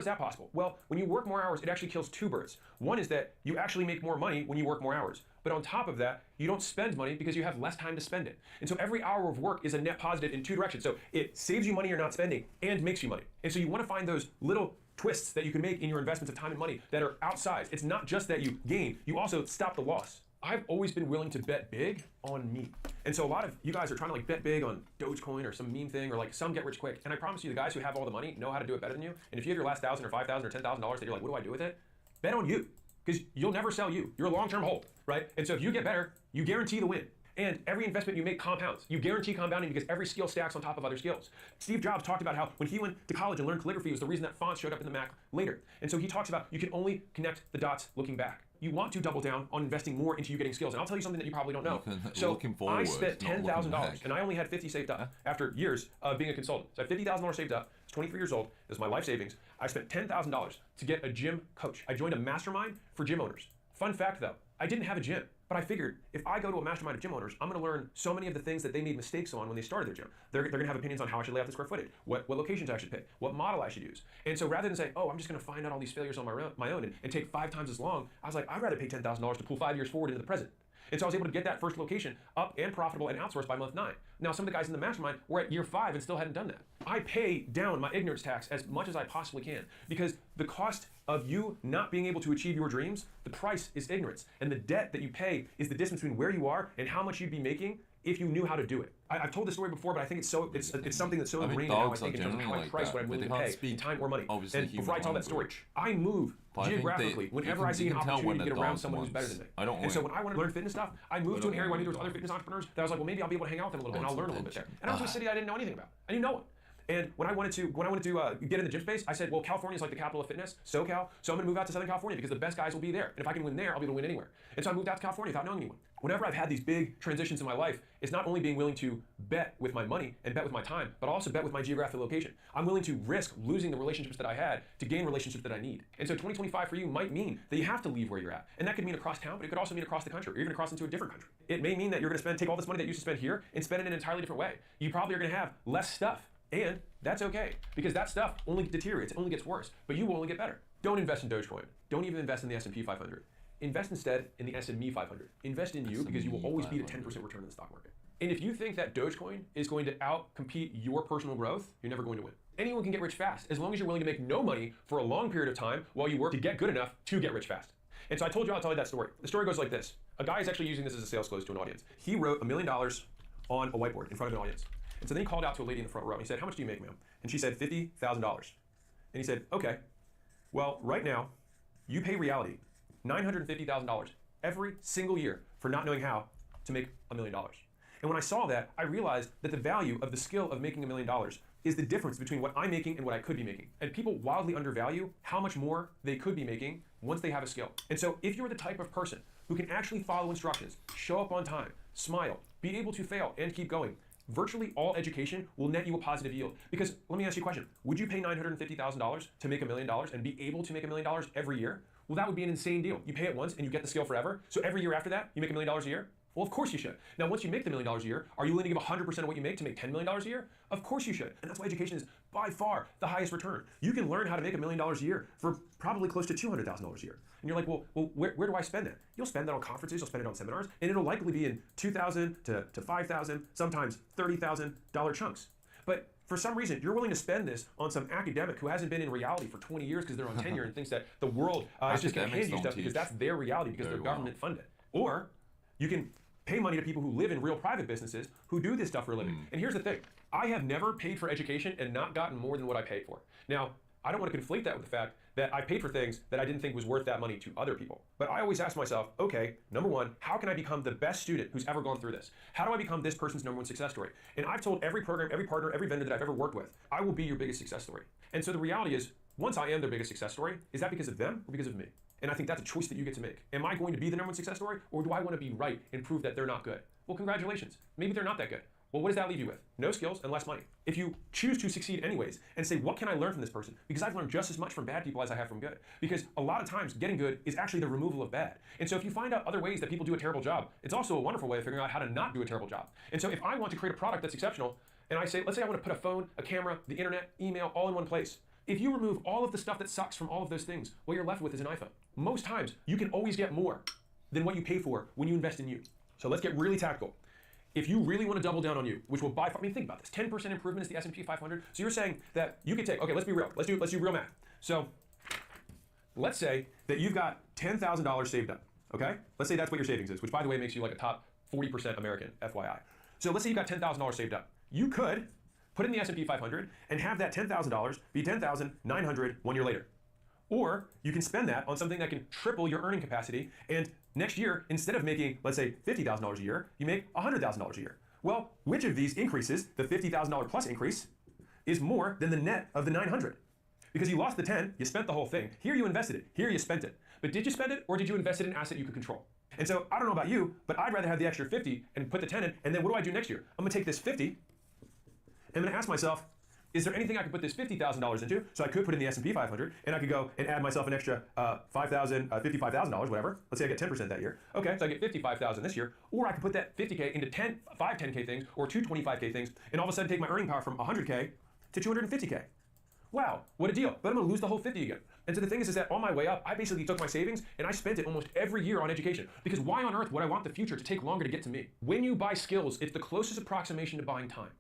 is that possible? Well, when you work more hours, it actually kills two birds. One is that you actually make more money when you work more hours. But on top of that, you don't spend money because you have less time to spend it. And so every hour of work is a net positive in two directions. So it saves you money you're not spending and makes you money. And so you want to find those little twists that you can make in your investments of time and money that are outsized. It's not just that you gain, you also stop the loss. I've always been willing to bet big on me. And so a lot of you guys are trying to like bet big on Dogecoin or some meme thing or like some get rich quick. And I promise you, the guys who have all the money know how to do it better than you. And if you have your last $1,000 or $5,000 or $10,000 that you're like, what do I do with it? Bet on you, because you'll never sell you. You're a long-term hold, right? And so if you get better, you guarantee the win. And every investment you make compounds. You guarantee compounding because every skill stacks on top of other skills. Steve Jobs talked about how when he went to college and learned calligraphy was the reason that fonts showed up in the Mac later. And so he talks about you can only connect the dots looking back. You want to double down on investing more into you getting skills. And I'll tell you something that you probably don't know. So I spent $10,000 and I only had 50 saved up after years of being a consultant. So I had $50,000 saved up. I was 23 years old. It was my life savings. I spent $10,000 to get a gym coach. I joined a mastermind for gym owners. Fun fact though, I didn't have a gym. But I figured if I go to a mastermind of gym owners, I'm gonna learn so many of the things that they made mistakes on when they started their gym. They're gonna have opinions on how I should lay out the square footage, what locations I should pick, what model I should use. And so rather than say, oh, I'm just gonna find out all these failures on my own and take 5 times as long, I was like, I'd rather pay $10,000 to pull 5 years forward into the present. And so I was able to get that first location up and profitable and outsourced by month 9. Now some of the guys in the mastermind were at year 5 and still hadn't done that. I pay down my ignorance tax as much as I possibly can because the cost of you not being able to achieve your dreams, the price is ignorance. And the debt that you pay is the distance between where you are and how much you'd be making if you knew how to do it. I've told this story before, but I think it's something that's so ingrained in how I think in terms of how I price what I'm willing to pay in time or money. And before I tell that story, I move geographically whenever I see an opportunity to get around someone who's better than me. And so when I wanted to learn fitness stuff, I moved to an area where I knew there was other fitness entrepreneurs that I was like, well, maybe I'll be able to hang out with them a little bit and I'll learn a little bit there. And I went to a city I didn't know anything about. I didn't know it. And when I wanted to get in the gym space, I said, well, California is like the capital of fitness, SoCal, so I'm gonna move out to Southern California because the best guys will be there. And if I can win there, I'll be able to win anywhere. And so I moved out to California without knowing anyone. Whenever I've had these big transitions in my life, it's not only being willing to bet with my money and bet with my time, but also bet with my geographic location. I'm willing to risk losing the relationships that I had to gain relationships that I need. And so 2025 for you might mean that you have to leave where you're at. And that could mean across town, but it could also mean across the country or even across into a different country. It may mean that you're gonna take all this money that you used to spend here and spend it in an entirely different way. You probably are gonna have less stuff. And that's okay, because that stuff only deteriorates, it only gets worse, but you will only get better. Don't invest in Dogecoin. Don't even invest in the S&P 500. Invest instead in the S&Me 500. Invest in you because you will always beat a 10% return in the stock market. And if you think that Dogecoin is going to outcompete your personal growth, you're never going to win. Anyone can get rich fast, as long as you're willing to make no money for a long period of time while you work to get good enough to get rich fast. And so I told you I'll tell you that story. The story goes like this. A guy is actually using this as a sales close to an audience. He wrote $1 million on a whiteboard in front of an audience. And so then he called out to a lady in the front row and he said, how much do you make, ma'am? And she said, $50,000. And he said, okay, well, right now, you pay reality $950,000 every single year for not knowing how to make $1 million. And when I saw that, I realized that the value of the skill of making $1 million is the difference between what I'm making and what I could be making. And people wildly undervalue how much more they could be making once they have a skill. And so if you're the type of person who can actually follow instructions, show up on time, smile, be able to fail and keep going, virtually all education will net you a positive yield. Because let me ask you a question. Would you pay $950,000 to make $1 million and be able to make $1 million every year? Well, that would be an insane deal. You pay it once and you get the skill forever. So every year after that, you make $1 million a year? Well, of course you should. Now, once you make the $1 million a year, are you willing to give 100% of what you make to make $10 million a year? Of course you should. And that's why education is by far the highest return. You can learn how to make $1 million a year for probably close to $200,000 a year. And you're like, well, where do I spend that? You'll spend that on conferences, you'll spend it on seminars, and it'll likely be in $2,000 to $5,000, sometimes $30,000 chunks. But for some reason, you're willing to spend this on some academic who hasn't been in reality for 20 years because they're on tenure and thinks that the world is just going to hand you stuff because that's their reality because they're government funded. Or you can pay money to people who live in real private businesses who do this stuff for a living. And here's the thing. I have never paid for education and not gotten more than what I paid for. Now, I don't want to conflate that with the fact that I paid for things that I didn't think was worth that money to other people. But I always ask myself, okay, number one, how can I become the best student who's ever gone through this? How do I become this person's #1 success story? And I've told every program, every partner, every vendor that I've ever worked with, I will be your biggest success story. And so the reality is, once I am their biggest success story, is that because of them or because of me? And I think that's a choice that you get to make. Am I going to be the #1 success story, or do I want to be right and prove that they're not good? Well, congratulations. Maybe they're not that good. Well, what does that leave you with? No skills and less money. If you choose to succeed anyways and say, what can I learn from this person? Because I've learned just as much from bad people as I have from good. Because a lot of times getting good is actually the removal of bad. And so if you find out other ways that people do a terrible job, it's also a wonderful way of figuring out how to not do a terrible job. And so if I want to create a product that's exceptional, and I say, let's say I want to put a phone, a camera, the internet, email, all in one place. If you remove all of the stuff that sucks from all of those things, what you're left with is an iPhone. Most times, you can always get more than what you pay for when you invest in you. So let's get really tactical. If you really want to double down on you, which will by far, I mean, think about this, 10% improvement is the S&P 500. So you're saying that you could take, okay, let's be real. Let's do real math. So let's say that you've got $10,000 saved up, okay? Let's say that's what your savings is, which by the way makes you like a top 40% American, FYI. So let's say you got $10,000 saved up. You could put in the S&P 500 and have that $10,000 be $10,900 1 year later. Or you can spend that on something that can triple your earning capacity, and next year, instead of making, let's say, $50,000 a year, you make $100,000 a year. Well, which of these increases, the $50,000 plus increase, is more than the net of the 900? Because you lost the 10, you spent the whole thing. Here you invested it, here you spent it. But did you spend it, or did you invest it in an asset you could control? And so I don't know about you, but I'd rather have the extra 50 and put the 10 in, and then what do I do next year? I'm gonna take this 50, and I'm gonna ask myself, is there anything I could put this $50,000 into? So I could put in the S&P 500, and I could go and add myself an extra $55,000, whatever. Let's say I get 10% that year. Okay, so I get $55,000 this year. Or I could put that 50K into 5 10K things, or 2 25K things, and all of a sudden take my earning power from 100K to 250K. Wow, what a deal. But I'm gonna lose the whole 50 again. And so the thing is that on my way up, I basically took my savings and I spent it almost every year on education. Because why on earth would I want the future to take longer to get to me? When you buy skills, it's the closest approximation to buying time.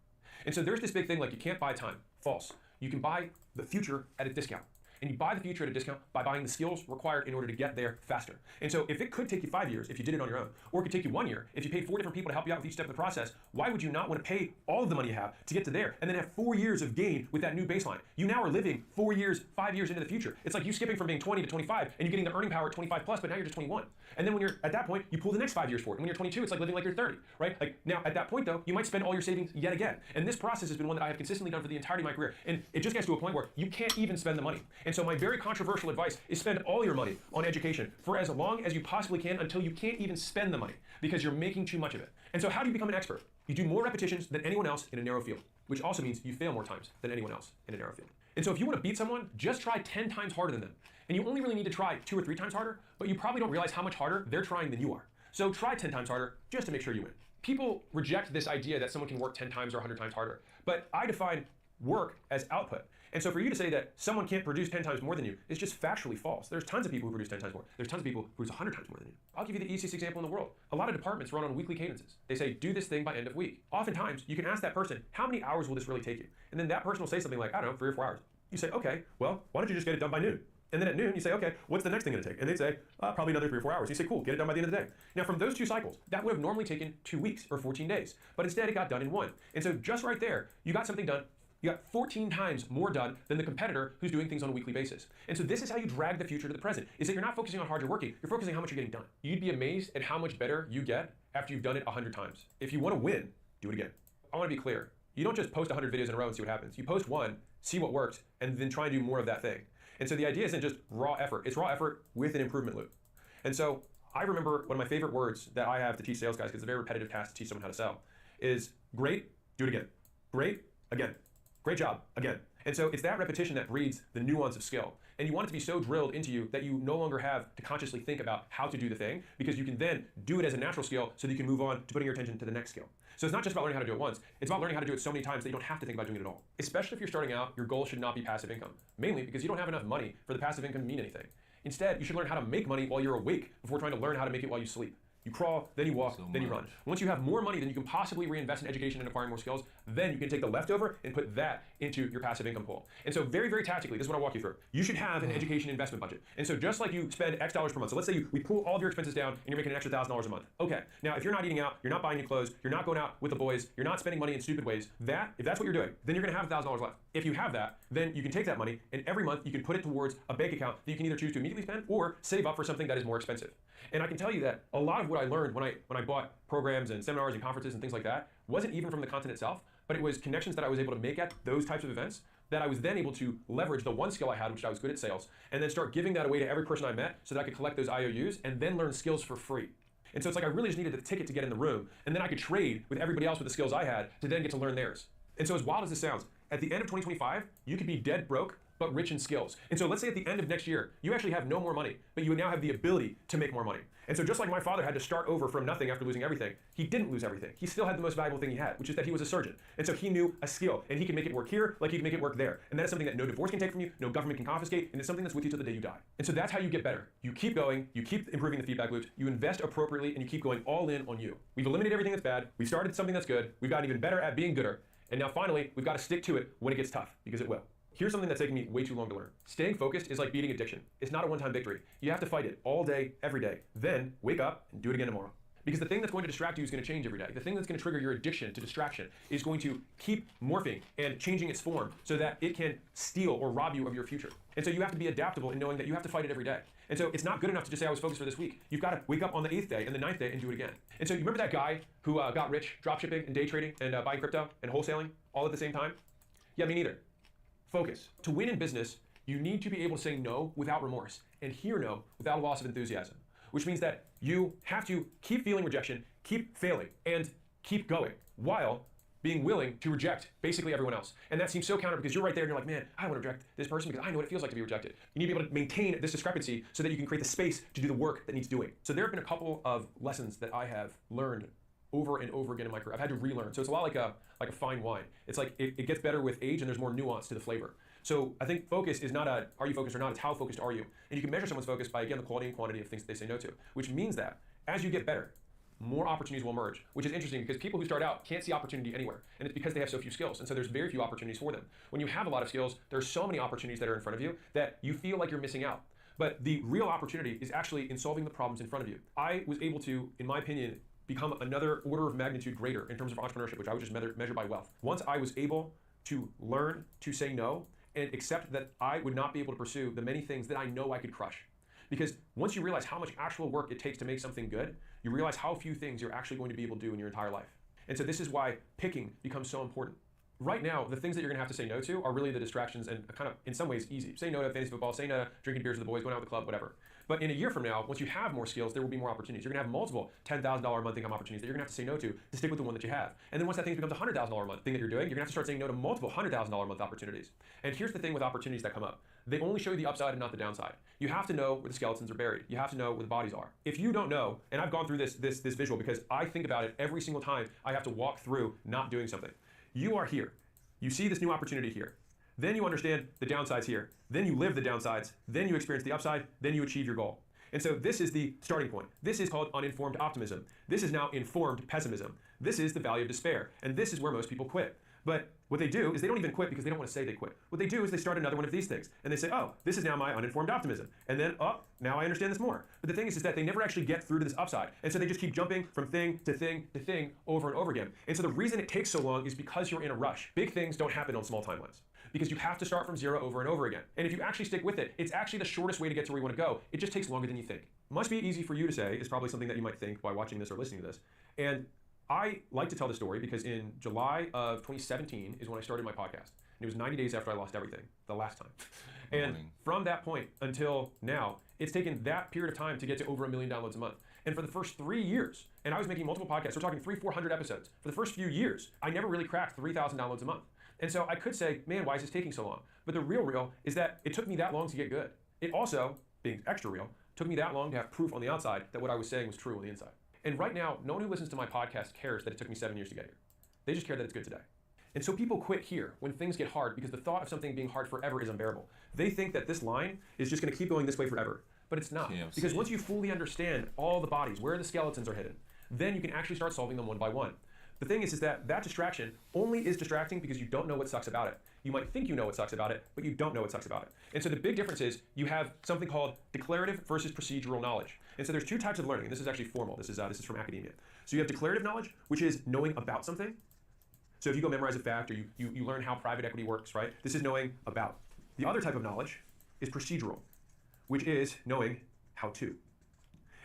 And so there's this big thing like you can't buy time. False. You can buy the future at a discount. And you buy the future at a discount by buying the skills required in order to get there faster. And so if it could take you 5 years if you did it on your own, or it could take you 1 year if you paid 4 different people to help you out with each step of the process, why would you not want to pay all of the money you have to get to there and then have 4 years of gain with that new baseline? You now are living 4 years, 5 years into the future. It's like you skipping from being 20 to 25 and you're getting the earning power at 25 plus, but now you're just 21. And then when you're at that point, you pull the next 5 years forward. And when you're 22, it's like living like you're 30, right? Like now at that point though, you might spend all your savings yet again. And this process has been one that I have consistently done for the entirety of my career. And it just gets to a point where you can't even spend the money. And so my very controversial advice is spend all your money on education for as long as you possibly can until you can't even spend the money because you're making too much of it. And so how do you become an expert? You do more repetitions than anyone else in a narrow field, which also means you fail more times than anyone else in a narrow field. And so if you want to beat someone, just try 10 times harder than them. And you only really need to try 2 or 3 times harder, but you probably don't realize how much harder they're trying than you are. So try 10 times harder just to make sure you win. People reject this idea that someone can work 10 times or 100 times harder, but I define work as output. And so for you to say that someone can't produce 10 times more than you is just factually false. There's tons of people who produce 10 times more. There's tons of people who produce 100 times more than you. I'll give you the easiest example in the world. A lot of departments run on weekly cadences. They say, do this thing by end of week. Oftentimes, you can ask that person, how many hours will this really take you? And then that person will say something like, I don't know, 3 or 4 hours. You say, okay, well, why don't you just get it done by noon? And then at noon, you say, okay, what's the next thing gonna take? And they'd say, probably another 3 or 4 hours. You say, cool, get it done by the end of the day. Now from those 2 cycles, that would have normally taken 2 weeks or 14 days. But instead it got done in 1. And so just right there, you got something done. You got 14 times more done than the competitor who's doing things on a weekly basis. And so this is how you drag the future to the present, is that you're not focusing on how hard you're working, you're focusing on how much you're getting done. You'd be amazed at how much better you get after you've done it 100 times. If you want to win, do it again. I want to be clear. You don't just post 100 videos in a row and see what happens. You post one, see what works, and then try and do more of that thing. And so the idea isn't just raw effort. It's raw effort with an improvement loop. And so I remember one of my favorite words that I have to teach sales guys, because it's a very repetitive task to teach someone how to sell, is great, do it again. Great, again. Great job, again. And so it's that repetition that breeds the nuance of skill. And you want it to be so drilled into you that you no longer have to consciously think about how to do the thing, because you can then do it as a natural skill so that you can move on to putting your attention to the next skill. So it's not just about learning how to do it once, it's about learning how to do it so many times that you don't have to think about doing it at all. Especially if you're starting out, your goal should not be passive income, mainly because you don't have enough money for the passive income to mean anything. Instead, you should learn how to make money while you're awake before trying to learn how to make it while you sleep. You crawl, then you walk, then you run. Once you have more money than you can possibly reinvest in education and acquiring more skills, then you can take the leftover and put that into your passive income pool. And so very, very tactically, this is what I'll walk you through. You should have an education investment budget. And so just like you spend X dollars per month, so let's say we pull all of your expenses down and you're making an extra $1,000 a month. Okay, now if you're not eating out, you're not buying new clothes, you're not going out with the boys, you're not spending money in stupid ways, if that's what you're doing, then you're gonna have $1,000 left. If you have that, then you can take that money and every month you can put it towards a bank account that you can either choose to immediately spend or save up for something that is more expensive. And I can tell you that a lot of what I learned when I bought programs and seminars and conferences and things like that wasn't even from the content itself, but it was connections that I was able to make at those types of events that I was then able to leverage the one skill I had, which I was good at sales, and then start giving that away to every person I met so that I could collect those IOUs and then learn skills for free. And so it's like I really just needed the ticket to get in the room, and then I could trade with everybody else with the skills I had to then get to learn theirs. And so as wild as this sounds, at the end of 2025, you could be dead broke, but rich in skills. And so let's say at the end of next year, you actually have no more money, but you now have the ability to make more money. And so just like my father had to start over from nothing after losing everything, he didn't lose everything. He still had the most valuable thing he had, which is that he was a surgeon. And so he knew a skill, and he can make it work here like he can make it work there. And that is something that no divorce can take from you, no government can confiscate, and it's something that's with you till the day you die. And so that's how you get better. You keep going, you keep improving the feedback loops, you invest appropriately, and you keep going all in on you. We've eliminated everything that's bad, we've started something that's good, we've gotten even better at being gooder, and now finally, we've got to stick to it when it gets tough, because it will. Here's something that's taken me way too long to learn. Staying focused is like beating addiction. It's not a one-time victory. You have to fight it all day, every day. Then wake up and do it again tomorrow. Because the thing that's going to distract you is going to change every day. The thing that's going to trigger your addiction to distraction is going to keep morphing and changing its form so that it can steal or rob you of your future. And so you have to be adaptable in knowing that you have to fight it every day. And so it's not good enough to just say I was focused for this week. You've got to wake up on the 8th day and the 9th day and do it again. And so you remember that guy who got rich dropshipping and day trading and buying crypto and wholesaling all at the same time? Yeah, me neither. Focus. To win in business, you need to be able to say no without remorse and hear no without a loss of enthusiasm, which means that you have to keep feeling rejection, keep failing, and keep going while being willing to reject basically everyone else. And that seems so counter because you're right there and you're like, man, I want to reject this person because I know what it feels like to be rejected. You need to be able to maintain this discrepancy so that you can create the space to do the work that needs doing. So there have been a couple of lessons that I have learned over and over again in my career. I've had to relearn. So it's a lot like a fine wine. It's like it gets better with age and there's more nuance to the flavor. So I think focus is not are you focused or not, it's how focused are you. And you can measure someone's focus by, again, the quality and quantity of things that they say no to, which means that as you get better, more opportunities will emerge, which is interesting because people who start out can't see opportunity anywhere. And it's because they have so few skills. And so there's very few opportunities for them. When you have a lot of skills, there's so many opportunities that are in front of you that you feel like you're missing out. But the real opportunity is actually in solving the problems in front of you. I was able to, in my opinion, become another order of magnitude greater in terms of entrepreneurship, which I would just measure by wealth. Once I was able to learn to say no and accept that I would not be able to pursue the many things that I know I could crush. Because once you realize how much actual work it takes to make something good, you realize how few things you're actually going to be able to do in your entire life. And so this is why picking becomes so important. Right now, the things that you're gonna have to say no to are really the distractions and kind of, in some ways, easy. Say no to fantasy football, say no to drinking beers with the boys, going out with the club, whatever. But in a year from now, once you have more skills, there will be more opportunities. You're gonna have multiple $10,000 a month income opportunities that you're gonna have to say no to stick with the one that you have. And then once that thing becomes a $100,000 a month thing that you're doing, you're gonna have to start saying no to multiple $100,000 a month opportunities. And here's the thing with opportunities that come up. They only show you the upside and not the downside. You have to know where the skeletons are buried. You have to know where the bodies are. If you don't know, and I've gone through this visual because I think about it every single time I have to walk through not doing something. You are here. You see this new opportunity here. Then you understand the downsides here. Then you live the downsides. Then you experience the upside. Then you achieve your goal. And so this is the starting point. This is called uninformed optimism. This is now informed pessimism. This is the valley of despair. And this is where most people quit. But what they do is they don't even quit because they don't want to say they quit. What they do is they start another one of these things. And they say, oh, this is now my uninformed optimism. And then, oh, now I understand this more. But the thing is that they never actually get through to this upside. And so they just keep jumping from thing to thing to thing over and over again. And so the reason it takes so long is because you're in a rush. Big things don't happen on small timelines. Because you have to start from zero over and over again. And if you actually stick with it, it's actually the shortest way to get to where you want to go. It just takes longer than you think. Must be easy for you to say is probably something that you might think by watching this or listening to this. And I like to tell the story because in July of 2017 is when I started my podcast. And it was 90 days after I lost everything, the last time. And from that point until now, it's taken that period of time to get to over 1 million downloads a month. And for the first 3 years, and I was making multiple podcasts, we're talking 300-400 episodes. For the first few years, I never really cracked 3,000 downloads a month. And so I could say, man, why is this taking so long? But the real is that it took me that long to get good. It also, being extra real, took me that long to have proof on the outside that what I was saying was true on the inside. And right now, no one who listens to my podcast cares that it took me 7 years to get here. They just care that it's good today. And so people quit here when things get hard because the thought of something being hard forever is unbearable. They think that this line is just gonna keep going this way forever, but it's not. Because once you fully understand all the bodies, where the skeletons are hidden, then you can actually start solving them one by one. The thing is that distraction only is distracting because you don't know what sucks about it. You might think you know what sucks about it, but you don't know what sucks about it. And so the big difference is you have something called declarative versus procedural knowledge. And so there's two types of learning, and this is actually formal. This is from academia. So you have declarative knowledge, which is knowing about something. So if you go memorize a fact or you learn how private equity works, right? This is knowing about. The other type of knowledge is procedural, which is knowing how to.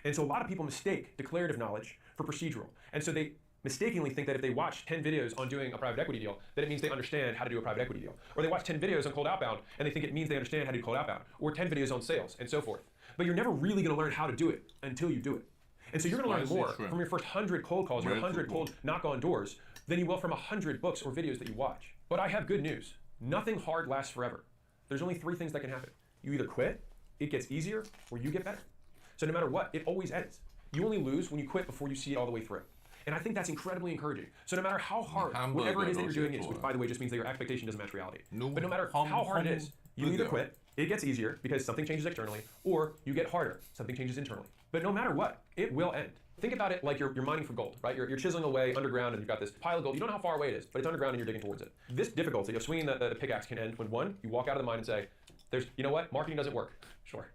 And so a lot of people mistake declarative knowledge for procedural. And so they mistakenly think that if they watch 10 videos on doing a private equity deal, that it means they understand how to do a private equity deal. Or they watch 10 videos on cold outbound and they think it means they understand how to do cold outbound. Or 10 videos on sales and so forth. But you're never really gonna learn how to do it until you do it. And so you're gonna learn more from your first 100 cold calls or 100 cold knock on doors than you will from 100 books or videos that you watch. But I have good news. Nothing hard lasts forever. there's only 3 things that can happen. You either quit, it gets easier, or you get better. So no matter what, it always ends. You only lose when you quit before you see it all the way through. And I think that's incredibly encouraging. So no matter how hard, whatever it is that you're doing is, which by the way just means that your expectation doesn't match reality. But no matter how hard it is, you either quit, it gets easier because something changes externally, or you get harder, something changes internally. But no matter what, it will end. Think about it like you're mining for gold, right? You're chiseling away underground and you've got this pile of gold. You don't know how far away it is, but it's underground and you're digging towards it. This difficulty of swinging the pickaxe can end when 1, you walk out of the mine and say, you know what, marketing doesn't work. Sure.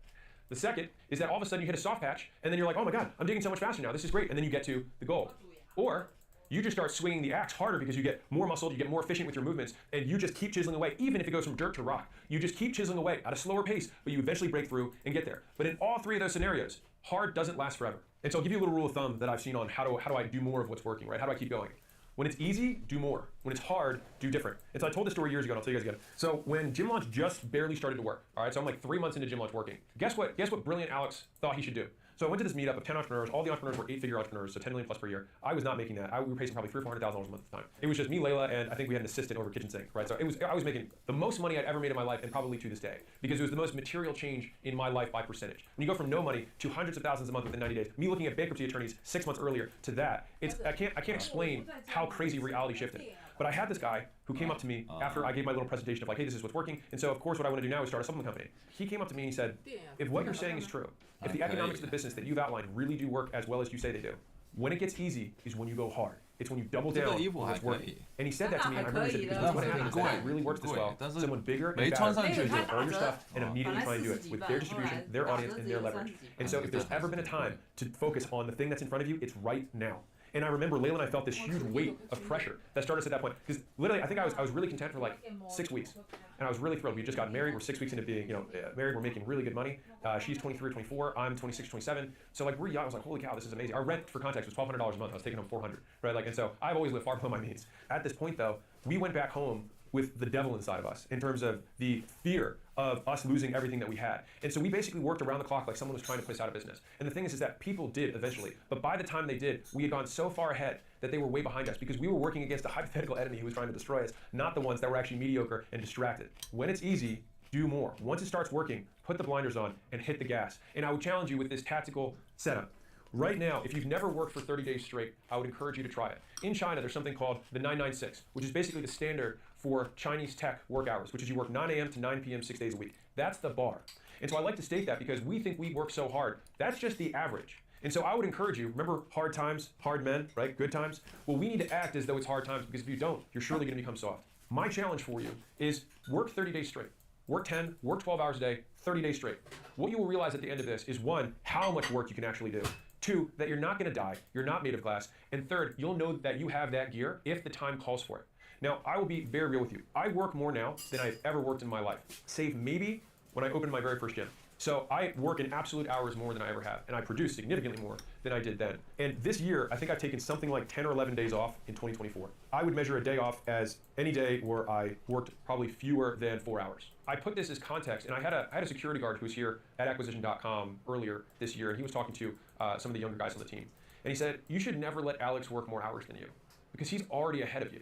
The second is that all of a sudden you hit a soft patch and then you're like, oh my God, I'm digging so much faster now, this is great. And then you get to the gold. Or you just start swinging the axe harder because you get more muscled, you get more efficient with your movements, and you just keep chiseling away, even if it goes from dirt to rock. You just keep chiseling away at a slower pace, but you eventually break through and get there. But in all 3 of those scenarios, hard doesn't last forever. And so I'll give you a little rule of thumb that I've seen on how do I do more of what's working, right? How do I keep going? When it's easy, do more. When it's hard, do different. And so I told this story years ago, and I'll tell you guys again. So when Gym Launch just barely started to work, all right, so I'm like 3 months into Gym Launch working. Guess what brilliant Alex thought he should do? So I went to this meetup of 10 entrepreneurs. All the entrepreneurs were 8-figure entrepreneurs, so 10 million plus per year. I was not making that. We were paying probably $300,000 or $400,000 a month at the time. It was just me, Layla, and I think we had an assistant over kitchen sink, right? So I was making the most money I'd ever made in my life, and probably to this day, because it was the most material change in my life by percentage. When you go from no money to hundreds of thousands a month within 90 days, me looking at bankruptcy attorneys 6 months earlier to that, I can't explain how crazy reality shifted. But I had this guy who came up to me after I gave my little presentation of like, hey, this is what's working. And so of course what I want to do now is start a supplement company. He came up to me and he said, if what you're saying is true, if the economics of the business that you've outlined really do work as well as you say they do, when it gets easy is when you go hard. It's when you double down on what's working. And he said that to me, and I remember he said, because what happens is that it really works this well. Someone bigger and better will own your stuff and immediately try and do it with their distribution, their audience, and their leverage. And so if there's ever been a time to focus on the thing that's in front of you, it's right now. And I remember Layla and I felt this huge weight of pressure that started us at that point. Because literally, I think I was really content for like 6 weeks. And I was really thrilled. We just got married. We're 6 weeks into being, married. We're making really good money. She's 23 or 24. I'm 26, 27. So like we're young. I was like, holy cow, this is amazing. Our rent, for context, was $1,200 a month. I was taking home $400, right? Like, and so I've always lived far below my means. At this point, though, we went back home with the devil inside of us in terms of the fear of us losing everything that we had. And so we basically worked around the clock like someone was trying to put us out of business. And the thing is that people did eventually. But by the time they did, we had gone so far ahead that they were way behind us because we were working against a hypothetical enemy who was trying to destroy us, not the ones that were actually mediocre and distracted. When it's easy, do more. Once it starts working, put the blinders on and hit the gas. And I would challenge you with this tactical setup. Right now, if you've never worked for 30 days straight, I would encourage you to try it. In China, there's something called the 996, which is basically the standard for Chinese tech work hours, which is you work 9 a.m. to 9 p.m. 6 days a week. That's the bar. And so I like to state that because we think we work so hard. That's just the average. And so I would encourage you, remember hard times, hard men, right? Good times? Well, we need to act as though it's hard times because if you don't, you're surely going to become soft. My challenge for you is work 30 days straight. Work 10, work 12 hours a day, 30 days straight. What you will realize at the end of this is 1, how much work you can actually do. 2, that you're not going to die, you're not made of glass. And 3rd, you'll know that you have that gear if the time calls for it. Now, I will be very real with you. I work more now than I've ever worked in my life, save maybe when I opened my very first gym. So I work in absolute hours more than I ever have, and I produce significantly more than I did then. And this year, I think I've taken something like 10 or 11 days off in 2024. I would measure a day off as any day where I worked probably fewer than 4 hours. I put this as context, and I had a security guard who was here at acquisition.com earlier this year, and he was talking to some of the younger guys on the team. And he said, you should never let Alex work more hours than you, because he's already ahead of you.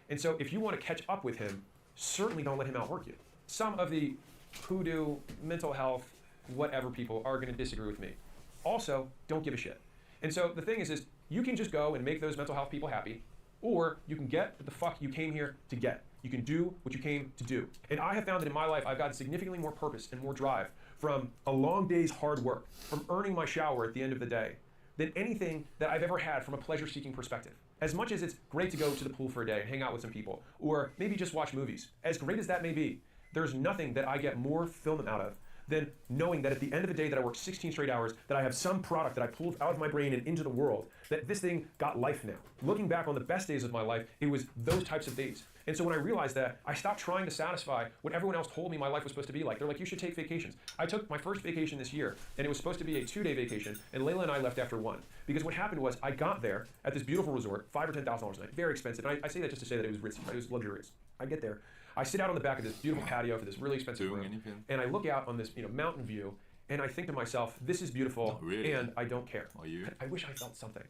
And so if you want to catch up with him, certainly don't let him outwork you. Some of the hoodoo, mental health, whatever people are going to disagree with me. Also, don't give a shit. And so the thing is you can just go and make those mental health people happy, or you can get what the fuck you came here to get. You can do what you came to do. And I have found that in my life, I've gotten significantly more purpose and more drive from a long day's hard work, from earning my shower at the end of the day, than anything that I've ever had from a pleasure-seeking perspective. As much as it's great to go to the pool for a day and hang out with some people, or maybe just watch movies, as great as that may be, there's nothing that I get more fulfillment out of than knowing that at the end of the day that I worked 16 straight hours, that I have some product that I pulled out of my brain and into the world, that this thing got life now. Looking back on the best days of my life, it was those types of days. And so when I realized that, I stopped trying to satisfy what everyone else told me my life was supposed to be like. They're like, you should take vacations. I took my first vacation this year, and it was supposed to be a 2-day vacation, and Layla and I left after 1. Because what happened was, I got there at this beautiful resort, $5,000 or $10,000 a night, very expensive. And I say that just to say that it was ritzy, right? It was luxurious. I get there, I sit out on the back of this beautiful patio for this really expensive room, and I look out on this mountain view, and I think to myself, this is beautiful, and I don't care. I wish I felt something.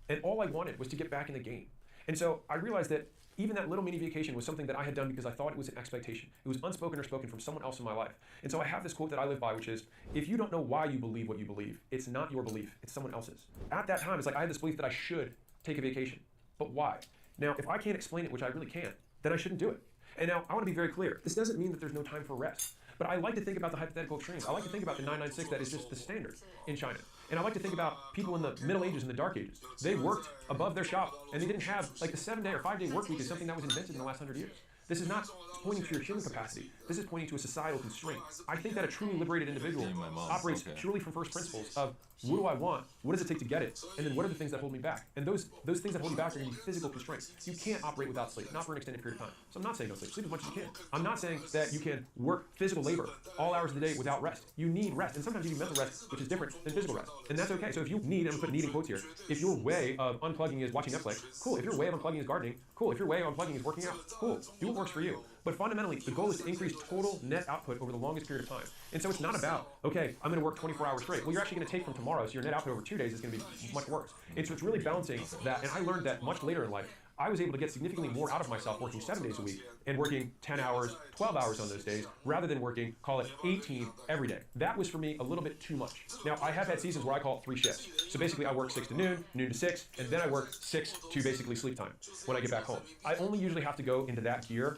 And all I wanted was to get back in the game. And so I realized that Even that little mini vacation was something that I had done because I thought it was an expectation. It was unspoken or spoken from someone else in my life. And so I have this quote that I live by, which is, if you don't know why you believe what you believe, it's not your belief, it's someone else's. At that time, it's like I had this belief that I should take a vacation. But why? Now, if I can't explain it, which I really can't, then I shouldn't do it. And now, I want to be very clear. This doesn't mean that there's no time for rest. But I like to think about the hypothetical extremes. I like to think about the 996 that is just the standard in China. And I like to think about people in the Middle Ages and the Dark Ages. They worked above their shop, and they didn't have, like, the 7-day or 5-day work week is something that was invented in the last 100 years. This is not pointing to your human capacity. This is pointing to a societal constraint. I think that a truly liberated individual operates purely from first principles of, what do I want? What does it take to get it? And then what are the things that hold me back? And those things that hold you back are going to be physical constraints. You can't operate without sleep, not for an extended period of time. So I'm not saying don't sleep. Sleep as much as you can. I'm not saying that you can work physical labor all hours of the day without rest. You need rest. And sometimes you need mental rest, which is different than physical rest. And that's okay. So if you need, I'm going to put need in quotes here, if your way of unplugging is watching Netflix, cool. If your way of unplugging is gardening, cool. If your way of unplugging is working out, cool. Do what works for you. But fundamentally, the goal is to increase total net output over the longest period of time. And so it's not about, okay, I'm going to work 24 hours straight. Well, you're actually going to take from tomorrow, so your net output over 2 days is going to be much worse. And so it's really balancing that. And I learned that much later in life. I was able to get significantly more out of myself working 7 days a week and working 10 hours, 12 hours on those days, rather than working, call it 18 every day. That was for me a little bit too much. Now, I have had seasons where I call it 3 shifts. So basically I work 6 to noon, noon to 6, and then I work 6 to basically sleep time when I get back home. I only usually have to go into that gear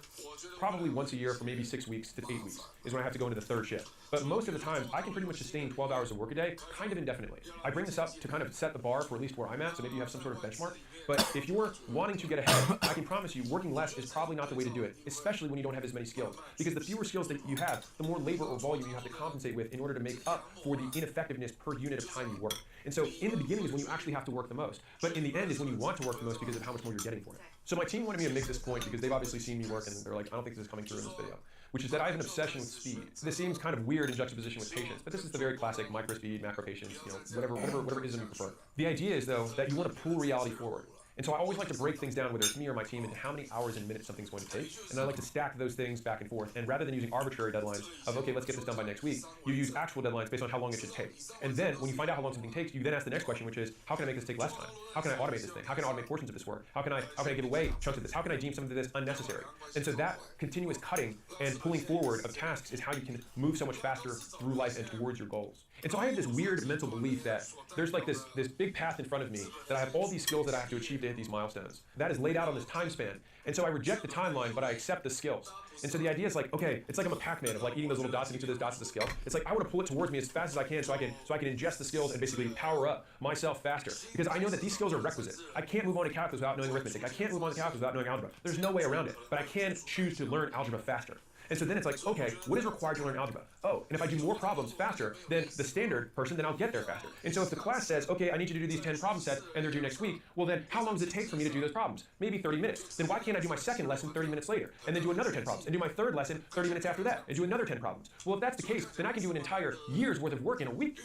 probably once a year for maybe 6 weeks to 8 weeks is when I have to go into the 3rd shift. But most of the time, I can pretty much sustain 12 hours of work a day, kind of indefinitely. I bring this up to kind of set the bar for at least where I'm at, so maybe you have some sort of benchmark. But if you're wanting to get ahead, I can promise you working less is probably not the way to do it, especially when you don't have as many skills. Because the fewer skills that you have, the more labor or volume you have to compensate with in order to make up for the ineffectiveness per unit of time you work. And so in the beginning is when you actually have to work the most. But in the end is when you want to work the most because of how much more you're getting for it. So my team wanted me to make this point because they've obviously seen me work and they're like, I don't think this is coming through in this video. Which is that I have an obsession with speed. This seems kind of weird in juxtaposition with patience, but this is the very classic micro speed, macro patience, whatever ism you prefer. The idea is though that you want to pull reality forward. And so I always like to break things down, whether it's me or my team, into how many hours and minutes something's going to take. And I like to stack those things back and forth. And rather than using arbitrary deadlines of, okay, let's get this done by next week, you use actual deadlines based on how long it should take. And then when you find out how long something takes, you then ask the next question, which is, how can I make this take less time? How can I automate this thing? How can I automate portions of this work? How can I give away chunks of this? How can I deem some of this unnecessary? And so that continuous cutting and pulling forward of tasks is how you can move so much faster through life and towards your goals. And so I have this weird mental belief that there's like this big path in front of me, that I have all these skills that I have to achieve to hit these milestones. That is laid out on this time span. And so I reject the timeline, but I accept the skills. And so the idea is like, okay, it's like I'm a Pac-Man of like eating those little dots, and each of those dots is a skill. It's like I want to pull it towards me as fast as I can so I can ingest the skills and basically power up myself faster. Because I know that these skills are requisite. I can't move on to calculus without knowing arithmetic. I can't move on to calculus without knowing algebra. There's no way around it. But I can choose to learn algebra faster. And so then it's like, okay, what is required to learn algebra? Oh, and if I do more problems faster than the standard person, then I'll get there faster. And so if the class says, okay, I need you to do these 10 problem sets and they're due next week, well then how long does it take for me to do those problems? Maybe 30 minutes. Then why can't I do my second lesson 30 minutes later and then do another 10 problems and do my third lesson 30 minutes after that and do another 10 problems? Well, if that's the case, then I can do an entire year's worth of work in a week.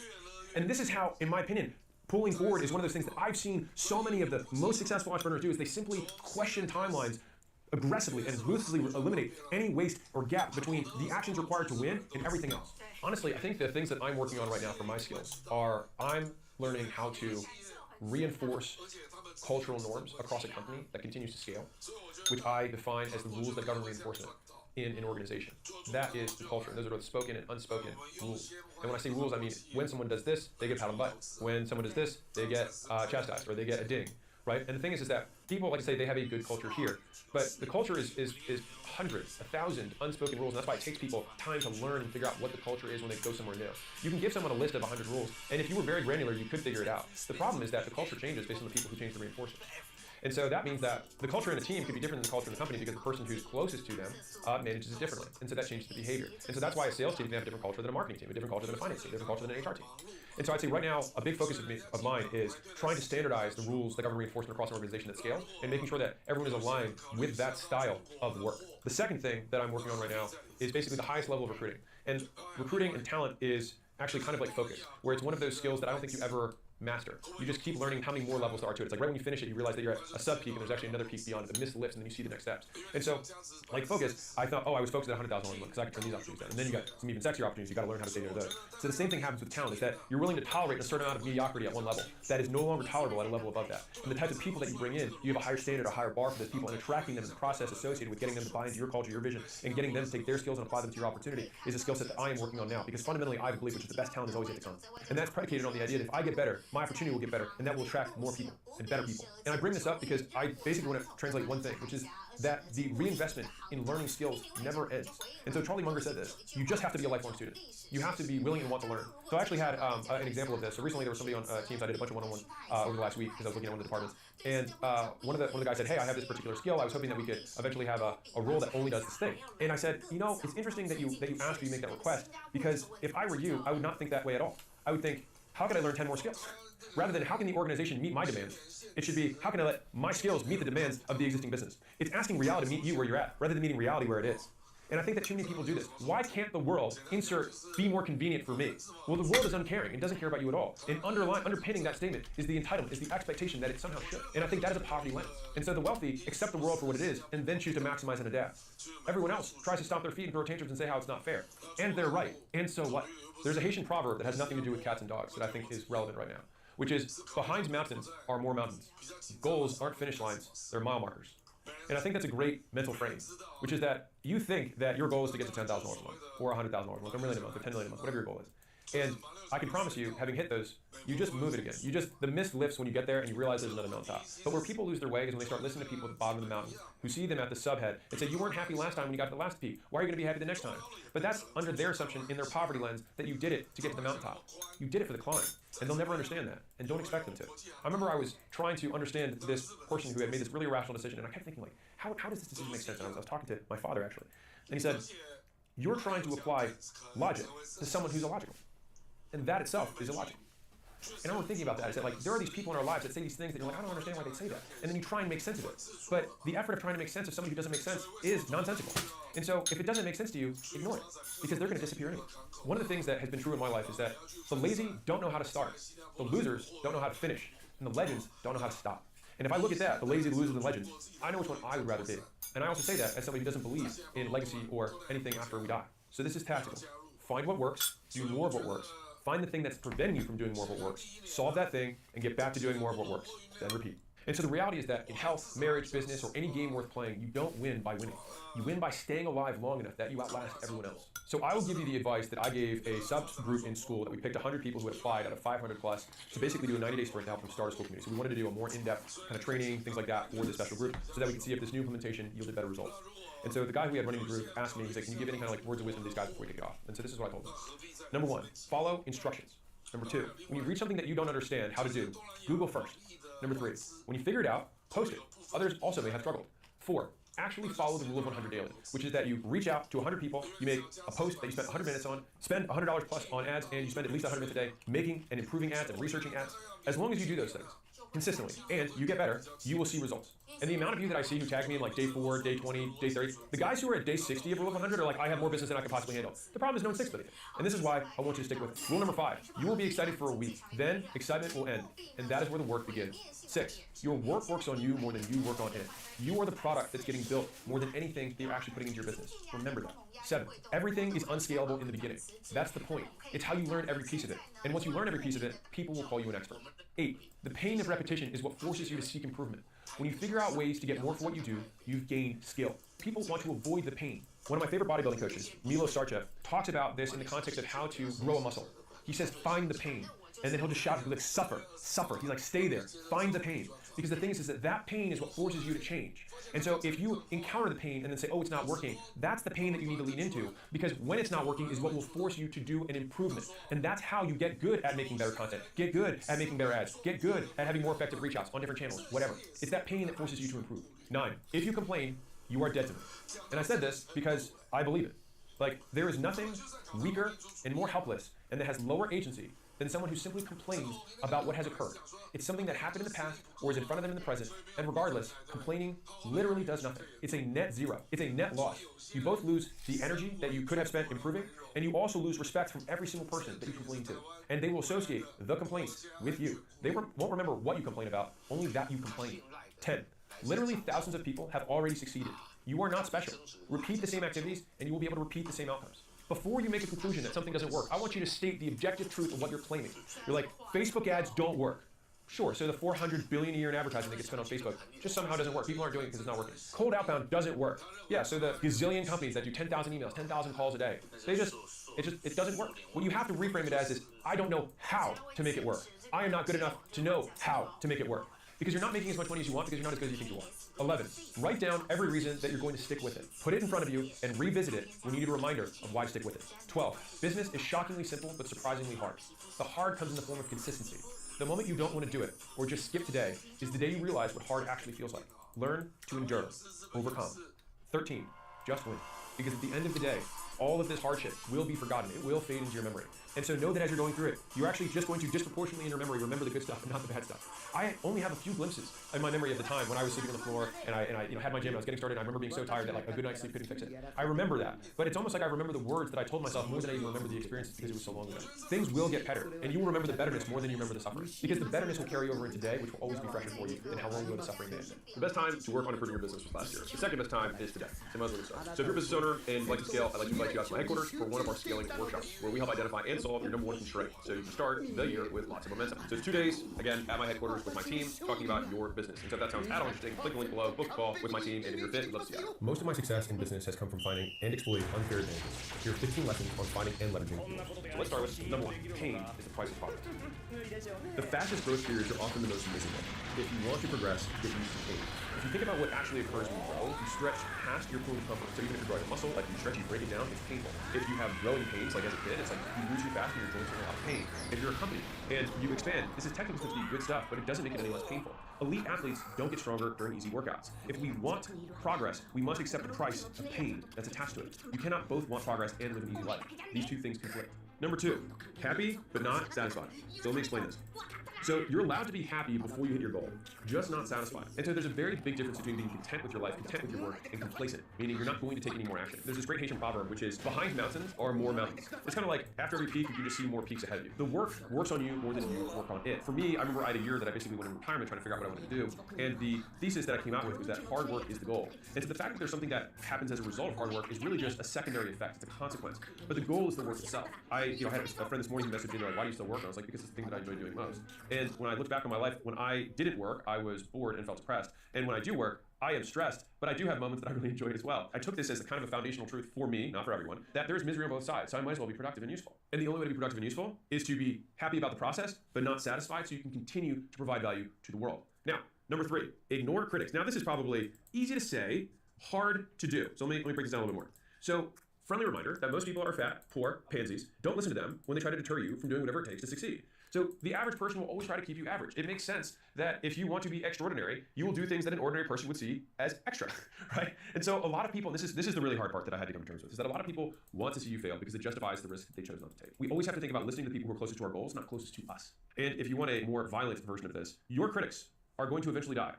And this is how, in my opinion, pulling forward is one of those things that I've seen so many of the most successful entrepreneurs do is they simply question timelines aggressively and ruthlessly eliminate any waste or gap between the actions required to win and everything else. Honestly, I think the things that I'm working on right now for my skills are I'm learning how to reinforce cultural norms across a company that continues to scale, which I define as the rules that govern reinforcement in an organization. That is the culture. Those are both spoken and unspoken rules. And when I say rules, I mean when someone does this, they get a pat on the butt. When someone does this, they get chastised or they get a ding. Right? And the thing is that people like to say they have a good culture here, but the culture is hundreds, 1,000 unspoken rules, and that's why it takes people time to learn and figure out what the culture is when they go somewhere new. You can give someone a list of 100 rules, and if you were very granular, you could figure it out. The problem is that the culture changes based on the people who change the reinforcement. And so that means that the culture in a team could be different than the culture in the company because the person who's closest to them manages it differently. And so that changes the behavior. And so that's why a sales team can have a different culture than a marketing team, a different culture than a finance team, a different culture than an HR team. And so I'd say right now, a big focus of mine is trying to standardize the rules that govern reinforcement across an organization that scales and making sure that everyone is aligned with that style of work. The second thing that I'm working on right now is basically the highest level of recruiting. And recruiting and talent is actually kind of like focus, where it's one of those skills that I don't think you ever master. You just keep learning how many more levels there are to it. It's like right when you finish it, you realize that you're at a sub peak and there's actually another peak beyond it, the missed lifts, and then you see the next steps. And so, like focus, I thought, oh, I was focused at $100,000 because I could turn these opportunities down. And then you got some even sexier opportunities. You got to learn how to say no to those. So the same thing happens with talent, is that you're willing to tolerate a certain amount of mediocrity at one level that is no longer tolerable at a level above that. And the types of people that you bring in, you have a higher standard, a higher bar for those people, and attracting them in the process associated with getting them to buy into your culture, your vision, and getting them to take their skills and apply them to your opportunity is a skill set that I am working on now. Because fundamentally, I believe which is the best talent is always yet to come. And that's predicated on the idea that if I get better, my opportunity will get better, and that will attract more people and better people. And I bring this up because I basically want to translate one thing, which is that the reinvestment in learning skills never ends. And so Charlie Munger said this: you just have to be a lifelong student. You have to be willing and want to learn. So I actually had an example of this. So recently there was somebody on Teams. I did a bunch of one-on-ones over the last week because I was looking at one of the departments. And one of the guys said, hey, I have this particular skill. I was hoping that we could eventually have a role that only does this thing. And I said, you know, it's interesting that you asked me to make that request, because if I were you, I would not think that way at all. I would think, how can I learn 10 more skills? Rather than how can the organization meet my demands? It should be, how can I let my skills meet the demands of the existing business? It's asking reality to meet you where you're at, rather than meeting reality where it is. And I think that too many people do this. Why can't the world be more convenient for me? Well, the world is uncaring. It doesn't care about you at all. And underpinning that statement is the entitlement, is the expectation that it somehow should. And I think that is a poverty lens. And so the wealthy accept the world for what it is and then choose to maximize and adapt. Everyone else tries to stomp their feet and throw tantrums and say how it's not fair. And they're right. And so what? There's a Haitian proverb that has nothing to do with cats and dogs that I think is relevant right now, which is, behind mountains are more mountains. Goals aren't finish lines, they're mile markers. And I think that's a great mental frame, which is that you think that your goal is to get to $10,000 a month, or $100,000 a month, or $1 million a month, or $10 million a month, whatever your goal is. And I can promise you, having hit those, you just move it again. The mist lifts when you get there and you realize there's another mountaintop. But where people lose their way is when they start listening to people at the bottom of the mountain who see them at the subhead and say, you weren't happy last time when you got to the last peak. Why are you going to be happy the next time? But that's under their assumption in their poverty lens that you did it to get to the mountaintop. You did it for the climb. And they'll never understand that. And don't expect them to. I remember I was trying to understand this person who had made this really irrational decision, and I kept thinking, like, how does this decision make sense? And I was talking to my father, actually. And he said, you're trying to apply logic to someone who's illogical. And that itself is illogical. And I remember thinking about that. I said, like, there are these people in our lives that say these things that you're like, I don't understand why they say that. And then you try and make sense of it. But the effort of trying to make sense of somebody who doesn't make sense is nonsensical. And so if it doesn't make sense to you, ignore it, because they're going to disappear anyway. One of the things that has been true in my life is that the lazy don't know how to start. The losers don't know how to finish. And the legends don't know how to stop. And if I look at that, the lazy, the losers, and the legends, I know which one I would rather be. And I also say that as somebody who doesn't believe in legacy or anything after we die. So this is tactical. Find what works, do more of what works. Find the thing that's preventing you from doing more of what works, solve that thing, and get back to doing more of what works. Then repeat. And so the reality is that in health, marriage, business, or any game worth playing, you don't win by winning. You win by staying alive long enough that you outlast everyone else. So I will give you the advice that I gave a subgroup in school that we picked 100 people who had applied out of 500 plus to basically do a 90-day sprint to help them start a school community. So we wanted to do a more in-depth kind of training, things like that, for this special group, so that we could see if this new implementation yielded better results. And so the guy who we had running the group asked me, he's like, can you give any kind of like words of wisdom to these guys before we kick it off? And so this is what I told him. Number one, follow instructions. Number two, when you read something that you don't understand how to do, Google first. Number three, when you figure it out, post it. Others also may have struggled. Four, actually follow the rule of 100 daily, which is that you reach out to 100 people, you make a post that you spend 100 minutes on, spend $100 plus on ads, and you spend at least 100 minutes a day making and improving ads and researching ads. As long as you do those things consistently and you get better, you will see results. And the amount of you that I see who tag me in like day 4, day 20, day 30, the guys who are at day 60 of Rule of 100 are like, I have more business than I can possibly handle. The problem is no one sticks with it. And this is why I want you to stick with it. Rule number 5, you will be excited for a week. Then excitement will end. And that is where the work begins. 6, your work works on you more than you work on it. You are the product that's getting built more than anything that you're actually putting into your business. Remember that. 7, everything is unscalable in the beginning. That's the point. It's how you learn every piece of it. And once you learn every piece of it, people will call you an expert. 8, the pain of repetition is what forces you to seek improvement. When you figure out ways to get more for what you do, you've gained skill. People want to avoid the pain. One of my favorite bodybuilding coaches, Milo Sarchev, talks about this in the context of how to grow a muscle. He says, find the pain. And then he'll just shout, he'll be like, suffer, suffer. He's like, stay there, find the pain. Because the thing is that pain is what forces you to change. And so if you encounter the pain and then say, oh, it's not working, that's the pain that you need to lean into. Because when it's not working is what will force you to do an improvement. And that's how you get good at making better content, get good at making better ads, get good at having more effective reach outs on different channels, whatever. It's that pain that forces you to improve. 9, if you complain, you are dead to me. And I said this because I believe it. Like, there is nothing weaker and more helpless and that has lower agency than someone who simply complains about what has occurred. It's something that happened in the past or is in front of them in the present, and regardless, complaining literally does nothing. It's a net zero. It's a net loss. You both lose the energy that you could have spent improving, and you also lose respect from every single person that you complain to. And they will associate the complaints with you. They won't remember what you complain about, only that you complain. 10. Literally thousands of people have already succeeded. You are not special. Repeat the same activities, and you will be able to repeat the same outcomes. Before you make a conclusion that something doesn't work, I want you to state the objective truth of what you're claiming. You're like, Facebook ads don't work. Sure, so the $400 billion a year in advertising that gets spent on Facebook just somehow doesn't work. People aren't doing it because it's not working. Cold outbound doesn't work. Yeah, so the gazillion companies that do 10,000 emails, 10,000 calls a day, it doesn't work. What you have to reframe it as is, I don't know how to make it work. I am not good enough to know how to make it work. Because you're not making as much money as you want because you're not as good as you think you want. 11, write down every reason that you're going to stick with it. Put it in front of you and revisit it when you need a reminder of why to stick with it. 12, business is shockingly simple but surprisingly hard. The hard comes in the form of consistency. The moment you don't want to do it or just skip today is the day you realize what hard actually feels like. Learn to endure, overcome. 13, just win. Because at the end of the day, all of this hardship will be forgotten. It will fade into your memory. And so know that as you're going through it, you're actually just going to disproportionately in your memory remember the good stuff and not the bad stuff. I only have a few glimpses in my memory of the time when I was sleeping on the floor and I had my gym and I was getting started and I remember being so tired that like a good night's sleep couldn't fix it. I remember that. But it's almost like I remember the words that I told myself more than I even remember the experiences because it was so long ago. Things will get better and you will remember the betterness more than you remember the suffering. Because the betterness will carry over into today, which will always be fresher for you than how long ago the suffering may have been. The best time to work on improving your business was last year. The second best time is today. So if you're a business owner and like to scale, I'd like to invite you out to my headquarters for one of our scaling workshops where we help identify and solve your number one constraint. So you can start the year with lots of momentum. So it's 2 days, again, at my headquarters with my team, talking about your business. And so if that sounds at all interesting, click the link below, book a call with my team, and if you're fit, let's see you. Most of my success in business has come from finding and exploiting unfair advantages. Here are 15 lessons on finding and leveraging tools. So let's start with number 1, pain is the price of progress. The fastest growth periods are often the most miserable. If you want to progress, get used to pain. If you think about what actually occurs when you grow, you stretch past your pool of comfort. So even if you're growing a muscle, like you stretch, you break it down, it's painful. If you have growing pains, like as a kid, it's like you grew too fast and your joints are in a lot of pain. If you're a company and you expand, this is technically supposed to be good stuff, but it doesn't make it any less painful. Elite athletes don't get stronger during easy workouts. If we want progress, we must accept the price of pain that's attached to it. You cannot both want progress and live an easy life. These two things conflict. Number 2, happy but not satisfied. So let me explain this. So you're allowed to be happy before you hit your goal, just not satisfied. And so there's a very big difference between being content with your life, content with your work, and complacent, meaning you're not going to take any more action. There's this great Haitian proverb, which is, behind mountains are more mountains. It's kind of like, after every peak, you can just see more peaks ahead of you. The work works on you more than you work on it. For me, I remember I had a year that I basically went in retirement trying to figure out what I wanted to do, and the thesis that I came out with was that hard work is the goal. And so the fact that there's something that happens as a result of hard work is really just a secondary effect. It's a consequence. But the goal is the work itself. I had a friend this morning who messaged me like, why do you still work? And I was like, because it's the thing that I enjoy doing most. And when I look back on my life, when I didn't work, I was bored and felt depressed. And when I do work, I am stressed, but I do have moments that I really enjoy as well. I took this as a kind of a foundational truth for me, not for everyone, that there is misery on both sides, so I might as well be productive and useful. And the only way to be productive and useful is to be happy about the process, but not satisfied, so you can continue to provide value to the world. Now, number 3, ignore critics. Now, this is probably easy to say, hard to do. So let me break this down a little bit more. So, friendly reminder that most people are fat, poor, pansies. Don't listen to them when they try to deter you from doing whatever it takes to succeed. So the average person will always try to keep you average. It makes sense that if you want to be extraordinary, you will do things that an ordinary person would see as extra, right? And so a lot of people, this is the really hard part that I had to come to terms with, is that a lot of people want to see you fail because it justifies the risk that they chose not to take. We always have to think about listening to the people who are closest to our goals, not closest to us. And if you want a more violent version of this, your critics are going to eventually die.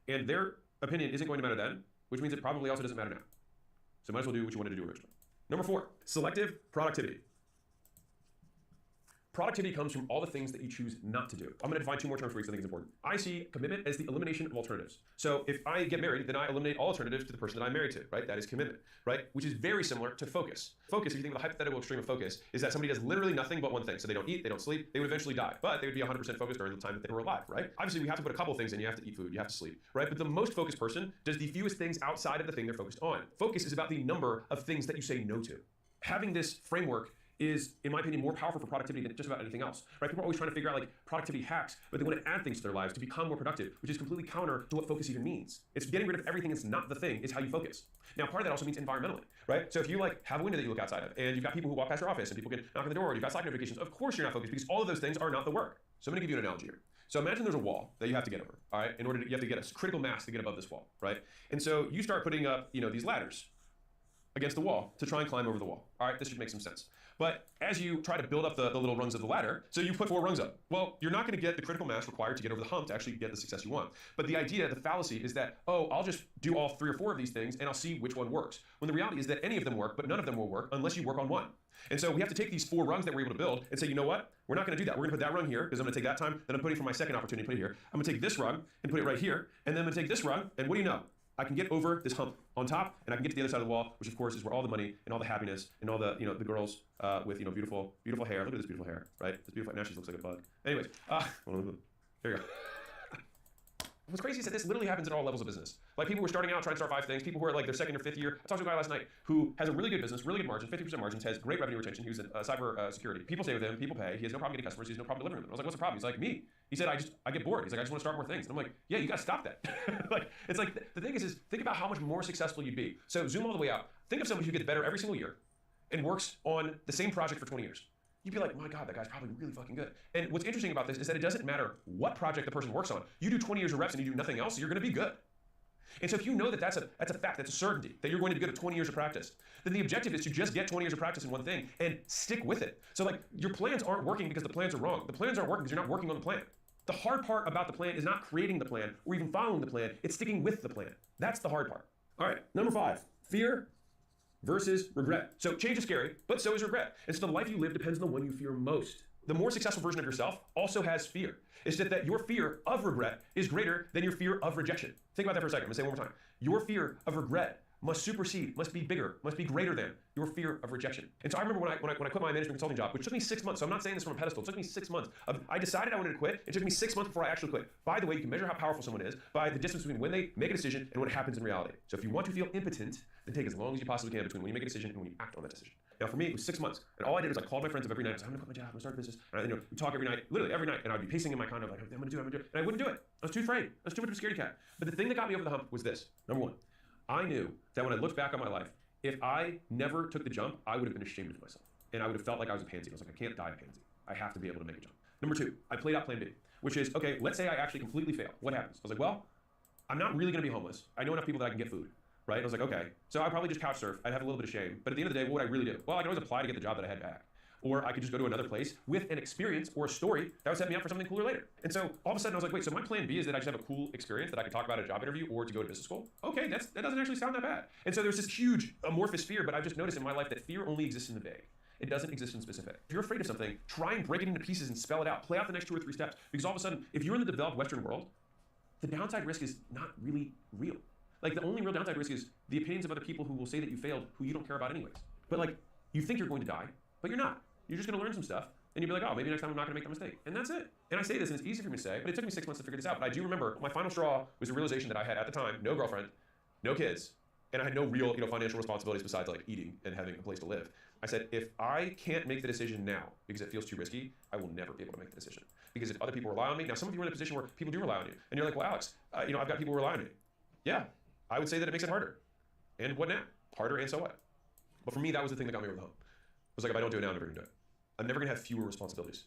And their opinion isn't going to matter then, which means it probably also doesn't matter now. So might as well do what you wanted to do originally. Number 4, selective productivity. Productivity comes from all the things that you choose not to do. I'm going to define 2 more terms for you because I think it's important. I see commitment as the elimination of alternatives. So if I get married, then I eliminate all alternatives to the person that I'm married to, right? That is commitment, right? Which is very similar to focus. Focus, if you think of the hypothetical extreme of focus, is that somebody does literally nothing but one thing. So they don't eat, they don't sleep, they would eventually die. But they would be 100% focused during the time that they were alive, right? Obviously, we have to put a couple things in. You have to eat food, you have to sleep, right? But the most focused person does the fewest things outside of the thing they're focused on. Focus is about the number of things that you say no to. Having this framework is, in my opinion, more powerful for productivity than just about anything else, right? People are always trying to figure out like productivity hacks, but they want to add things to their lives to become more productive, which is completely counter to what focus even means. It's getting rid of everything that's not the thing is how you focus. Now, part of that also means environmentally, right? So if you like have a window that you look outside of, and you've got people who walk past your office, and people can knock on the door, and you've got Slack notifications, of course you're not focused because all of those things are not the work. So I'm going to give you an analogy here. So imagine there's a wall that you have to get over, all right? You have to get a critical mass to get above this wall, right? And so you start putting up, these ladders. against the wall to try and climb over the wall. All right, this should make some sense. But as you try to build up the little rungs of the ladder, so you put 4 rungs up. Well, you're not going to get the critical mass required to get over the hump to actually get the success you want. But the idea, the fallacy, is that, oh, I'll just do all 3 or 4 of these things and I'll see which one works. When the reality is that any of them work, but none of them will work unless you work on one. And so we have to take these 4 rungs that we're able to build and say, you know what? We're not going to do that. We're going to put that rung here because I'm going to take that time. Then I'm putting for my second opportunity, put it here. I'm going to take this rung and put it right here. And then I'm going to take this rung, and what do you know? I can get over this hump on top, and I can get to the other side of the wall, which of course is where all the money and all the happiness and all the the girls with beautiful hair. Look at this beautiful hair, right? This beautiful. Now she looks like a bug. Anyways, there you go. What's crazy is that this literally happens at all levels of business. Like people who are starting out trying to start 5 things, people who are like their 2nd or 5th year. I talked to a guy last night who has a really good business, really good margin, 50% margins, has great revenue retention. He was in cyber security. People stay with him, people pay. He has no problem getting customers. He has no problem delivering them. I was like, what's the problem? He's like, me. He said, I get bored. He's like, I just want to start more things. And I'm like, yeah, you got to stop that. Like, it's like the thing is think about how much more successful you'd be. So zoom all the way out. Think of somebody who gets better every single year and works on the same project for 20 years. You'd be like, my God, that guy's probably really fucking good. And what's interesting about this is that it doesn't matter what project the person works on. You do 20 years of reps and you do nothing else, you're going to be good. And so if you know that that's a fact, that's a certainty, that you're going to be good at 20 years of practice, then the objective is to just get 20 years of practice in one thing and stick with it. So like your plans aren't working because the plans are wrong. The plans aren't working because you're not working on the plan. The hard part about the plan is not creating the plan or even following the plan. It's sticking with the plan. That's the hard part. All right, number 5, fear versus regret. So change is scary, but so is regret. And so the life you live depends on the one you fear most. The more successful version of yourself also has fear. It's just that your fear of regret is greater than your fear of rejection. Think about that for a second. I'm gonna say it one more time. Your fear of regret must supersede, must be bigger, must be greater than your fear of rejection. And so I remember when I quit my management consulting job, which took me 6 months. So I'm not saying this from a pedestal. It took me 6 months. I decided I wanted to quit. It took me 6 months before I actually quit. By the way, you can measure how powerful someone is by the distance between when they make a decision and what happens in reality. So if you want to feel impotent, then take as long as you possibly can between when you make a decision and when you act on that decision. Now for me, it was 6 months. And all I did was I called my friends up every night. I said, I'm gonna quit my job, I'm gonna start a business. And we talk every night, literally every night. And I'd be pacing in my condo like, I'm gonna do it. And I wouldn't do it. I was too afraid. I was too much of a scaredy cat. But the thing that got me over the hump was this. Number 1, I knew that when I looked back on my life, if I never took the jump, I would have been ashamed of myself. And I would have felt like I was a pansy. I was like, I can't die a pansy. I have to be able to make a jump. Number 2, I played out plan B, which is, okay, let's say I actually completely fail. What happens? I was like, well, I'm not really gonna be homeless. I know enough people that I can get food, right? I was like, okay, so I'd probably just couch surf. I'd have a little bit of shame. But at the end of the day, what would I really do? Well, I could always apply to get the job that I had back. Or I could just go to another place with an experience or a story that would set me up for something cooler later. And so all of a sudden I was like, wait, so my plan B is that I just have a cool experience that I can talk about at a job interview or to go to business school? Okay, that doesn't actually sound that bad. And so there's this huge amorphous fear, but I've just noticed in my life that fear only exists in the vague. It doesn't exist in specific. If you're afraid of something, try and break it into pieces and spell it out. Play out the next 2 or 3 steps. Because all of a sudden, if you're in the developed Western world, the downside risk is not really real. Like the only real downside risk is the opinions of other people who will say that you failed, who you don't care about anyways. But like, you think you're going to die, but you're not. You're just gonna learn some stuff, and you'll be like, oh, maybe next time I'm not gonna make that mistake. And that's it. And I say this, and it's easy for me to say, but it took me 6 months to figure this out. But I do remember my final straw was the realization that I had at the time, no girlfriend, no kids, and I had no real financial responsibilities besides like eating and having a place to live. I said, if I can't make the decision now because it feels too risky, I will never be able to make the decision. Because if other people rely on me, now some of you are in a position where people do rely on you, and you're like, well, Alex, I've got people who rely on me. Yeah, I would say that it makes it harder. And what now? Harder, and so what? But for me, that was the thing that got me over the hump. I was like, if I don't do it now, I'm never gonna do it. I'm never gonna have fewer responsibilities.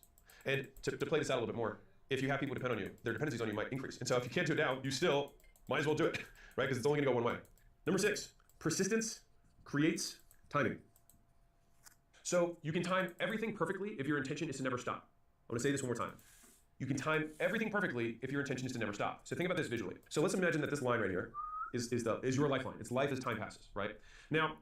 And to play this out a little bit more, if you have people who depend on you, their dependencies on you might increase. And so if you can't do it now, you still might as well do it, right? Because it's only gonna go one way. Number 6, persistence creates timing. So you can time everything perfectly if your intention is to never stop. I'm gonna say this one more time. You can time everything perfectly if your intention is to never stop. So think about this visually. So let's imagine that this line right here is your lifeline. It's life as time passes, right? Now,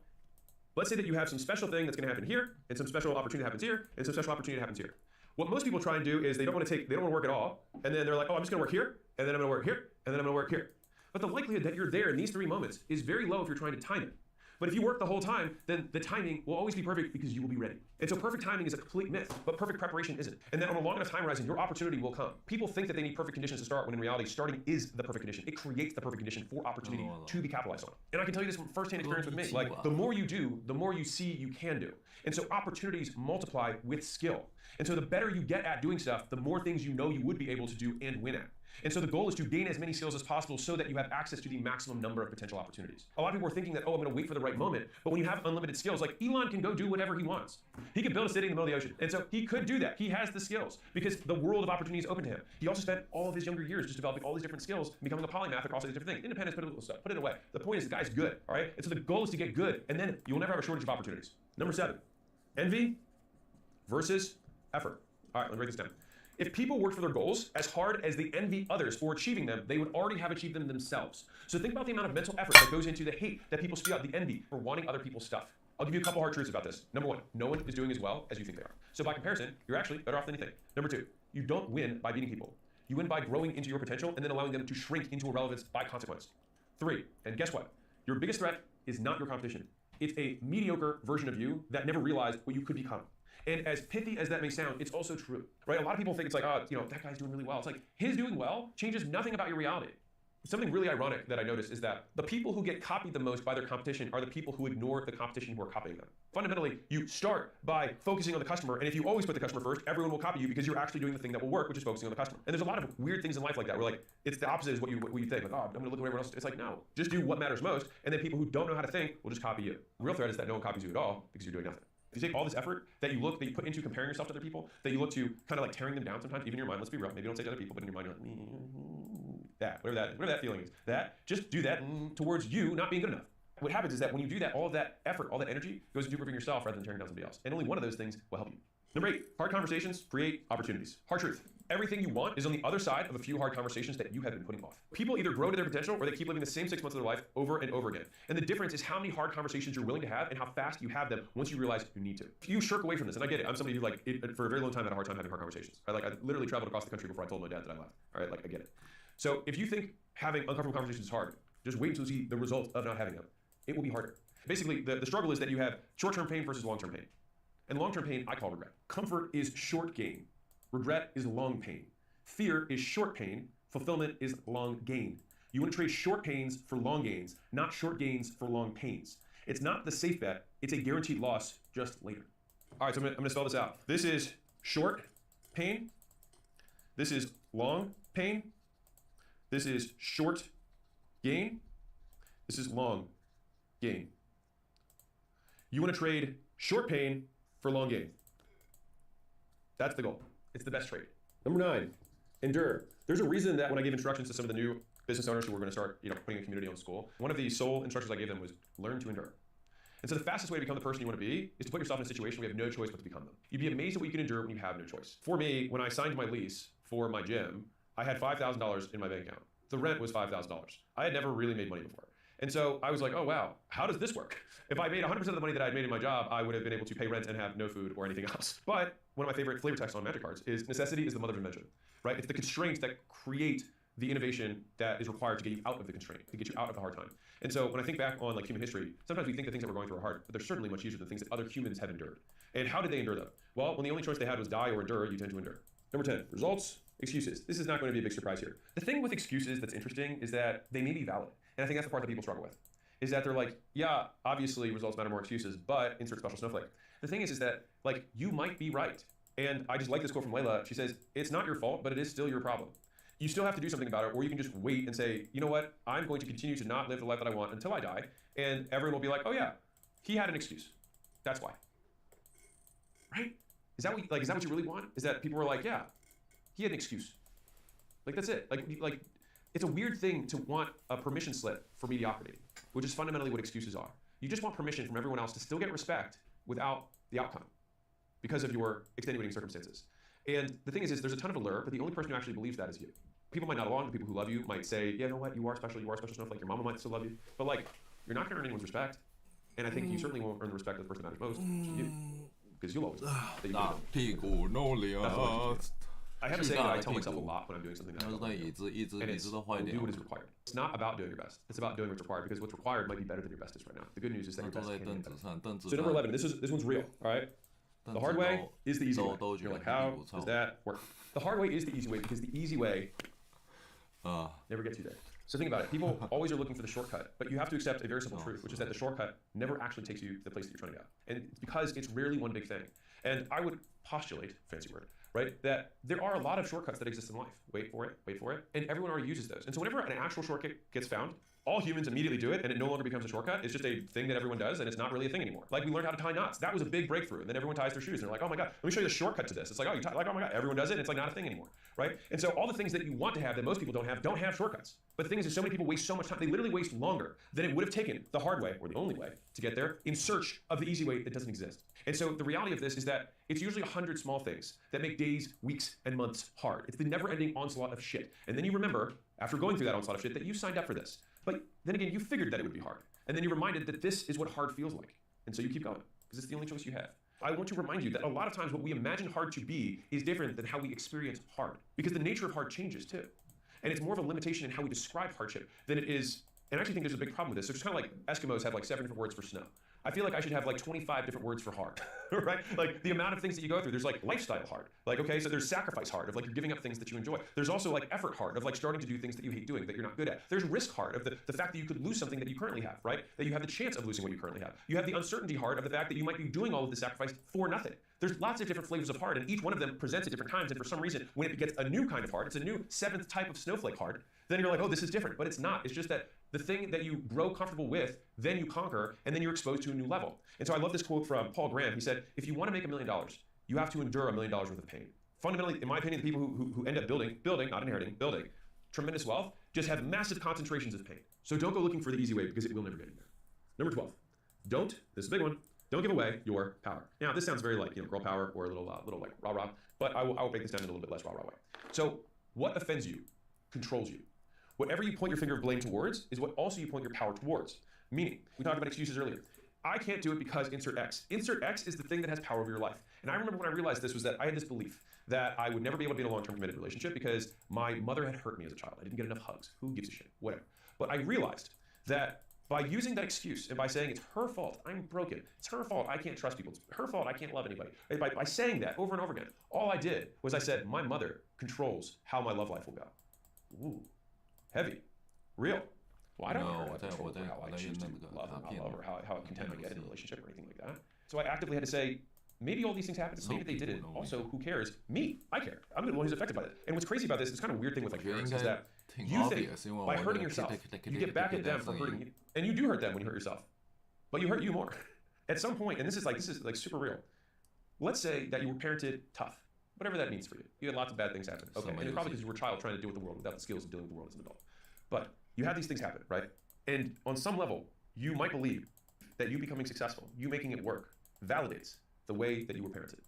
let's say that you have some special thing that's gonna happen here, and some special opportunity happens here, and some special opportunity happens here. What most people try and do is they don't wanna work at all, and then they're like, oh, I'm just gonna work here, and then I'm gonna work here, and then I'm gonna work here. But the likelihood that you're there in these 3 moments is very low if you're trying to time it. But if you work the whole time, then the timing will always be perfect because you will be ready. And so perfect timing is a complete myth, but perfect preparation isn't. And then on a long enough time horizon, your opportunity will come. People think that they need perfect conditions to start when in reality, starting is the perfect condition. It creates the perfect condition for opportunity to be capitalized on. And I can tell you this from firsthand experience with me. Like the more you do, the more you see you can do. And so opportunities multiply with skill. And so the better you get at doing stuff, the more things you know you would be able to do and win at. And so the goal is to gain as many skills as possible so that you have access to the maximum number of potential opportunities. A lot of people are thinking that, oh, I'm going to wait for the right moment. But when you have unlimited skills, like Elon can go do whatever he wants. He could build a city in the middle of the ocean. And so he could do that. He has the skills because the world of opportunity is open to him. He also spent all of his younger years just developing all these different skills, becoming a polymath across all these different things. Independence, political stuff, put it away. The point is the guy's good, all right? And so the goal is to get good, and then you'll never have a shortage of opportunities. Number 7, envy versus effort. All right, let me break this down. If people worked for their goals as hard as they envy others for achieving them, they would already have achieved them themselves. So think about the amount of mental effort that goes into the hate that people spew out, the envy for wanting other people's stuff. I'll give you a couple hard truths about this. Number 1, no one is doing as well as you think they are. So by comparison, you're actually better off than you think. Number 2, you don't win by beating people. You win by growing into your potential and then allowing them to shrink into irrelevance by consequence. 3, and guess what? Your biggest threat is not your competition. It's a mediocre version of you that never realized what you could become. And as pithy as that may sound, it's also true, right? A lot of people think it's like, oh, that guy's doing really well. It's like his doing well changes nothing about your reality. Something really ironic that I noticed is that the people who get copied the most by their competition are the people who ignore the competition who are copying them. Fundamentally, you start by focusing on the customer, and if you always put the customer first, everyone will copy you because you're actually doing the thing that will work, which is focusing on the customer. And there's a lot of weird things in life like that, where like it's the opposite is what you think. Like, oh, I'm gonna look at everyone else. It's like, no, just do what matters most, and then people who don't know how to think will just copy you. The real threat is that no one copies you at all because you're doing nothing. If you take all this effort that you put into comparing yourself to other people, that you look to kind of like tearing them down sometimes, even in your mind, let's be real, maybe don't say to other people, but in your mind, you're like, whatever that feeling is, just do that towards you not being good enough. What happens is that when you do that, all of that effort, all that energy goes into improving yourself rather than tearing down somebody else. And only one of those things will help you. Number 8, hard conversations create opportunities. Hard truth. Everything you want is on the other side of a few hard conversations that you have been putting off. People either grow to their potential or they keep living the same 6 months of their life over and over again. And the difference is how many hard conversations you're willing to have and how fast you have them once you realize you need to. If you shirk away from this, and I get it, I'm somebody who for a very long time had a hard time having hard conversations. Right? Like I literally traveled across the country before I told my dad that I left. All right, like I get it. So if you think having uncomfortable conversations is hard, just wait until you see the results of not having them. It will be harder. Basically, the struggle is that you have short-term pain versus long-term pain. And long-term pain, I call regret. Comfort is short gain. Regret is long pain. Fear is short pain. Fulfillment is long gain. You want to trade short pains for long gains, not short gains for long pains. It's not the safe bet. It's a guaranteed loss just later. All right, so I'm gonna spell this out. This is short pain. This is long pain. This is short gain. This is long gain. You want to trade short pain for long gain. That's the goal. It's the best trade. Number 9, endure. There's a reason that when I gave instructions to some of the new business owners who were going to start, putting a community on school, one of the sole instructions I gave them was learn to endure. And so the fastest way to become the person you want to be is to put yourself in a situation where you have no choice but to become them. You'd be amazed at what you can endure when you have no choice. For me, when I signed my lease for my gym, I had $5,000 in my bank account. The rent was $5,000. I had never really made money before. And so I was like, oh, wow, how does this work? If I made 100% of the money that I had made in my job, I would have been able to pay rent and have no food or anything else. But one of my favorite flavor texts on Magic cards is necessity is the mother of invention, right? It's the constraints that create the innovation that is required to get you out of the constraint, to get you out of the hard time. And so when I think back on like human history, sometimes we think the things that we're going through are hard, but they're certainly much easier than things that other humans have endured. And how did they endure them? Well, when the only choice they had was die or endure, you tend to endure. Number 10, results, excuses. This is not going to be a big surprise here. The thing with excuses that's interesting is that they may be valid. And I think that's the part that people struggle with. Is that they're like, yeah, obviously results matter more excuses, but insert special snowflake. The thing is that like you might be right. And I just like this quote from Layla. She says, it's not your fault, but it is still your problem. You still have to do something about it, or you can just wait and say, you know what, I'm going to continue to not live the life that I want until I die. And everyone will be like, oh yeah, he had an excuse. That's why. Right? Is that what you really want? Is that people are like, yeah, he had an excuse. Like that's it. Like it's a weird thing to want a permission slip for mediocrity, which is fundamentally what excuses are. You just want permission from everyone else to still get respect without the outcome because of your extenuating circumstances. And the thing is there's a ton of allure, but the only person who actually believes that is you. People might not along, the people who love you might say, yeah, you know what, you are special snowflake, your mama might still love you, but like, you're not gonna earn anyone's respect. And I think you certainly won't earn the respect of the person that matters most, which is you. Because you'll always I have to say that I tell myself a lot when I'm doing something that I don't like to do. And it's do what is required. It's not about doing your best. It's about doing what's required because what's required might be better than your best is right now. The good news is that your best can be better. So number 11, this one's real, all right? The hard way is the easy way. You're like, how does that work? The hard way is the easy way because the easy way never gets you there. So think about it. People always are looking for the shortcut, but you have to accept a very simple truth, which is that the shortcut never actually takes you to the place that you're trying to go. And it's because it's rarely one big thing. And I would postulate, fancy word, right, that there are a lot of shortcuts that exist in life. Wait for it, and everyone already uses those. And so whenever an actual shortcut gets found, all humans immediately do it, and it no longer becomes a shortcut. It's just a thing that everyone does, and it's not really a thing anymore. Like we learned how to tie knots. That was a big breakthrough. And then everyone ties their shoes, and they're like, oh my god, let me show you the shortcut to this. It's like, oh, you tie, like, oh my god, everyone does it, and it's like not a thing anymore, right? And so all the things that you want to have that most people don't have shortcuts. But the thing is so many people waste so much time. They literally waste longer than it would have taken the hard way, or the only way, to get there in search of the easy way that doesn't exist. And so the reality of this is that it's usually 100 small things that make days, weeks, and months hard. It's the never-ending onslaught of shit. And then you remember, after going through that onslaught of shit, that you signed up for this. But then again, you figured that it would be hard. And then you're reminded that this is what hard feels like. And so you keep going, because it's the only choice you have. I want to remind you that a lot of times what we imagine hard to be is different than how we experience hard. Because the nature of hard changes too. And it's more of a limitation in how we describe hardship than it is, and I actually think there's a big problem with this. So it's kind of like Eskimos have like 7 different words for snow. I feel like I should have like 25 different words for hard, right? Like the amount of things that you go through. There's like lifestyle hard. Like, okay, so there's sacrifice hard of like you're giving up things that you enjoy. There's also like effort hard of like starting to do things that you hate doing that you're not good at. There's risk hard of the fact that you could lose something that you currently have, right? That you have the chance of losing what you currently have. You have the uncertainty hard of the fact that you might be doing all of the sacrifice for nothing. There's lots of different flavors of hard, and each one of them presents at different times. And for some reason, when it gets a new kind of hard, it's a new 7th type of snowflake hard, then you're like, oh, this is different. But it's not. It's just that the thing that you grow comfortable with, then you conquer, and then you're exposed to a new level. And so I love this quote from Paul Graham. He said, if you want to make $1 million, you have to endure $1 million worth of pain. Fundamentally, in my opinion, the people who end up building, not inheriting, building tremendous wealth just have massive concentrations of pain. So don't go looking for the easy way because it will never get you there. Number 12, this is a big one, don't give away your power. Now, this sounds very like, girl power or a little like rah-rah, but I will break this down in a little bit less rah-rah way. So what offends you controls you. Whatever you point your finger of blame towards is what also you point your power towards. Meaning, we talked about excuses earlier. I can't do it because insert X. Insert X is the thing that has power over your life. And I remember when I realized this was that I had this belief that I would never be able to be in a long-term committed relationship because my mother had hurt me as a child. I didn't get enough hugs. Who gives a shit? Whatever. But I realized that by using that excuse and by saying it's her fault, I'm broken, it's her fault, I can't trust people, it's her fault, I can't love anybody. By saying that over and over again, all I did was I said, my mother controls how my love life will go. Ooh, heavy, real. Well, I don't know what control over how I choose to love or how content I get in a relationship or anything like that. So I actively had to say, maybe all these things happened, maybe they didn't. Also, who cares? Me, I care. I'm the one who's affected by it. And what's crazy about this, it's kind of a weird thing with like parents, is that you think by hurting yourself, you get back at them for hurting you. And you do hurt them when you hurt yourself. But you hurt you more. At some point, and this is like super real. Let's say that you were parented tough. Whatever that means for you. You had lots of bad things happen. Okay, and it's probably because you were a child trying to deal with the world without the skills of dealing with the world as an adult. But you have these things happen, right? And on some level, you might believe that you becoming successful, you making it work, validates the way that you were parented.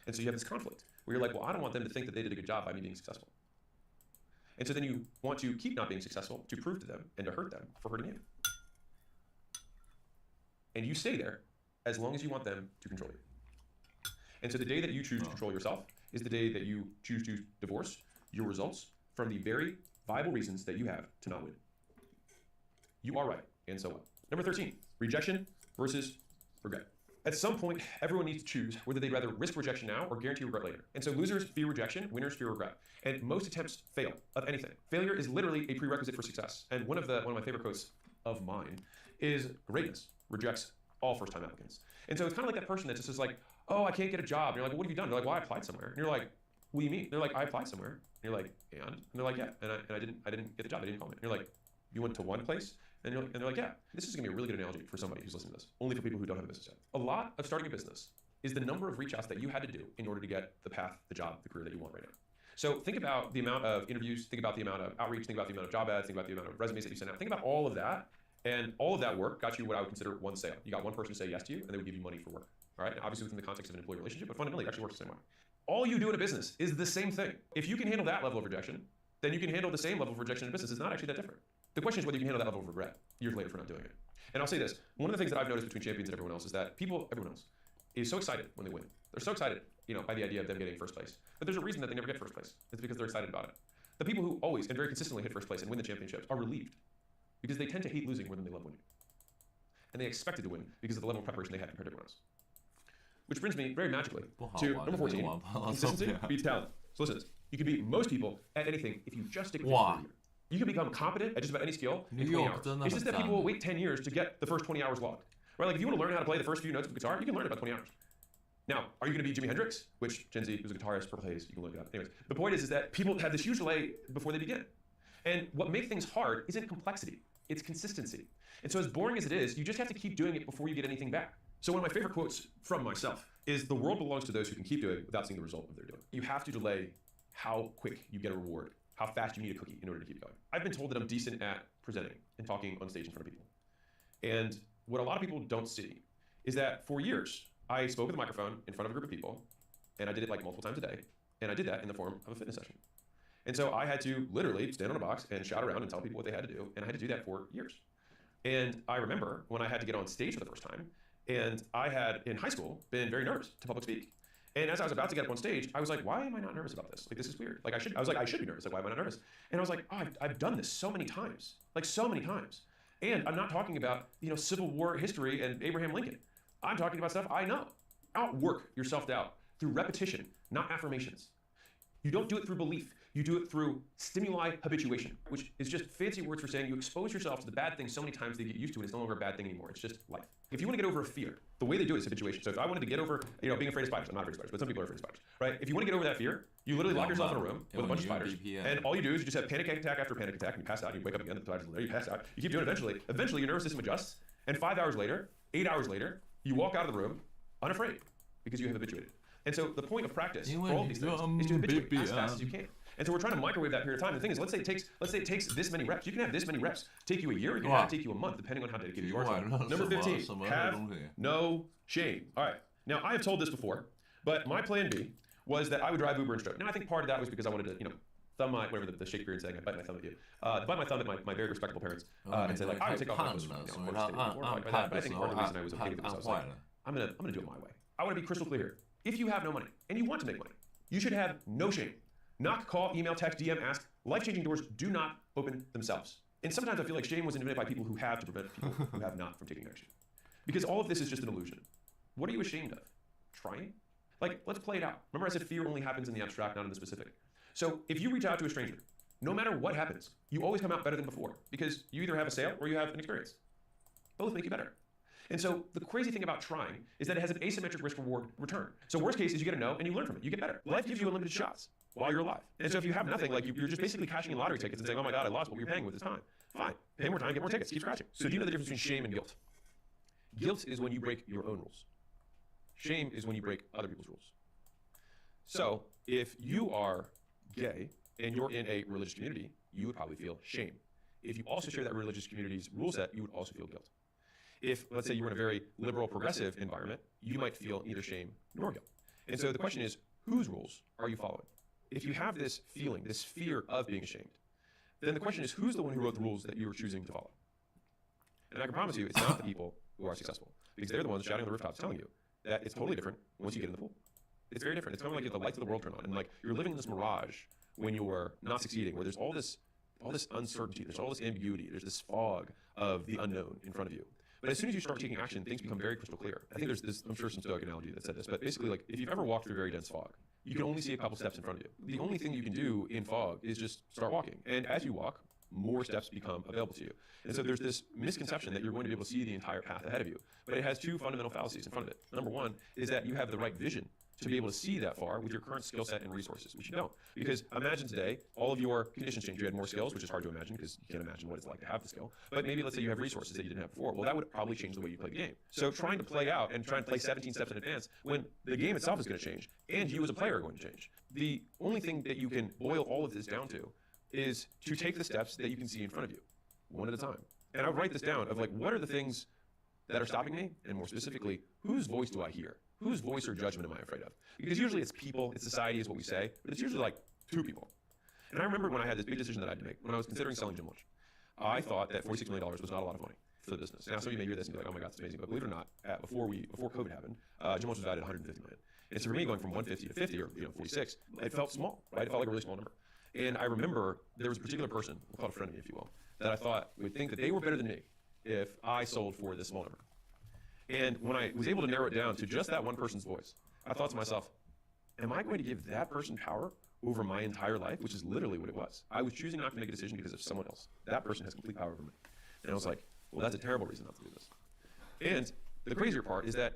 And so you have this conflict where you're like, well, I don't want them to think that they did a good job by me being successful. And so then you want to keep not being successful to prove to them and to hurt them for hurting you. And you stay there as long as you want them to control you. And so the day that you choose to control yourself is the day that you choose to divorce your results from the very viable reasons that you have to not win. You are right, and so what? Number 13, rejection versus regret. At some point, everyone needs to choose whether they'd rather risk rejection now or guarantee regret later. And so losers fear rejection, winners fear regret. And most attempts fail of anything. Failure is literally a prerequisite for success. And one of my favorite quotes of mine is greatness rejects all first-time applicants. And so it's kind of like that person that just is like, oh, I can't get a job. And you're like, well, what have you done? They're like, well, I applied somewhere. And you're like, what do you mean? They're like, I applied somewhere. And you're like, and they're like, yeah. And I didn't get the job. They didn't call me. And you're like, you went to one place? And they're like, yeah. This is gonna be a really good analogy for somebody who's listening to this. Only for people who don't have a business yet. A lot of starting a business is the number of reach outs that you had to do in order to get the path, the job, the career that you want right now. So think about the amount of interviews, think about the amount of outreach, think about the amount of job ads, think about the amount of resumes that you sent out. Think about all of that. And all of that work got you what I would consider one sale. You got one person to say yes to you, and they would give you money for work. All right, now, obviously within the context of an employee relationship, but fundamentally it actually works the same way. All you do in a business is the same thing. If you can handle that level of rejection, then you can handle the same level of rejection in a business. It's not actually that different. The question is whether you can handle that level of regret years later for not doing it. And I'll say this, one of the things that I've noticed between champions and everyone else is that everyone else, is so excited when they win. They're so excited, by the idea of them getting first place. But there's a reason that they never get first place. It's because they're excited about it. The people who always and very consistently hit first place and win the championships are relieved because they tend to hate losing more than they love winning. And they expected to win because of the level of preparation they had compared to everyone else. Which brings me very magically to number 14, consistency beats talent. So listen to this. You can beat most people at anything if you just stick with it for a year. You can become competent at just about any skill in 20 hours. It's just that people will wait 10 years to get the first 20 hours logged. Right? Like if you want to learn how to play the first few notes of the guitar, you can learn it about 20 hours. Now, are you going to be Jimi Hendrix? Which Gen Z, who's a guitarist, Purple Haze, you can look it up. Anyways, the point is that people have this huge delay before they begin. And what makes things hard isn't complexity, it's consistency. And so as boring as it is, you just have to keep doing it before you get anything back. So one of my favorite quotes from myself is, the world belongs to those who can keep doing without seeing the result of what they're doing. You have to delay how quick you get a reward, how fast you need a cookie in order to keep going. I've been told that I'm decent at presenting and talking on stage in front of people. And what a lot of people don't see is that for years, I spoke with a microphone in front of a group of people, and I did it like multiple times a day, and I did that in the form of a fitness session. And so I had to literally stand on a box and shout around and tell people what they had to do, and I had to do that for years. And I remember when I had to get on stage for the first time, and I had, in high school, been very nervous to public speak. And as I was about to get up on stage, I was like, why am I not nervous about this? Like, this is weird. Like, I should be nervous. Like, why am I not nervous? And I was like, oh, I've done this so many times. Like, so many times. And I'm not talking about, Civil War history and Abraham Lincoln. I'm talking about stuff I know. Outwork your self-doubt through repetition, not affirmations. You don't do it through belief. You do it through stimuli habituation, which is just fancy words for saying you expose yourself to the bad thing so many times that you get used to it. It's no longer a bad thing anymore. It's just life. If you want to get over a fear, the way they do it is habituation. So if I wanted to get over, being afraid of spiders, I'm not afraid of spiders, but some people are afraid of spiders, right? If you want to get over that fear, you literally lock yourself in a room with a bunch of spiders, and all you do is you just have panic attack after panic attack, and you pass out, and you wake up again, the spiders are there, you pass out, you keep doing it eventually your nervous system adjusts, and 5 hours later, 8 hours later, you walk out of the room unafraid, because you have habituated. And so the point of practice for all these things is to habituate as fast as you can. And so we're trying to microwave that period of time. The thing is, let's say it takes this many reps. You can have this many reps take you a year, or you can have it take you a month, depending on how dedicated you are to it. Number 15, have no shame. All right. Now, I have told this before, but my plan B was that I would drive Uber and stroke. Now, I think part of that was because I wanted to, thumb my, whatever the Shakespearean saying, I bite my thumb at you. Bite my thumb at my very respectable parents and say, like, I would take off my clothes. But I think part of the reason I was okay with this, I was like, I'm gonna do it my way. I want to be crystal clear here. If you have no money and you want to make money, you should have no shame. Knock, call, email, text, DM, ask. Life-changing doors do not open themselves. And sometimes I feel like shame was invented by people who have to prevent people who have not from taking action. Because all of this is just an illusion. What are you ashamed of? Trying? Like, let's play it out. Remember I said fear only happens in the abstract, not in the specific. So if you reach out to a stranger, no matter what happens, you always come out better than before, because you either have a sale or you have an experience. Both make you better. And so the crazy thing about trying is that it has an asymmetric risk-reward return. So worst case is you get a no and you learn from it. You get better. Life gives you unlimited shots while you're alive. And so if you have nothing, like you're just basically cashing in lottery tickets and saying, oh my God, I lost what we were paying with this time. Fine. Pay more time, get more tickets, keep scratching. So do you know the difference between shame and guilt? Guilt is when you break your own rules. Shame is when you break other people's rules. So if you are gay and you're in a religious community, you would probably feel shame. If you also share that religious community's rule set, you would also feel guilt. If, let's say, you were in a very liberal, progressive environment, you might feel neither shame nor guilt. And so the question is, whose rules are you following? If you have this feeling, this fear of being ashamed, then the question is, who's the one who wrote the rules that you are choosing to follow? And I can promise you, it's not the people who are successful, because they're the ones shouting on the rooftops telling you that it's totally different once you get in the pool. It's very different. It's kind of like the lights of the world turn on, and like you're living in this mirage when you're not succeeding, where there's all this uncertainty, there's all this ambiguity, there's this fog of the unknown in front of you. But as soon as you start taking action, things become very crystal clear. I think there's this, I'm sure some Stoic analogy that said this, but basically, like, if you've ever walked through very dense fog, you can only see a couple steps in front of you. The only thing you can do in fog is just start walking. And as you walk, more steps become available to you. And so there's this misconception that you're going to be able to see the entire path ahead of you. But it has two fundamental fallacies in front of it. Number one is that you have the right vision to be able to see that far with your current skill set and resources, which you don't. Because imagine today, all of your conditions change. You had more skills, which is hard to imagine because you can't imagine what it's like to have the skill. But maybe let's say you have resources that you didn't have before. Well, that would probably change the way you play the game. So trying to play out and trying to play 17 steps in advance when the game itself is going to change and you as a player are going to change. The only thing that you can boil all of this down to is to take the steps that you can see in front of you, one at a time. And I would write this down of like, what are the things that are stopping me? And more specifically, whose voice do I hear? Whose voice or judgment am I afraid of? Because usually it's people, it's society is what we say, but it's usually like two people. And I remember when I had this big decision that I had to make, when I was considering selling Gym Launch, I thought that $46 million was not a lot of money for the business. Now some of you may hear this and be like, oh my God, it's amazing. But believe it or not, before COVID happened, Gym Launch was valued at $150 million. And so for me going from 150 to 50 or 46, it felt small, right? It felt like a really small number. And I remember there was a particular person, we'll call it a friend of me if you will, that I thought would think that they were better than me if I sold for this small number. And when I was able to narrow it down to just that one person's voice, I thought to myself, am I going to give that person power over my entire life? Which is literally what it was. I was choosing not to make a decision because of someone else. That person has complete power over me. And I was like, well, that's a terrible reason not to do this. And the crazier part is that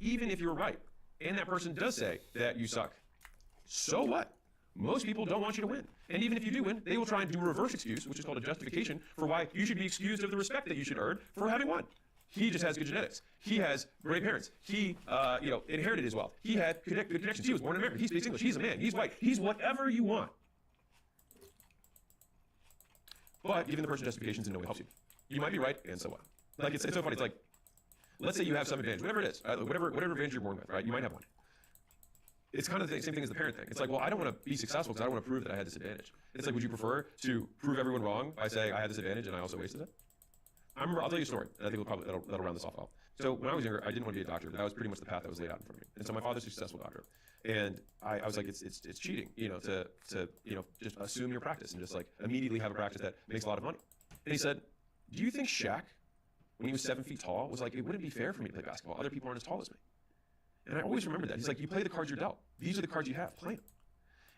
even if you're right, and that person does say that you suck, so what? Most people don't want you to win. And even if you do win, they will try and do a reverse excuse, which is called a justification, for why you should be excused of the respect that you should earn for having won. He just has good genetics. He has great parents. He, inherited his wealth. He had good connections. He was born in America. He speaks English. He's a man. He's white. He's whatever you want. But giving the person justifications in no way helps you. You might be right, and so what? Like, it's so funny. It's like, let's say you have some advantage, whatever it is, whatever advantage you're born with, right? You might have one. It's kind of the same thing as the parent thing. It's like, well, I don't want to be successful because I don't want to prove that I had this advantage. It's like, would you prefer to prove everyone wrong by saying I had this advantage and I also wasted it? I'll tell you a story. And I think that'll round this off well. So when I was younger, I didn't want to be a doctor. That was pretty much the path that was laid out in front of me. And so my father's a successful doctor, and I was like, it's cheating, to just assume your practice and just like immediately have a practice that makes a lot of money. And he said, do you think Shaq, when he was 7 feet tall, was like, it wouldn't be fair for me to play basketball. Other people aren't as tall as me. And I always remember that. He's like, you play the cards you're dealt. These are the cards you have. Play them.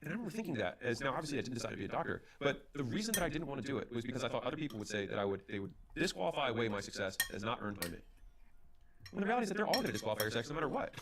And I remember thinking that as, now obviously I didn't decide to be a doctor, but the reason that I didn't want to do it was because I thought other people would say that they would disqualify away my success as not earned by me. When the reality is that they're all going to disqualify your success no matter what,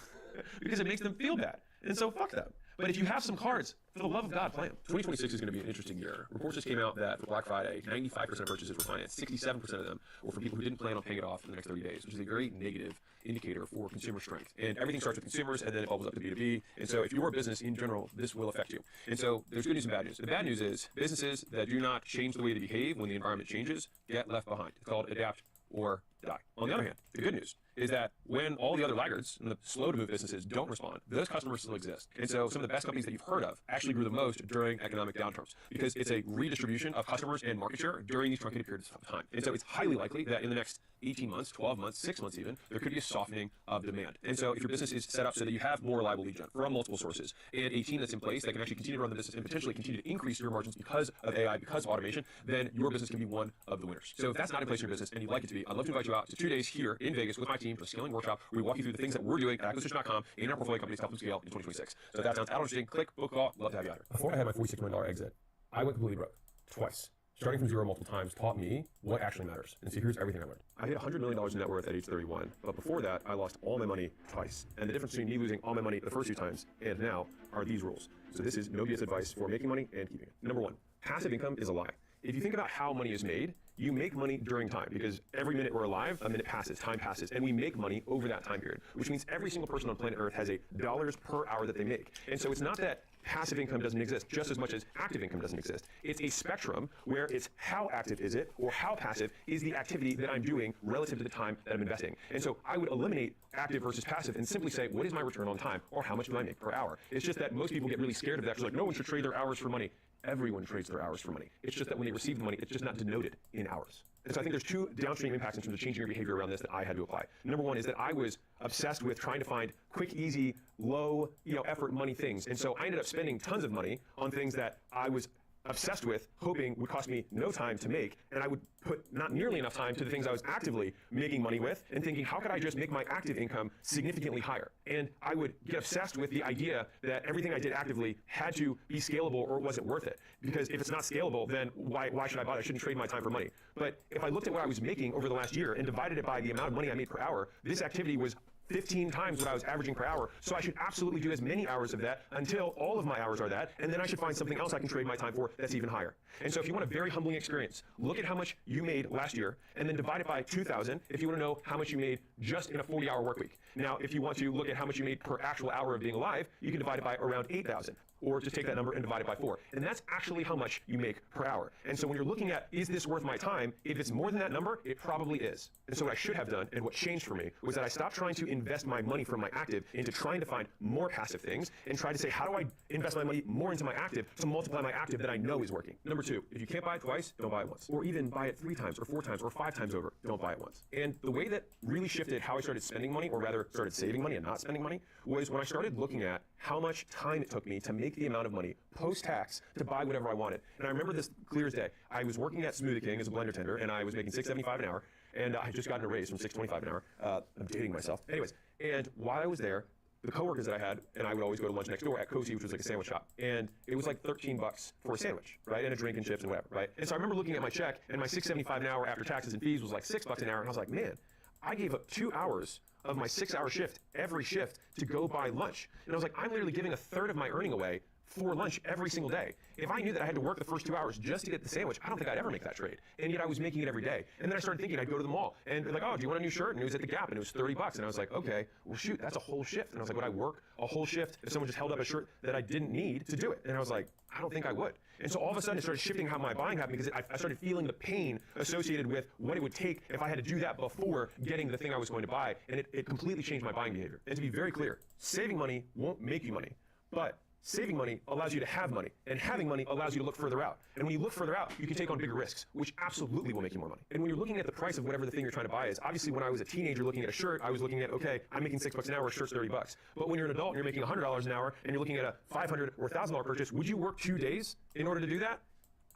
because it makes them feel bad. And so fuck them. But if you have some cards, for the love of God, play them. 2026 is going to be an interesting year. Reports just came out that for Black Friday, 95% of purchases were financed. 67% of them were for people who didn't plan on paying it off in the next 30 days, which is a very negative indicator for consumer strength. And everything starts with consumers, and then it bubbles up to B2B. And so if you're a business in general, this will affect you. And so there's good news and bad news. The bad news is businesses that do not change the way they behave when the environment changes get left behind. It's called adapt or die. On the other hand, the good news is that when all the other laggards and the slow-to-move businesses don't respond, those customers still exist. And so some of the best companies that you've heard of actually grew the most during economic downturns because it's a redistribution of customers and market share during these truncated periods of time. And so it's highly likely that in the next 18 months, 12 months, 6 months even, there could be a softening of demand. And so if your business is set up so that you have more reliable lead gen from multiple sources and a team that's in place that can actually continue to run the business and potentially continue to increase your margins because of AI, because of automation, then your business can be one of the winners. So if that's not in place in your business and you'd like it to be, I'd love to invite you out to 2 days here in Vegas with my team for a scaling workshop where we walk you through the things that we're doing at acquisition.com and our portfolio companies to help them scale in 2026. So if that sounds interesting, click, book call, love to have you out here. Before I had my $46 million exit, I went completely broke twice. Starting from zero multiple times taught me what actually matters. And so here's everything I learned. I hit $100 million in net worth at age 31, but before that, I lost all my money twice. And the difference between me losing all my money the first 2 times and now are these rules. So this is no BS advice for making money and keeping it. Number 1, passive income is a lie. If you think about how money is made, you make money during time because every minute we're alive, a minute passes, time passes, and we make money over that time period, which means every single person on planet Earth has a dollars per hour that they make. And so it's not that passive income doesn't exist just as much as active income doesn't exist. It's a spectrum where it's how active is it or how passive is the activity that I'm doing relative to the time that I'm investing. And so I would eliminate active versus passive and simply say, what is my return on time or how much do I make per hour? It's just that most people get really scared of that because like, no one should trade their hours for money. Everyone trades their hours for money. It's just that when they receive the money, it's just not denoted in hours. And so I think there's 2 downstream impacts in terms of changing your behavior around this that I had to apply. Number 1 is that I was obsessed with trying to find quick, easy, low, effort money things. And so I ended up spending tons of money on things that I was obsessed with, hoping would cost me no time to make, and I would put not nearly enough time to the things I was actively making money with, and thinking, how could I just make my active income significantly higher? And I would get obsessed with the idea that everything I did actively had to be scalable or it wasn't worth it. Because if it's not scalable, then why should I bother? I shouldn't trade my time for money. But if I looked at what I was making over the last year and divided it by the amount of money I made per hour, this activity was 15 times what I was averaging per hour. So I should absolutely do as many hours of that until all of my hours are that, and then I should find something else I can trade my time for that's even higher. And so if you want a very humbling experience, look at how much you made last year and then divide it by 2,000 if you want to know how much you made just in a 40-hour work week. Now, if you want to look at how much you made per actual hour of being alive, you can divide it by around 8,000. Or just take that number and divide it by 4. And that's actually how much you make per hour. And so when you're looking at, is this worth my time? If it's more than that number, it probably is. And so what I should have done, and what changed for me, was that I stopped trying to invest my money from my active into trying to find more passive things, and try to say, how do I invest my money more into my active to multiply my active that I know is working? Number 2, if you can't buy it twice, don't buy it once. Or even buy it 3 times, or 4 times, or 5 times over, don't buy it once. And the way that really shifted how I started spending money, or rather started saving money and not spending money, was when I started looking at how much time it took me to make the amount of money post-tax to buy whatever I wanted. And I remember this clear as day. I was working at Smoothie King as a blender tender, and I was making $6.75 an hour, and I had just gotten a raise from $6.25 an hour. I'm dating myself. Anyways, and while I was there, the coworkers that I had, and I would always go to lunch next door at Cozy, which was like a sandwich shop, and it was like $13 for a sandwich, right, and a drink and chips and whatever, right? And so I remember looking at my check, and my $6.75 an hour after taxes and fees was like $6 an hour, and I was like, man, I gave up 2 hours of my 6-hour shift every shift to go buy lunch, and I was like, I'm literally giving a third of my earning away for lunch every single day. If I knew that I had to work the first 2 hours just to get the sandwich, I don't think I'd ever make that trade. And yet I was making it every day. And then I started thinking I'd go to the mall and be like, oh, do you want a new shirt? And it was at the Gap and it was $30. And I was like, okay, well shoot, that's a whole shift. And I was like, would I work a whole shift if someone just held up a shirt that I didn't need to do it? And I was like, I don't think I would. And so all of a sudden it started shifting how my buying happened because I started feeling the pain associated with what it would take if I had to do that before getting the thing I was going to buy. And it completely changed my buying behavior. And to be very clear, saving money won't make you money, but saving money allows you to have money, and having money allows you to look further out. And when you look further out, you can take on bigger risks, which absolutely will make you more money. And when you're looking at the price of whatever the thing you're trying to buy is, obviously when I was a teenager looking at a shirt, I was looking at, okay, I'm making $6 an hour, a shirt's $30. But when you're an adult and you're making $100 an hour and you're looking at a $500 or $1,000 purchase, would you work 2 days in order to do that?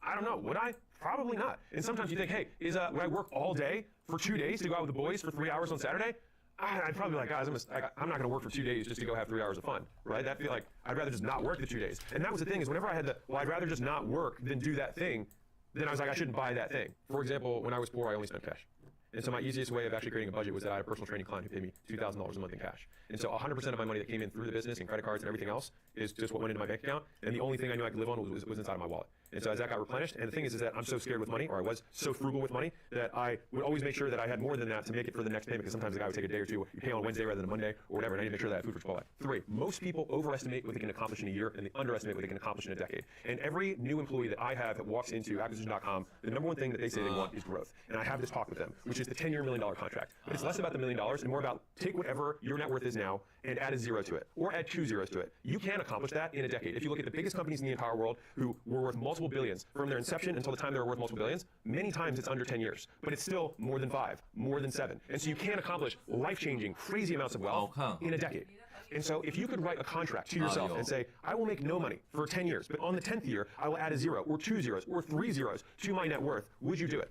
I don't know. Would I? Probably not. And sometimes you think, hey, would I work all day for 2 days to go out with the boys for 3 hours on Saturday? I'd probably be like, guys, I'm not going to work for 2 days just to go have 3 hours of fun, right? That feel like I'd rather just not work the 2 days. And that was the thing is whenever I had I'd rather just not work than do that thing, then I was like, I shouldn't buy that thing. For example, when I was poor, I only spent cash. And so my easiest way of actually creating a budget was that I had a personal training client who paid me $2,000 a month in cash. And so 100% of my money that came in through the business and credit cards and everything else is just what went into my bank account. And the only thing I knew I could live on was inside of my wallet. And so as that got replenished, and the thing is that I'm so scared with money, or I was so frugal with money, that I would always make sure that I had more than that to make it for the next payment, because sometimes the guy would take a day or two. You pay on Wednesday rather than Monday, or whatever, and I need to make sure that I have food for Chipotle. 3, most people overestimate what they can accomplish in a year, and they underestimate what they can accomplish in a decade. And every new employee that I have that walks into acquisition.com, the number one thing that they say they want is growth. And I have this talk with them, which is the 10-year $1 million contract. But it's less about the $1 million and more about take whatever your net worth is now and add a 0 to it, or add 2 zeros to it. You can accomplish that in a decade. If you look at the biggest companies in the entire world who were worth multiple billions from their inception until the time they were worth multiple billions, many times it's under 10 years, but it's still more than 5, more than 7. And so you can accomplish life-changing, crazy amounts of wealth in a decade. And so if you could write a contract to yourself and say, I will make no money for 10 years, but on the 10th year, I will add a 0 or 2 zeros or 3 zeros to my net worth, would you do it?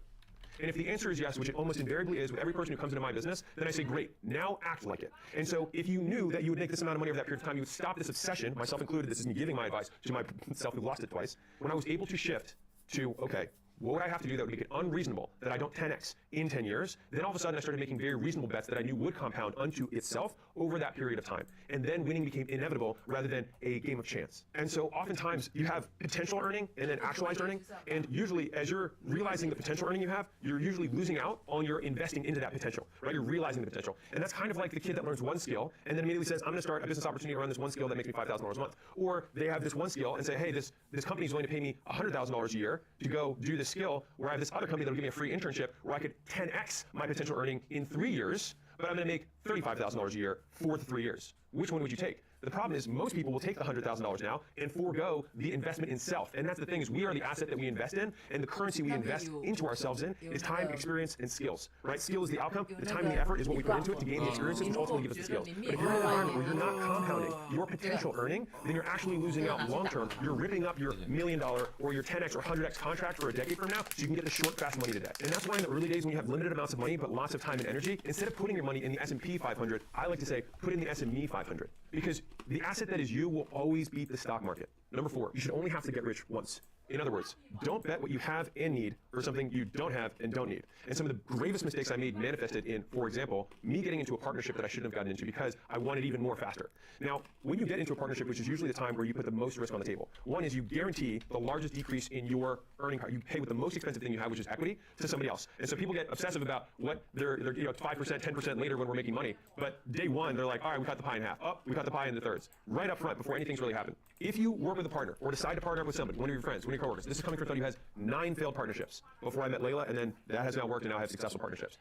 And if the answer is yes, which it almost invariably is with every person who comes into my business, then I say, great, now act like it. And so if you knew that you would make this amount of money over that period of time, you would stop this obsession, myself included, this is me giving my advice to myself who lost it twice, when I was able to shift to, okay, what would I have to do that would make it unreasonable that I don't 10x in 10 years? Then all of a sudden I started making very reasonable bets that I knew would compound unto itself over that period of time. And then winning became inevitable rather than a game of chance. And so oftentimes you have potential earning and then actualized earning. And usually as you're realizing the potential earning you have, you're usually losing out on your investing into that potential, right? You're realizing the potential. And that's kind of like the kid that learns one skill and then immediately says, I'm gonna start a business opportunity around this one skill that makes me $5,000 a month. Or they have this one skill and say, hey, this company is willing to pay me $100,000 a year to go do this skill, where I have this other company that'll give me a free internship where I could 10x my potential earning in 3 years, but I'm gonna make $35,000 a year for the 3 years. Which one would you take? The problem is most people will take the $100,000 now and forego the investment in self. And that's the thing is we are the asset that we invest in, and the currency we invest into ourselves in is time, experience, and skills, right? Skill is the outcome. The time and the effort is what we put into it to gain the experiences, which ultimately give us the skills. But if you're in an environment where you're not compounding your potential earning, then you're actually losing out long term. You're ripping up your $1 million or your 10x or 100x contract for a decade from now so you can get the short, fast money today. And that's why in the early days when you have limited amounts of money but lots of time and energy, instead of putting your money in the S&P 500, I like to say put in the SME 500. Because the asset that is you will always beat the stock market. Number 4, you should only have to get rich once. In other words, don't bet what you have and need for something you don't have and don't need. And some of the gravest mistakes I made manifested in, for example, me getting into a partnership that I shouldn't have gotten into because I wanted even more faster. Now, when you get into a partnership, which is usually the time where you put the most risk on the table, one is you guarantee the largest decrease in your earning power. You pay with the most expensive thing you have, which is equity, to somebody else. And so people get obsessive about what they're 5%, 10% later when we're making money. But day one, they're like, all right, we cut the pie in half. Oh, we cut the pie into thirds. Right up front before anything's really happened. If you work with a partner or decide to partner up with somebody, one of your friends, one of your coworkers, this is coming from somebody who has 9 failed partnerships before I met Layla, and then that has now worked and now I have successful partnerships.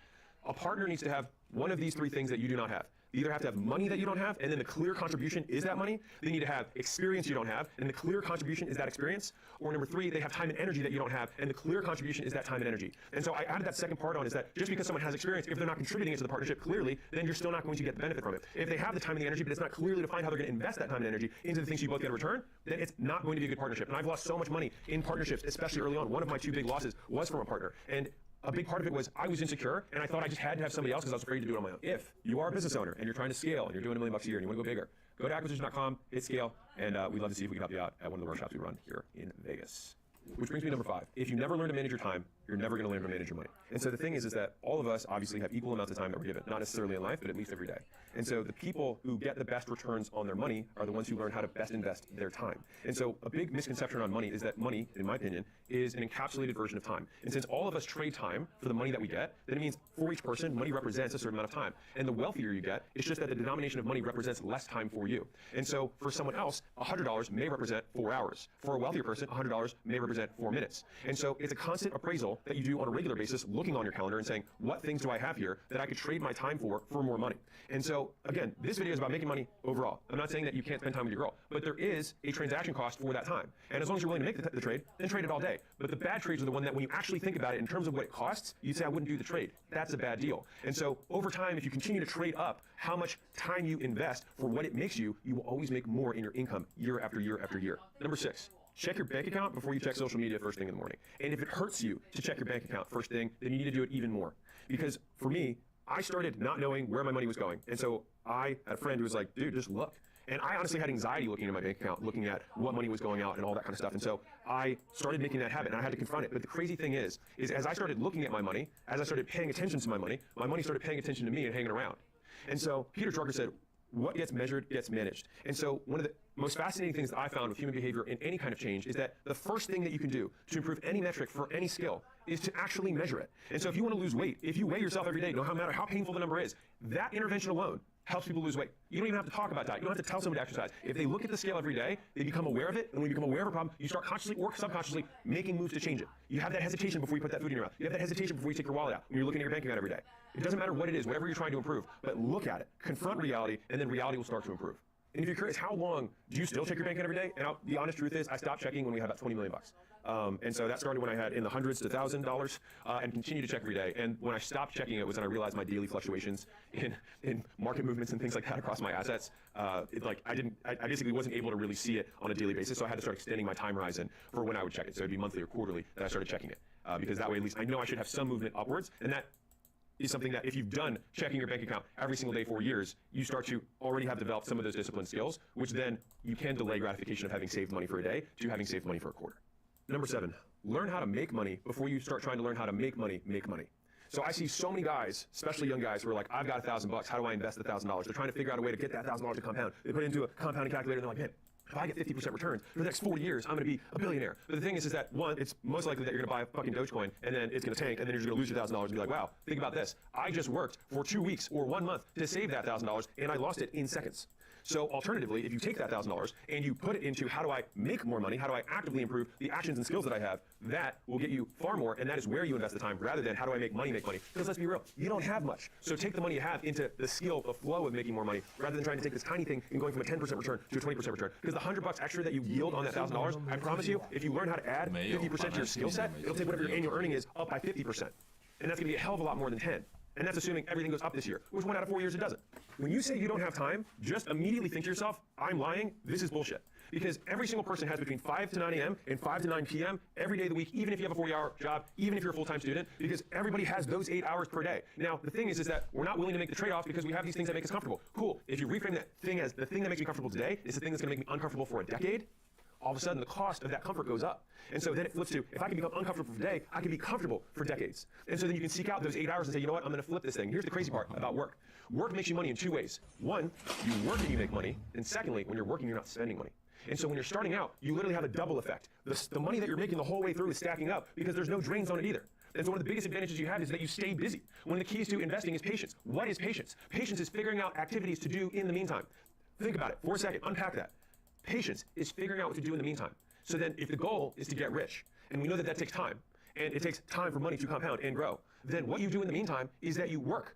A partner needs to have one of these 3 things that you do not have. You either have to have money that you don't have, and then the clear contribution is that money. They need to have experience you don't have, and the clear contribution is that experience. Or number 3, they have time and energy that you don't have, and the clear contribution is that time and energy. And so I added that second part on is that just because someone has experience, if they're not contributing it to the partnership clearly, then you're still not going to get the benefit from it. If they have the time and the energy, but it's not clearly defined how they're going to invest that time and energy into the things you both get in return, then it's not going to be a good partnership. And I've lost so much money in partnerships, especially early on. One of my 2 big losses was from a partner. And a big part of it was I was insecure, and I thought I just had to have somebody else because I was afraid to do it on my own. If you are a business owner and you're trying to scale and you're doing $1 million a year and you want to go bigger, go to acquisition.com, hit scale, and we'd love to see if we can help you out at one of the workshops we run here in Vegas. Which brings me to number 5. If you never learn to manage your time, you're never going to learn to manage your money. And so the thing is that all of us obviously have equal amounts of time that we're given, not necessarily in life, but at least every day. And so the people who get the best returns on their money are the ones who learn how to best invest their time. And so a big misconception around money is that money, in my opinion, is an encapsulated version of time. And since all of us trade time for the money that we get, then it means for each person, money represents a certain amount of time. And the wealthier you get, it's just that the denomination of money represents less time for you. And so for someone else, $100 may represent 4 hours. For a wealthier person, $100 may represent 4 minutes. And so it's a constant appraisal that you do on a regular basis, looking on your calendar and saying, what things do I have here that I could trade my time for more money? And so, again, this video is about making money overall. I'm not saying that you can't spend time with your girl, but there is a transaction cost for that time. And as long as you're willing to make the trade, then trade it all day. But the bad trades are the one that when you actually think about it in terms of what it costs, you say, I wouldn't do the trade. That's a bad deal. And so over time, if you continue to trade up how much time you invest for what it makes you, you will always make more in your income year after year after year. Number 6. Check your bank account before you check social media first thing in the morning. And if it hurts you to check your bank account first thing, then you need to do it even more. Because for me, I started not knowing where my money was going. And so I had a friend who was like, dude, just look. And I honestly had anxiety looking at my bank account, looking at what money was going out and all that kind of stuff. And so I started making that habit and I had to confront it. But the crazy thing is as I started looking at my money, as I started paying attention to my money started paying attention to me and hanging around. And so Peter Drucker said, what gets measured gets managed. And so one of the most fascinating things that I found with human behavior in any kind of change is that the first thing that you can do to improve any metric for any skill is to actually measure it. And so if you want to lose weight, if you weigh yourself every day, no matter how painful the number is, that intervention alone helps people lose weight. You don't even have to talk about diet. You don't have to tell somebody to exercise. If they look at the scale every day, they become aware of it, and when you become aware of a problem, you start consciously or subconsciously making moves to change it. You have that hesitation before you put that food in your mouth. You have that hesitation before you take your wallet out when you're looking at your bank account every day. It doesn't matter what it is, whatever you're trying to improve, but look at it, confront reality, and then reality will start to improve. And if you're curious, how long do you still check your bank account every day? And the honest truth is, I stopped checking when we had about 20 million bucks. And so that started when I had in the hundreds to $1,000 and continue to check every day. And when I stopped checking it was when I realized my daily fluctuations in market movements and things like that across my assets. I basically wasn't able to really see it on a daily basis. So I had to start extending my time horizon for when I would check it. So it'd be monthly or quarterly that I started checking it. Because that way at least I know I should have some movement upwards. And that is something that if you've done checking your bank account every single day for years, you start to already have developed some of those discipline skills, which then you can delay gratification of having saved money for a day to having saved money for a quarter. Number 7, learn how to make money before you start trying to learn how to make money. So I see so many guys, especially young guys, who are like, I've got $1,000, how do I invest the $1,000? They're trying to figure out a way to get that $1,000 to compound. They put it into a compounding calculator and they're like, man, if I get 50% returns for the next 40 years, I'm going to be a billionaire. But the thing is that one, it's most likely that you're going to buy a fucking Dogecoin and then it's going to tank and then you're just going to lose your $1,000 and be like, wow, think about this. I just worked for 2 weeks or 1 month to save that $1,000 and I lost it in seconds. So alternatively, if you take that $1,000 and you put it into how do I make more money, how do I actively improve the actions and skills that I have, that will get you far more, and that is where you invest the time rather than how do I make money. Because let's be real, you don't have much. So take the money you have into the skill, the flow of making more money, rather than trying to take this tiny thing and going from a 10% return to a 20% return. Because the $100 extra that you yield on that $1,000, I promise you, if you learn how to add 50% to your skill set, it'll take whatever your annual earning is up by 50%. And that's gonna be a hell of a lot more than 10. And that's assuming everything goes up this year, which 1 out of 4 years it doesn't. When you say you don't have time, just immediately think to yourself, I'm lying, this is bullshit. Because every single person has between 5 to 9 a.m. and 5 to 9 p.m. every day of the week, even if you have a 40-hour job, even if you're a full-time student, because everybody has those 8 hours per day. Now, the thing is that we're not willing to make the trade-off because we have these things that make us comfortable. Cool, if you reframe that thing as the thing that makes me comfortable today is the thing that's gonna make me uncomfortable for a decade, all of a sudden the cost of that comfort goes up. And so then it flips to, if I can become uncomfortable for today, I can be comfortable for decades. And so then you can seek out those 8 hours and say, you know what, I'm gonna flip this thing. Here's the crazy part about work. Work makes you money in 2 ways. One, you work and you make money. And secondly, when you're working, you're not spending money. And so when you're starting out, you literally have a double effect. The money that you're making the whole way through is stacking up because there's no drains on it either. And so one of the biggest advantages you have is that you stay busy. One of the keys to investing is patience. What is patience? Patience is figuring out activities to do in the meantime. Think about it for a second, unpack that. Patience is figuring out what to do in the meantime. So then if the goal is to get rich, and we know that that takes time, and it takes time for money to compound and grow, then what you do in the meantime is that you work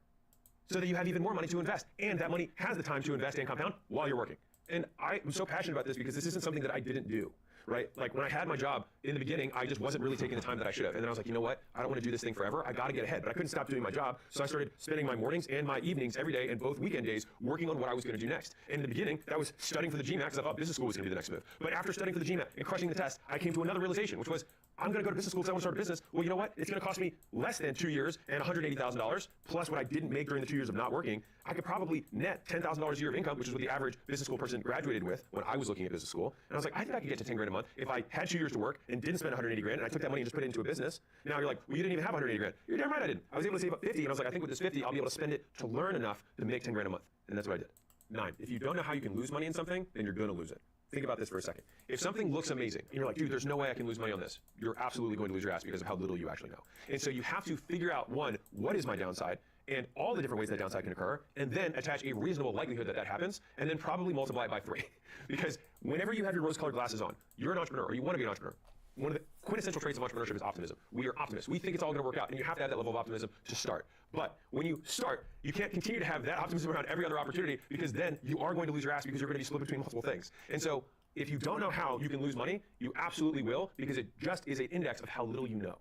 so that you have even more money to invest, and that money has the time to invest and compound while you're working. And I am so passionate about this because this isn't something that I didn't do. right? Like when I had my job in the beginning, I just wasn't really taking the time that I should have. And then I was like, you know what? I don't want to do this thing forever. I got to get ahead. But I couldn't stop doing my job. So I started spending my mornings and my evenings every day and both weekend days working on what I was going to do next. And in the beginning, that was studying for the GMAT because I thought business school was going to be the next move. But after studying for the GMAT and crushing the test, I came to another realization, which was I'm going to go to business school because I want to start a business. Well, you know what? It's going to cost me less than 2 years and $180,000 plus what I didn't make during the 2 years of not working. I could probably net $10,000 a year of income, which is what the average business school person graduated with when I was looking at business school. And I was like, I think I could get to 10 grand a month if I had 2 years to work and didn't spend 180 grand and I took that money and just put it into a business. Now you're like, well, you didn't even have 180 grand. You're damn right I didn't. I was able to save up 50 and I was like, I think with this 50, I'll be able to spend it to learn enough to make 10 grand a month. And that's what I did. 9. If you don't know how you can lose money in something, then you're going to lose it. Think about this for a second. If something looks amazing, and you're like, dude, there's no way I can lose money on this, you're absolutely going to lose your ass because of how little you actually know. And so you have to figure out, one, what is my downside, and all the different ways that downside can occur, and then attach a reasonable likelihood that that happens, and then probably multiply it by 3. Because whenever you have your rose-colored glasses on, you're an entrepreneur, or you want to be an entrepreneur. One of the quintessential traits of entrepreneurship is optimism. We are optimists. We think it's all going to work out, and you have to have that level of optimism to start. But when you start, you can't continue to have that optimism around every other opportunity because then you are going to lose your ass because you're going to be split between multiple things. And so if you don't know how you can lose money, you absolutely will because it just is an index of how little you know.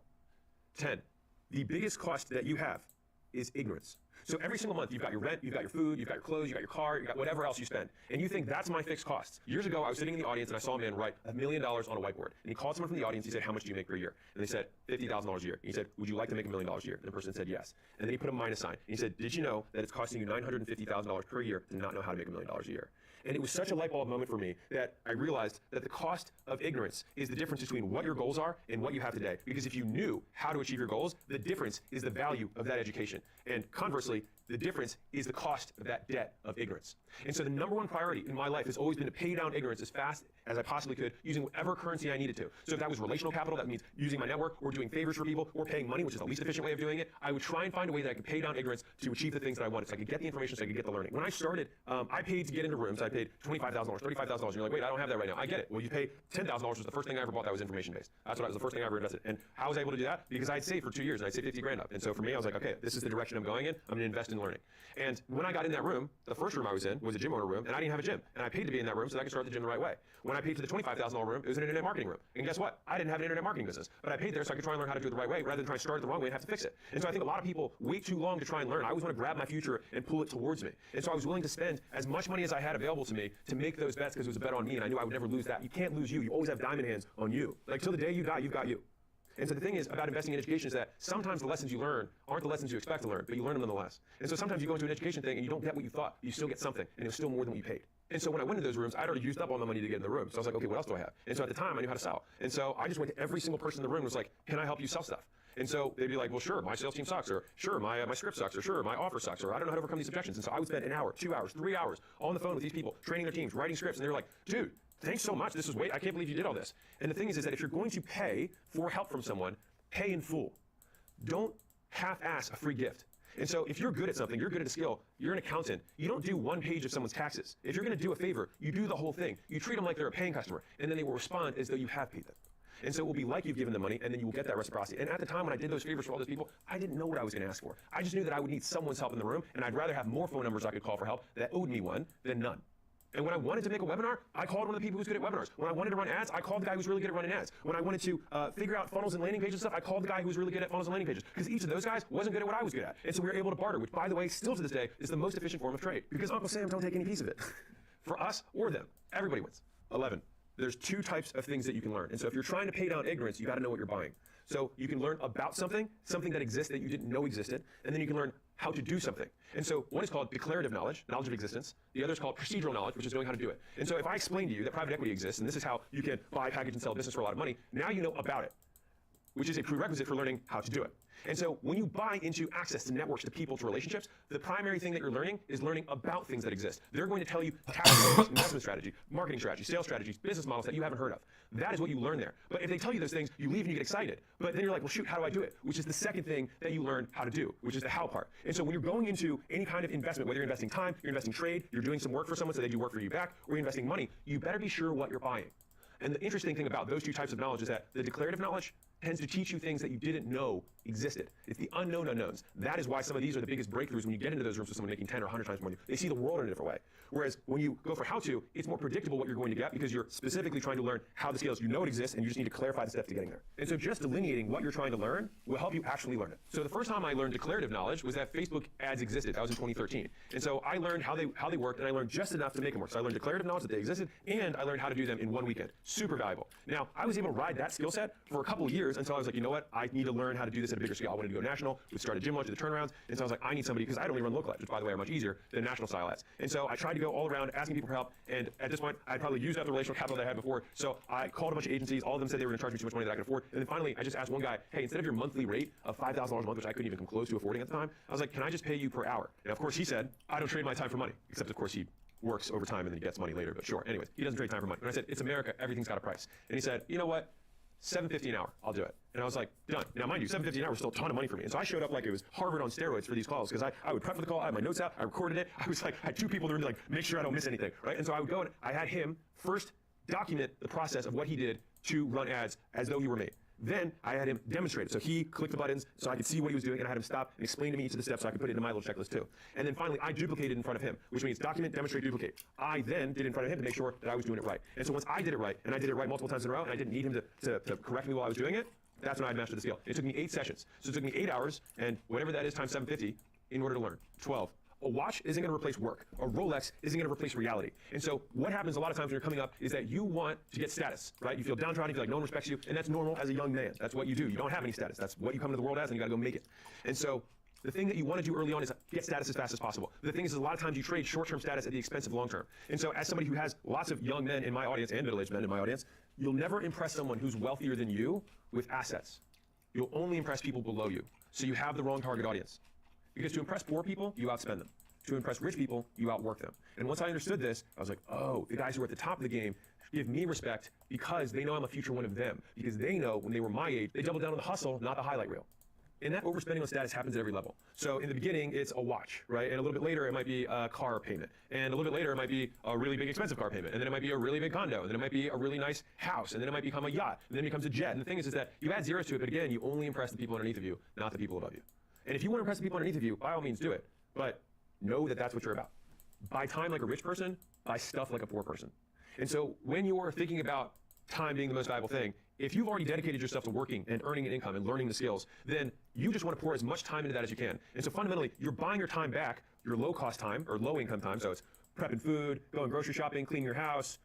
10. The biggest cost that you have is ignorance. So every single month, you've got your rent, you've got your food, you've got your clothes, you've got your car, you've got whatever else you spend. And you think that's my fixed costs. Years ago, I was sitting in the audience and I saw a man write $1 million on a whiteboard. And he called someone from the audience, he said, how much do you make per year? And they said, $50,000 a year. And he said, would you like to make $1 million a year? And the person said yes. And then he put a minus sign. And he said, did you know that it's costing you $950,000 per year to not know how to make $1 million a year? And it was such a light bulb moment for me that I realized that the cost of ignorance is the difference between what your goals are and what you have today. Because if you knew how to achieve your goals, the difference is the value of that education. And conversely, the difference is the cost of that debt of ignorance. And so the number one priority in my life has always been to pay down ignorance as fast as I possibly could using whatever currency I needed to. So if that was relational capital, that means using my network or doing favors for people or paying money, which is the least efficient way of doing it. I would try and find a way that I could pay down ignorance to achieve the things that I wanted. So I could get the information, so I could get the learning. When I started, I paid to get into rooms. I paid $25,000, $35,000. And you're like, wait, I don't have that right now. I get it. Well, you pay $10,000 was the first thing I ever bought that was information-based. That's what was the first thing I ever invested. And how was I able to do that? Because I'd saved for 2 years and I'd saved 50 grand up. And so for me, I was like, okay, this is the direction I'm going in. I'm gonna invest in learning. And when I got in that room, the first room I was in was a gym owner room, and I didn't have a gym. And I paid to be in that room so that I could start the gym the right way. When I paid for the $25,000 room, it was an internet marketing room. And guess what? I didn't have an internet marketing business. But I paid there so I could try and learn how to do it the right way rather than try and start it the wrong way and have to fix it. And so I think a lot of people wait too long to try and learn. I always want to grab my future and pull it towards me. And so I was willing to spend as much money as I had available to me to make those bets because it was a bet on me and I knew I would never lose that. You can't lose you. You always have diamond hands on you. Like till the day you die, you've got you. And so the thing is about investing in education is that sometimes the lessons you learn aren't the lessons you expect to learn, but you learn them nonetheless. And so sometimes you go into an education thing and you don't get what you thought, you still get something, and it was still more than what you paid. And so when I went into those rooms, I'd already used up all my money to get in the room. So I was like, okay, what else do I have? And so at the time, I knew how to sell. And so I just went to every single person in the room and was like, can I help you sell stuff? And so they'd be like, well, sure, my sales team sucks, or sure, my script sucks, or sure, my offer sucks, or I don't know how to overcome these objections. And so I would spend an hour, 2 hours, 3 hours on the phone with these people, training their teams, writing scripts, and they were like, dude, thanks so much. This was I can't believe you did all this. And the thing is that if you're going to pay for help from someone, pay in full. Don't half-ass a free gift. And so if you're good at something, you're good at a skill, you're an accountant, you don't do one page of someone's taxes. If you're going to do a favor, you do the whole thing. You treat them like they're a paying customer, and then they will respond as though you have paid them. And so it will be like you've given them money, and then you will get that reciprocity. And at the time when I did those favors for all those people, I didn't know what I was going to ask for. I just knew that I would need someone's help in the room, and I'd rather have more phone numbers I could call for help that owed me one than none. And when I wanted to make a webinar, I called one of the people who's good at webinars. When I wanted to run ads, I called the guy who's really good at running ads. When I wanted to figure out funnels and landing pages and stuff, I called the guy who's really good at funnels and landing pages. Because each of those guys wasn't good at what I was good at. And so we were able to barter, which, by the way, still to this day, is the most efficient form of trade. Because Uncle Sam don't take any piece of it. For us or them, everybody wins. 11. There's 2 types of things that you can learn. And so if you're trying to pay down ignorance, you got to know what you're buying. So you can learn about something that exists that you didn't know existed, and then you can learn how to do something. And so one is called declarative knowledge, knowledge of existence. The other is called procedural knowledge, which is knowing how to do it. And so if I explain to you that private equity exists, and this is how you can buy, package, and sell a business for a lot of money, now you know about it, which is a prerequisite for learning how to do it. And so when you buy into access to networks, to people, to relationships, the primary thing that you're learning is learning about things that exist. They're going to tell you tactics, investment strategy, marketing strategy, sales strategies, business models that you haven't heard of. That is what you learn there. But if they tell you those things, you leave and you get excited. But then you're like, well, shoot, how do I do it? Which is the second thing that you learn how to do, which is the how part. And so when you're going into any kind of investment, whether you're investing time, you're investing trade, you're doing some work for someone so they do work for you back, or you're investing money, you better be sure what you're buying. And the interesting thing about those 2 types of knowledge is that the declarative knowledge tends to teach you things that you didn't know existed. It's the unknown unknowns. That is why some of these are the biggest breakthroughs when you get into those rooms with someone making 10 or 100 times more than you. They see the world in a different way. Whereas when you go for how-to, it's more predictable what you're going to get because you're specifically trying to learn how the scales. You know it exists, and you just need to clarify the steps to getting there. And so just delineating what you're trying to learn will help you actually learn it. So the first time I learned declarative knowledge was that Facebook ads existed. That was in 2013. And so I learned how they worked, and I learned just enough to make them work. So I learned declarative knowledge that they existed, and I learned how to do them in one weekend. Super valuable. Now, I was able to ride that skill set for a couple of years until I was like, you know what? I need to learn how to do this at a bigger scale. I wanted to go national. We started gym launch, the turnarounds. And so I was like, I need somebody, because I'd only run local ads, which by the way are much easier than national style ads. And so I tried to go all around asking people for help. And at this point, I'd probably used up the relational capital that I had before. So I called a bunch of agencies. All of them said they were going to charge me too much money that I could afford. And then finally, I just asked one guy, hey, instead of your monthly rate of $5,000 a month, which I couldn't even come close to affording at the time, I was like, can I just pay you per hour? And of course he said, I don't trade my time for money. Except of course he works overtime and then he gets money later, but sure. Anyways, he doesn't trade time for money. And I said, it's America, everything's got a price. And he said, you know what? $7.50 an hour, I'll do it. And I was like, done. Now, mind you, $7.50 an hour was still a ton of money for me. And so I showed up like it was Harvard on steroids for these calls, because I would prep for the call, I had my notes out, I recorded it. I was like, I had two people that were like, make sure I don't miss anything, right? And so I would go and I had him first document the process of what he did to run ads as though he were me. Then I had him demonstrate it. So he clicked the buttons so I could see what he was doing, and I had him stop and explain to me each of the steps so I could put it into my little checklist too. And then finally, I duplicated in front of him, which means document, demonstrate, duplicate. I then did it in front of him to make sure that I was doing it right. And so once I did it right, and I did it right multiple times in a row, and I didn't need him to correct me while I was doing it, that's when I mastered the skill. It took me 8 sessions. So it took me 8 hours, and whatever that is times 750 in order to learn. 12. A watch isn't going to replace work. A Rolex isn't going to replace reality. And so what happens a lot of times when you're coming up is that you want to get status, right? You feel downtrodden, you feel like no one respects you, and that's normal as a young man. That's what you do. You don't have any status. That's what you come into the world as, and you got to go make it. And so the thing that you want to do early on is get status as fast as possible. The thing is, a lot of times you trade short-term status at the expense of long-term. And so as somebody who has lots of young men in my audience and middle-aged men in my audience, you'll never impress someone who's wealthier than you with assets. You'll only impress people below you. So you have the wrong target audience. Because to impress poor people, you outspend them. To impress rich people, you outwork them. And once I understood this, I was like, oh, the guys who are at the top of the game give me respect because they know I'm a future one of them. Because they know when they were my age, they doubled down on the hustle, not the highlight reel. And that overspending on status happens at every level. So in the beginning, it's a watch, right? And a little bit later, it might be a car payment. And a little bit later, it might be a really big expensive car payment. And then it might be a really big condo. And then it might be a really nice house. And then it might become a yacht. And then it becomes a jet. And the thing is that you add zeros to it, but again, you only impress the people underneath of you, not the people above you. And if you want to impress the people underneath of you, by all means do it. But know that that's what you're about. Buy time like a rich person, buy stuff like a poor person. And so when you're thinking about time being the most valuable thing, if you've already dedicated yourself to working and earning an income and learning the skills, then you just want to pour as much time into that as you can. And so fundamentally, you're buying your time back, your low-cost time or low-income time, so it's prepping food, going grocery shopping, cleaning your house,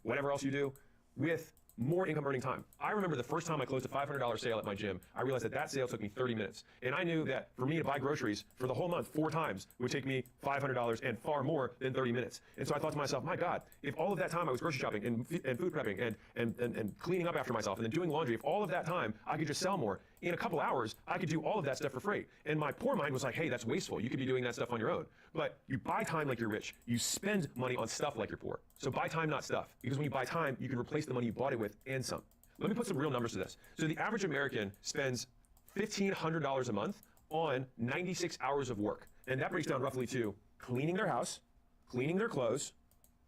whatever else you do, with more income earning time. I remember the first time I closed a $500 sale at my gym, I realized that that sale took me 30 minutes. And I knew that for me to buy groceries for the whole month 4 times would take me $500 and far more than 30 minutes. And so I thought to myself, my God, if all of that time I was grocery shopping and food prepping and cleaning up after myself and then doing laundry, if all of that time I could just sell more, in a couple hours, I could do all of that stuff for free. And my poor mind was like, hey, that's wasteful. You could be doing that stuff on your own. But you buy time like you're rich. You spend money on stuff like you're poor. So buy time, not stuff. Because when you buy time, you can replace the money you bought it with and some. Let me put some real numbers to this. So the average American spends $1,500 a month on 96 hours of work. And that breaks down roughly to cleaning their house, cleaning their clothes,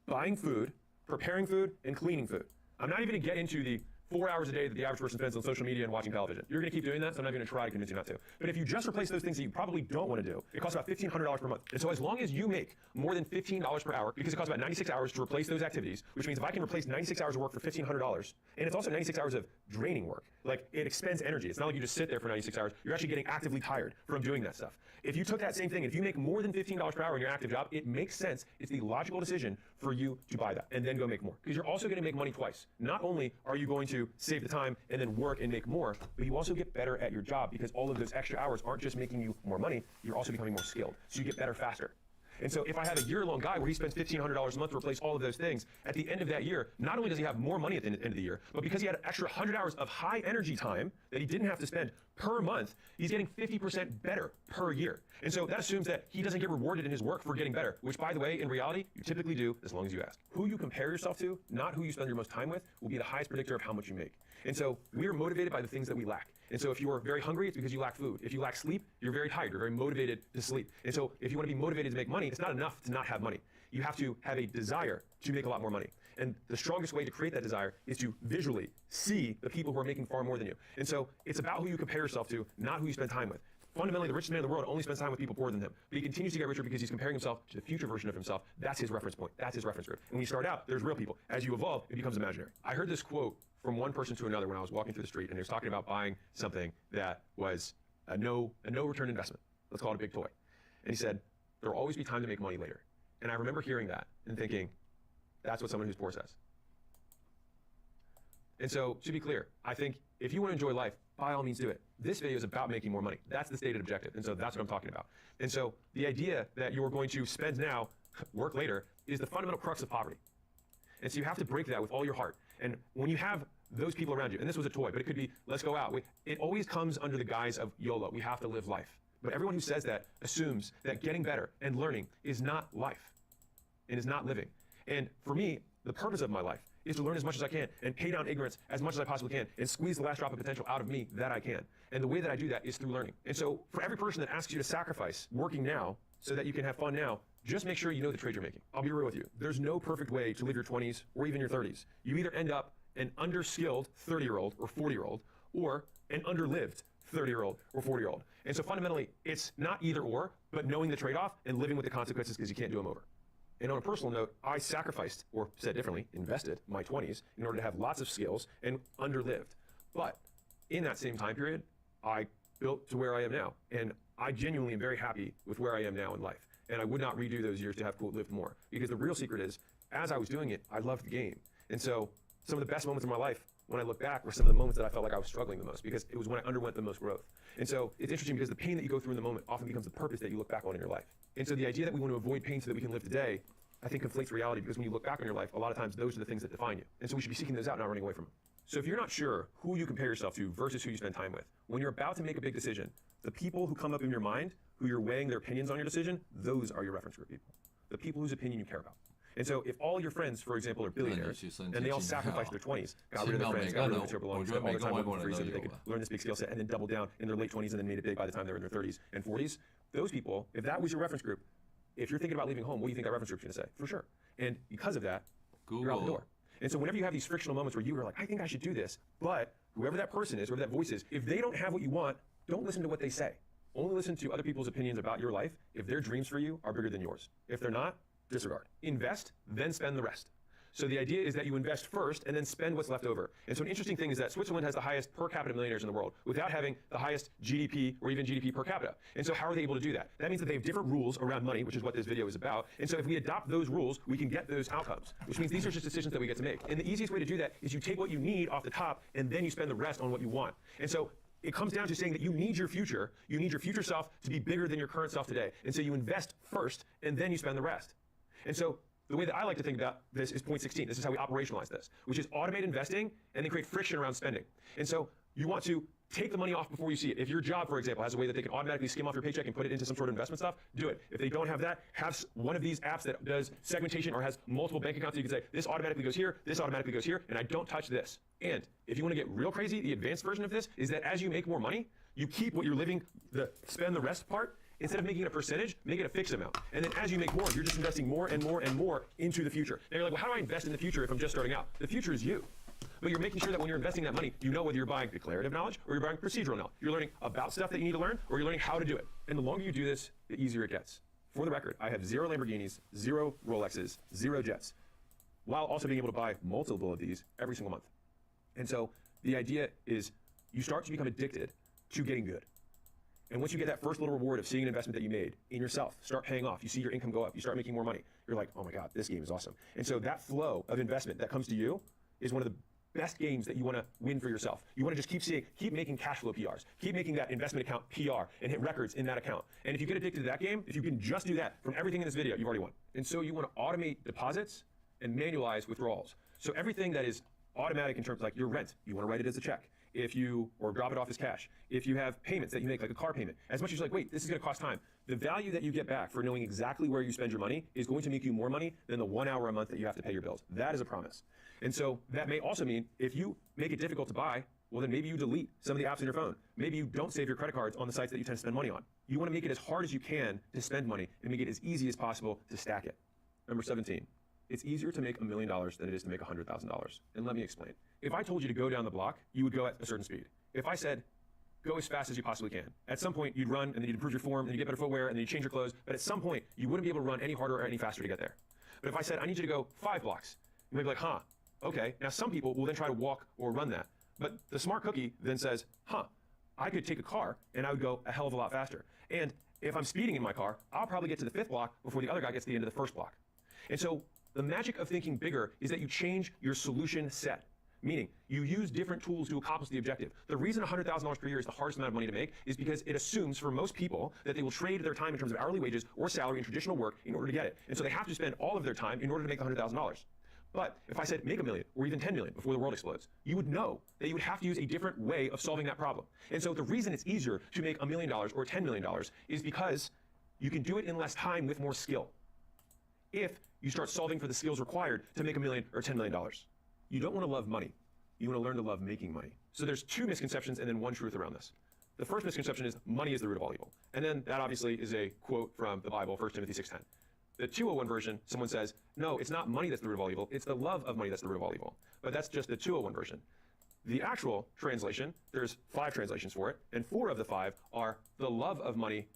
buying food, preparing food, and cleaning food. I'm not even gonna get into the 4 hours a day that the average person spends on social media and watching television. You're gonna keep doing that, so I'm not gonna try to convince you not to. But if you just replace those things that you probably don't wanna do, it costs about $1,500 per month. And so as long as you make more than $15 per hour, because it costs about 96 hours to replace those activities, which means if I can replace 96 hours of work for $1,500, and it's also 96 hours of draining work, like it expends energy. It's not like you just sit there for 96 hours. You're actually getting actively tired from doing that stuff. If you took that same thing, if you make more than $15 per hour in your active job, it makes sense. It's the logical decision for you to buy that and then go make more. Because you're also gonna make money twice. Not only are you going to save the time and then work and make more, but you also get better at your job because all of those extra hours aren't just making you more money, you're also becoming more skilled. So you get better faster. And so if I have a year-long guy where he spends $1,500 a month to replace all of those things, at the end of that year, not only does he have more money at the end of the year, but because he had an extra 100 hours of high energy time that he didn't have to spend per month, he's getting 50% better per year. And so that assumes that he doesn't get rewarded in his work for getting better, which by the way, in reality, you typically do as long as you ask. Who you compare yourself to, not who you spend your most time with, will be the highest predictor of how much you make. And so we are motivated by the things that we lack. And so if you are very hungry, it's because you lack food. If you lack sleep, you're very tired. You're very motivated to sleep. And so if you want to be motivated to make money, it's not enough to not have money. You have to have a desire to make a lot more money. And the strongest way to create that desire is to visually see the people who are making far more than you. And so it's about who you compare yourself to, not who you spend time with. Fundamentally, the richest man in the world only spends time with people poorer than him. But he continues to get richer because he's comparing himself to the future version of himself. That's his reference point. That's his reference group. And when you start out, there's real people. As you evolve, it becomes imaginary. I heard this quote from one person to another when I was walking through the street, and he was talking about buying something that was a no return investment. Let's call it a big toy. And he said, there will always be time to make money later. And I remember hearing that and thinking, that's what someone who's poor says. And so, to be clear, I think if you want to enjoy life, by all means do it. This video is about making more money. That's the stated objective. And so that's what I'm talking about. And so the idea that you're going to spend now, work later, is the fundamental crux of poverty. And so you have to break that with all your heart. And when you have those people around you, and this was a toy, but it could be, let's go out. It always comes under the guise of YOLO. We have to live life. But everyone who says that assumes that getting better and learning is not life and is not living. And for me, the purpose of my life is to learn as much as I can and pay down ignorance as much as I possibly can and squeeze the last drop of potential out of me that I can. And the way that I do that is through learning. And so for every person that asks you to sacrifice working now so that you can have fun now, just make sure you know the trade you're making. I'll be real with you. There's no perfect way to live your 20s or even your 30s. You either end up an underskilled 30-year-old or 40-year-old or an underlived 30-year-old or 40-year-old. And so fundamentally, it's not either or, but knowing the trade-off and living with the consequences because you can't do them over. And on a personal note, I sacrificed, or said differently, invested my 20s in order to have lots of skills and underlived. But in that same time period, I built to where I am now. And I genuinely am very happy with where I am now in life. And I would not redo those years to have quote lived more. Because the real secret is, as I was doing it, I loved the game. And so some of the best moments of my life, when I look back, were some of the moments that I felt like I was struggling the most because it was when I underwent the most growth. And so it's interesting because the pain that you go through in the moment often becomes the purpose that you look back on in your life. And so the idea that we want to avoid pain so that we can live today, I think conflates reality because when you look back on your life, a lot of times those are the things that define you. And so we should be seeking those out, not running away from them. So if you're not sure who you compare yourself to versus who you spend time with, when you're about to make a big decision, the people who come up in your mind, who you're weighing their opinions on your decision, those are your reference group people. The people whose opinion you care about. And so if all your friends, for example, are billionaires, and they all sacrificed their 20s, got rid of their friends, got rid of material belongings, spent all their time working for free so that they could learn this big skill set and then double down in their late 20s and then made it big by the time they were in their 30s and 40s, those people, if that was your reference group, if you're thinking about leaving home, what do you think that reference group's going to say? For sure. And because of that, you're out the door. And so whenever you have these frictional moments where you are like, I think I should do this, but whoever that person is, whoever that voice is, if they don't have what you want, don't listen to what they say. Only listen to other people's opinions about your life if their dreams for you are bigger than yours. If they're not, disregard. Invest, then spend the rest. So the idea is that you invest first and then spend what's left over. And so an interesting thing is that Switzerland has the highest per capita millionaires in the world without having the highest GDP or even GDP per capita. And so how are they able to do that? That means that they have different rules around money, which is what this video is about. And so if we adopt those rules, we can get those outcomes, which means these are just decisions that we get to make. And the easiest way to do that is you take what you need off the top and then you spend the rest on what you want. And so it comes down to saying that you need your future self to be bigger than your current self today. And so you invest first and then you spend the rest. And so the way that I like to think about this is point 16. This is how we operationalize this, which is automate investing and then create friction around spending. And so you want to take the money off before you see it. If your job, for example, has a way that they can automatically skim off your paycheck and put it into some sort of investment stuff, do it. If they don't have that, have one of these apps that does segmentation or has multiple bank accounts, so you can say, this automatically goes here, this automatically goes here, and I don't touch this. And if you want to get real crazy, the advanced version of this is that as you make more money, you keep what you're living, the spend the rest part. Instead of making it a percentage, make it a fixed amount. And then as you make more, you're just investing more and more and more into the future. Now you're like, well, how do I invest in the future if I'm just starting out? The future is you. But you're making sure that when you're investing that money, you know whether you're buying declarative knowledge or you're buying procedural knowledge. You're learning about stuff that you need to learn or you're learning how to do it. And the longer you do this, the easier it gets. For the record, I have 0 Lamborghinis, 0 Rolexes, 0 jets, while also being able to buy multiple of these every single month. And so the idea is you start to become addicted to getting good. And once you get that first little reward of seeing an investment that you made in yourself start paying off, you see your income go up, you start making more money, you're like, oh my God, this game is awesome. And so that flow of investment that comes to you is one of the best games that you want to win for yourself. You want to just keep making cash flow PRs, keep making that investment account PR and hit records in that account. And if you get addicted to that game, if you can just do that from everything in this video, you've already won. And so you want to automate deposits and manualize withdrawals. So everything that is automatic in terms of like your rent, you want to write it as a check. Or drop it off as cash. If you have payments that you make, like a car payment, as much as you're like, wait, this is going to cost time. The value that you get back for knowing exactly where you spend your money is going to make you more money than the 1 hour a month that you have to pay your bills. That is a promise. And so that may also mean if you make it difficult to buy, well then maybe you delete some of the apps on your phone. Maybe you don't save your credit cards on the sites that you tend to spend money on. You want to make it as hard as you can to spend money and make it as easy as possible to stack it. Number 17, It's easier to make $1 million than it is to make $100,000. And let me explain. If I told you to go down the block, you would go at a certain speed. If I said, go as fast as you possibly can. At some point, you'd run, and then you'd improve your form, and you get better footwear, and then you change your clothes. But at some point, you wouldn't be able to run any harder or any faster to get there. But if I said, I need you to go 5 blocks, you might be like, huh, okay. Now, some people will then try to walk or run that. But the smart cookie then says, huh, I could take a car, and I would go a hell of a lot faster. And if I'm speeding in my car, I'll probably get to the 5th block before the other guy gets to the end of the 1st block. And so the magic of thinking bigger is that you change your solution set. Meaning, you use different tools to accomplish the objective. The reason $100,000 per year is the hardest amount of money to make is because it assumes for most people that they will trade their time in terms of hourly wages or salary in traditional work in order to get it. And so they have to spend all of their time in order to make $100,000. But if I said make $1 million or even $10 million before the world explodes, you would know that you would have to use a different way of solving that problem. And so the reason it's easier to make $1 million or $10 million is because you can do it in less time with more skill. If you start solving for the skills required to make $1 million or $10 million. You don't want to love money. You want to learn to love making money. So there's 2 misconceptions and then 1 truth around this. The first misconception is money is the root of all evil. And then that obviously is a quote from the Bible, 1 Timothy 6:10. The 201 version, someone says, no, it's not money that's the root of all evil. It's the love of money that's the root of all evil. But that's just the 201 version. The actual translation, there's 5 translations for it, and 4 of the 5 are the love of money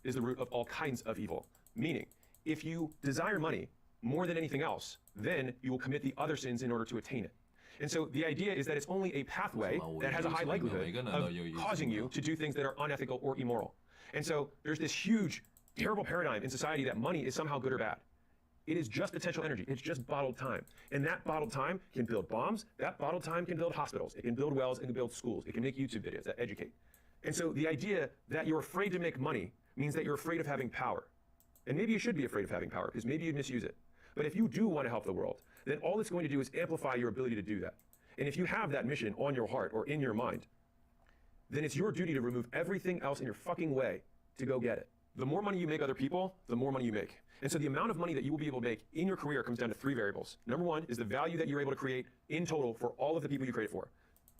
is the root of all kinds of evil. Meaning, if you desire money more than anything else, then you will commit the other sins in order to attain it. And so the idea is that it's only a pathway that has a high likelihood of causing you to do things that are unethical or immoral. And so there's this huge, terrible paradigm in society that money is somehow good or bad. It is just potential energy. It's just bottled time. And that bottled time can build bombs. That bottled time can build hospitals. It can build wells. It can build schools. It can make YouTube videos that educate. And so the idea that you're afraid to make money means that you're afraid of having power. And maybe you should be afraid of having power because maybe you'd misuse it. But if you do want to help the world, then all it's going to do is amplify your ability to do that. And if you have that mission on your heart or in your mind, then it's your duty to remove everything else in your fucking way to go get it. The more money you make other people, the more money you make. And so the amount of money that you will be able to make in your career comes down to 3 variables. Number 1 is the value that you're able to create in total for all of the people you create it for,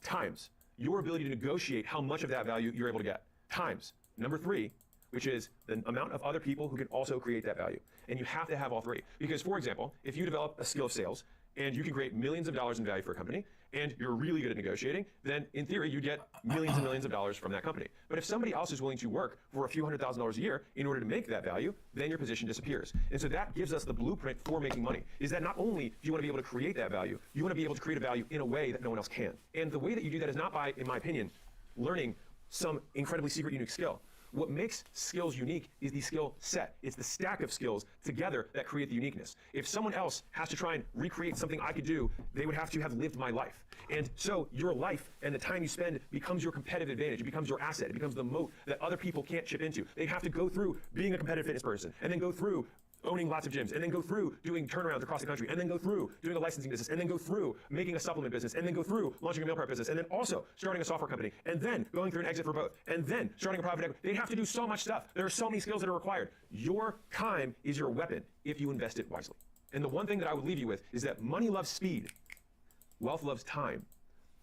times your ability to negotiate how much of that value you're able to get, times number 3, which is the amount of other people who can also create that value. And you have to have all 3. Because, for example, if you develop a skill of sales and you can create millions of dollars in value for a company, and you're really good at negotiating, then in theory, you get millions and millions of dollars from that company. But if somebody else is willing to work for a few $100,000 a year in order to make that value, then your position disappears. And so that gives us the blueprint for making money, is that not only do you want to be able to create that value, you want to be able to create a value in a way that no one else can. And the way that you do that is not by, in my opinion, learning some incredibly secret, unique skill. What makes skills unique is the skill set. It's the stack of skills together that create the uniqueness. If someone else has to try and recreate something I could do, they would have to have lived my life. And so your life and the time you spend becomes your competitive advantage. It becomes your asset. It becomes the moat that other people can't chip into. They have to go through being a competitive fitness person and then go through owning lots of gyms, and then go through doing turnarounds across the country, and then go through doing a licensing business, and then go through making a supplement business, and then go through launching a meal prep business, and then also starting a software company, and then going through an exit for both, and then starting a private equity. They'd have to do so much stuff. There are so many skills that are required. Your time is your weapon if you invest it wisely. And the one thing that I would leave you with is that money loves speed, wealth loves time,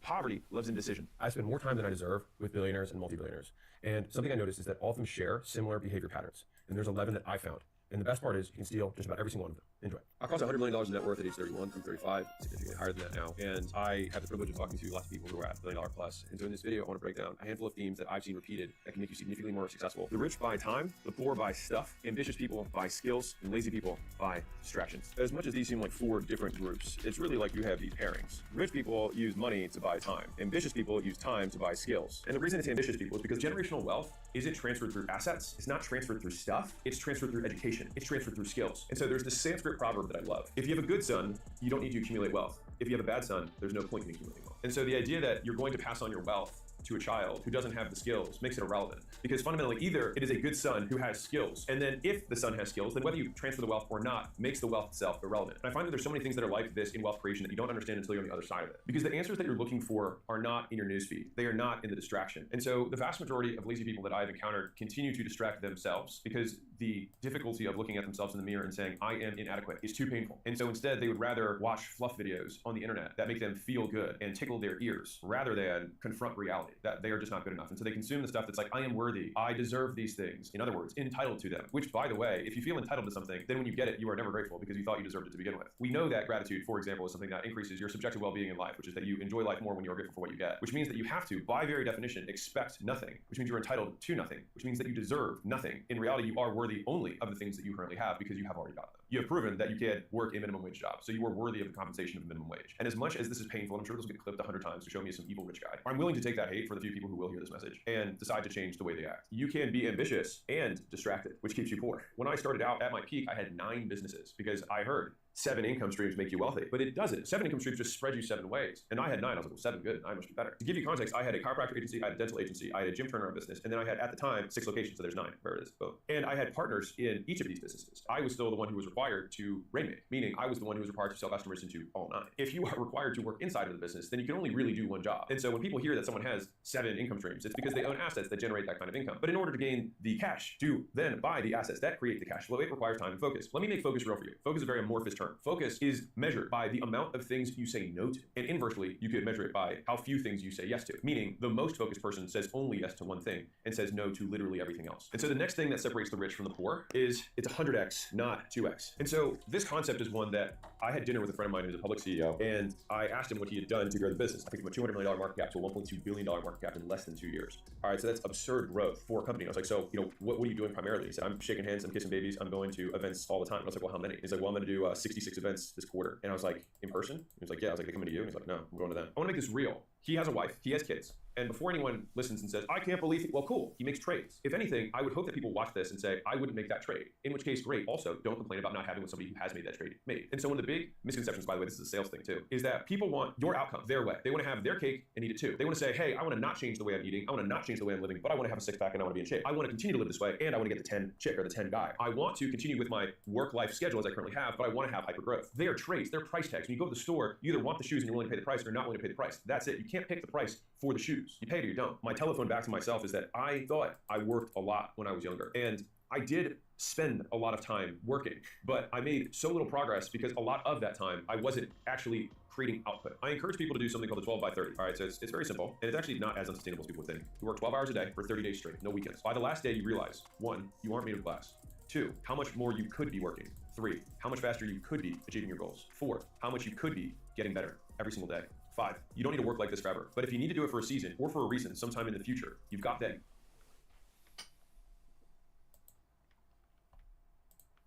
poverty loves indecision. I spend more time than I deserve with billionaires and multi-billionaires. And something I noticed is that all of them share similar behavior patterns. And there's 11 that I found. And the best part is you can steal just about every single one of them. Enjoy. I crossed $100 million in net worth at age 31 from 35, significantly higher than that now. And I have the privilege of talking to lots of people who are at $1 billion plus. And so in this video, I want to break down a handful of themes that I've seen repeated that can make you significantly more successful. The rich buy time, the poor buy stuff, ambitious people buy skills, and lazy people buy distractions. As much as these seem like 4 different groups, it's really like you have these pairings. Rich people use money to buy time. Ambitious people use time to buy skills. And the reason it's ambitious people is because generational wealth isn't transferred through assets. It's not transferred through stuff. It's transferred through education. It's transferred through skills. And so there's this Sanskrit proverb that I love. If you have a good son, you don't need to accumulate wealth. If you have a bad son, there's no point in accumulating wealth. And so the idea that you're going to pass on your wealth to a child who doesn't have the skills makes it irrelevant. Because fundamentally, either it is a good son who has skills, and then if the son has skills, then whether you transfer the wealth or not makes the wealth itself irrelevant. And I find that there's so many things that are like this in wealth creation that you don't understand until you're on the other side of it. Because the answers that you're looking for are not in your newsfeed. They are not in the distraction. And so the vast majority of lazy people that I've encountered continue to distract themselves because the difficulty of looking at themselves in the mirror and saying, I am inadequate, is too painful. And so instead, they would rather watch fluff videos on the internet that make them feel good and tickle their ears rather than confront reality. that they are just not good enough. And so they consume the stuff that's like, I am worthy, I deserve these things. In other words, entitled to them, which by the way, if you feel entitled to something, then when you get it, you are never grateful because you thought you deserved it to begin with. We know that gratitude, for example, is something that increases your subjective well-being in life, which is that you enjoy life more when you are grateful for what you get, which means that you have to, by very definition, expect nothing, which means you're entitled to nothing, which means that you deserve nothing. In reality, you are worthy only of the things that you currently have because you have already got them. You have proven that you can work a minimum wage job, so you are worthy of the compensation of a minimum wage. And as much as this is painful, and I'm sure this will get clipped 100 times to show me some evil rich guy, I'm willing to take that hate for the few people who will hear this message and decide to change the way they act. You can be ambitious and distracted, which keeps you poor. When I started out at my peak, I had 9 businesses because I heard 7 income streams make you wealthy, but it doesn't. 7 income streams just spread you 7 ways. And I had 9. I was like, well, 7 good, 9 must be better. To give you context, I had a chiropractor agency, I had a dental agency, I had a gym turnaround business, and then I had, at the time, 6 locations, so there's 9, where it is, boom. And I had partners in each of these businesses. I was still the one who was required to rainmate, meaning I was the one who was required to sell customers into all 9. If you are required to work inside of the business, then you can only really do one job. And so when people hear that someone has 7 income streams, it's because they own assets that generate that kind of income. But in order to gain the cash to then buy the assets that create the cash flow, it requires time and focus. Let me make focus real for you. Focus is a very amorphous term. Focus is measured by the amount of things you say no to. And inversely, you could measure it by how few things you say yes to. Meaning, the most focused person says only yes to one thing and says no to literally everything else. And so the next thing that separates the rich from the poor is it's 100x, not 2x. And so this concept is one that I had dinner with a friend of mine who's a public CEO, and I asked him what he had done to grow the business. I think from a $200 million market cap to a $1.2 billion market cap in less than 2 years. All right, so that's absurd growth for a company. I was like, so, what are you doing primarily? He said, I'm shaking hands, I'm kissing babies, I'm going to events all the time. And I was like, well, how many? He's like, well, I'm going to do 66 events this quarter. And I was like, in person? He was like, yeah. I was like, they coming to you? And he's like, no, I'm going to them. I want to make this real. He has a wife, he has kids. And before anyone listens and says, I can't believe it, well, cool, he makes trades. If anything, I would hope that people watch this and say, I wouldn't make that trade. In which case, great. Also, don't complain about not having what somebody who has made that trade made. And so one of the big misconceptions, by the way, this is a sales thing too, is that people want your outcome their way. They want to have their cake and eat it too. They want to say, hey, I want to not change the way I'm eating. I want to not change the way I'm living, but I want to have a 6-pack and I want to be in shape. I want to continue to live this way and I want to get the 10 chick or the 10 guy. I want to continue with my work-life schedule as I currently have, but I want to have hyper growth. They are traits, they're price tags. When you go to the store, you either want the shoes and you're willing to pay the price or you're not willing to pay the price. That's it. You can't pick the price for the shoes. You pay it or you don't. My telephone back to myself is that I thought I worked a lot when I was younger. And I did spend a lot of time working, but I made so little progress because a lot of that time I wasn't actually creating output. I encourage people to do something called the 12 by 30. All right, so it's very simple, and it's actually not as unsustainable as people would think. You work 12 hours a day for 30 days straight, no weekends. By the last day, you realize, 1, you aren't made of glass. 2, how much more you could be working. 3, how much faster you could be achieving your goals. 4, how much you could be getting better every single day. 5, you don't need to work like this forever. But if you need to do it for a season or for a reason sometime in the future, you've got that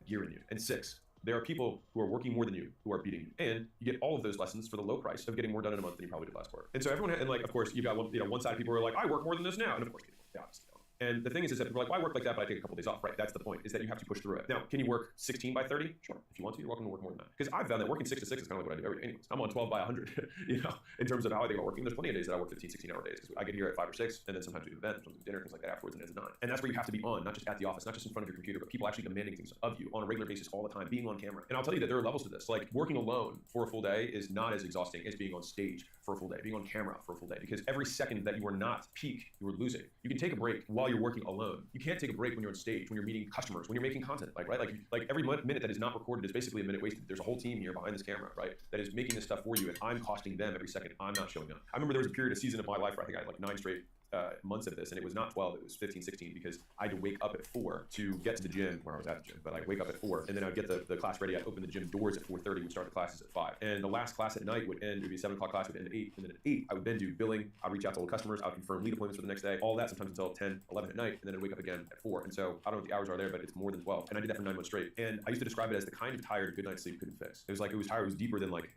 gear in you. And 6, there are people who are working more than you who are beating you. And you get all of those lessons for the low price of getting more done in a month than you probably did last quarter. And so everyone, and like, of course, you've got one side of people who are like, I work more than this now. And of course, they obviously don't. And the thing is that people are like, well, I work like that, but I take a couple days off. Right, that's the point, is that you have to push through it. Now, can you work 16 by 30? Sure. If you want to, you're welcome to work more than that. Because I've found that working 6 to 6 is kind of like what I do every day anyways. I'm on 12 by 100, in terms of how I think about working. There's plenty of days that I work 15, 16 hour days. Because I get here at 5 or 6, and then sometimes we do events, sometimes we do dinner, things like that afterwards, and it's 9. And that's where you have to be on, not just at the office, not just in front of your computer, but people actually demanding things of you on a regular basis all the time, being on camera. And I'll tell you that there are levels to this. Like, working alone for a full day is not as exhausting as being on stage for a full day, being on camera for a full day, because every second that you are not peak, you are losing. You can take a break while you're working alone. You can't take a break when you're on stage, when you're meeting customers, when you're making content, like every minute that is not recorded is basically a minute wasted. There's a whole team here behind this camera, right, that is making this stuff for you, and I'm costing them every second I'm not showing up. I remember there was a season of my life where I think I had like 9 straight months of this, and it was not 12, it was 15, 16, because I had to wake up at 4 to get to the gym where I was at the gym, but I'd wake up at 4, and then I'd get the class ready. I'd open the gym doors at 4:30, we'd start the classes at 5, and the last class at night would end, it would be a 7 o'clock class, would end at 8, and then at 8, I would then do billing, I'd reach out to old customers, I would confirm lead appointments for the next day, all that sometimes until 10, 11 at night, and then I'd wake up again at 4, and so I don't know what the hours are there, but it's more than 12, and I did that for 9 months straight, and I used to describe it as the kind of tired good night sleep couldn't fix. It was tired, it was deeper than like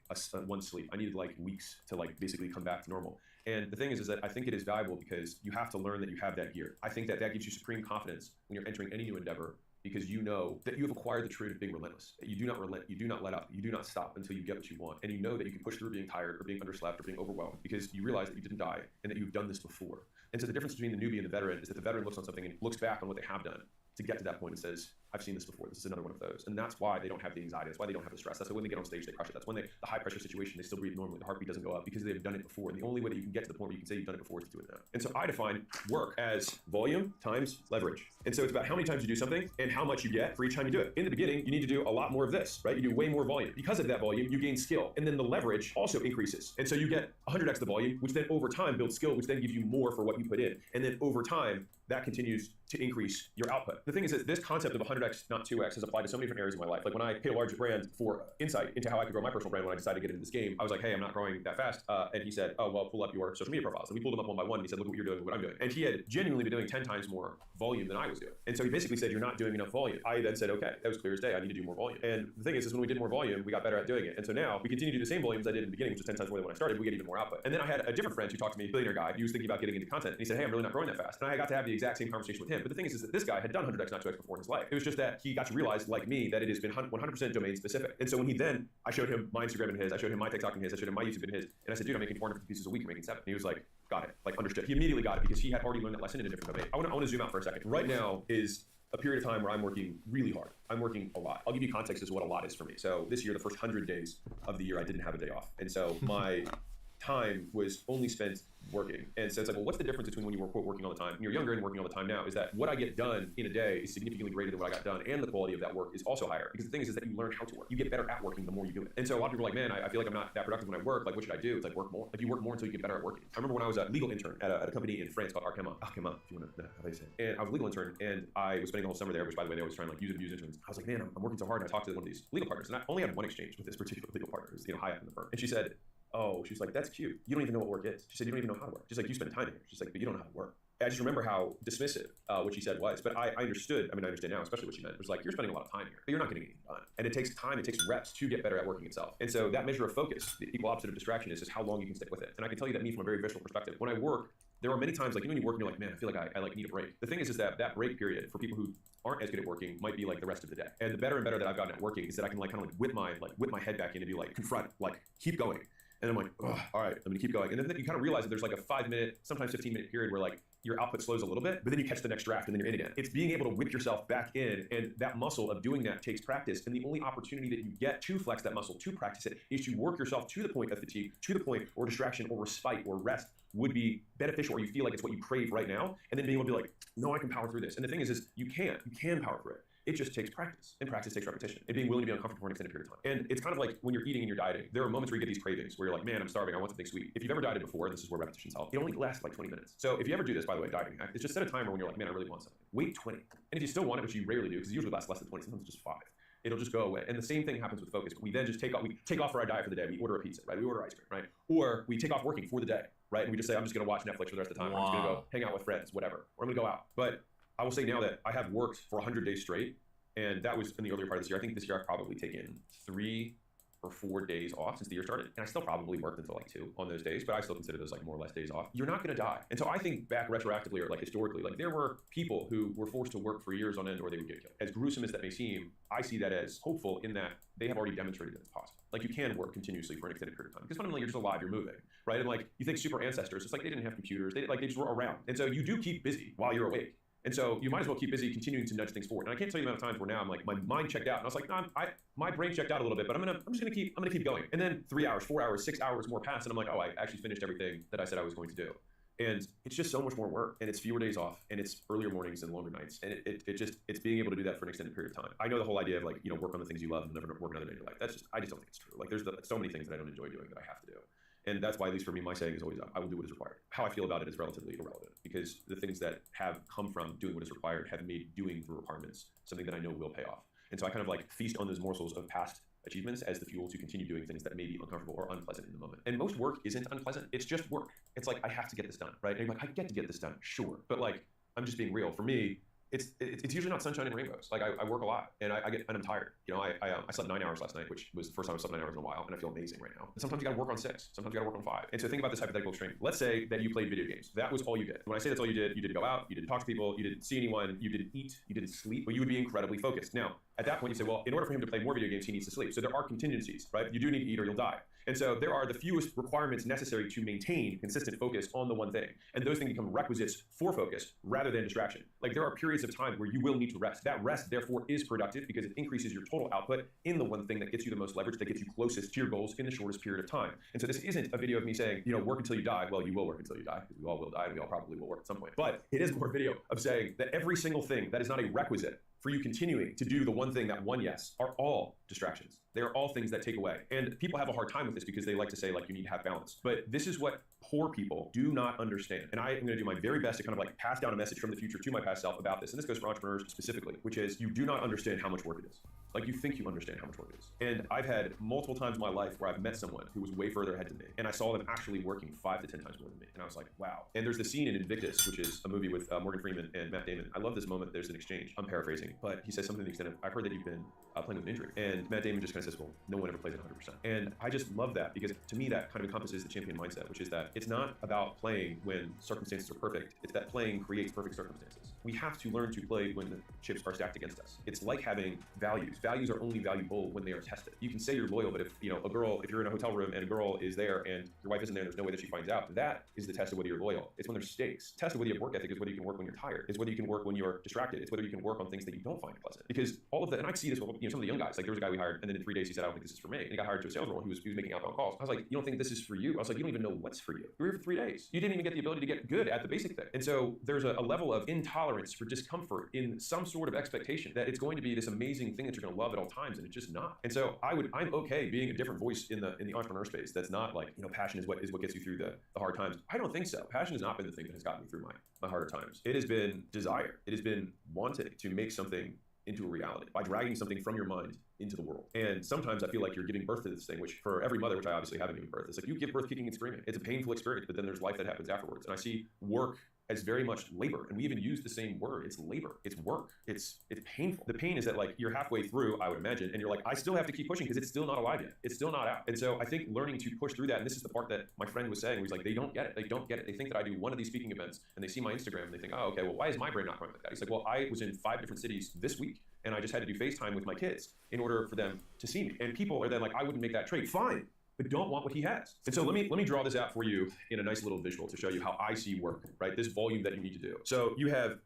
one sleep. I needed like weeks to like basically come back to normal. And the thing is that I think it is valuable because you have to learn that you have that gear. I think that gives you supreme confidence when you're entering any new endeavor, because you know that you have acquired the trait of being relentless. That you do not relent, you do not let up, you do not stop until you get what you want. And you know that you can push through being tired or being underslept or being overwhelmed because you realize that you didn't die and that you've done this before. And so the difference between the newbie and the veteran is that the veteran looks on something and looks back on what they have done to get to that point and says, I've seen this before. This is another one of those. And that's why they don't have the anxiety. That's why they don't have the stress. That's why when they get on stage, they crush it. That's when the high pressure situation, they still breathe normally. The heartbeat doesn't go up because they've done it before. And the only way that you can get to the point where you can say you've done it before is to do it now. And so I define work as volume times leverage. And so it's about how many times you do something and how much you get for each time you do it. In the beginning, you need to do a lot more of this, right? You do way more volume. Because of that volume, you gain skill. And then the leverage also increases. And so you get 100x the volume, which then over time builds skill, which then gives you more for what you put in. And then over time, that continues to increase your output. The thing is that this concept of 100x, not 2x, has applied to so many different areas of my life. Like when I paid a large brand for insight into how I could grow my personal brand when I decided to get into this game, I was like, hey, I'm not growing that fast. And he said, oh, well, pull up your social media profiles. And we pulled them up one by one. And he said, look what you're doing, what I'm doing. And he had genuinely been doing 10 times more volume than I was doing. And so he basically said, you're not doing enough volume. I then said, okay, that was clear as day. I need to do more volume. And the thing is when we did more volume, we got better at doing it. And so now we continue to do the same volume as I did in the beginning, which was 10 times more than when I started. We get even more output. And then I had a different friend who talked to me, a billionaire guy. He was thinking about getting into content. And he said, hey, I'm really not growing that fast. And I got to have the exact same conversation with him. But the thing is that this guy had done 100x, not 2x before in his life. It was just that he got to realize, like me, that it has been 100% domain specific. And so when I showed him my Instagram and his, I showed him my TikTok and his, I showed him my YouTube and his, and I said, dude, I'm making 450 pieces a week, you're making 7. And he was like, got it, like understood. He immediately got it because he had already learned that lesson in a different domain. I want to zoom out for a second. Right now is a period of time where I'm working really hard. I'm working a lot. I'll give you context as to what a lot is for me. So this year, the first 100 days of the year, I didn't have a day off. And so my time was only spent working. And so it's like, well, what's the difference between when you were quote working all the time and you're younger and working all the time now is that what I get done in a day is significantly greater than what I got done, and the quality of that work is also higher. Because the thing is that you learn how to work. You get better at working the more you do it. And so a lot of people are like, man, I feel like I'm not that productive when I work. Like, what should I do? It's like, work more. Like, you work more until you get better at working. I remember when I was a legal intern at a company in France called Arkema, if you want to know how they say it. And I was a legal intern, and I was spending the whole summer there, which, by the way, they always try and like use and abuse interns. I was like, man, I'm working so hard. And I talked to one of these legal partners, and I only had one exchange with this particular legal partner, who's, high up in the firm. And she said, oh, she's like, that's cute. You don't even know what work is. She said, you don't even know how to work. She's like, you spend time here. She's like, but you don't know how to work. I just remember how dismissive what she said was. But I understood, I understand now, especially what she meant. It was like, you're spending a lot of time here, but you're not getting anything done. And it takes time, it takes reps to get better at working itself. And so that measure of focus, the equal opposite of distraction, is just how long you can stick with it. And I can tell you that me from a very visceral perspective, when I work, there are many times, like, when you work and you're like, man, I feel like I like need a break. The thing is that break period for people who aren't as good at working might be like the rest of the day. And the better and better that I've gotten at working is that I can like kind of like whip my head back in and be like, confront, like, keep going. And I'm like, oh, all right, I'm gonna keep going. And then you kind of realize that there's like a 5-minute, sometimes 15-minute period where like your output slows a little bit, but then you catch the next draft and then you're in again. It's being able to whip yourself back in, and that muscle of doing that takes practice. And the only opportunity that you get to flex that muscle, to practice it, is to work yourself to the point of fatigue, to the point where distraction or respite or rest would be beneficial, or you feel like it's what you crave right now, and then being able to be like, no, I can power through this. And the thing is you can power through it. It just takes practice, and practice takes repetition, and being willing to be uncomfortable for an extended period of time. And it's kind of like when you're eating and you're dieting, there are moments where you get these cravings where you're like, man, I'm starving, I want something sweet. If you've ever dieted before, this is where repetitions help. It only lasts like 20 minutes. So if you ever do this, by the way, dieting hack, it's just set a timer when you're like, man, I really want something. Wait 20. And if you still want it, which you rarely do, because it usually lasts less than 20, sometimes it's just 5. It'll just go away. And the same thing happens with focus. We then just take off for our diet for the day. We order a pizza, right? We order ice cream, right? Or we take off working for the day, right? And we just say, I'm just gonna watch Netflix for the rest of the time. Wow. I'm just gonna go hang out with friends, whatever. Or I'm gonna go out. But I will say now that I have worked for 100 days straight, and that was in the earlier part of this year. I think this year I've probably taken 3 or 4 days off since the year started. And I still probably worked until like 2 on those days, but I still consider those like more or less days off. You're not gonna die. And so I think back retroactively, or like historically, like there were people who were forced to work for years on end or they would get killed. As gruesome as that may seem, I see that as hopeful in that they have already demonstrated that it's possible. Like you can work continuously for an extended period of time because fundamentally you're just alive, you're moving, right? And like you think super ancestors, it's like they didn't have computers, they just were around. And so you do keep busy while you're awake. And so you might as well keep busy continuing to nudge things forward. And I can't tell you the amount of times where now I'm like, my mind checked out. And I was like, no, my brain checked out a little bit, but I'm just gonna keep going. And then 3 hours, 4 hours, 6 hours more pass. And I'm like, oh, I actually finished everything that I said I was going to do. And it's just so much more work, and it's fewer days off, and it's earlier mornings and longer nights. And it's being able to do that for an extended period of time. I know the whole idea of like, work on the things you love and never work another day in your life. I just don't think it's true. Like there's so many things that I don't enjoy doing that I have to do. And that's why, at least for me, my saying is always, I will do what is required. How I feel about it is relatively irrelevant because the things that have come from doing what is required have made doing the requirements something that I know will pay off. And so I kind of like feast on those morsels of past achievements as the fuel to continue doing things that may be uncomfortable or unpleasant in the moment. And most work isn't unpleasant. It's just work. It's like, I have to get this done, right? And you're like, I get to get this done, sure. But like, I'm just being real. For me, it's usually not sunshine and rainbows. Like I work a lot and I'm tired. I slept 9 hours last night, which was the first time I slept 9 hours in a while, and I feel amazing right now. And sometimes you gotta work on 6, sometimes you gotta work on 5. And so think about this hypothetical extreme. Let's say that you played video games. That was all you did. When I say that's all you didn't go out, you didn't talk to people, you didn't see anyone, you didn't eat, you didn't sleep, but you would be incredibly focused. Now, at that point you say, well, in order for him to play more video games, he needs to sleep. So there are contingencies, right? You do need to eat or you'll die. And so there are the fewest requirements necessary to maintain consistent focus on the one thing. And those things become requisites for focus rather than distraction. Like there are periods of time where you will need to rest. That rest, therefore, is productive because it increases your total output in the one thing that gets you the most leverage, that gets you closest to your goals in the shortest period of time. And so this isn't a video of me saying, work until you die. Well, you will work until you die, because we all will die, and we all probably will work at some point. But it is more a video of saying that every single thing that is not a requisite for you continuing to do the one thing, that one yes, are all distractions. They are all things that take away. And people have a hard time with this because they like to say, like, you need to have balance. But this is what poor people do not understand. And I am going to do my very best to kind of like pass down a message from the future to my past self about this. And this goes for entrepreneurs specifically, which is you do not understand how much work it is. Like you think you understand how much work it is. And I've had multiple times in my life where I've met someone who was way further ahead than me. And I saw them actually working 5 to 10 times more than me. And I was like, wow. And there's the scene in Invictus, which is a movie with Morgan Freeman and Matt Damon. I love this moment. There's an exchange. I'm paraphrasing, but he says something to the extent of, I've heard that you've been playing with an injury. And Matt Damon just kind of says, well, no one ever plays at 100%. And I just love that because to me, that kind of encompasses the champion mindset, which is that it's not about playing when circumstances are perfect. It's that playing creates perfect circumstances. We have to learn to play when the chips are stacked against us. It's like having values. Values are only valuable when they are tested. You can say you're loyal, but if if you're in a hotel room and a girl is there and your wife isn't there, and there's no way that she finds out, that is the test of whether you're loyal. It's when there's stakes. The test of whether you have work ethic is whether you can work when you're tired. It's whether you can work when you're distracted. It's whether you can work on things that you don't find pleasant. Because all of that, and I see this with some of the young guys. Like there was a guy we hired, and then in 3 days he said, I don't think this is for me. And he got hired to a sales role. He was making outbound calls. I was like, you don't think this is for you? I was like, you don't even know what's for you. You were here for 3 days. You didn't even get the ability to get good at the basic thing. And so there's a level of intolerance for discomfort in some sort of expectation that it's going to be this amazing thing that you're going to love at all times, and it's just not. And so I'm okay being a different voice in the entrepreneur space. That's not like passion is what gets you through the hard times. I don't think so. Passion has not been the thing that has gotten me through my harder times. It has been desire. It has been wanting to make something into a reality by dragging something from your mind into the world. And sometimes I feel like you're giving birth to this thing, which for every mother, which I obviously haven't given birth, it's like you give birth kicking and screaming. It's a painful experience, but then there's life that happens afterwards. And I see work as very much labor. And we even use the same word. It's labor. It's work. It's painful. The pain is that like you're halfway through, I would imagine, and you're like, I still have to keep pushing because it's still not alive yet. It's still not out. And so I think learning to push through that, and this is the part that my friend was saying, where he's like, they don't get it. They don't get it. They think that I do one of these speaking events and they see my Instagram and they think, oh, okay, well, why is my brain not growing like that? He's like, well, I was in 5 different cities this week and I just had to do FaceTime with my kids in order for them to see me. And people are then like, I wouldn't make that trade. Fine. But don't want what he has. And so let me draw this out for you in a nice little visual to show you how I see work, right? This volume that you need to do. So you have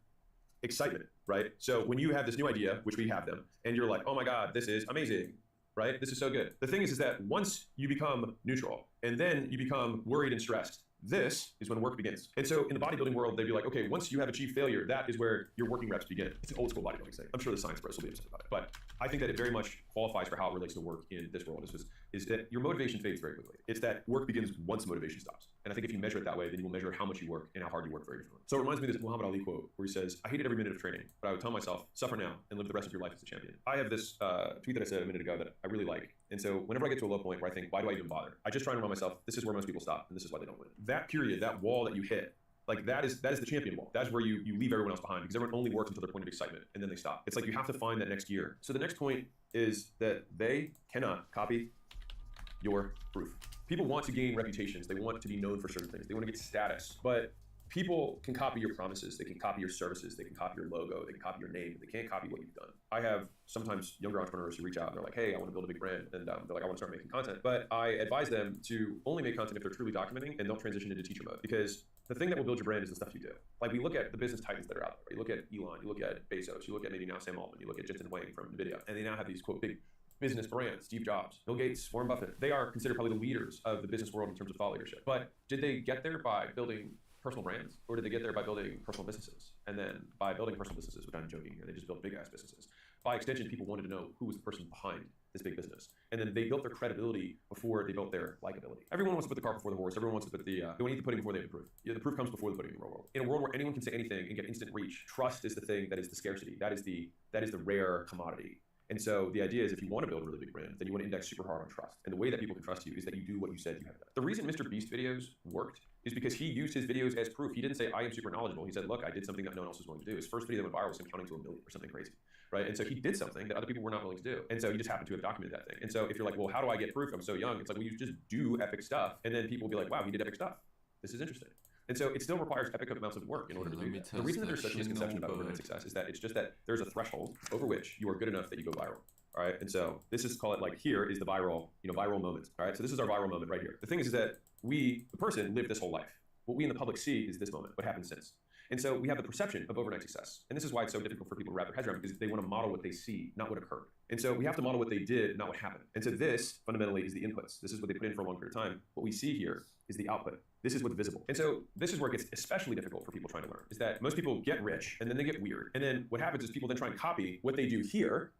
excitement, right? So when you have this new idea, which we have them, and you're like, oh my God, this is amazing, right? This is so good. The thing is that once you become neutral and then you become worried and stressed, this is when work begins. And so in the bodybuilding world, they'd be like, okay, once you have achieved failure, that is where your working reps begin. It's an old school bodybuilding thing. I'm sure the science bros will be upset about it. But I think that it very much qualifies for how it relates to work in this world is that your motivation fades very quickly. It's that work begins once motivation stops. And I think if you measure it that way, then you will measure how much you work and how hard you work very differently. So it reminds me of this Muhammad Ali quote where he says, I hated every minute of training, but I would tell myself, suffer now and live the rest of your life as a champion. I have this tweet that I said a minute ago that I really like. And so whenever I get to a low point where I think, why do I even bother? I just try and remind myself, this is where most people stop and this is why they don't win. That period, that wall that you hit, like that is the champion wall. That's where you leave everyone else behind because everyone only works until their point of excitement and then they stop. It's like you have to find that next year. So the next point is that they cannot copy your proof. People want to gain reputations. They want to be known for certain things. They want to get status. But people can copy your promises. They can copy your services. They can copy your logo. They can copy your name. They can't copy what you've done. I have sometimes younger entrepreneurs who reach out and they're like, hey, I want to build a big brand. And they're like, I want to start making content. But I advise them to only make content if they're truly documenting and don't transition into teacher mode. Because the thing that will build your brand is the stuff you do. Like we look at the business titans that are out there. You look at Elon, you look at Bezos, you look at maybe now Sam Altman, you look at Jensen Huang from NVIDIA, and they now have these quote big business brands, Steve Jobs, Bill Gates, Warren Buffett. They are considered probably the leaders of the business world in terms of thought leadership. But did they get there by building personal brands, or did they get there by building personal businesses? And then by building personal businesses, which I'm joking here, they just built big ass businesses. By extension, people wanted to know who was the person behind this big business. And then they built their credibility before they built their likability. Everyone wants to put the cart before the horse. Everyone wants to put they want to eat the pudding before they have the proof. Yeah, the proof comes before the pudding in the real world. In a world where anyone can say anything and get instant reach, trust is the thing that is the scarcity. That is the rare commodity. And so the idea is if you want to build a really big brand, then you want to index super hard on trust. And the way that people can trust you is that you do what you said you have done. The reason Mr. Beast videos worked is because he used his videos as proof. He didn't say, I am super knowledgeable. He said, look, I did something that no one else was willing to do. His first video that went viral was him counting to 1 million or something crazy, right? And so he did something that other people were not willing to do. And so he just happened to have documented that thing. And so if you're like, well, how do I get proof? I'm so young. It's like, well, you just do epic stuff. And then people will be like, wow, he did epic stuff. This is interesting. And so it still requires epic amounts of work in order to do that. The reason that there's such a misconception about overnight success is that it's just that there's a threshold over which you are good enough that you go viral. All right, and so this is, call it like, here is the viral, viral moment. All right, so this is our viral moment right here. The thing is that we, the person, live this whole life. What we in the public see is this moment, what happened since. And so we have the perception of overnight success. And this is why it's so difficult for people to wrap their heads around, because they want to model what they see, not what occurred. And so we have to model what they did, not what happened. And so this fundamentally is the inputs. This is what they put in for a long period of time. What we see here is the output. This is what's visible. And so this is where it gets especially difficult for people trying to learn, is that most people get rich and then they get weird. And then what happens is people then try and copy what they do here,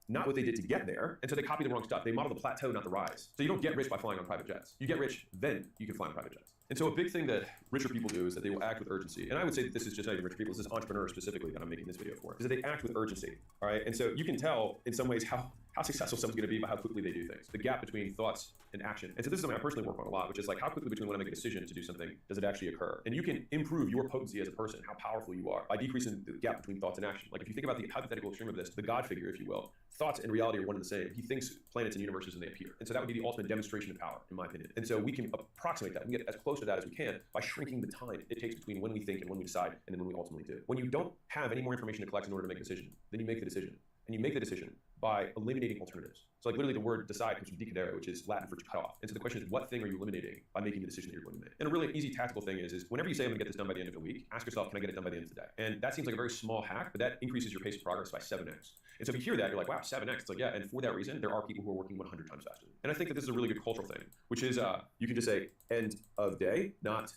not what they did to get there. And so they copy the wrong stuff. They model the plateau, not the rise. So you don't get rich by flying on private jets. You get rich, then you can fly on private jets. And so a big thing that richer people do is that they will act with urgency. And I would say that this is just not even rich people, this is entrepreneurs specifically that I'm making this video for, is that they act with urgency, all right? And so you can tell in some ways how successful someone's gonna be by how quickly they do things, the gap between thoughts and action. And so this is something I personally work on a lot, which is like, how quickly between when I make a decision to do something does it actually occur? And you can improve your potency as a person, how powerful you are, by decreasing the gap between thoughts and action. Like if you think about the hypothetical extreme of this, the God figure, if you will, thoughts and reality are one and the same. He thinks planets and universes and they appear. And so that would be the ultimate demonstration of power, in my opinion. And so we can approximate that. We can get as close to that as we can by shrinking the time it takes between when we think and when we decide and then when we ultimately do. When you don't have any more information to collect in order to make a decision, then you make the decision. And you make the decision by eliminating alternatives. So like literally the word decide comes from decadere, which is Latin for to cut off. And so the question is, what thing are you eliminating by making the decision that you're going to make? And a really easy tactical thing is whenever you say I'm gonna get this done by the end of the week, ask yourself, can I get it done by the end of the day? And that seems like a very small hack, but that increases your pace of progress by 7x. And so if you hear that, you're like, wow, 7x. It's like, yeah, and for that reason, there are people who are working 100 times faster. And I think that this is a really good cultural thing, which is you can just say end of day, not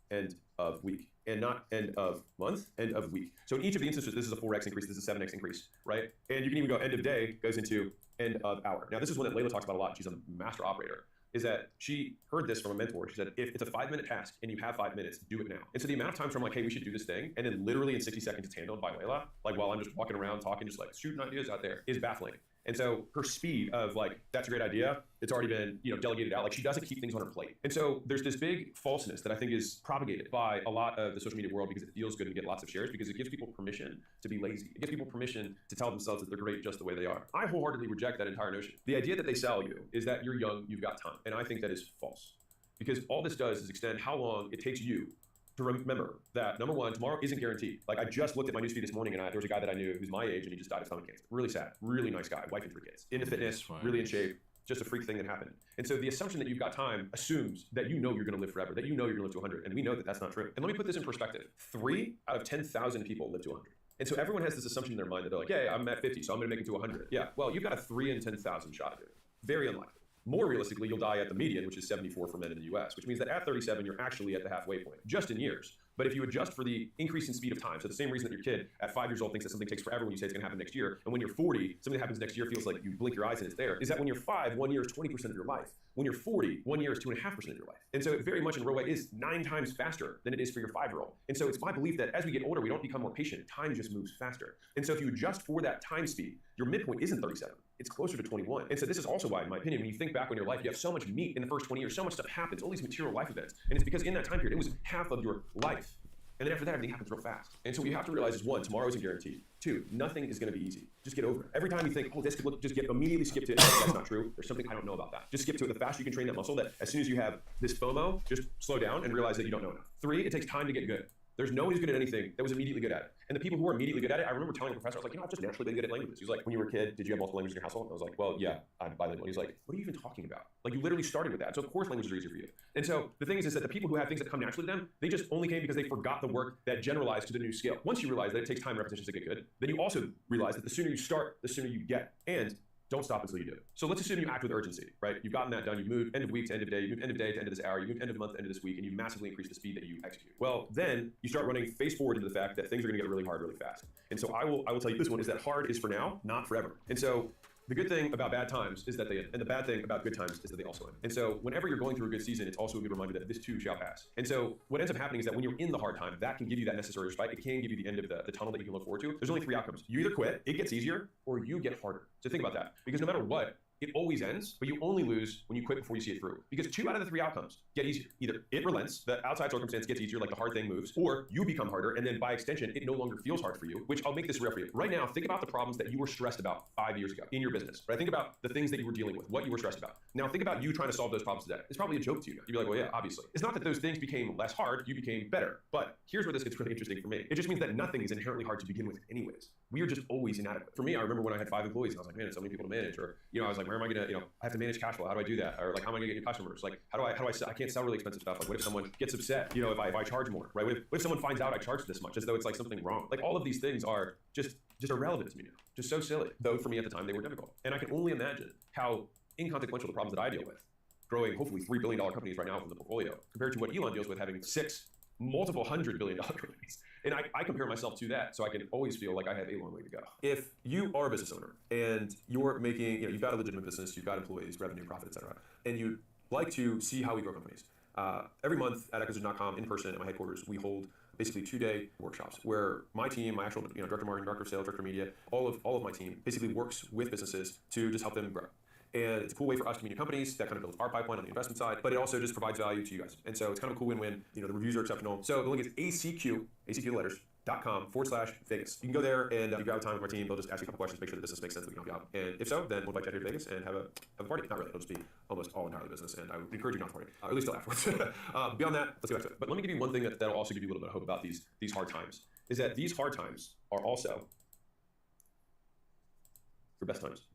end of week, and not end of month, end of week. So in each of the instances, this is a 4x increase, this is a 7x increase, right? And you can even go end of day goes into end of hour. Now, this is one that Layla talks about a lot. She's a master operator, is that she heard this from a mentor. She said, if it's a 5-minute task and you have 5 minutes, do it now. And so the amount of times where I'm like, hey, we should do this thing, and then literally in 60 seconds it's handled by Layla, like while I'm just walking around talking, just like shooting ideas out there, is baffling. And so her speed of like, that's a great idea, it's already been delegated out. Like she doesn't keep things on her plate. And so there's this big falseness that I think is propagated by a lot of the social media world because it feels good and get lots of shares, because it gives people permission to be lazy. It gives people permission to tell themselves that they're great just the way they are. I wholeheartedly reject that entire notion. The idea that they sell you is that you're young, you've got time. And I think that is false. Because all this does is extend how long it takes you to remember that, number one, tomorrow isn't guaranteed. Like I just looked at my newsfeed this morning and there was a guy that I knew who's my age and he just died of stomach cancer. Really sad, really nice guy, wife and 3 kids. Into fitness, really in shape, just a freak thing that happened. And so the assumption that you've got time assumes that you're gonna live forever, that you're gonna live to 100. And we know that that's not true. And let me put this in perspective. 3 out of 10,000 people live to 100. And so everyone has this assumption in their mind that they're like, hey, I'm at 50, so I'm gonna make it to 100. Yeah, well, you've got a 3 in 10,000 shot at it. Very unlikely. More realistically, you'll die at the median, which is 74 for men in the US, which means that at 37, you're actually at the halfway point, just in years. But if you adjust for the increase in speed of time, so the same reason that your kid at 5 years old thinks that something takes forever when you say it's gonna happen next year, and when you're 40, something that happens next year feels like you blink your eyes and it's there, is that when you're 5, 1 year is 20% of your life. When you're 40, 1 year is 2.5% of your life. And so it very much in a real way is 9 times faster than it is for your 5-year-old. And so it's my belief that as we get older, we don't become more patient, time just moves faster. And so if you adjust for that time speed, your midpoint isn't 37, it's closer to 21. And so this is also why, in my opinion, when you think back on your life, you have so much meat in the first 20 years, so much stuff happens, all these material life events. And it's because in that time period, it was half of your life. And then after that, everything happens real fast. And so what you have to realize is 1, tomorrow isn't guaranteed. 2, nothing is gonna be easy. Just get over it. Every time you think, oh, this could look, just immediately skip to it. That's not true. There's something I don't know about that. Just skip to it. The faster you can train that muscle, that as soon as you have this FOMO, just slow down and realize that you don't know enough. 3, it takes time to get good. There's no one who's good at anything that was immediately good at it. And the people who are immediately good at it, I remember telling a professor, I was like, I've just naturally been good at languages. He was like, when you were a kid, did you have multiple languages in your household? And I was like, well, yeah, I'm bilingual. He's like, what are you even talking about? Like, you literally started with that. So of course languages are easier for you. And so the thing is that the people who have things that come naturally to them, they just only came because they forgot the work that generalized to the new skill. Once you realize that it takes time and repetitions to get good, then you also realize that the sooner you start, the sooner you get. And don't stop until you do. So let's assume you act with urgency, right? You've gotten that done. You've moved end of week to end of day. You moved end of day to end of this hour. You moved end of month to end of this week, and you've massively increased the speed that you execute. Well, then you start running face forward into the fact that things are gonna get really hard really fast. And so I will tell you this one is that hard is for now, not forever. And so the good thing about bad times is that they end, and the bad thing about good times is that they also end. And so whenever you're going through a good season, it's also a good reminder that this too shall pass. And so what ends up happening is that when you're in the hard time, that can give you that necessary respite. It can give you the end of the tunnel that you can look forward to. There's only 3 outcomes. You either quit, it gets easier, or you get harder. So think about that. Because no matter what, it always ends, but you only lose when you quit before you see it through. Because 2 out of the 3 outcomes get easier. Either it relents, the outside circumstance gets easier, like the hard thing moves, or you become harder, and then by extension, it no longer feels hard for you, which I'll make this real for you. Right now, think about the problems that you were stressed about 5 years ago in your business, right? Think about the things that you were dealing with, what you were stressed about. Now think about you trying to solve those problems today. It's probably a joke to you now. You'd be like, well, yeah, obviously. It's not that those things became less hard, you became better. But here's where this gets really interesting for me. It just means that nothing is inherently hard to begin with anyways. We are just always inadequate. For me, I remember when I had 5 employees, and I was like, man, it's so many people to manage. Or, I was like, where am I gonna, I have to manage cash flow. How do I do that? Or like, how am I gonna get new customers? Like, how do I sell? I can't sell really expensive stuff. Like, what if someone gets upset, if I charge more, right? What if someone finds out I charge this much, as though it's like something wrong? Like, all of these things are just irrelevant to me now. Just so silly. Though for me at the time, they were difficult. And I can only imagine how inconsequential the problems that I deal with, growing hopefully $3 billion companies right now from the portfolio, compared to what Elon deals with having 6 multiple $100 billion companies. And I compare myself to that, so I can always feel like I have a long way to go. If you are a business owner and you're making, you've got a legitimate business, you've got employees, revenue, profit, et cetera, and you like to see how we grow companies, every month at acquisition.com in person at my headquarters, we hold basically 2-day workshops where my team, my actual director of marketing, director of sales, director of media, all of my team basically works with businesses to just help them grow. And it's a cool way for us to meet new companies that kind of builds our pipeline on the investment side, but it also just provides value to you guys. And so it's kind of a cool win-win. The reviews are exceptional. So the link is acq.com/Vegas. You can go there and you grab a time with my team. They'll just ask you a couple questions, make sure the business makes sense, we can help you out. And if so, then we'll invite you out here to Vegas and have a party. Not really, it'll just be almost all entirely business, and I would encourage you not to party, or at least till afterwards. Beyond that, let's go back to it. But let me give you one thing that'll also give you a little bit of hope about these hard times, is that these hard times are also your best times,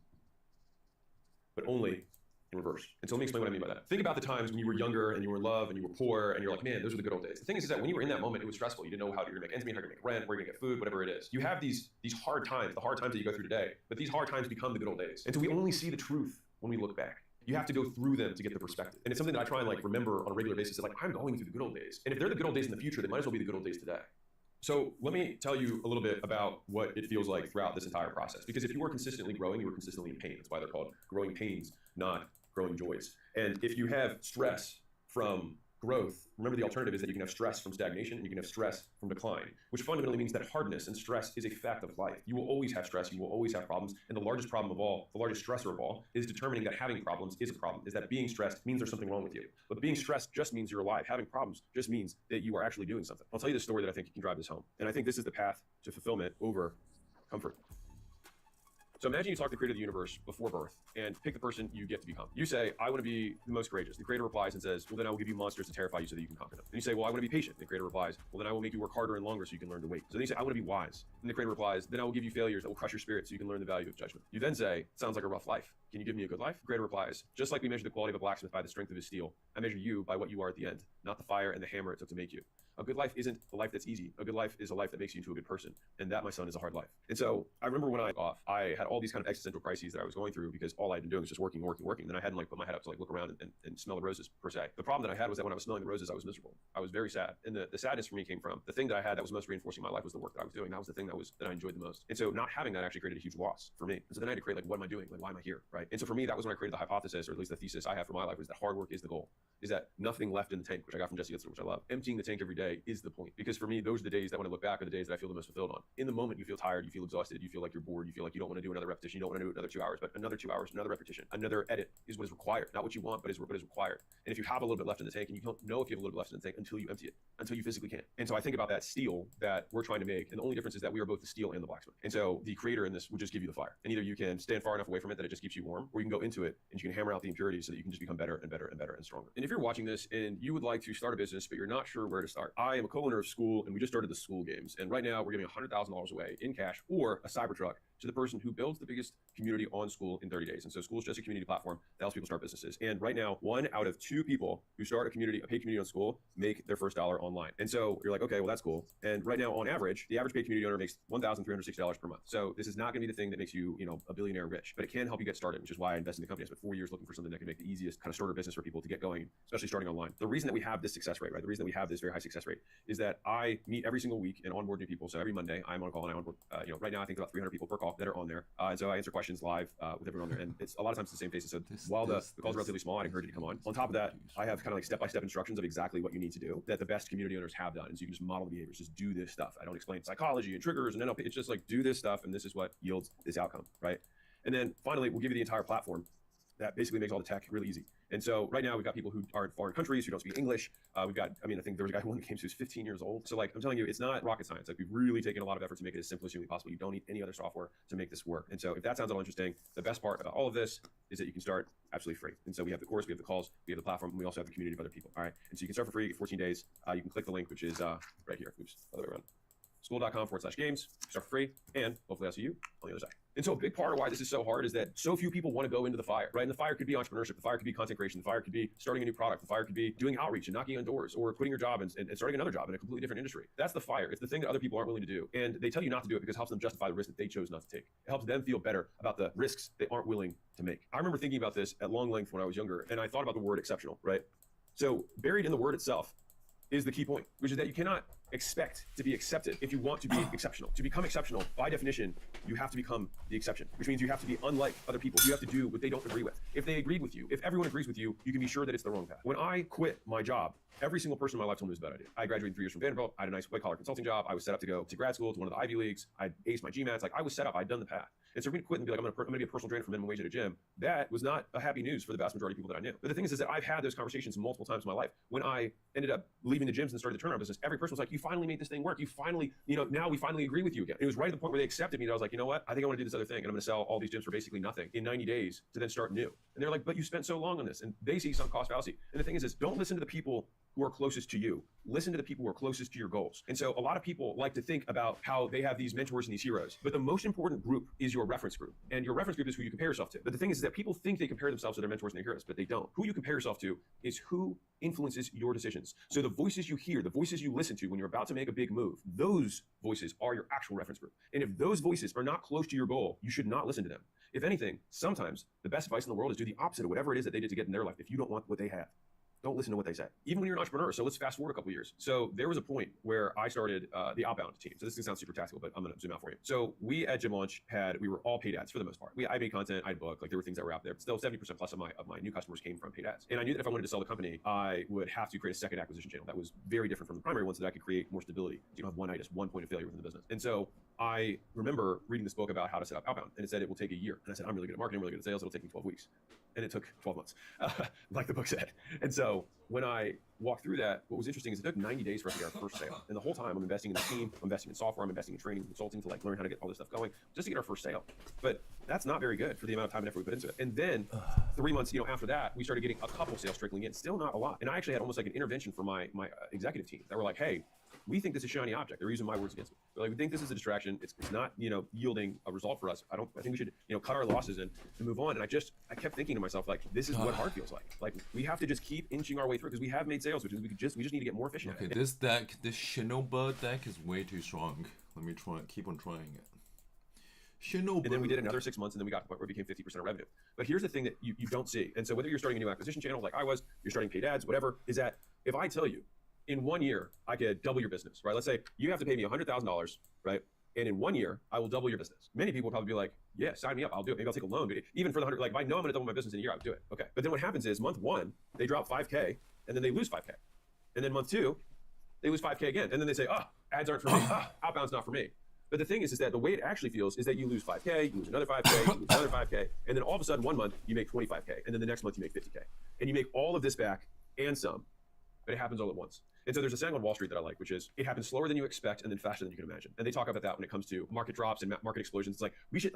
but only in reverse. And so let me explain what I mean by that. Think about the times when you were younger and you were in love and you were poor and you're like, man, those are the good old days. The thing is that when you were in that moment, it was stressful. You didn't know how you're gonna make ends meet, how you're gonna make rent, where you're gonna get food, whatever it is. You have these hard times, the hard times that you go through today, but these hard times become the good old days. And so we only see the truth when we look back. You have to go through them to get the perspective. And it's something that I try and remember on a regular basis, that I'm going through the good old days. And if they're the good old days in the future, they might as well be the good old days today. So let me tell you a little bit about what it feels like throughout this entire process. Because if you are consistently growing, you are consistently in pain. That's why they're called growing pains, not growing joys. And if you have stress from growth, remember the alternative is that you can have stress from stagnation and you can have stress from decline, which fundamentally means that hardness and stress is a fact of life. You will always have stress, you will always have problems, and the largest problem of all, the largest stressor of all, is determining that having problems is a problem, is that being stressed means there's something wrong with you. But being stressed just means you're alive. Having problems just means that you are actually doing something. I'll tell you this story that I think can drive this home. And I think this is the path to fulfillment over comfort. So imagine you talk to the creator of the universe before birth and pick the person you get to become. You say, I want to be the most courageous. The creator replies and says, well, then I will give you monsters to terrify you so that you can conquer them. And you say, well, I want to be patient. The creator replies, well, then I will make you work harder and longer so you can learn to wait. So then you say, I want to be wise. And the creator replies, then I will give you failures that will crush your spirit so you can learn the value of judgment. You then say, sounds like a rough life. Can you give me a good life? The creator replies, just like we measure the quality of a blacksmith by the strength of his steel, I measure you by what you are at the end, not the fire and the hammer it took to make you. A good life isn't a life that's easy. A good life is a life that makes you into a good person. And that, my son, is a hard life. And so I remember when I had all these kind of existential crises that I was going through because all I had been doing was just working. Then I hadn't put my head up to look around and smell the roses per se. The problem that I had was that when I was smelling the roses, I was miserable. I was very sad. And the sadness for me came from the thing that I had that was most reinforcing my life was the work that I was doing. That was the thing that I enjoyed the most. And so not having that actually created a huge loss for me. And so then I had to create what am I doing? Why am I here? Right? And so for me, that was when I created the hypothesis, or at least the thesis I have for my life, was that hard work is the goal. Is that nothing left in the tank, which I got from Jesse Itzler, which I love. Emptying the tank every day is the point. Because for me, those are the days that when I look back are the days that I feel the most fulfilled on. In the moment, you feel tired, you feel exhausted, you feel like you're bored, you feel like you don't want to do another repetition, you don't want to do another 2 hours, but another 2 hours, another repetition, another edit is what is required. Not what you want, but is required. And if you have a little bit left in the tank, and you don't know if you have a little bit left in the tank until you empty it, until you physically can. And so I think about that steel that we're trying to make, and the only difference is that we are both the steel and the blacksmith. And so the creator in this would just give you the fire. And either you can stand far enough away from it that it just keeps you warm, or you can go into it and you can hammer out the impurities so that you can just become better and better and better and stronger. And if you're watching this and you would like to start a business, but you're not sure where to start, I am a co-owner of School, and we just started the School Games. And right now we're giving $100,000 away in cash or a Cybertruck to the person who builds the biggest community on School in 30 days. And so School is just a community platform that helps people start businesses. And right now, 1 out of 2 people who start a paid community on School, make their first dollar online. And so you're like, okay, well, that's cool. And right now, on average, the average paid community owner makes $1,360 per month. So this is not gonna be the thing that makes you, a billionaire rich, but it can help you get started, which is why I invested in the company. I spent 4 years looking for something that can make the easiest kind of starter business for people to get going, especially starting online. The reason that we have this success rate, right? The reason that we have this very high success rate is that I meet every single week and onboard new people. So every Monday, I'm on a call and I onboard, right now I think about 300 people per call that are on there. And so I answer questions live with everyone on there. And it's a lot of times the same faces. So while the call's relatively small, I'd encourage you to come on. On top of that, I have kind of step-by-step instructions of exactly what you need to do that the best community owners have done. And so you can just model the behaviors, just do this stuff. I don't explain psychology and triggers and NLP. It's just do this stuff and this is what yields this outcome, right? And then finally, we'll give you the entire platform that basically makes all the tech really easy. And so right now we've got people who are in foreign countries who don't speak English. We've got, I think there was a guy who won the games who's 15 years old. So like, I'm telling you, it's not rocket science. Like, we've really taken a lot of effort to make it as simple as humanly possible. You don't need any other software to make this work. And so if that sounds all interesting, the best part about all of this is that you can start absolutely free. And so we have the course, we have the calls, we have the platform, and we also have the community of other people. All right. And so you can start for free, you get 14 days. You can click the link, which is right here. Oops, other way around. School.com/games, start for free, and hopefully I'll see you on the other side. And so a big part of why this is so hard is that so few people want to go into the fire, right? And the fire could be entrepreneurship, the fire could be content creation, the fire could be starting a new product, the fire could be doing outreach and knocking on doors, or quitting your job and starting another job in a completely different industry. That's the fire. It's the thing that other people aren't willing to do. And they tell you not to do it because it helps them justify the risk that they chose not to take. It helps them feel better about the risks they aren't willing to make. I remember thinking about this at long length when I was younger, and I thought about the word exceptional, right? So buried in the word itself is the key point, which is that you cannot expect to be accepted if you want to be exceptional. To become exceptional, by definition, you have to become the exception, which means you have to be unlike other people. You have to do what they don't agree with. If they agreed with you, if everyone agrees with you, you can be sure that it's the wrong path. When I quit my job, every single person in my life told me it was a bad idea. I graduated 3 years from Vanderbilt. I had a nice white-collar consulting job. I was set up to go to grad school, to one of the Ivy Leagues. I aced my GMATs. Like, I was set up. I'd done the path. And so for me to quit and be like, I'm gonna be a personal trainer for minimum wage at a gym, that was not a happy news for the vast majority of people that I knew. But the thing is that I've had those conversations multiple times in my life. When I ended up leaving the gyms and started the turnaround business, every person was like, you finally made this thing work. You finally, now we finally agree with you again. And it was right at the point where they accepted me that I was like, you know what? I think I want to do this other thing. And I'm gonna sell all these gyms for basically nothing in 90 days to then start new. And they're like, but you spent so long on this. And they see some cost fallacy. And the thing is don't listen to the people who are closest to you. Listen to the people who are closest to your goals. And so a lot of people like to think about how they have these mentors and these heroes, but the most important group is your reference group. And your reference group is who you compare yourself to. But the thing is that people think they compare themselves to their mentors and their heroes, but they don't. Who you compare yourself to is who influences your decisions. So the voices you hear, the voices you listen to when you're about to make a big move, those voices are your actual reference group. And if those voices are not close to your goal, you should not listen to them. If anything, sometimes the best advice in the world is do the opposite of whatever it is that they did to get in their life if you don't want what they have. Don't listen to what they say, even when you're an entrepreneur. So let's fast forward a couple years. So there was a point where I started the outbound team. So this can sound super tactical, but I'm going to zoom out for you. So we at Gym Launch we were all paid ads for the most part. I made content, I had book, like there were things that were out there. But still 70% plus of my new customers came from paid ads. And I knew that if I wanted to sell the company, I would have to create a second acquisition channel that was very different from the primary one so that I could create more stability. You don't have one point of failure within the business. And so I remember reading this book about how to set up outbound, and it said it will take a year. And I said, I'm really good at marketing, I'm really good at sales, it'll take me 12 weeks. And it took 12 months, like the book said. And so when I walked through that, what was interesting is it took 90 days for us to get our first sale. And the whole time I'm investing in the team, I'm investing in software, I'm investing in training, consulting to like learn how to get all this stuff going just to get our first sale. But that's not very good for the amount of time and effort we put into it. And then 3 months, after that, we started getting a couple sales trickling in, still not a lot. And I actually had almost like an intervention from my executive team that were like, hey, we think this is a shiny object. They're using my words against me. They're like, we think this is a distraction. It's not, yielding a result for us. I think we should, cut our losses and move on. And I kept thinking to myself, like, this is what hard feels like. Like, we have to just keep inching our way through because we have made sales, which is we just need to get more efficient. Okay, this Shinobu deck is way too strong. Let me keep on trying it. Shinobu. And then we did another 6 months, and then we got to the point where it became 50% of revenue. But here's the thing that you don't see. And so whether you're starting a new acquisition channel like I was, you're starting paid ads, whatever, is that if I tell you, in 1 year, I could double your business, right? Let's say you have to pay me $100,000, right? And in 1 year, I will double your business. Many people would probably be like, yeah, sign me up. I'll do it. Maybe I'll take a loan. But even for the 100, like if I know I'm going to double my business in a year, I would do it. Okay. But then what happens is month 1, they drop 5K and then they lose 5K. And then month 2, they lose 5K again. And then they say, ads aren't for me. Outbound's not for me. But the thing is that the way it actually feels is that you lose 5K, you lose another 5K, you lose another 5K. And then all of a sudden 1 month, you make 25K. And then the next month you make 50K. And you make all of this back and some, but it happens all at once. And so there's a saying on Wall Street that I like, which is it happens slower than you expect and then faster than you can imagine. And they talk about that when it comes to market drops and market explosions. It's like we should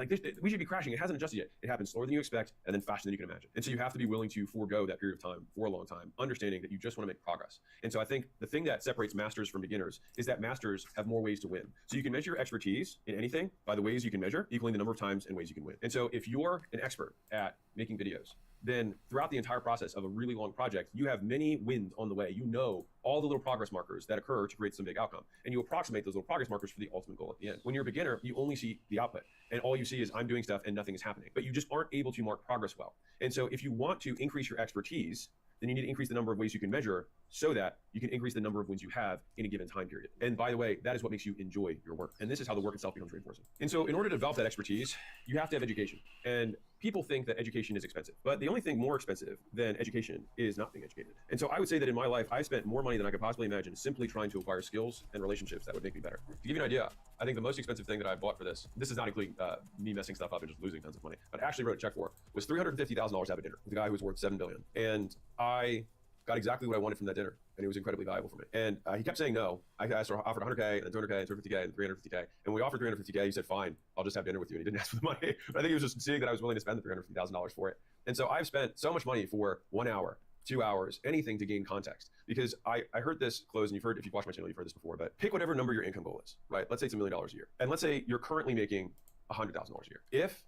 be crashing. It hasn't adjusted yet. It happens slower than you expect and then faster than you can imagine. And so you have to be willing to forego that period of time for a long time, understanding that you just want to make progress. And so I think the thing that separates masters from beginners is that masters have more ways to win. So you can measure your expertise in anything by the ways you can measure, equaling the number of times and ways you can win. And so if you're an expert at making videos, then throughout the entire process of a really long project, you have many wins on the way. You know all the little progress markers that occur to create some big outcome. And you approximate those little progress markers for the ultimate goal at the end. When you're a beginner, you only see the output. And all you see is I'm doing stuff and nothing is happening. But you just aren't able to mark progress well. And so if you want to increase your expertise, then you need to increase the number of ways you can measure so that you can increase the number of wins you have in a given time period. And by the way, that is what makes you enjoy your work. And this is how the work itself becomes reinforcing. And so in order to develop that expertise, you have to have education. And people think that education is expensive, but the only thing more expensive than education is not being educated. And so I would say that in my life, I spent more money than I could possibly imagine simply trying to acquire skills and relationships that would make me better. To give you an idea, I think the most expensive thing that I bought for this is not including me messing stuff up and just losing tons of money, but I actually wrote a check for, was $350,000 out of dinner with a guy who was worth $7 billion. And I got exactly what I wanted from that dinner, and it was incredibly valuable for me. And he kept saying no. I offered 100K, and 200K, and 250K, and 350K. And when we offered 350K, he said, fine, I'll just have dinner with you. And he didn't ask for the money. But I think he was just seeing that I was willing to spend the $350,000 for it. And so I've spent so much money for 1 hour, 2 hours, anything to gain context. Because I heard this close, and you've heard, if you've watched my channel, you've heard this before, but pick whatever number your income goal is, right? Let's say it's $1 million a year. And let's say you're currently making $100,000 a year. If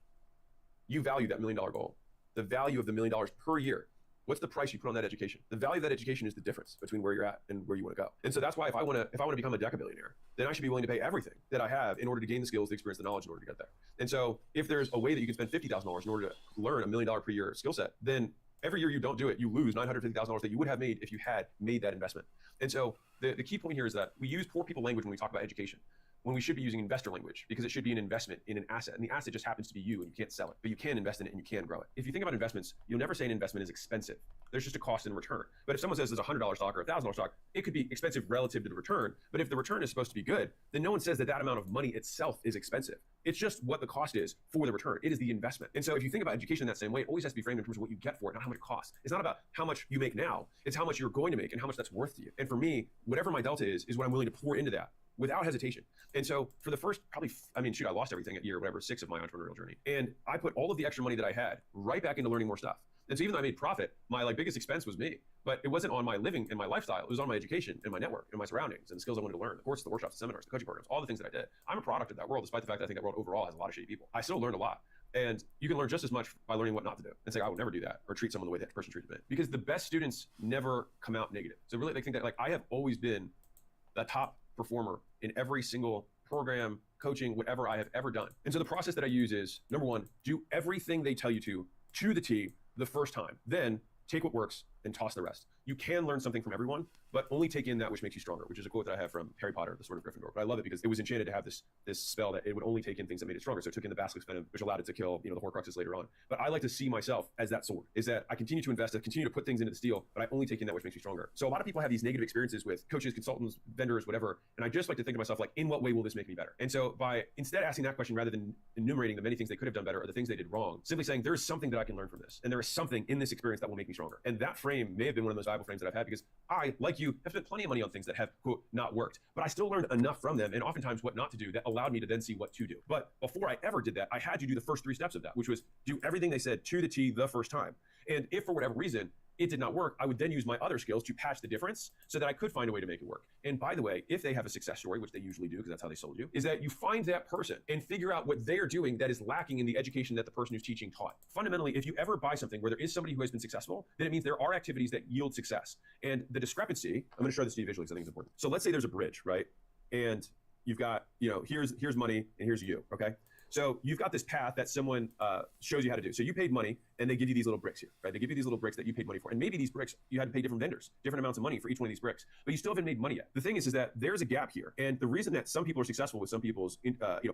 you value that $1 million goal, the value of the $1 million per year, what's the price you put on that education? The value of that education is the difference between where you're at and where you want to go. And so that's why if I want to become a decabillionaire, then I should be willing to pay everything that I have in order to gain the skills, the experience, the knowledge in order to get there. And so if there's a way that you can spend $50,000 in order to learn $1 million per year skill set, then every year you don't do it, you lose $950,000 that you would have made if you had made that investment. And so the key point here is that we use poor people language when we talk about education, when we should be using investor language, because it should be an investment in an asset. And the asset just happens to be you, and you can't sell it, but you can invest in it and you can grow it. If you think about investments, you'll never say an investment is expensive. There's just a cost and return. But if someone says there's a $100 stock or a $1,000 stock, it could be expensive relative to the return. But if the return is supposed to be good, then no one says that that amount of money itself is expensive. It's just what the cost is for the return. It is the investment. And so if you think about education in that same way, it always has to be framed in terms of what you get for it, not how much it costs. It's not about how much you make now. It's how much you're going to make and how much that's worth to you. And for me, whatever my delta is what I'm willing to pour into that without hesitation. And so for the first I lost everything at year, 6 of my entrepreneurial journey. And I put all of the extra money that I had right back into learning more stuff. And so even though I made profit, my biggest expense was me, but it wasn't on my living and my lifestyle. It was on my education and my network and my surroundings and the skills I wanted to learn, the courses, the workshops, the seminars, the coaching programs, all the things that I did. I'm a product of that world, despite the fact that I think that world overall has a lot of shitty people. I still learned a lot. And you can learn just as much by learning what not to do and say, I would never do that, or treat someone the way that person treated me. Because the best students never come out negative. So really, they think that I have always been the top performer in every single program, coaching, whatever I have ever done. And so the process that I use is, number one, do everything they tell you to the T the first time. Then take what works and toss the rest. You can learn something from everyone, but only take in that which makes you stronger, which is a quote that I have from Harry Potter, the Sword of Gryffindor. But I love it because it was enchanted to have this spell that it would only take in things that made it stronger. So it took in the Basilic's Venom, which allowed it to kill, the Horcruxes later on. But I like to see myself as that sword, is that I continue to invest, I continue to put things into the steel, but I only take in that which makes me stronger. So a lot of people have these negative experiences with coaches, consultants, vendors, whatever. And I just like to think to myself, in what way will this make me better? And so by instead asking that question rather than enumerating the many things they could have done better or the things they did wrong, simply saying there is something that I can learn from this. And there is something in this experience that will make me stronger. And that frame may have been one of the most valuable frames that I've had, because I, like you, have spent plenty of money on things that have, quote, not worked, but I still learned enough from them and oftentimes what not to do that allowed me to then see what to do. But before I ever did that, I had to do the first 3 steps of that, which was do everything they said to the T the first time. And if for whatever reason it did not work, I would then use my other skills to patch the difference so that I could find a way to make it work. And by the way, if they have a success story, which they usually do because that's how they sold you, is that you find that person and figure out what they are doing that is lacking in the education that the person who's teaching taught. Fundamentally, if you ever buy something where there is somebody who has been successful, then it means there are activities that yield success. And the discrepancy, I'm going to show this to you visually because I think it's important. So let's say there's a bridge, right? And you've got, here's money and here's you, okay? So you've got this path that someone shows you how to do. So you paid money and they give you these little bricks here, right? They give you these little bricks that you paid money for. And maybe these bricks, you had to pay different vendors, different amounts of money for each one of these bricks, but you still haven't made money yet. The thing is that there's a gap here. And the reason that some people are successful with some people's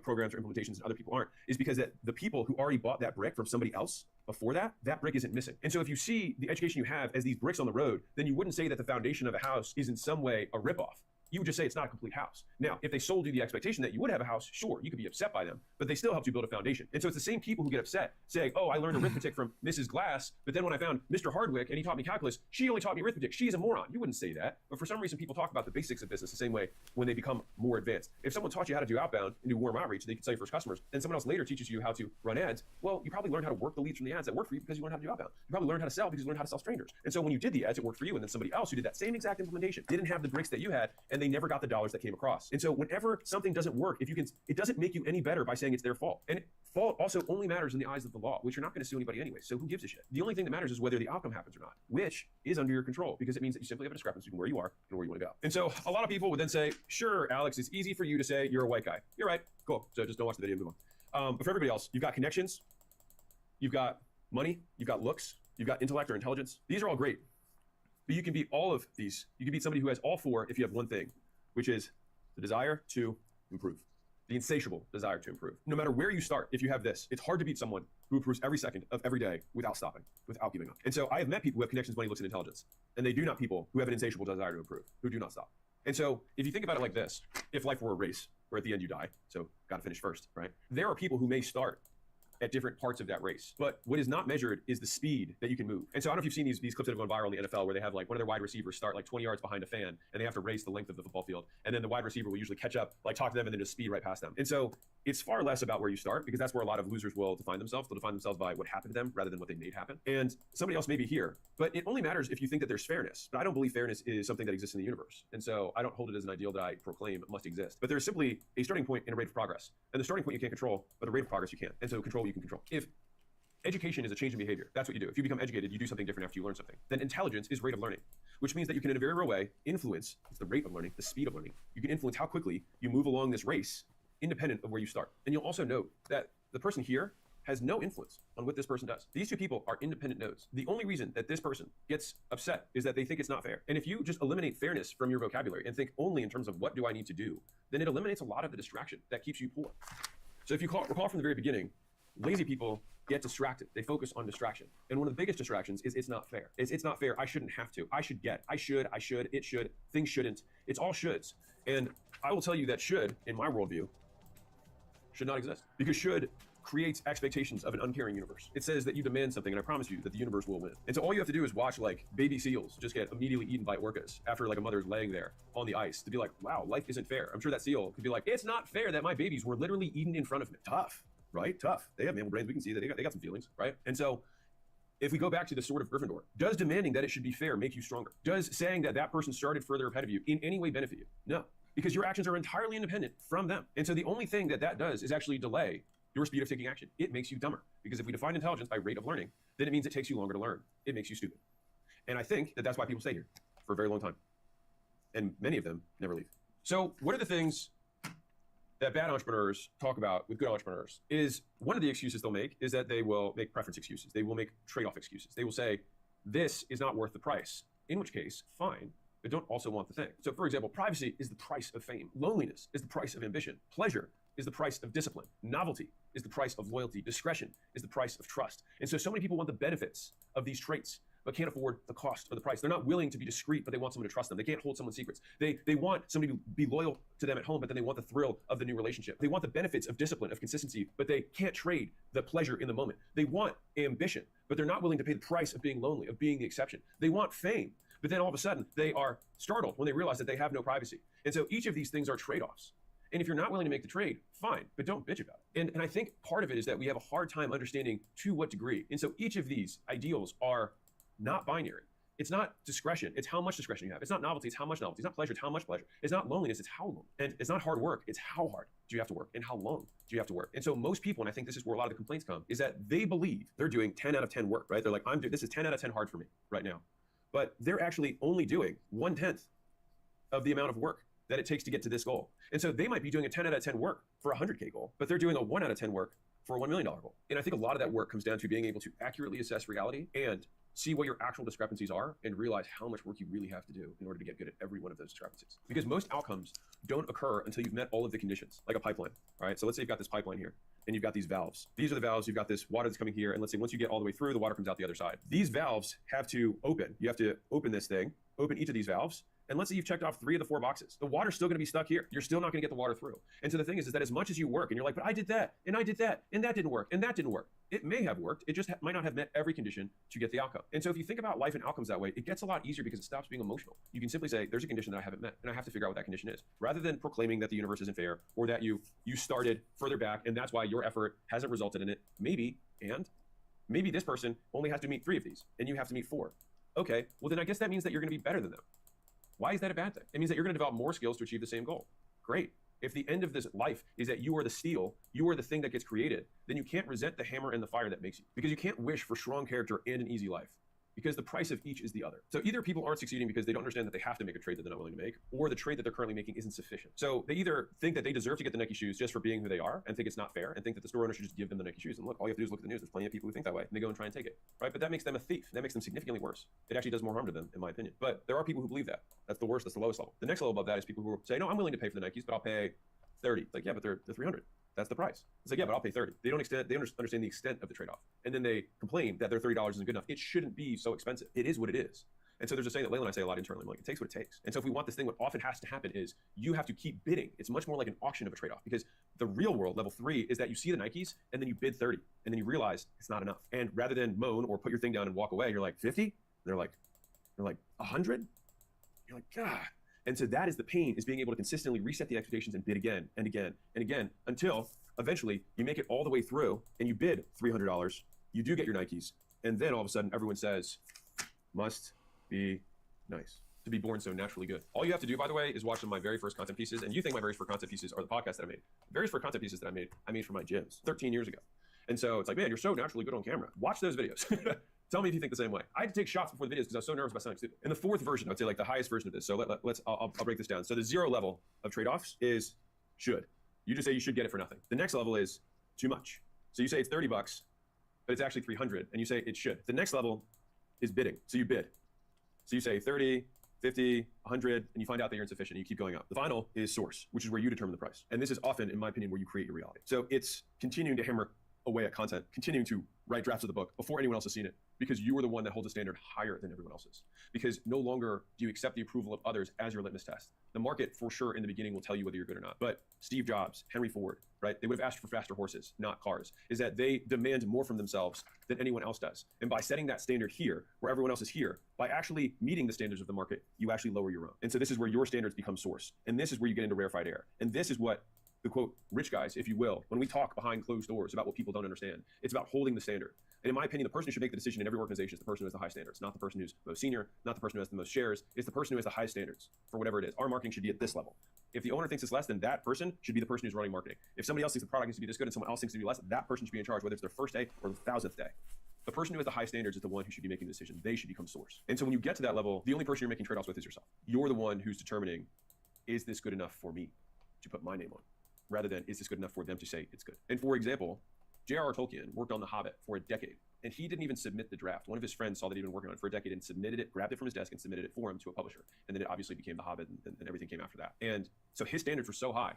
programs or implementations and other people aren't is because that the people who already bought that brick from somebody else before that brick isn't missing. And so if you see the education you have as these bricks on the road, then you wouldn't say that the foundation of a house is in some way a ripoff. You would just say it's not a complete house. Now, if they sold you the expectation that you would have a house, sure, you could be upset by them, but they still helped you build a foundation. And so it's the same people who get upset saying, oh, I learned arithmetic from Mrs. Glass, but then when I found Mr. Hardwick and he taught me calculus, she only taught me arithmetic. She's a moron. You wouldn't say that. But for some reason, people talk about the basics of business the same way when they become more advanced. If someone taught you how to do outbound and do warm outreach, they could sell your first customers, and someone else later teaches you how to run ads, well, you probably learned how to work the leads from the ads that work for you because you learned how to do outbound. You probably learned how to sell because you learned how to sell strangers. And so when you did the ads, it worked for you, and then somebody else who did that same exact implementation didn't have the bricks that you had, and they never got the dollars that came across. And so whenever something doesn't work, it doesn't make you any better by saying it's their fault. And fault also only matters in the eyes of the law, which you're not going to sue anybody anyway. So who gives a shit? The only thing that matters is whether the outcome happens or not, which is under your control, because it means that you simply have a discrepancy between where you are and where you want to go. And so a lot of people would then say, sure, Alex, it's easy for you to say you're a white guy. You're right. Cool. So just don't watch the video and move on. But for everybody else, you've got connections, you've got money, you've got looks, you've got intellect or intelligence. These are all great. But you can beat all of these. You can beat somebody who has all four if you have one thing, which is the desire to improve. The insatiable desire to improve. No matter where you start, if you have this, it's hard to beat someone who improves every second of every day without stopping, without giving up. And so I have met people who have connections, money, looks, and intelligence. And they do not people who have an insatiable desire to improve, who do not stop. And so if you think about it like this, if life were a race where at the end you die, so got to finish first, right? There are people who may start at different parts of that race. But what is not measured is the speed that you can move. And so I don't know if you've seen these clips that have gone viral in the NFL where they have like one of their wide receivers start like 20 yards behind a fan and they have to race the length of the football field. And then the wide receiver will usually catch up, like talk to them and then just speed right past them. And so it's far less about where you start because that's where a lot of losers will define themselves. They'll define themselves by what happened to them rather than what they made happen. And somebody else may be here, but it only matters if you think that there's fairness. But I don't believe fairness is something that exists in the universe. And so I don't hold it as an ideal that I proclaim must exist. But there's simply a starting point and a rate of progress. And the starting point you can't control, but the rate of progress you can. And so control what you can control. If education is a change in behavior, that's what you do. If you become educated, you do something different after you learn something. Then intelligence is rate of learning, which means that you can in a very real way influence the rate of learning, the speed of learning. You can influence how quickly you move along this race independent of where you start. And you'll also note that the person here has no influence on what this person does. These two people are independent nodes. The only reason that this person gets upset is that they think it's not fair. And if you just eliminate fairness from your vocabulary and think only in terms of what do I need to do, then it eliminates a lot of the distraction that keeps you poor. So if you recall from the very beginning, lazy people get distracted. They focus on distraction. And one of the biggest distractions is it's not fair. It's not fair. I shouldn't have to. I should get. I should. It should. Things shouldn't. It's all shoulds. And I will tell you that should, in my worldview, should not exist. Because should creates expectations of an uncaring universe. It says that you demand something, and I promise you that the universe will win. And so all you have to do is watch like baby seals just get immediately eaten by orcas after like a mother's laying there on the ice to be like, wow, life isn't fair. I'm sure that seal could be like, it's not fair that my babies were literally eaten in front of me. Tough, right? Tough. They have mammal brains. We can see that they got some feelings, right? And so if we go back to the sword of Gryffindor, does demanding that it should be fair make you stronger? Does saying that that person started further ahead of you in any way benefit you? No, because your actions are entirely independent from them. And so the only thing that that does is actually delay your speed of taking action. It makes you dumber. Because if we define intelligence by rate of learning, then it means it takes you longer to learn. It makes you stupid. And I think that that's why people stay here for a very long time. And many of them never leave. So what are the things that bad entrepreneurs talk about with good entrepreneurs? Is one of the excuses they'll make is that they will make preference excuses. They will make trade-off excuses. They will say, this is not worth the price. In which case, fine, but don't also want the thing. So for example, privacy is the price of fame. Loneliness is the price of ambition. Pleasure is the price of discipline. Novelty is the price of loyalty. Discretion is the price of trust. And so many people want the benefits of these traits, but can't afford the cost or the price. They're not willing to be discreet, but they want someone to trust them. They can't hold someone's secrets. They want somebody to be loyal to them at home, but then they want the thrill of the new relationship. They want the benefits of discipline, of consistency, but they can't trade the pleasure in the moment. They want ambition, but they're not willing to pay the price of being lonely, of being the exception. They want fame, but then all of a sudden they are startled when they realize that they have no privacy. And so each of these things are trade-offs. And if you're not willing to make the trade, fine, but don't bitch about it. And I think part of it is that we have a hard time understanding to what degree. And so each of these ideals are not binary. It's not discretion. It's how much discretion you have. It's not novelty. It's how much novelty. It's not pleasure. It's how much pleasure. It's not loneliness. It's how long. And it's not hard work. It's how hard do you have to work and how long do you have to work. And so most people, and I think this is where a lot of the complaints come, is that they believe they're doing 10 out of 10 work, right? They're like, this is 10 out of 10 hard for me right now. But they're actually only doing 1/10 of the amount of work that it takes to get to this goal. And so they might be doing a 10 out of 10 work for a 100K goal, but they're doing a 1 out of 10 work for a $1 million goal. And I think a lot of that work comes down to being able to accurately assess reality and see what your actual discrepancies are and realize how much work you really have to do in order to get good at every one of those discrepancies. Because most outcomes don't occur until you've met all of the conditions, like a pipeline, all right? So let's say you've got this pipeline here and you've got these valves. These are the valves, you've got this water that's coming here, and let's say once you get all the way through, the water comes out the other side. These valves have to open. You have to open this thing, open each of these valves, and let's say you've checked off 3 of the 4 boxes. The water's still gonna be stuck here. You're still not gonna get the water through. And so the thing is that as much as you work and you're like, but I did that, and I did that, and that didn't work, and that didn't work. It may have worked, it just might not have met every condition to get the outcome. And so if you think about life and outcomes that way, it gets a lot easier because it stops being emotional. You can simply say, there's a condition that I haven't met, and I have to figure out what that condition is. Rather than proclaiming that the universe isn't fair, or that you started further back, and that's why your effort hasn't resulted in it. Maybe this person only has to meet 3 of these, and you have to meet 4. Okay, well then I guess that means that you're gonna be better than them. Why is that a bad thing? It means that you're going to develop more skills to achieve the same goal. Great. If the end of this life is that you are the steel, you are the thing that gets created, then you can't resent the hammer and the fire that makes you. Because you can't wish for strong character and an easy life. because the price of each is the other. So either people aren't succeeding because they don't understand that they have to make a trade that they're not willing to make, or the trade that they're currently making isn't sufficient. So they either think that they deserve to get the Nike shoes just for being who they are and think it's not fair and think that the store owner should just give them the Nike shoes. And look, all you have to do is look at the news. There's plenty of people who think that way and they go and try and take it, right? But that makes them a thief. That makes them significantly worse. It actually does more harm to them, in my opinion. But there are people who believe that. That's the worst. That's the lowest level. The next level above that is people who say, no, I'm willing to pay for the Nikes, but I'll pay 30. It's like, yeah, but they're 300. That's the price. It's like, yeah, but I'll pay 30. They don't understand the extent of the trade-off. And then they complain that their $30 isn't good enough. It shouldn't be so expensive. It is what it is. And so there's a saying that Layla and I say a lot internally. I'm like, it takes what it takes. And so if we want this thing, what often has to happen is you have to keep bidding. It's much more like an auction of a trade-off, because the real world, level 3, is that you see the Nikes and then you bid 30 and then you realize it's not enough. And rather than moan or put your thing down and walk away, you're like, 50? And they're like 100? You're like, God. And so that is the pain, is being able to consistently reset the expectations and bid again and again and again until eventually you make it all the way through and you bid $300. You do get your Nikes. And then all of a sudden everyone says, must be nice to be born so naturally good. All you have to do, by the way, is watch some of my very first content pieces. And you think my very first content pieces are the podcasts that I made. The very first content pieces that I made for my gyms 13 years ago. And so it's like, man, you're so naturally good on camera. Watch those videos. Tell me if you think the same way. I had to take shots before the videos because I was so nervous about sounding stupid. And the fourth version, I would say like the highest version of this. So I'll break this down. So the 0 level of trade-offs is should. You just say you should get it for nothing. The next level is too much. So you say it's $30, but it's actually 300, and you say it should. The next level is bidding. So you bid. So you say 30, 50, 100, and you find out that you're insufficient, and you keep going up. The final is source, which is where you determine the price. And this is often, in my opinion, where you create your reality. So it's continuing to hammer away at content, continuing to write drafts of the book before anyone else has seen it, because you are the one that holds a standard higher than everyone else's. Because no longer do you accept the approval of others as your litmus test. The market, for sure, in the beginning will tell you whether you're good or not. But Steve Jobs, Henry Ford, right? They would have asked for faster horses, not cars. Is that they demand more from themselves than anyone else does. And by setting that standard here, where everyone else is here, by actually meeting the standards of the market, you actually lower your own. And so this is where your standards become source. And this is where you get into rarefied air. And this is what the quote, rich guys, if you will, when we talk behind closed doors about what people don't understand, it's about holding the standard. And in my opinion, the person who should make the decision in every organization is the person who has the high standards, not the person who's most senior, not the person who has the most shares. It's the person who has the highest standards for whatever it is. Our marketing should be at this level. If the owner thinks it's less, then that person should be the person who's running marketing. If somebody else thinks the product needs to be this good and someone else thinks it to be less, that person should be in charge, whether it's their first day or the 1000th day. The person who has the high standards is the one who should be making the decision. They should become source. And so when you get to that level, the only person you're making trade-offs with is yourself. You're the one who's determining, is this good enough for me to put my name on? Rather than, is this good enough for them to say it's good? And for example, J.R.R. Tolkien worked on The Hobbit for a decade, and he didn't even submit the draft. One of his friends saw that he'd been working on it for a decade and submitted it, grabbed it from his desk and submitted it for him to a publisher. And then it obviously became The Hobbit, and everything came after that. And so his standards were so high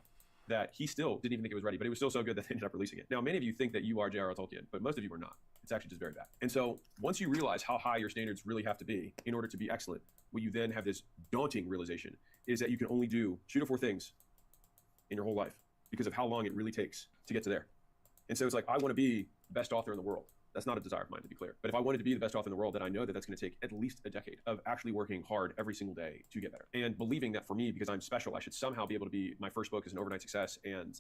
that he still didn't even think it was ready, but it was still so good that they ended up releasing it. Now, many of you think that you are J.R.R. Tolkien, but most of you are not. It's actually just very bad. And so once you realize how high your standards really have to be in order to be excellent, what you then have this daunting realization is that you can only do 2 to 4 things in your whole life because of how long it really takes to get to there. And so it's like, I want to be the best author in the world. That's not a desire of mine, to be clear. But if I wanted to be the best author in the world, then I know that that's going to take at least a decade of actually working hard every single day to get better. And believing that for me, because I'm special, I should somehow be able to be, my first book is an overnight success, and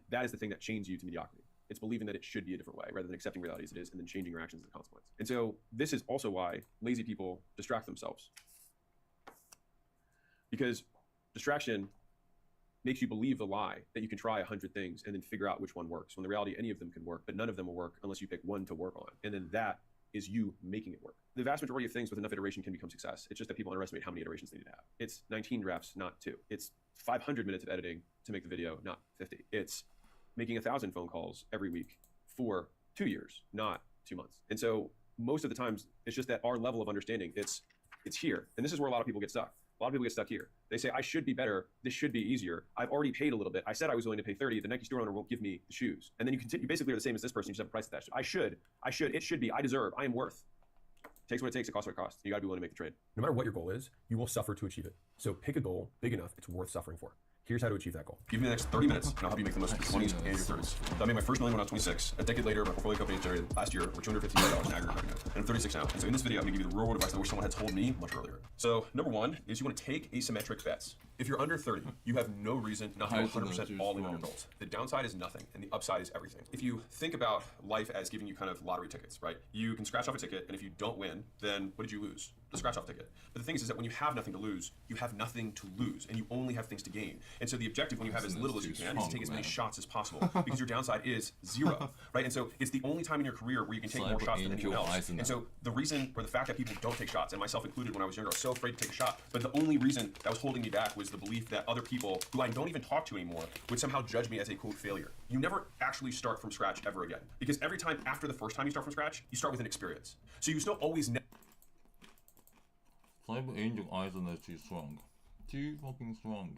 that is the thing that chains you to mediocrity. It's believing that it should be a different way rather than accepting reality as it is and then changing your actions as a consequence. And so this is also why lazy people distract themselves. Because distraction makes you believe the lie that you can try 100 things and then figure out which one works. When the reality, any of them can work, but none of them will work unless you pick one to work on. And then that is you making it work. The vast majority of things with enough iteration can become success. It's just that people underestimate how many iterations they need to have. It's 19 drafts, not 2. It's 500 minutes of editing to make the video, not 50. It's making 1,000 phone calls every week for 2 years, not 2 months. And so most of the times, it's just that our level of understanding, it's here. And this is where a lot of people get stuck. A lot of people get stuck here. They say, I should be better. This should be easier. I've already paid a little bit. I said I was willing to pay 30. The Nike store owner won't give me the shoes. And then you continue, you basically are the same as this person. You just have a price attached. It should be, I deserve, I am worth. It takes what it takes, it costs what it costs. You gotta be willing to make the trade. No matter what your goal is, you will suffer to achieve it. So pick a goal big enough, it's worth suffering for. Here's how to achieve that goal. Give me the next 30 minutes, and I'll help you make the most of your 20s and your 30s. So I made my first million when I was 26. A decade later, my portfolio company generated last year for $250 million in aggregate revenue. And I'm 36 now. And so in this video, I'm gonna give you the real world advice that I wish someone had told me much earlier. So number 1 is you wanna take asymmetric bets. If you're under 30, you have no reason not to go 100% all in on your strong. goals. The downside is nothing, and the upside is everything. If you think about life as giving you kind of lottery tickets, right? You can scratch off a ticket, and if you don't win, then what did you lose? The scratch off ticket. But the thing is that when you have nothing to lose, you have nothing to lose, and you only have things to gain. And so the objective when you have as little as you can is to take as many shots as possible, because your downside is 0, right? And so it's the only time in your career where you can take more shots than anyone else. And so the reason, or the fact that people don't take shots, and myself included when I was younger, I was so afraid to take a shot, but the only reason that was holding me back was the belief that other people who I don't even talk to anymore would somehow judge me as a quote failure. You never actually start from scratch ever again, because every time after the first time you start from scratch, you start with an experience. So you still always Cyber Angel Eisen is too strong. Too fucking strong.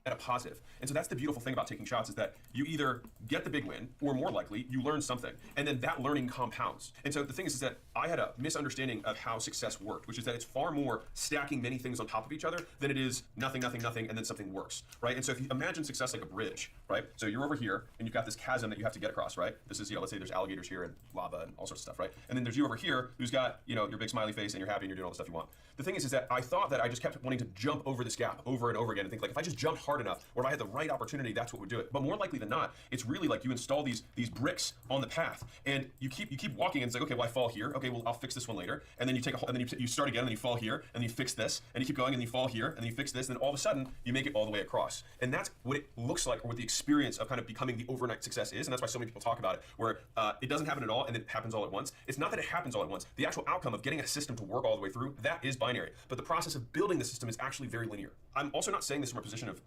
at a positive. And so that's the beautiful thing about taking shots, is that you either get the big win, or more likely, you learn something. And then that learning compounds. And so the thing is that I had a misunderstanding of how success worked, which is that it's far more stacking many things on top of each other than it is nothing, nothing, nothing, and then something works, right? And so if you imagine success like a bridge, right? So you're over here, and you've got this chasm that you have to get across, right? This is, let's say there's alligators here and lava and all sorts of stuff, right? And then there's you over here who's got, your big smiley face and you're happy and you're doing all the stuff you want. The thing is that I thought that I just kept wanting to jump over this gap over and over again and think like, if I just jumped hard enough, or if I had the right opportunity, that's what would do it. But more likely than not, it's really like you install these bricks on the path, and you keep walking, and it's like, okay, well I fall here, okay, well I'll fix this one later, and then you take and then you start again, and then you fall here, and then you fix this, and you keep going, and you fall here, and then you fix this, and then all of a sudden you make it all the way across. And that's what it looks like, or what the experience of kind of becoming the overnight success is, and that's why so many people talk about it, where it doesn't happen at all, and it happens all at once. It's not that it happens all at once. The actual outcome of getting a system to work all the way through, that is binary. But the process of building the system is actually very linear. I'm also not saying this from a position of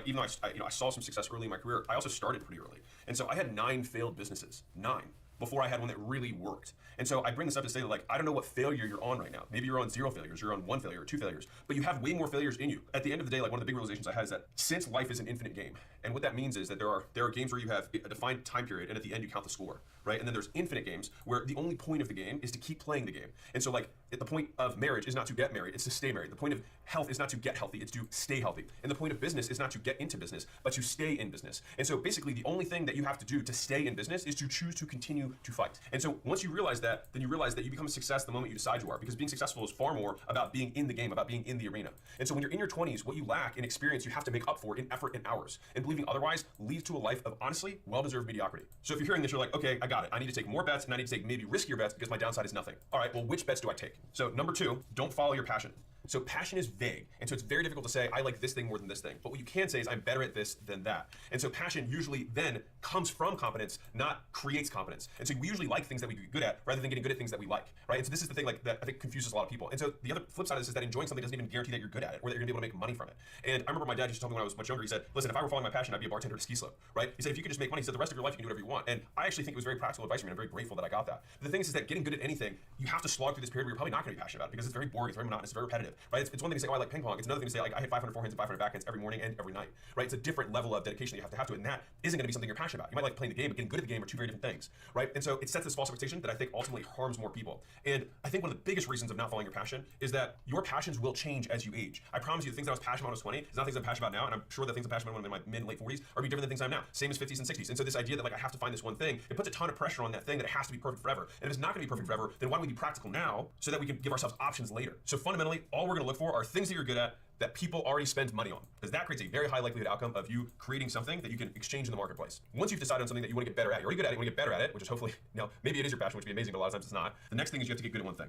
even though I saw some success early in my career, I also started pretty early. And so I had 9 failed businesses, 9, before I had one that really worked. And so I bring this up to say that, like, I don't know what failure you're on right now. Maybe you're on 0 failures, you're on 1 failure or 2 failures, but you have way more failures in you. At the end of the day, like, one of the big realizations I had is that since life is an infinite game, and what that means is that there are games where you have a defined time period, and at the end you count the score, right? And then there's infinite games where the only point of the game is to keep playing the game. And so, like, the point of marriage is not to get married, it's to stay married. The point of health is not to get healthy, it's to stay healthy. And the point of business is not to get into business, but to stay in business. And so basically the only thing that you have to do to stay in business is to choose to continue to fight. And so once you realize that, then you realize that you become a success the moment you decide you are, because being successful is far more about being in the game, about being in the arena. And so when you're in your 20s, what you lack in experience, you have to make up for in effort and hours. And believing otherwise leads to a life of, honestly, well-deserved mediocrity. So if you're hearing this, you're like, okay, I got it. I need to take more bets, and I need to take maybe riskier bets because my downside is nothing. All right, well, which bets do I take? So number 2, don't follow your passion. So passion is vague, and so it's very difficult to say, I like this thing more than this thing. But what you can say is, I'm better at this than that. And so passion usually then comes from competence, not creates competence. And so we usually like things that we get good at, rather than getting good at things that we like, right? And so this is the thing, like, that I think confuses a lot of people. And so the other flip side of this is that enjoying something doesn't even guarantee that you're good at it, or that you're gonna be able to make money from it. And I remember my dad used to tell me when I was much younger, he said, listen, if I were following my passion, I'd be a bartender at a ski slope, right? He said, if you could just make money, he said, the rest of your life you can do whatever you want. And I actually think it was very practical advice for me, and I'm very grateful that I got that. The thing is that getting good at anything, you have to slog through this period where you're probably not gonna be passionate about it, because it's very boring, it's very monotonous, it's very repetitive, right? It's one thing to say, oh, I like ping pong. It's another thing to say, like, I hit 500 forehands and 500 backhands every morning and every night, right? It's a different level of dedication that you have to it, and that isn't gonna be something you're passionate about. You might like playing the game, but getting good at the game are 2 very different things, right? And so it sets this false expectation that I think ultimately harms more people. And I think one of the biggest reasons of not following your passion is that your passions will change as you age. I promise you, the things that I was passionate about when I was 20 is not things I'm passionate about now, and I'm sure the things I'm passionate about when I'm in my mid and late 40s are be different than things I'm now. Same as 50s and 60s. And so this idea that, like, I have to find this one thing, it puts a ton of pressure on that thing that it has to be perfect forever. And if it's not gonna be perfect forever, then why don't we be practical now so that we can give ourselves options later? So fundamentally, all we're gonna look for are things that you're good at, that people already spend money on, because that creates a very high likelihood outcome of you creating something that you can exchange in the marketplace. Once you've decided on something that you want to get better at, you're already good at it, you want to get better at it, which is hopefully, maybe it is your passion, which would be amazing, but a lot of times it's not. The next thing is you have to get good at one thing.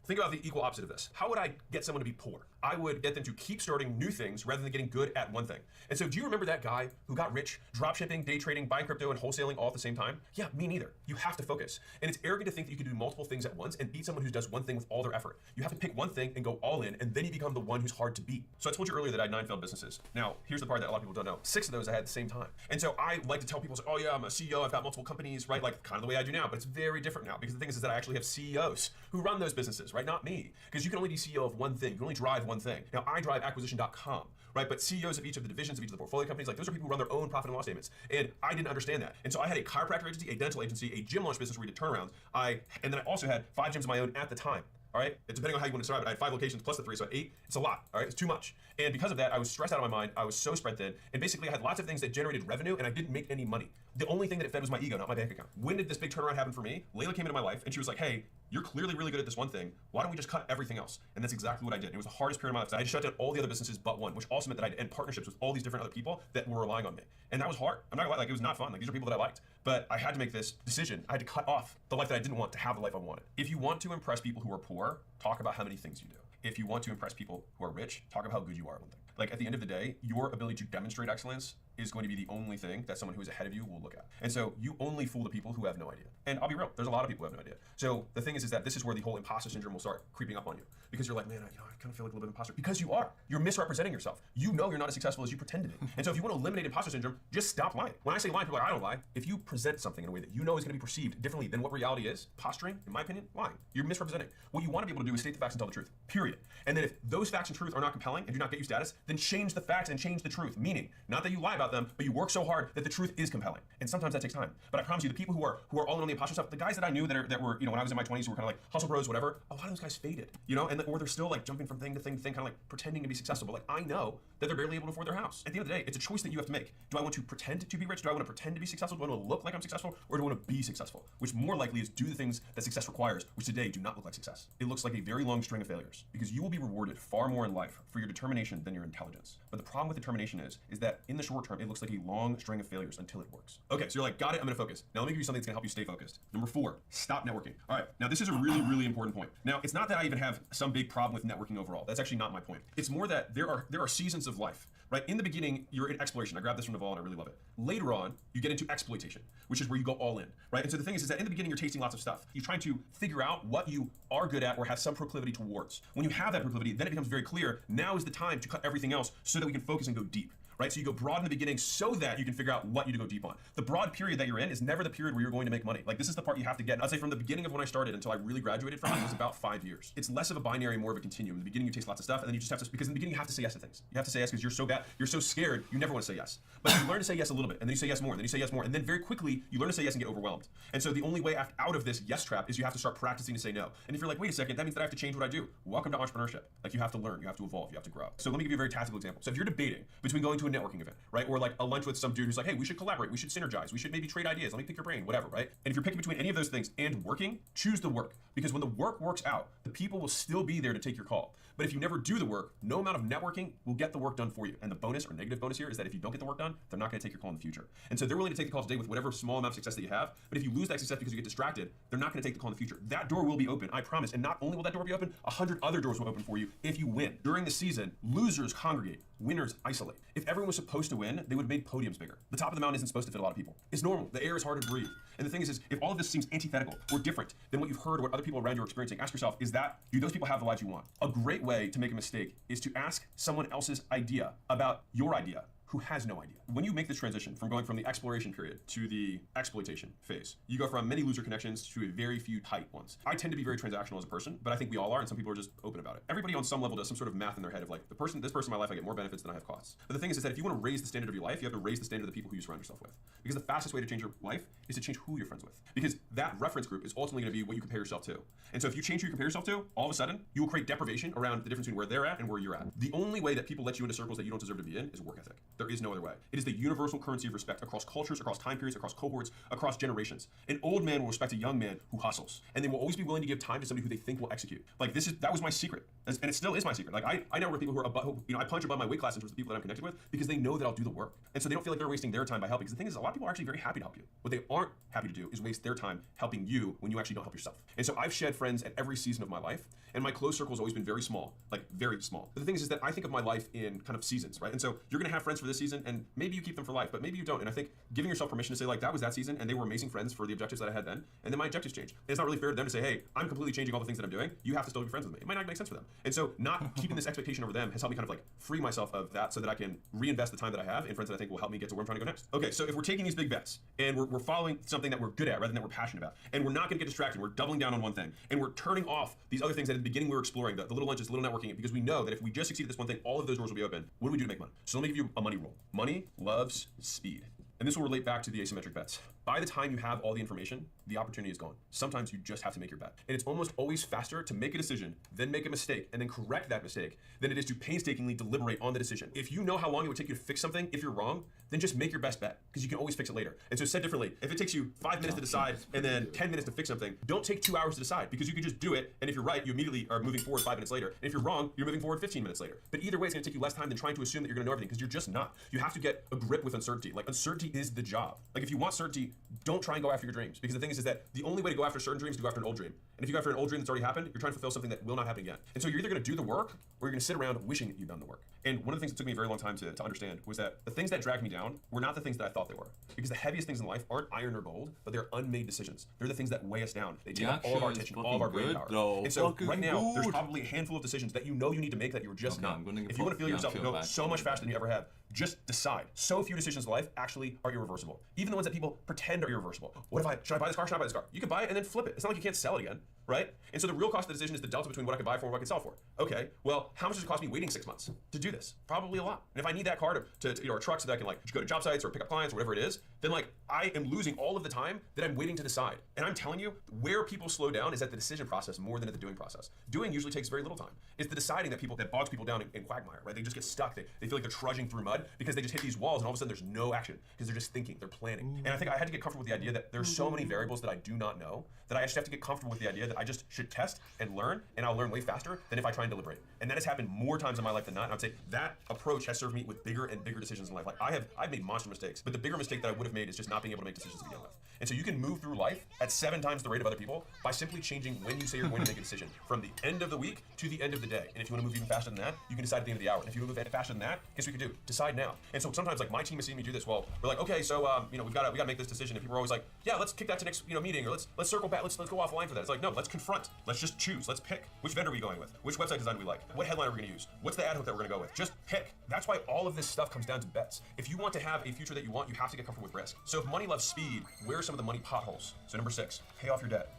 Think about the equal opposite of this. How would I get someone to be poor? I would get them to keep starting new things rather than getting good at one thing. And so do you remember that guy who got rich, drop shipping, day trading, buying crypto, and wholesaling all at the same time? Yeah, me neither. You have to focus. And it's arrogant to think that you can do multiple things at once and beat someone who does one thing with all their effort. You have to pick one thing and go all in, and then you become the one who's hard to beat. So I told you earlier that I had 9 failed businesses. Now, here's the part that a lot of people don't know. 6 of those I had at the same time. And so I like to tell people, oh yeah, I'm a CEO, I've got multiple companies, right? Like kind of the way I do now, but it's very different now, because the thing is that I actually have CEOs who run those businesses, right? Not me. Because you can only be CEO of one thing. You can only drive one thing. Now, I drive acquisition.com, right? But CEOs of each of the divisions of each of the portfolio companies, like, those are people who run their own profit and loss statements. And I didn't understand that. And so I had a chiropractor agency, a dental agency, a gym launch business where we did turnarounds. And then I also had 5 gyms of my own at the time. All right, depending on how you want to describe it, I had 5 locations plus the 3, so I had 8. It's a lot. All right, it's too much. And because of that, I was stressed out of my mind. I was so spread thin, and basically I had lots of things that generated revenue, and I didn't make any money. The only thing that it fed was my ego, not my bank account. When did this big turnaround happen for me? Layla came into my life, and she was like, "Hey, you're clearly really good at this one thing. Why don't we just cut everything else? And that's exactly what I did. And it was the hardest period of my life. I just shut down all the other businesses but one, which also meant that I had to end partnerships with all these different other people that were relying on me. And that was hard. I'm not gonna lie, like it was not fun. Like these are people that I liked. But I had to make this decision. I had to cut off the life that I didn't want to have the life I wanted. If you want to impress people who are poor, talk about how many things you do. If you want to impress people who are rich, talk about how good you are at one thing. Like at the end of the day, your ability to demonstrate excellence is going to be the only thing that someone who is ahead of you will look at. And so you only fool the people who have no idea. And I'll be real, there's a lot of people who have no idea. So the thing is that this is where the whole imposter syndrome will start creeping up on you. Because you're like, man, I kind of feel like a little bit of imposter. Because you are. You're misrepresenting yourself. You know you're not as successful as you pretend to be. And so if you want to eliminate imposter syndrome, just stop lying. When I say lying, people are like, I don't lie. If you present something in a way that you know is going to be perceived differently than what reality is, posturing, in my opinion, lying. You're misrepresenting. What you want to be able to do is state the facts and tell the truth, period. And then if those facts and truth are not compelling and do not get you status, then change the facts and change the truth. Meaning, not that you lie about them, but you work so hard that the truth is compelling. And sometimes that takes time. But I promise you, the people who are all in on the imposter stuff, the guys that I knew that were, when I was in my 20s who were kind of like hustle bros, whatever, a lot of those guys faded, and or they're still like jumping from thing to thing to thing, kind of like pretending to be successful. But like I know that they're barely able to afford their house. At the end of the day, it's a choice that you have to make. Do I want to pretend to be rich? Do I want to pretend to be successful? Do I want to look like I'm successful? Or do I want to be successful? Which more likely is do the things that success requires, which today do not look like success. It looks like a very long string of failures because you will be rewarded far more in life for your determination than your intelligence. But the problem with determination is that in the short term, it looks like a long string of failures until it works. Okay, so you're like, got it, I'm gonna focus. Now let me give you something that's gonna help you stay focused. Number 4, stop networking. All right, now this is a really, really important point. Now, it's not that I even have some big problem with networking overall. That's actually not my point. It's more that there are seasons of life, right? In the beginning, you're in exploration. I grabbed this from Naval and I really love it. Later on, you get into exploitation, which is where you go all in, right? And so the thing is that in the beginning, you're tasting lots of stuff. You're trying to figure out what you are good at or have some proclivity towards. When you have that proclivity, then it becomes very clear, now is the time to cut everything else so that we can focus and go deep. Right? So you go broad in the beginning so that you can figure out what you to go deep on. The broad period that you're in is never the period where you're going to make money. Like this is the part you have to get. And I'd say from the beginning of when I started until I really graduated from it was about 5 years. It's less of a binary, more of a continuum. In the beginning you taste lots of stuff and then you just have to, because in the beginning you have to say yes to things. You have to say yes because you're so bad, you're so scared, you never want to say yes. But you learn to say yes a little bit and then you say yes more and then you say yes more and then very quickly you learn to say yes and get overwhelmed. And so the only way out of this yes trap is you have to start practicing to say no. And if you're like, wait a second, that means that I have to change what I do. Welcome to entrepreneurship. Like you have to learn, you have to evolve, you have to grow. So let me give you a very tactical example. So if you're debating between going to a networking event, right? Or like a lunch with some dude who's like, hey, we should collaborate, we should synergize, we should maybe trade ideas, let me pick your brain, whatever, right? And if you're picking between any of those things and working, choose the work. Because when the work works out, the people will still be there to take your call. But if you never do the work, no amount of networking will get the work done for you. And the bonus or negative bonus here is that if you don't get the work done, they're not gonna take your call in the future. And so they're willing to take the call today with whatever small amount of success that you have, but if you lose that success because you get distracted, they're not gonna take the call in the future. That door will be open, I promise. And not only will that door be open, 100 other doors will open for you if you win. During the season, losers congregate, winners isolate. If everyone was supposed to win, they would have made podiums bigger. The top of the mountain isn't supposed to fit a lot of people. It's normal, the air is hard to breathe. And the thing is if all of this seems antithetical or different than what you've heard or what other people around you are experiencing, ask yourself, do those people have the lives you want? A great way to make a mistake is to ask someone else's idea about your idea who has no idea. When you make this transition from going from the exploration period to the exploitation phase, you go from many loser connections to a very few tight ones. I tend to be very transactional as a person, but I think we all are, and some people are just open about it. Everybody on some level does some sort of math in their head of like, this person in my life, I get more benefits than I have costs. But the thing is that if you want to raise the standard of your life, you have to raise the standard of the people who you surround yourself with. Because the fastest way to change your life is to change who you're friends with. Because that reference group is ultimately going to be what you compare yourself to. And so if you change who you compare yourself to, all of a sudden, you will create deprivation around the difference between where they're at and where you're at. The only way that people let you into circles that you don't deserve to be in is work ethic. There is no other way. It is the universal currency of respect across cultures, across time periods, across cohorts, across generations. An old man will respect a young man who hustles, and they will always be willing to give time to somebody who they think will execute. Like that was my secret, and it still is my secret. Like I know with people who are above, I punch above my weight class in terms of the people that I'm connected with because they know that I'll do the work, and so they don't feel like they're wasting their time by helping. Because the thing is, a lot of people are actually very happy to help you. What they aren't happy to do is waste their time helping you when you actually don't help yourself. And so I've shed friends at every season of my life, and my close circle has always been very small, like very small. But the thing is that I think of my life in kind of seasons, right? And so you're gonna have friends for this season, and maybe you keep them for life, but maybe you don't. And I think giving yourself permission to say like, that was that season, and they were amazing friends for the objectives that I had then, and then my objectives change. And it's not really fair to them to say, hey, I'm completely changing all the things that I'm doing. You have to still be friends with me. It might not make sense for them. And so not keeping this expectation over them has helped me kind of like free myself of that so that I can reinvest the time that I have in friends that I think will help me get to where I'm trying to go next. Okay, so if we're taking these big bets and we're following something that we're good at rather than that we're passionate about, and we're not gonna get distracted, we're doubling down on one thing, and we're turning off these other things that at the beginning we were exploring, the little lunches, the little networking, because we know that if we just succeed at this one thing, all of those doors will be open. What do we do to make money? So let me give you a money rule. Money loves speed. And this will relate back to the asymmetric bets. by the time you have all the information, the opportunity is gone. Sometimes you just have to make your bet. And it's almost always faster to make a decision, then make a mistake, and then correct that mistake than it is to painstakingly deliberate on the decision. If you know how long it would take you to fix something, if you're wrong, then just make your best bet, because you can always fix it later. And so said differently, if it takes you 5 minutes to decide and then 10 minutes to fix something, don't take 2 hours to decide, because you can just do it, and if you're right, you immediately are moving forward 5 minutes later. And if you're wrong, you're moving forward 15 minutes later. But either way, it's gonna take you less time than trying to assume that you're gonna know everything, because you're just not. You have to get a grip with uncertainty. Like, uncertainty is the job. Like, if you want certainty, don't try and go after your dreams, because the thing is that the only way to go after certain dreams is to go after an old dream. And if you go after an old dream that's already happened, you're trying to fulfill something that will not happen again. And so you're either gonna do the work, or you're gonna sit around wishing that you've done the work. And one of the things that took me a very long time to understand was that the things that dragged me down were not the things that I thought they were. Because the heaviest things in life aren't iron or gold, but they're unmade decisions. They're the things that weigh us down. They take up all of our attention, all of our brain power. And so right now, there's probably a handful of decisions that you know you need to make that you're just not. If you want to feel yourself go so much faster than you ever have, just decide. So few decisions in life actually are irreversible. Even the ones that people pretend are irreversible. What if should I buy this car? Should I buy this car? You can buy it and then flip it. It's not like you can't sell it again, right? And so the real cost of the decision is the delta between what I can buy for and what I can sell for. Okay, well, how much does it cost me waiting 6 months to do this? Probably a lot. And if I need that car to a truck so that I can like go to job sites or pick up clients or whatever it is, then like I am losing all of the time that I'm waiting to decide. And I'm telling you, where people slow down is at the decision process more than at the doing process. Doing usually takes very little time. It's the deciding that bogs people down in quagmire, right? They just get stuck. They feel like they're trudging through mud because they just hit these walls and all of a sudden there's no action because they're just thinking, they're planning. And I think I had to get comfortable with the idea that there's so many variables that I do not know that I just have to get comfortable with the idea that I just should test and learn, and I'll learn way faster than if I try and deliberate. And that has happened more times in my life than not. And I'd say that approach has served me with bigger and bigger decisions in life. Like I've made monster mistakes, but the bigger mistake that I would have made is just not being able to make decisions to begin with. And so you can move through life at 7 times the rate of other people by simply changing when you say you're going to make a decision from the end of the week to the end of the day. And if you want to move even faster than that, you can decide at the end of the hour. And if you want to move faster than that, guess what you can do? Decide now. And so sometimes like my team has seen me do this. Well, we're like, okay, so we gotta make this decision. And people are always like, yeah, let's kick that to next meeting, or let's circle back, let's go offline for that. It's like, no, let's confront. Let's just choose. Let's pick. Which vendor are we going with? Which website design do we like? What headline are we gonna use? What's the ad hook that we're gonna go with? Just pick. That's why all of this stuff comes down to bets. If you want to have a future that you want, you have to get comfortable with risk. So if money loves speed, where are some of the money potholes? So number 6, pay off your debt.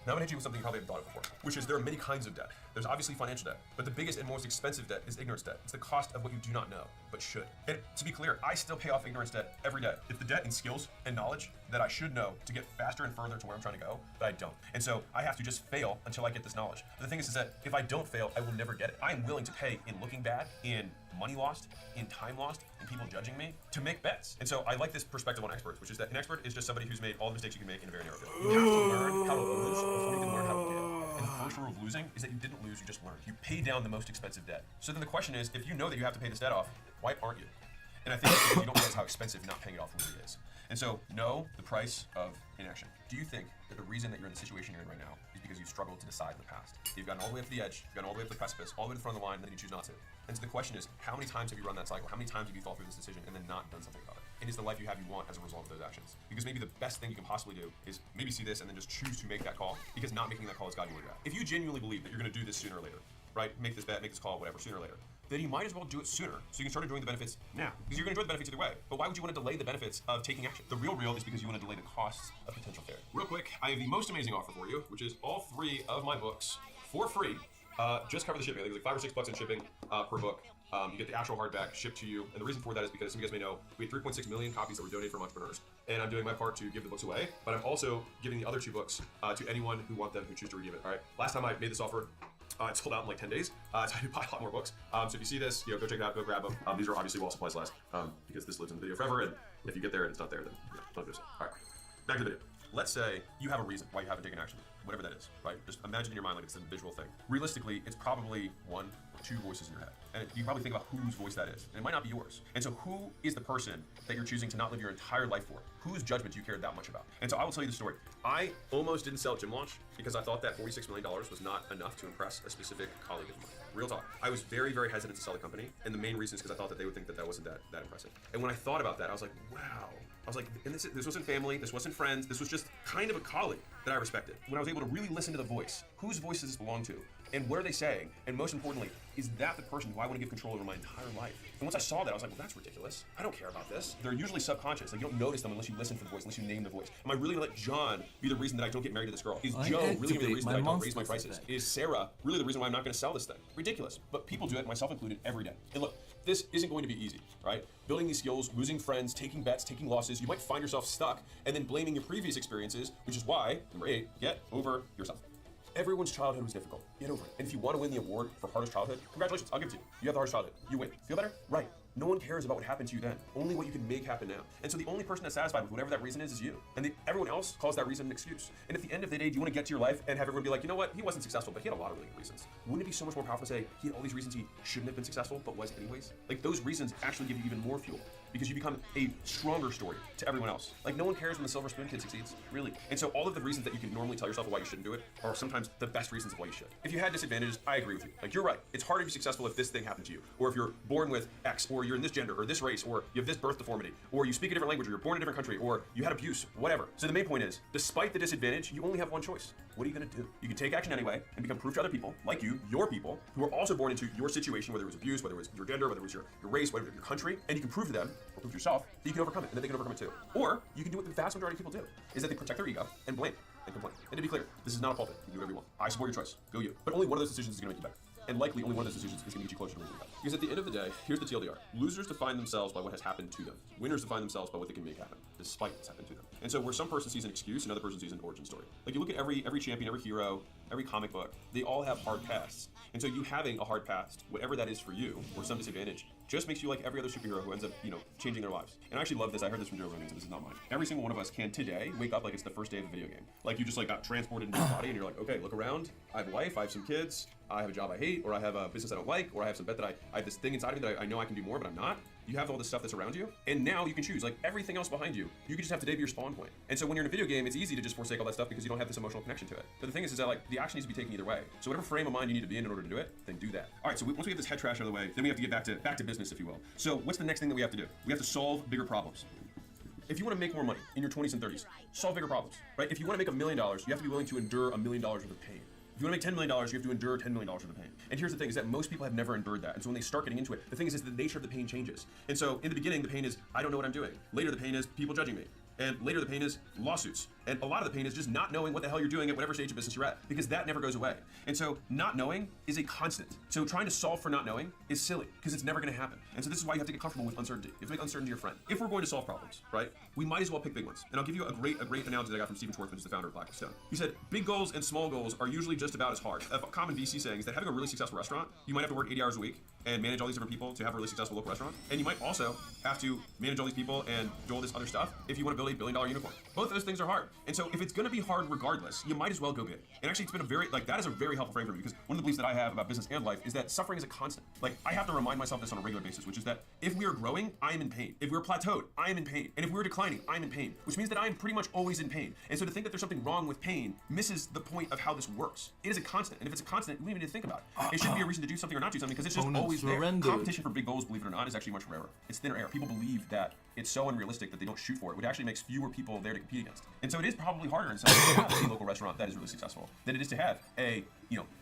Now I'm gonna hit you with something you probably haven't thought of before, which is there are many kinds of debt. There's obviously financial debt, but the biggest and most expensive debt is ignorance debt. It's the cost of what you do not know, but should. And to be clear, I still pay off ignorance debt every day. It's the debt in skills and knowledge that I should know to get faster and further to where I'm trying to go, but I don't. And so I have to just fail until I get this knowledge. And the thing is that if I don't fail, I will never get it. I am willing to pay in looking bad, in money lost, in time lost, in people judging me, to make bets. And so I like this perspective on experts, which is that an expert is just somebody who's made all the mistakes you can make in a very narrow field. You have to learn how to lose before you can learn how to win. And the first rule of losing is that you didn't lose, you just learned. You pay down the most expensive debt. So then the question is, if you know that you have to pay this debt off, why aren't you? And I think it's because you don't realize how expensive not paying it off really is. And so, know the price of inaction. Do you think that the reason that you're in the situation you're in right now is because you struggled to decide in the past? You've gotten all the way up to the edge, you've gotten all the way up to the precipice, all the way to the front of the line, and then you choose not to. And so the question is, how many times have you run that cycle? How many times have you thought through this decision and then not done something about it? And is the life you have you want as a result of those actions? Because maybe the best thing you can possibly do is maybe see this and then just choose to make that call, because not making that call has gotten you where you're at. If you genuinely believe that you're gonna do this sooner or later, right? Make this bet, make this call, whatever, sooner or later, then you might as well do it sooner so you can start enjoying the benefits now. Because you're gonna enjoy the benefits either way. But why would you want to delay the benefits of taking action? The real is because you want to delay the costs of potential failure. Real quick, I have the most amazing offer for you, which is all 3 of my books for free. Just cover the shipping. I think it's like $5 or $6 in shipping per book. You get the actual hardback shipped to you. And the reason for that is because, some of you guys may know, we had 3.6 million copies that were donated from entrepreneurs. And I'm doing my part to give the books away, but I'm also giving the other 2 books to anyone who want them, who choose to redeem it. All right. Last time I made this offer, it sold out in like 10 days, so I do buy a lot more books. So if you see this, go check it out, go grab them. These are obviously while supplies last, because this lives in the video forever, and if you get there and it's not there, then don't do so. All right, back to the video. Let's say you have a reason why you haven't taken action, whatever that is, right? Just imagine in your mind like it's a visual thing. Realistically, it's probably 1 or 2 voices in your head. And you probably think about whose voice that is. And it might not be yours. And so who is the person that you're choosing to not live your entire life for? Whose judgment do you care that much about? And so I will tell you the story. I almost didn't sell Gym Launch because I thought that $46 million was not enough to impress a specific colleague of mine. Real talk. I was very, very hesitant to sell the company. And the main reason is because I thought that they would think that that wasn't that impressive. And when I thought about that, I was like, wow. I was like, and this wasn't family, this wasn't friends, this was just kind of a colleague that I respected. When I was able to really listen to the voice, whose voice does this belong to? And what are they saying? And most importantly, is that the person who I want to give control over my entire life? And once I saw that, I was like, well, that's ridiculous. I don't care about this. They're usually subconscious. Like, you don't notice them unless you listen for the voice, unless you name the voice. Am I really gonna let John be the reason that I don't get married to this girl? Is Joe really gonna be the reason that I don't raise my prices? Is Sarah really the reason why I'm not gonna sell this thing? Ridiculous. But people do it, myself included, every day. And look, This isn't going to be easy, right? Building these skills, losing friends, taking bets, taking losses, you might find yourself stuck and then blaming your previous experiences, which is why, number 8, get over yourself. Everyone's childhood was difficult. Get over it. And if you want to win the award for hardest childhood, congratulations, I'll give it to you. You have the hardest childhood. You win. Feel better? Right. No one cares about what happened to you then. Only what you can make happen now. And so the only person that's satisfied with whatever that reason is you. And everyone else calls that reason an excuse. And at the end of the day, do you want to get to your life and have everyone be like, you know what, he wasn't successful, but he had a lot of really good reasons. Wouldn't it be so much more powerful to say he had all these reasons he shouldn't have been successful, but was anyways? Like those reasons actually give you even more fuel because you become a stronger story to everyone else. Like no one cares when the silver spoon kid succeeds, really. And so all of the reasons that you can normally tell yourself why you shouldn't do it are sometimes the best reasons of why you should. If you had disadvantages, I agree with you. Like you're right. It's harder to be successful if this thing happened to you, or if you're born with X, or you're in this gender, or this race, or you have this birth deformity, or you speak a different language, or you're born in a different country, or you had abuse, whatever. So the main point is, despite the disadvantage, you only have one choice. What are you gonna do? You can take action anyway and become proof to other people, like you, your people, who are also born into your situation, whether it was abuse, whether it was your gender, whether it was your race, whether it was your country, and you can prove to them, or prove to yourself, that you can overcome it, and that they can overcome it too. Or you can do what the vast majority of people do, is that they protect their ego and blame and complain. And to be clear, this is not a pulpit. You can do whatever you want. I support your choice. Go you. But only one of those decisions is gonna make you better. And likely only one of those decisions is going to get you closer to winning. Because at the end of the day, here's the TLDR. Losers define themselves by what has happened to them. Winners define themselves by what they can make happen, despite what's happened to them. And so where some person sees an excuse, another person sees an origin story. Like you look at every champion, every hero, every comic book, they all have hard pasts. And so you having a hard past, whatever that is for you, or some disadvantage, just makes you like every other superhero who ends up, changing their lives. And I actually love this. I heard this from Joe Rogan, so this is not mine. Every single one of us can today wake up like it's the first day of a video game. Like you just like got transported into your body and you're like, okay, look around. I have a life, I have some kids, I have a job I hate, or I have a business I don't like, or I have some bet that I have this thing inside of me that I know I can do more, but I'm not. You have all this stuff that's around you, and now you can choose. Like everything else behind you, you can just have today be your spawn point. And so when you're in a video game, it's easy to just forsake all that stuff because you don't have this emotional connection to it. But the thing is that like the action needs to be taken either way. So whatever frame of mind you need to be in order to do it, then do that. All right. So once we get this head trash out of the way, then we have to get back to business, if you will. So what's the next thing that we have to do? We have to solve bigger problems. If you want to make more money in your 20s and 30s, solve bigger problems, right? If you want to make $1 million, you have to be willing to endure $1 million worth of pain. If you want to make $10 million, you have to endure $10 million worth of pain. And here's the thing, is that most people have never endured that. And so when they start getting into it, the thing is the nature of the pain changes. And so in the beginning, the pain is, I don't know what I'm doing. Later, the pain is people judging me. And later the pain is lawsuits. And a lot of the pain is just not knowing what the hell you're doing at whatever stage of business you're at, because that never goes away. And so not knowing is a constant. So trying to solve for not knowing is silly, because it's never gonna happen. And so this is why you have to get comfortable with uncertainty. You have to make uncertainty your friend. If we're going to solve problems, right, we might as well pick big ones. And I'll give you a great analogy that I got from Stephen Schwarzman, who's the founder of Blackstone. He said, big goals and small goals are usually just about as hard. A common VC saying is that having a really successful restaurant, you might have to work 80 hours a week and manage all these different people to have a really successful local restaurant. And you might also have to manage all these people and do all this other stuff if you want to build a $1 billion unicorn. Both of those things are hard. And so if it's going to be hard regardless, you might as well go big. And actually it's been that is a very helpful frame for me, because one of the beliefs that I have about business and life is that suffering is a constant. Like I have to remind myself this on a regular basis, which is that if we are growing, I am in pain. If we're plateaued, I am in pain. And if we're declining, I'm in pain, which means that I am pretty much always in pain. And so to think that there's something wrong with pain misses the point of how this works. It is a constant. And if it's a constant, we don't even need to think about it. It shouldn't be a reason to do something or not do something, because it's just always there. Competition for big goals, believe it or not, is actually much rarer. It's thinner air. People believe that it's so unrealistic that they don't shoot for it, which actually makes fewer people there to compete against. And so it is probably harder in some ways to have a local restaurant that is really successful than it is to have a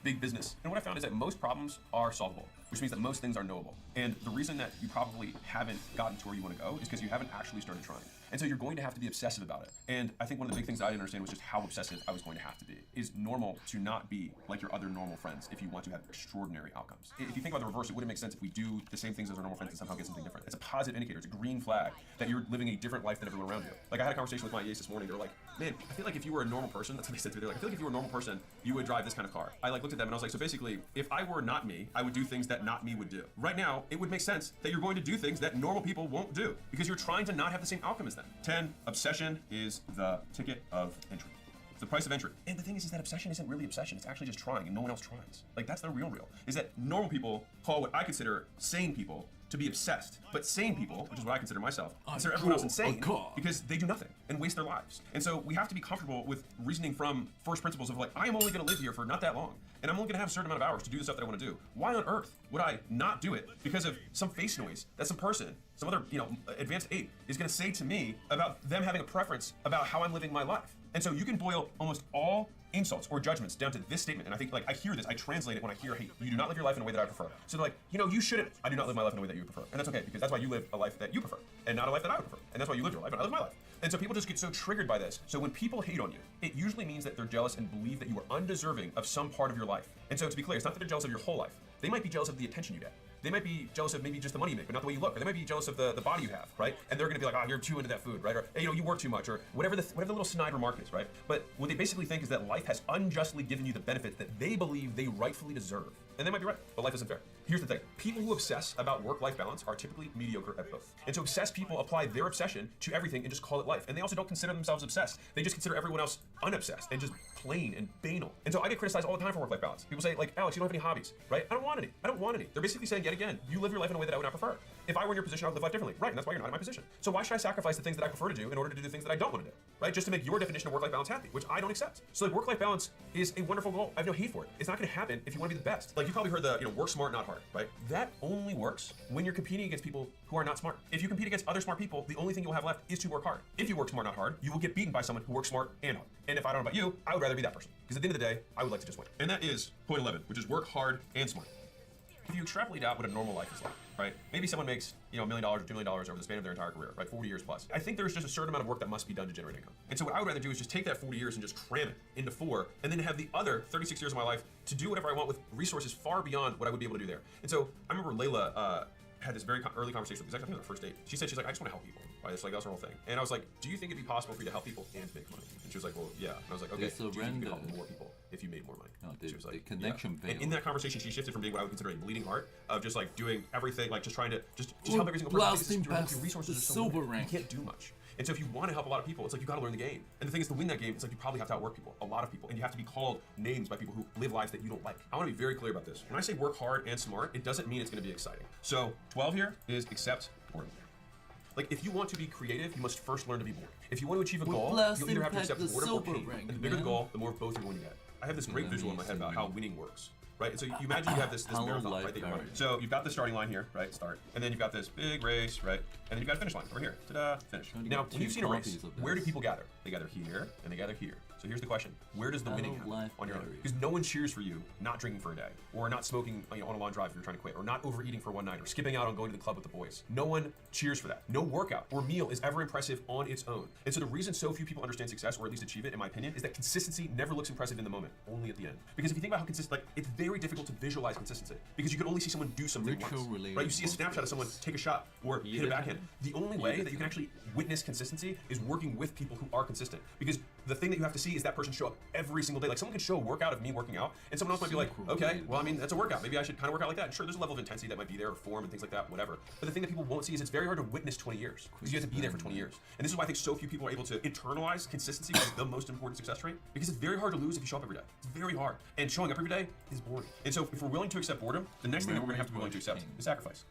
big business. And what I found is that most problems are solvable, which means that most things are knowable. And the reason that you probably haven't gotten to where you want to go is because you haven't actually started trying. And so you're going to have to be obsessive about it. And I think one of the big things that I didn't understand was just how obsessive I was going to have to be. It's normal to not be like your other normal friends if you want to have extraordinary outcomes. If you think about the reverse, it wouldn't make sense if we do the same things as our normal friends and somehow get something different. It's a positive indicator. It's a green flag that you're living a different life than everyone around you. Like I had a conversation with my EAs this morning. They were like, man, I feel like if you were a normal person, that's what they said to me. They're like, I feel like if you were a normal person, you would drive this kind of car. I looked at them and I was like, so basically, if I were not me, I would do things that not me would do. Right now, it would make sense that you're going to do things that normal people won't do because you're trying to not have the same outcome as them. 10, obsession is the ticket of entry. It's the price of entry. And the thing is that obsession isn't really obsession. It's actually just trying and no one else tries. Like that's the real. Is that normal people call what I consider sane people to be obsessed. But sane people, which is what I consider myself, consider everyone else insane because they do nothing and waste their lives. And so we have to be comfortable with reasoning from first principles of like, I am only gonna live here for not that long. And I'm only gonna have a certain amount of hours to do the stuff that I wanna do. Why on earth would I not do it because of some face noise that some person, some other advanced ape is gonna say to me about them having a preference about how I'm living my life? And so you can boil almost all insults or judgments down to this statement. And I think I hear this, I translate it when I hear, hey, you do not live your life in a way that I prefer. So they're like, you shouldn't. I do not live my life in a way that you prefer. And that's okay, because that's why you live a life that you prefer and not a life that I would prefer. And that's why you live your life and I live my life. And so people just get so triggered by this. So when people hate on you, it usually means that they're jealous and believe that you are undeserving of some part of your life. And so to be clear, it's not that they're jealous of your whole life. They might be jealous of the attention you get. they might be jealous of maybe just the money you make, but not the way you look. Or they might be jealous of the body you have, right? And they're gonna be like, oh, you're too into that food, right? Or you work too much, or whatever the little snide remark is, right? But what they basically think is that life has unjustly given you the benefits that they believe they rightfully deserve. And they might be right, but life isn't fair. Here's the thing. People who obsess about work-life balance are typically mediocre at both. And so obsessed people apply their obsession to everything and just call it life. And they also don't consider themselves obsessed. They just consider everyone else unobsessed and just plain and banal. And so I get criticized all the time for work-life balance. People say, like, Alex, you don't have any hobbies, right? I don't want any. They're basically saying, yet again, you live your life in a way that I would not prefer. If I were in your position, I would live life differently. Right, and that's why you're not in my position. So why should I sacrifice the things that I prefer to do in order to do the things that I don't want to do? Right? Just to make your definition of work-life balance happy, which I don't accept. So like work-life balance is a wonderful goal. I have no hate for it. It's not gonna happen if you want to be the best. Like you probably heard the, work smart, not hard, right? That only works when you're competing against people who are not smart. If you compete against other smart people, the only thing you'll have left is to work hard. If you work smart, not hard, you will get beaten by someone who works smart and hard. And if I don't know about you, I would rather be that person. Because at the end of the day, I would like to just win. And that is point 11, which is work hard and smart. If you extrapolate out what a normal life is like, right? Maybe someone makes, $1 million or $2 million over the span of their entire career, right? 40 years plus. I think there's just a certain amount of work that must be done to generate income. And so what I would rather do is just take that 40 years and just cram it into 4, and then have the other 36 years of my life to do whatever I want with resources far beyond what I would be able to do there. And so I remember Layla had this very early conversation with me. I think it was our first date. She's like, I just want to help people. Right? It's like, that's her whole thing. And I was like, do you think it'd be possible for you to help people and make money? And she was like, well, yeah. And I was like, okay, do you think you could help more people if you made more money? No, she was like, the connection yeah. And in that conversation, she shifted from being what I would consider a bleeding heart of just like doing everything, like just trying to just help every single person. Your resources are so limited. You can't do much. And so if you want to help a lot of people, it's like you got to learn the game. And the thing is, to win that game, it's like you probably have to outwork people, a lot of people, and you have to be called names by people who live lives that you don't like. I want to be very clear about this. When I say work hard and smart, it doesn't mean it's going to be exciting. So 12 here is accept boredom. Like if you want to be creative, you must first learn to be bored. If you want to achieve a goal, you either have to accept boredom or pain. And the bigger the goal, the more of both you're going to get. I have this great visual in my head about how winning works. Right, and so you imagine you have this marathon, right, that you're running. So you've got the starting line here, right, start, and then you've got this big race, right, and then you've got a finish line over here, ta-da, finish. Now, when you've seen a race, where do people gather? They gather here, and they gather here. So here's the question, where does the winning happen on your own? Because no one cheers for you not drinking for a day, or not smoking on a long drive if you're trying to quit, or not overeating for one night, or skipping out on going to the club with the boys. No one cheers for that. No workout or meal is ever impressive on its own. And so the reason so few people understand success, or at least achieve it, in my opinion, is that consistency never looks impressive in the moment, only at the end. Because if you think about how consistent, like, it's very difficult to visualize consistency because you can only see someone do something once, right? You see a snapshot of someone take a shot or hit a backhand. The only way that you can actually witness consistency is working with people who are consistent, because the thing that you have to see is that person show up every single day. Like someone can show a workout of me working out, and someone else might be like, okay, well, I mean, that's a workout. Maybe I should kind of work out like that. And sure, there's a level of intensity that might be there, or form and things like that, whatever. But the thing that people won't see is it's very hard to witness 20 years because you have to be there for 20 years. And this is why I think so few people are able to internalize consistency as the most important success trait, because it's very hard to lose if you show up every day. It's very hard. And showing up every day is boring. And so if we're willing to accept boredom, the next thing that we're gonna have to be willing to accept is sacrifice.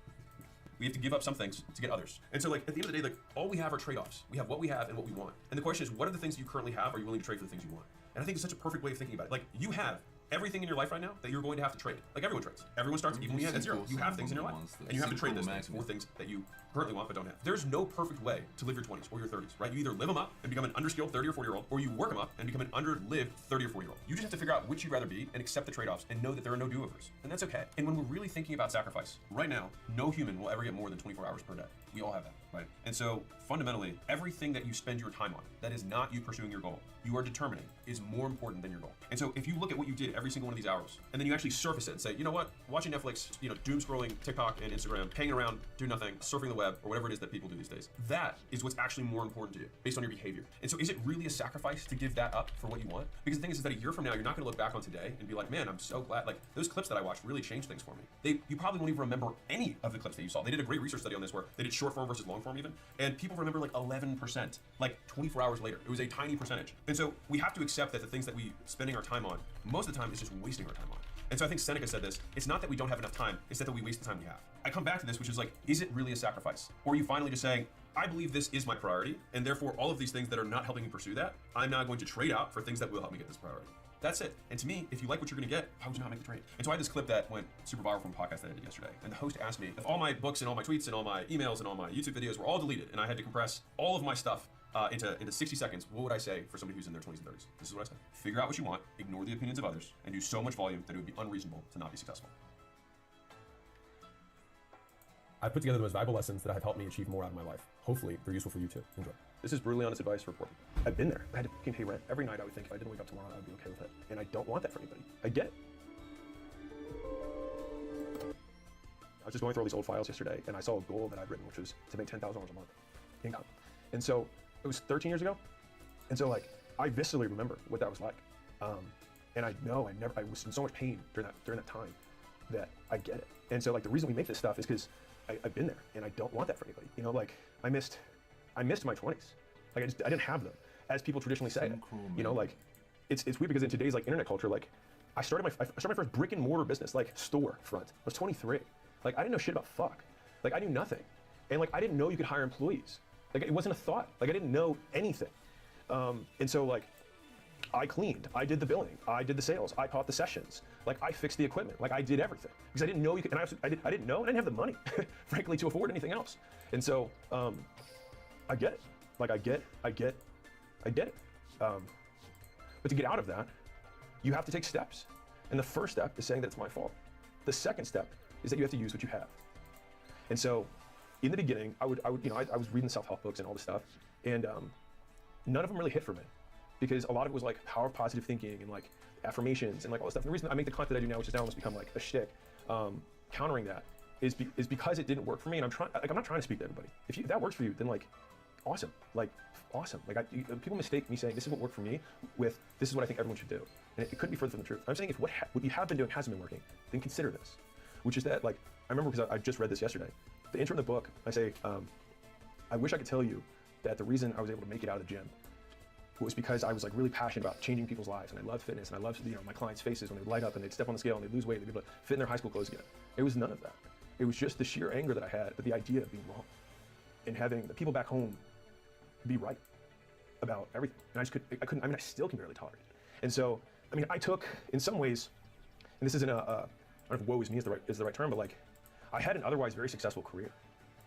We have to give up some things to get others. And so like at the end of the day, like all we have are trade-offs. We have what we have and what we want. And the question is, what are the things you currently have are you willing to trade for the things you want? And I think it's such a perfect way of thinking about it. Like you have everything in your life right now that you're going to have to trade. Like everyone trades. Everyone starts evenly at zero. You have things in your life, and you have to trade those things for things that you currently want but don't have. There's no perfect way to live your 20s or your 30s, right? You either live them up and become an underskilled 30 or 40-year-old, or you work them up and become an underlived 30 or 40-year-old. You just have to figure out which you'd rather be and accept the trade-offs and know that there are no do-overs, and that's okay. And when we're really thinking about sacrifice, right now, no human will ever get more than 24 hours per day. We all have that, right? And so fundamentally, everything that you spend your time on that is not you pursuing your goal, you are determining is more important than your goal. And so if you look at what you did every single one of these hours, and then you actually surface it and say, you know what, watching Netflix, doom scrolling TikTok and Instagram, hanging around, do nothing, surfing the web, or whatever it is that people do these days, that is what's actually more important to you based on your behavior. And so is it really a sacrifice to give that up for what you want? Because the thing is that a year from now, you're not gonna look back on today and be like, man, I'm so glad, like those clips that I watched really changed things for me. You probably won't even remember any of the clips that you saw. They did a great research study on this where they did short form versus long form even, and people remember like 11%, like 24 hours later. It was a tiny percentage. And so we have to accept that the things that we spending our time on, most of the time is just wasting our time on. And so I think Seneca said this, it's not that we don't have enough time, it's that we waste the time we have. I come back to this, which is like, is it really a sacrifice? Or are you finally just saying, I believe this is my priority, and therefore all of these things that are not helping me pursue that, I'm now going to trade out for things that will help me get this priority. That's it. And to me, if you like what you're gonna get, how would you not make the trade? And so I had this clip that went super viral from a podcast that I did yesterday. And the host asked me if all my books and all my tweets and all my emails and all my YouTube videos were all deleted, and I had to compress all of my stuff into 60 seconds, what would I say for somebody who's in their 20s and 30s? This is what I say. Figure out what you want, ignore the opinions of others, and do so much volume that it would be unreasonable to not be successful. I've put together the most valuable lessons that have helped me achieve more out of my life. Hopefully, they're useful for you too. Enjoy. This is brutally honest advice for poor people. I've been there. I had to fucking pay rent. Every night I would think if I didn't wake up tomorrow, I would be okay with it. And I don't want that for anybody. I get it. was just going through all these old files yesterday, and I saw a goal that I'd written, which was to make $10,000 a month income. And so it was 13 years ago. And so like, I viscerally remember what that was like. And I know I was in so much pain during that time that I get it. And so like, the reason we make this stuff is because I've been there, and I don't want that for anybody. You know, like I missed my 20s. Like I didn't have them, as people traditionally say it. Cool, you know, like it's weird because in today's like internet culture, like I started my first brick and mortar business, like store front. I was 23. Like I didn't know shit about fuck. Like I knew nothing. And like I didn't know you could hire employees. Like it wasn't a thought. Like I didn't know anything. And so like I cleaned, I did the billing, I did the sales, I taught the sessions. Like I fixed the equipment. Like I did everything because I didn't know you could, and I didn't know, and I didn't have the money, frankly, to afford anything else. And so I get it. Like I get it. But to get out of that, you have to take steps. And the first step is saying that it's my fault. The second step is that you have to use what you have. And so in the beginning, I was reading self-help books and all this stuff, and none of them really hit for me, because a lot of it was like power of positive thinking and like affirmations and like all this stuff. And the reason I make the content that I do now, which has now almost become like a shtick, countering that is because it didn't work for me. And I'm not trying to speak to everybody. If that works for you, then like, awesome. Like people mistake me saying this is what worked for me with this is what I think everyone should do. And it couldn't be further from the truth. I'm saying if what you have been doing hasn't been working, then consider this, which is that like, I remember because I just read this yesterday. The intro in the book, I say, I wish I could tell you that the reason I was able to make it out of the gym was because I was like really passionate about changing people's lives, and I love fitness, and I love my clients' faces when they light up and they'd step on the scale and they'd lose weight, they'd be able to fit in their high school clothes again. It was none of that. It was just the sheer anger that I had at the idea of being wrong and having the people back home be right about everything. And I still can barely tolerate it. And so, I mean, I took, in some ways, and this isn't I don't know if woe is me is the right term, but like, I had an otherwise very successful career.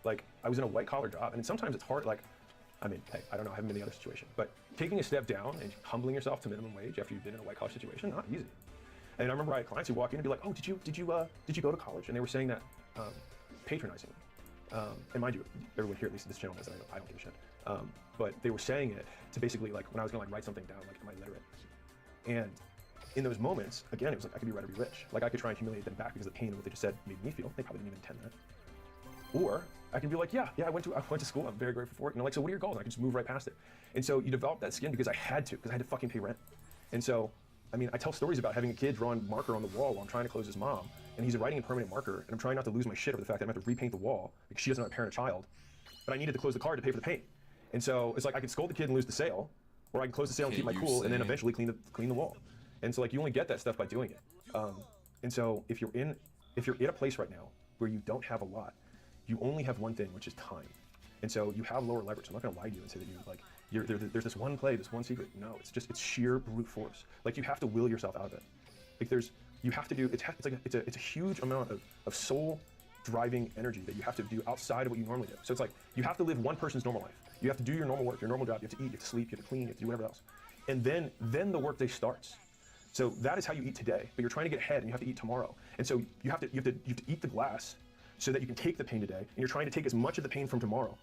Like, I was in a white collar job, and sometimes it's hard, like, I mean, hey, I don't know, I haven't been in the other situation, but taking a step down and humbling yourself to minimum wage after you've been in a white collar situation, not easy. And I remember I had clients who walk in and be like, oh, did you go to college? And they were saying that patronizingly. And mind you, everyone here, at least this channel does, I don't give a shit. But they were saying it to basically like, when I was gonna like write something down, like, am I literate? And in those moments, again, it was like, I could be right or be rich. Like I could try and humiliate them back because the pain of what they just said made me feel. They probably didn't even intend that. Or I can be like, yeah, I went to school. I'm very grateful for it. And like, so what are your goals? And I can just move right past it. And so you develop that skin because I had to fucking pay rent. And so, I mean, I tell stories about having a kid drawing marker on the wall while I'm trying to close his mom, and he's writing in permanent marker, and I'm trying not to lose my shit over the fact that I'm going to have to repaint the wall because she doesn't know how to parent a child, but I needed to close the card to pay for the paint. And so it's like, I could scold the kid and lose the sale, or I can close the sale and keep my cool, and then eventually clean the wall. And so like, you only get that stuff by doing it. And so if you're in a place right now where you don't have a lot, you only have one thing, which is time. And so you have lower leverage. I'm not gonna lie to you and say that there's this one play, this one secret. No, it's sheer brute force. Like you have to will yourself out of it. Like it's a huge amount of soul driving energy that you have to do outside of what you normally do. So it's like, you have to live one person's normal life. You have to do your normal work, your normal job. You have to eat, you have to sleep, you have to clean, you have to do whatever else. And then the workday starts. So that is how you eat today, but you're trying to get ahead and you have to eat tomorrow. And so you have to eat the glass so that you can take the pain today, and you're trying to take as much of the pain from tomorrow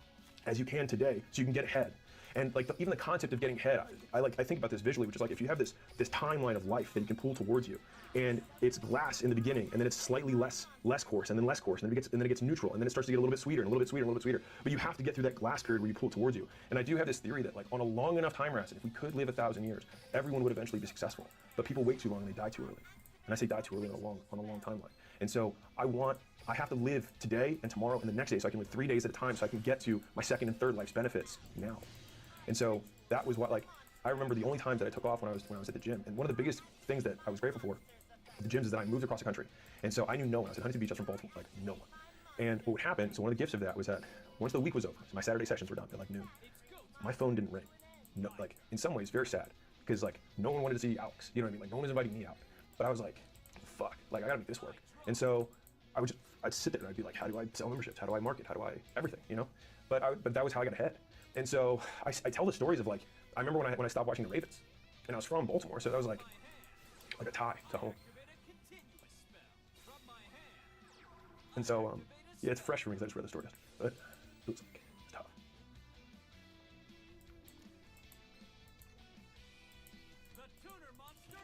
as you can today so you can get ahead. And like even the concept of getting ahead, I think about this visually, which is like, if you have this timeline of life that you can pull towards you, and it's glass in the beginning, and then it's slightly less coarse, and then less coarse, and then it gets neutral, and then it starts to get a little bit sweeter, and a little bit sweeter, and a little bit sweeter. But you have to get through that glass period where you pull it towards you. And I do have this theory that like, on a long enough time horizon, if we could live 1,000 years, everyone would eventually be successful. But people wait too long and they die too early. And I say die too early on a long timeline. And so I have to live today and tomorrow and the next day, so I can live 3 days at a time, so I can get to my second and third life's benefits now. And so that was what, like, I remember the only times that I took off when I was at the gym. And one of the biggest things that I was grateful for at the gyms is that I moved across the country. And so I knew no one. I was at Huntington Beach, I was from Baltimore, like no one. And what would happen, so one of the gifts of that was that once the week was over, so my Saturday sessions were done at like noon, my phone didn't ring. No, like in some ways very sad, because like no one wanted to see Alex, you know what I mean? Like no one was inviting me out. But I was like, fuck, like I gotta make this work. And so I'd sit there and I'd be like, how do I sell memberships? How do I market? How do I everything, you know? But that was how I got ahead. And so I tell the stories of like, I remember when I stopped watching the Ravens, and I was from Baltimore, so that was like a tie to home. And so yeah, it's fresh for me because I just read the story yesterday, but it was like, it's tough.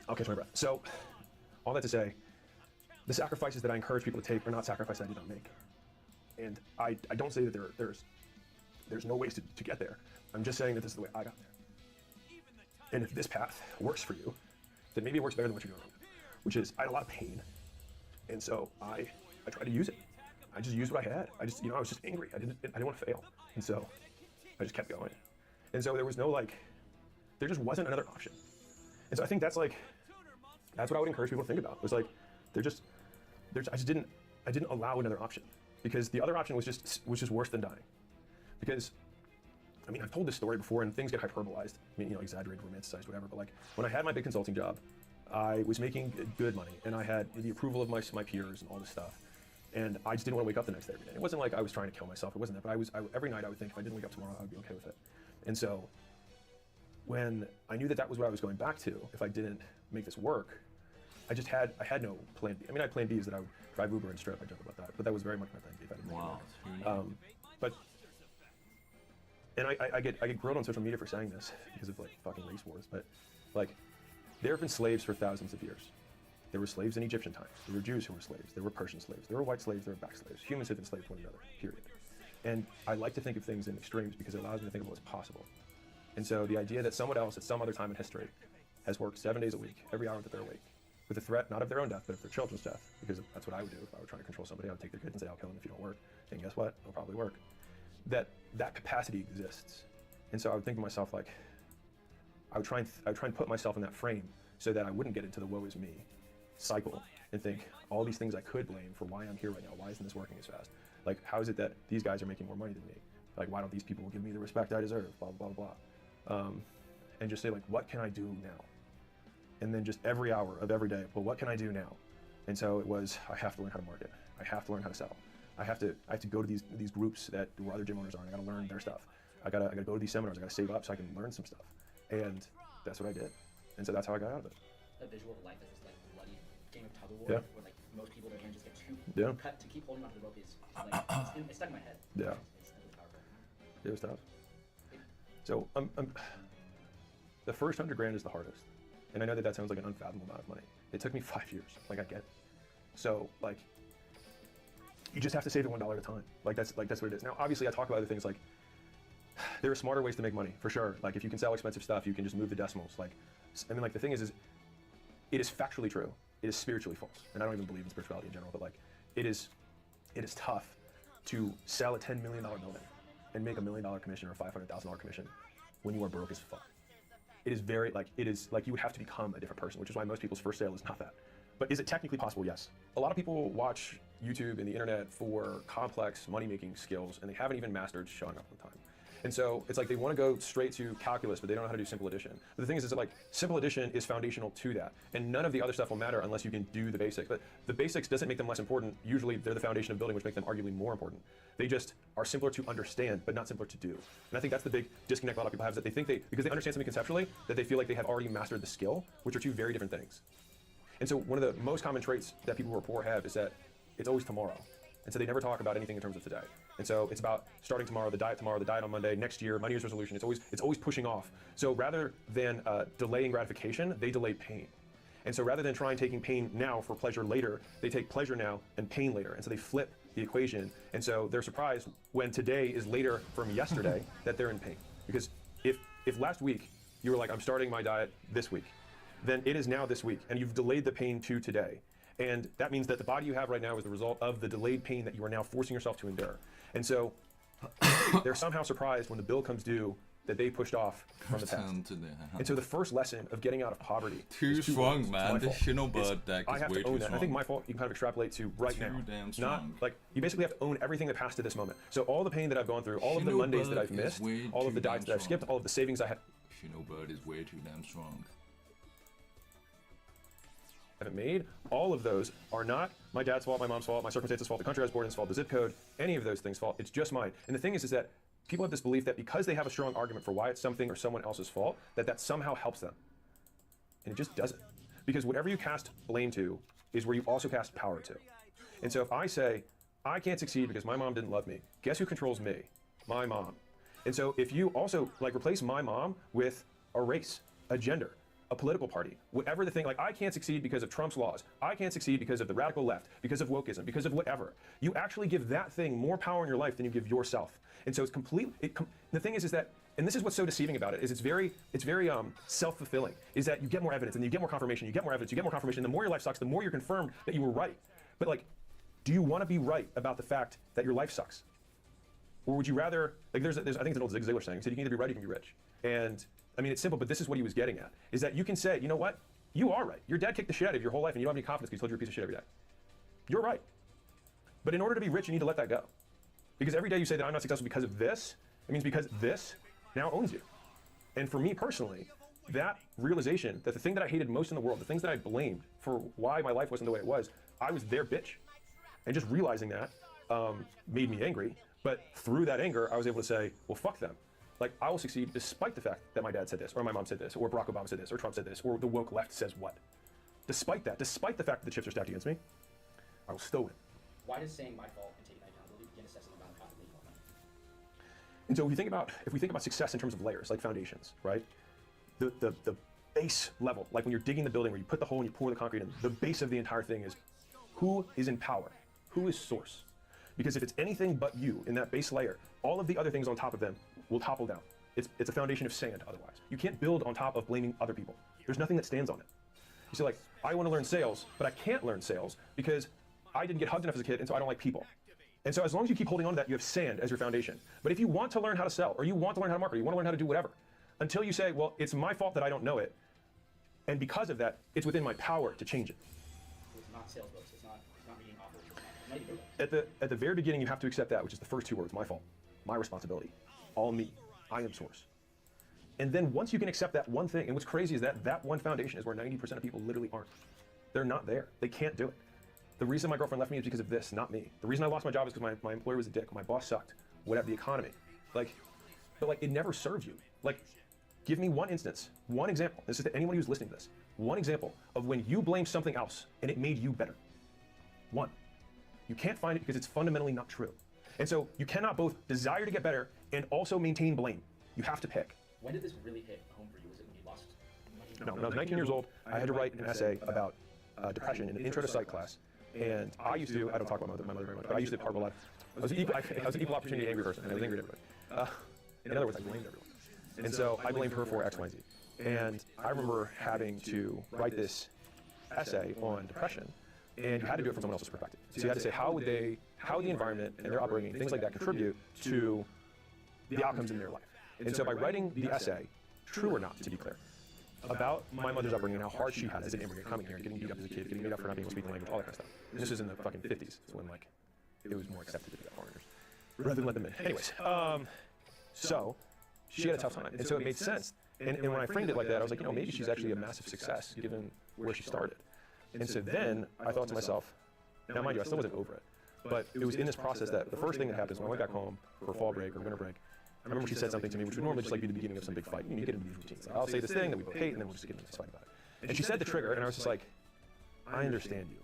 I'll catch my breath. So all that to say, the sacrifices that I encourage people to take are not sacrifices I did not make. And I don't say that there's no ways to get there. I'm just saying that this is the way I got there. And if this path works for you, then maybe it works better than what you're doing right now, which is I had a lot of pain. And so I tried to use it. I just used what I had. I just, I was just angry. I didn't want to fail. And so I just kept going. And so there was no there just wasn't another option. And so I think that's what I would encourage people to think about. Was I didn't allow another option, because the other option was just worse than dying. Because, I've told this story before and things get hyperbolized, exaggerated, romanticized, whatever, but when I had my big consulting job, I was making good money and I had the approval of my peers and all this stuff. And I just didn't want to wake up the next day every day. It wasn't like I was trying to kill myself, it wasn't that, but every night I would think if I didn't wake up tomorrow, I would be okay with it. And so when I knew that was what I was going back to, if I didn't make this work, I had no plan B. I had plan B is that I would drive Uber and strip. I joke about that, but that was very much my plan B if I didn't make it work. I get grilled on social media for saying this because of fucking race wars, but there have been slaves for thousands of years. There were slaves in Egyptian times. There were Jews who were slaves. There were Persian slaves. There were white slaves. There were black slaves. Humans have enslaved one another, period. And I like to think of things in extremes because it allows me to think of what's possible. And so the idea that someone else at some other time in history has worked 7 days a week, every hour that they're awake, with the threat not of their own death, but of their children's death, because that's what I would do if I were trying to control somebody. I would take their kids and say, I'll kill them if you don't work. And guess what? It'll probably work. That capacity exists. And so I would think to myself, I would try and put myself in that frame so that I wouldn't get into the woe is me cycle and think all these things I could blame for why I'm here right now. Why isn't this working as fast? How is it that these guys are making more money than me? Why don't these people give me the respect I deserve? Blah, blah, blah. And just say, what can I do now? And then just every hour of every day, well, what can I do now? And so it was, I have to learn how to market. I have to learn how to sell. I have to go to these groups where other gym owners are, and I gotta learn their stuff. I gotta go to these seminars. I gotta save up so I can learn some stuff. And that's what I did. And so that's how I got out of it. A visual of life is this bloody game of tug of war, Yeah. where most people, their hands just get too Yeah. cut. To keep holding onto the rope is it's stuck in my head. Yeah. It's powerful. It was tough. So the first $100,000 is the hardest. And I know that sounds like an unfathomable amount of money. It took me 5 years. I get it. So you just have to save it $1 at a time. That's what it is. Now, obviously, I talk about other things there are smarter ways to make money, for sure. If you can sell expensive stuff, you can just move the decimals. The thing is it is factually true. It is spiritually false. And I don't even believe in spirituality in general, but it is tough to sell a $10 million building and make $1 million commission or a $500,000 commission when you are broke as fuck. It is very, you would have to become a different person, which is why most people's first sale is not that. But is it technically possible? Yes. A lot of people watch YouTube and the internet for complex money-making skills, and they haven't even mastered showing up on time. And so it's they want to go straight to calculus, but they don't know how to do simple addition. But the thing is that simple addition is foundational to that. And none of the other stuff will matter unless you can do the basics. But the basics doesn't make them less important. Usually they're the foundation of building, which make them arguably more important. They just are simpler to understand, but not simpler to do. And I think that's the big disconnect a lot of people have, is that they think because they understand something conceptually, that they feel like they have already mastered the skill, which are two very different things. And so one of the most common traits that people who are poor have is that it's always tomorrow. And so they never talk about anything in terms of today. And so it's about starting tomorrow, the diet on Monday, next year, my New Year's resolution. It's always pushing off. So rather than delaying gratification, they delay pain. And so rather than taking pain now for pleasure later, they take pleasure now and pain later. And so they flip the equation. And so they're surprised when today is later from yesterday that they're in pain. Because if last week you were I'm starting my diet this week, then it is now this week, and you've delayed the pain to today. And that means that the body you have right now is the result of the delayed pain that you are now forcing yourself to endure. And so they're somehow surprised when the bill comes due that they pushed off from the past. And so the first lesson of getting out of poverty Too is strong, man. The Shino Bird deck I is have way to own too that. strong. I think my fault you can kind of extrapolate to right now. Damn Not strong. you basically have to own everything that passed to this moment. So all the pain that I've gone through, all of the Shino Mondays that Bird I've missed, is way all of the too diets damn that I've skipped, strong. all of the savings I had. Shino Bird is way too damn strong. Haven't made, all of those are not my dad's fault, my mom's fault, my circumstances' fault, the country I was born in's fault, the zip code, any of those things' fault. It's just mine. And the thing is that people have this belief that because they have a strong argument for why it's something or someone else's fault, that somehow helps them. And it just doesn't. Because whatever you cast blame to is where you also cast power to. And so if I say, I can't succeed because my mom didn't love me, guess who controls me? My mom. And so if you also replace my mom with a race, a gender, a political party, whatever the thing, like I can't succeed because of Trump's laws. I can't succeed because of the radical left, because of wokeism, because of whatever. You actually give that thing more power in your life than you give yourself. And so it's completely, the thing is that, and this is what's so deceiving about it, is it's very self-fulfilling, is that you get more evidence and you get more confirmation, you get more evidence, you get more confirmation, and the more your life sucks, the more you're confirmed that you were right. But like, do you want to be right about the fact that your life sucks? Or would you rather, like there's I think it's an old Zig Ziglar saying, he said you can either be right or you can be rich. And I mean, it's simple, but this is what he was getting at, is that you can say, you know what, you are right. Your dad kicked the shit out of your whole life and you don't have any confidence because he told you you're a piece of shit every day. You're right. But in order to be rich, you need to let that go. Because every day you say that I'm not successful because of this, it means because this now owns you. And for me personally, that realization that the thing that I hated most in the world, the things that I blamed for why my life wasn't the way it was, I was their bitch. And just realizing that made me angry. But through that anger, I was able to say, well, fuck them. Like, I will succeed despite the fact that my dad said this, or my mom said this, or Barack Obama said this, or Trump said this, or the woke left says what. Despite that, despite the fact that the chips are stacked against me, I will still win. Why does saying my fault and taking accountability begin assessing the amount of profit making more money? And so if we think about success in terms of layers, like foundations, right? The base level, like when you're digging the building where you put the hole and you pour the concrete in, the base of the entire thing is who is in power? Who is source? Because if it's anything but you in that base layer, all of the other things on top of them will topple down. It's a foundation of sand otherwise. You can't build on top of blaming other people. There's nothing that stands on it. You see, like, I want to learn sales, but I can't learn sales because I didn't get hugged enough as a kid, and so I don't like people. And so as long as you keep holding on to that, you have sand as your foundation. But if you want to learn how to sell, or you want to learn how to market, or you want to learn how to do whatever, until you say, well, it's my fault that I don't know it, and because of that, it's within my power to change it. So it's not sales books, it's not reading offers, it's not even doing At the very beginning, you have to accept that, which is the first two words, my fault, my responsibility, all me, I am source. And then once you can accept that one thing, and what's crazy is that one foundation is where 90% of people literally aren't. They're not there. They can't do it. The reason my girlfriend left me is because of this, not me. The reason I lost my job is because my employer was a dick, my boss sucked, whatever, the economy. But it never serves you. Like, give me one instance, one example. This is to anyone who's listening to this. One example of when you blamed something else and it made you better. One. You can't find it because it's fundamentally not true. And so you cannot both desire to get better and also maintain blame. You have to pick. When did this really hit home for you? Was it when you lost money? No, when I was 19 years old, I had to write an essay about depression in an intro to psych class. And I used to, I don't talk about my mother very much, but I used to harbor a lot. I was an equal opportunity angry person, and I was angry at everybody. In other words, I blamed everyone. And so I blamed her for X, Y, and Z. And I remember having to write this essay on depression, and you had to do it from someone else's perspective. So you had to say how would the environment and their upbringing, things like that, contribute to the outcomes in their life. And so by writing the essay, true or not, to be clear, about my mother's upbringing and how hard she had as an immigrant coming here, getting beat up as a kid, getting beat up for not being able to speak the language, all that kind of stuff. And this was in the fucking 50s. It's when like it was more accepted to be foreigners rather than let them in. Anyways, so she had a tough time, and so it made sense. And when I framed it like that, I was like, you know, maybe she's actually a massive success given where she started. And so then I thought to myself, now mind you, I still wasn't over it, but it was in this process that the first thing that happens when I went back home for fall break or winter break, I remember she said something to me, which would normally just like be the beginning of some big fight. You get into these routines. Like, I'll say this thing that we both hate, and then we'll just get into this fight about it. And she said the trigger, and I was just like, I understand you.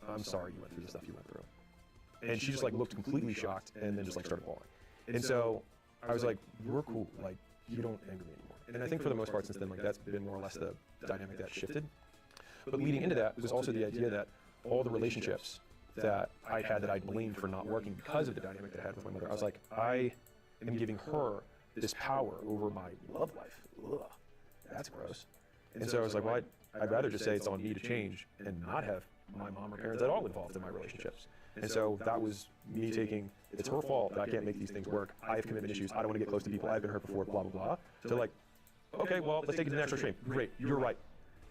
I'm sorry you went through the stuff you went through. And she just like looked completely shocked, and then just like started bawling. And so I was like, we're cool. Like, you don't anger me anymore. And I think for the most part since then, like that's been more or less the dynamic that shifted. But leading into that was also the idea that all the relationships that I had that I blamed for not working because of the dynamic that I had with my mother, I was like, I am giving her this power over my love life. Ugh, that's gross. And so I was like, well, I'd rather just say it's on me to change and not have my mom or parents at all involved in my relationships. And so that was me taking, it's her fault that I can't make these things work. I have commitment issues. I don't want to get close to people. I've been hurt before, blah, blah, blah. So like, okay, well, let's take it to the next extreme. Great, you're right.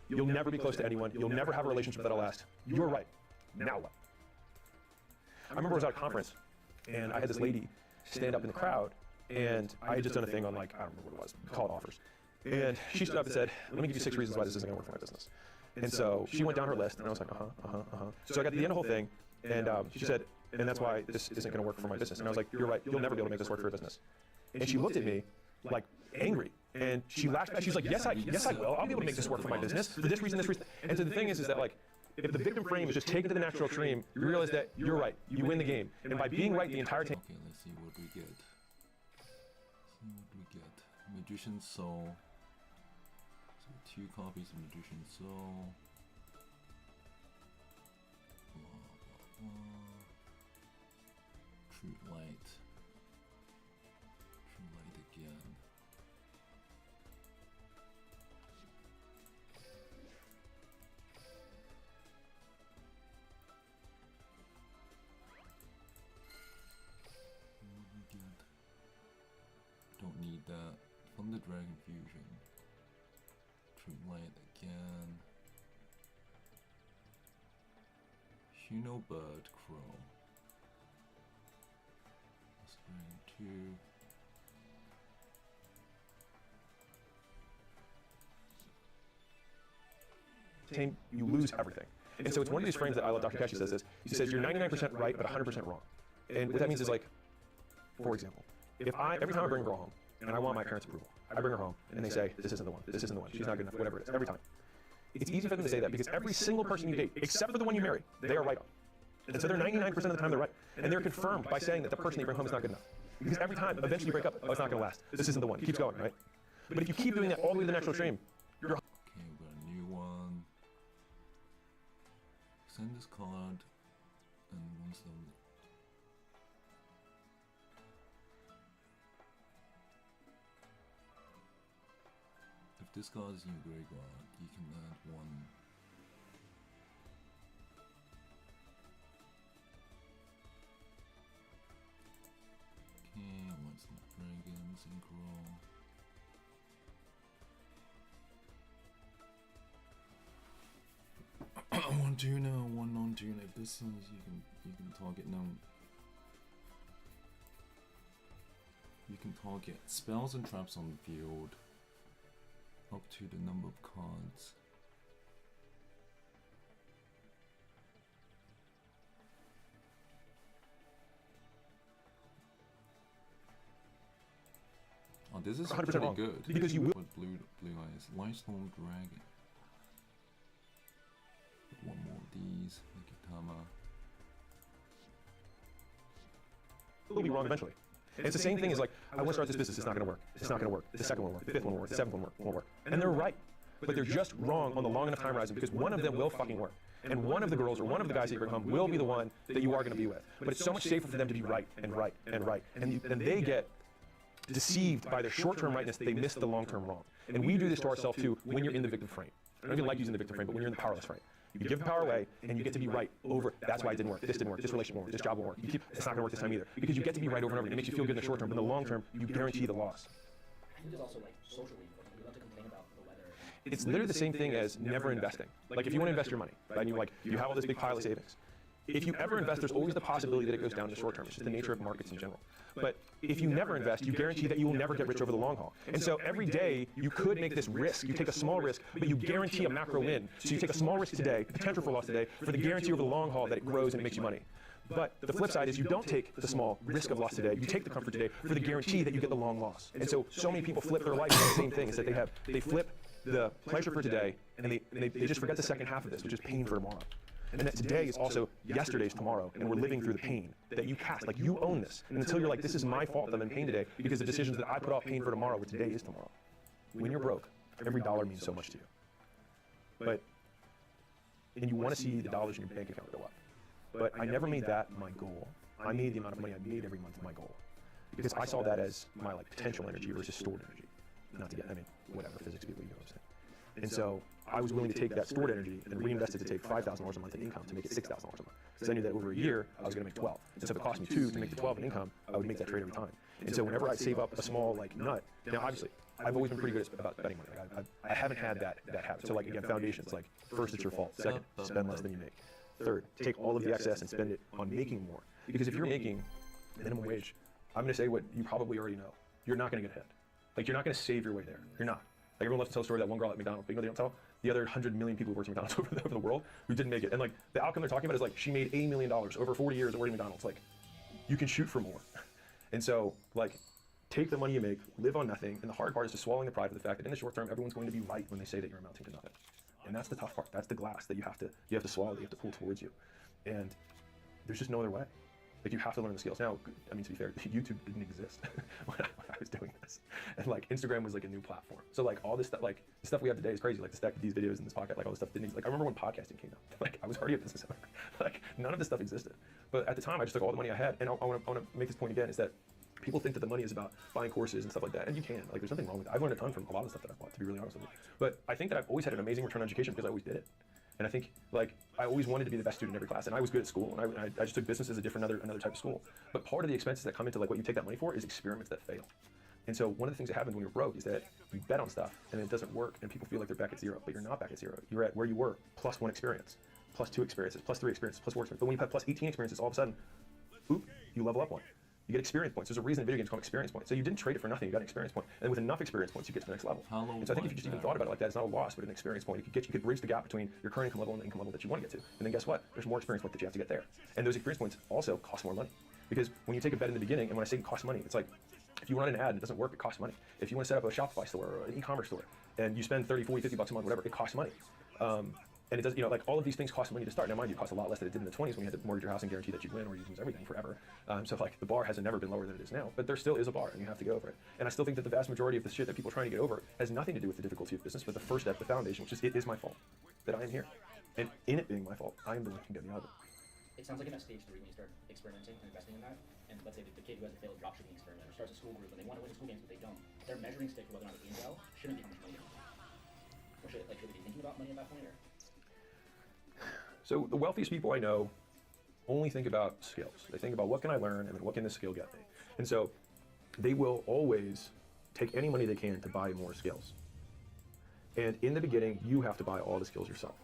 You'll never be close to anyone. You'll never have a relationship that'll last. You're right. Now what? I remember I was at a conference, and I had this lady stand up in the crowd, and I had just done a thing on like, I don't remember what it was, call it offers. And she stood up and said, let me give you 6 reasons why this isn't gonna work for my business. And so she went down her list, and I was like, So I got to the end of the whole thing, and she said, and that's why this isn't gonna work for my business. And I was like, you're right, you'll never be able to make this work for your business. And she looked at me like angry, and she laughed back. She's like, yes, I will. I'll be able to make this work for my business for this reason, this reason. And so the thing is that like, if the victim frame is just taken to the natural extreme, you realize that you're right, you win the game. And by being right the entire time. Okay, let's see what we get. Magician Soul. So 2 copies of Magician Soul. Blah blah blah. True Light. True Light again. What do we get? Don't need that. Thunder Dragon Fusion. True Light again. Bird Crow. Dragon 2. Tame, you lose everything. And so it's one of these frames that I love. Dr. Kashi says this. He says you're 99% right, but 100% wrong. And what that means is, like, for example, if every time I bring a girl home and I want my parents' approval, I bring her home and they say, this isn't the one, this isn't the one, she's not good enough, whatever it is, every time. It's easy for them to say that because every single person you date, except for the one you marry, they are right on. And so they're 99% of the time they're right. And they're confirmed by saying that the person they bring home is not good enough. Because every time, eventually you break up, oh, it's not going to last. This isn't the one. It keeps going, right? But if you keep doing that all the way to the next extreme, you're... Okay, we've got a new one. Send this card, and once them. If this card is in your graveyard, you can add 1. Okay, what's the dragon synchro? One tuner, one non-tuner. This is you can target them. You can target spells and traps on the field up to the number of cards. Oh, this is 100% pretty wrong. good. Because you will. With blue eyes, Lightstorm Dragon. One more of these, Nikitama. It'll be wrong eventually. And it's the same thing as, like, I want to start this business, it's not going to work. It's not going to work. The second one won't work. The fifth one won't work. The seventh one won't work. And they're right. But they're just wrong on the long enough time horizon because one of them will fucking work. And one of the girls or one of the guys that you bring home will be the one that you are going to be with. But it's so much safer for them to be right and right and right. And they get deceived by their short-term rightness, they miss the long-term wrong. And we do this to ourselves too when you're in the victim frame. I don't even like using the victim frame, but when you're in the powerless frame. You give the power away, and you get to be right over, that's why it didn't work, this relationship won't work, this job won't work. It's not going to work this time either. Because you get to be right over and over. It makes you feel good in the short term, but in the long term, you guarantee the loss. I think there's also, like, socially, we love to complain about the weather. It's literally the same thing as never investing. Like, if you want to invest your money, right, and you have all this big pile of savings. If you ever invest, there's always the possibility that it goes down in the short term. It's just the nature of markets in general. But if you never invest, you guarantee that you will never get rich over the long haul. And so every day, you could make this risk. You take a small risk, but you guarantee a macro win. So you take a small risk today, potential for loss today, for the guarantee over the long haul that it grows and it makes you money. But the flip side is you don't take the small risk of loss today. You take the comfort today for the guarantee that you get the long loss. And so many people flip their life. The same thing is that they flip the pleasure for today, and they just forget the second half of this, which is pain for tomorrow. And that today is also yesterday's tomorrow, and we're living through the pain that you cast. Like, you own this. And until you're like, this is my fault that I'm in pain today, because the decisions that I put off pain for tomorrow, where today is tomorrow. When you're broke, every dollar means so much to you. And you want to see the dollars in your bank account go up. But I never made that my goal. I made the amount of money I made every month my goal. Because I saw that as my, like, potential energy versus stored energy. Not to get, whatever, physics people, you know what I'm saying. And so I was willing to take that stored energy and reinvest it to take $5,000 a month in income to make it $6,000 a month. Because I knew that over a year, I was going to make 12. And so if it cost me 2 to make the 12 in income, I would make that trade every time. And so whenever I save up a small, like, nut, now obviously, I've always been pretty good about spending money. Like, I haven't had that habit. So, like, again, foundations, like, first, it's your fault. Second, spend less than you make. Third, take all of the excess and spend it on making more. Because if you're making minimum wage, I'm going to say what you probably already know. You're not going to get ahead. Like, you're not going to save your way there. You're not. Like, everyone loves to tell the story of that one girl at McDonald's. But you know they don't tell? The other 100 million people who worked at McDonald's over the world who didn't make it. And, like, the outcome they're talking about is, like, she made $80 million over 40 years of working at McDonald's. Like, you can shoot for more. And so, like, take the money you make, live on nothing. And the hard part is just swallowing the pride of the fact that in the short term, everyone's going to be right when they say that you're amounting to nothing. And that's the tough part. That's the glass that you have to swallow, that you have to pull towards you. And there's just no other way. Like, you have to learn the skills. Now, I mean, to be fair, YouTube didn't exist when I was doing this. And like, Instagram was like a new platform. So like, all this stuff, like the stuff we have today is crazy. Like these videos and this podcast, like all this stuff didn't exist. Like, I remember when podcasting came out. Like, I was already a business owner. Like, none of this stuff existed. But at the time, I just took all the money I had. And I want to make this point again, is that people think that the money is about buying courses and stuff like that, and you can. Like, there's nothing wrong with it. I've learned a ton from a lot of the stuff that I've bought, to be really honest with you. But I think that I've always had an amazing return on education because I always did it. And I think, like, I always wanted to be the best student in every class, and I was good at school, and I just took business as a different, another type of school. But part of the expenses that come into like what you take that money for is experiments that fail. And so one of the things that happens when you're broke is that you bet on stuff and it doesn't work, and people feel like they're back at zero, but you're not back at zero. You're at where you were, plus 1 experience, plus 2 experiences, plus 3 experiences, plus 4 experiences. But when you have plus 18 experiences, all of a sudden, oop, you level up 1. You get experience points. There's a reason in video games called experience points. So you didn't trade it for nothing. You got an experience point. And with enough experience points, you get to the next level. And so I think if you just even thought about it like that, it's not a loss, but an experience point. You could bridge the gap between your current income level and the income level that you want to get to. And then guess what? There's more experience points that you have to get there. And those experience points also cost more money. Because when you take a bet in the beginning, and when I say it costs money, it's like, if you run an ad and it doesn't work, it costs money. If you want to set up a Shopify store or an e-commerce store, and you spend 30, 40, 50 bucks a month, whatever, it costs money. And it does, like all of these things cost money to start. Now, mind you, it costs a lot less than it did in the 20s when you had to mortgage your house and guarantee that you'd win or you'd lose everything forever. So like the bar hasn't never been lower than it is now, but there still is a bar and you have to go over it. And I still think that the vast majority of the shit that people are trying to get over has nothing to do with the difficulty of business, but the first step, the foundation, which is it is my fault that I am here. And in it being my fault, I am the one who can get me out of it. It sounds like in that stage 3 when you start experimenting and investing in that, and let's say the kid who has a failed dropshipping experiment or starts a school group and they want to win school games but they don't, their measuring stick for whether or not the game's well shouldn't be how much money they make. Or should they be thinking about money at that point? Or? So the wealthiest people I know only think about skills. They think about what can I learn and then what can this skill get me. And so they will always take any money they can to buy more skills. And in the beginning, you have to buy all the skills yourself.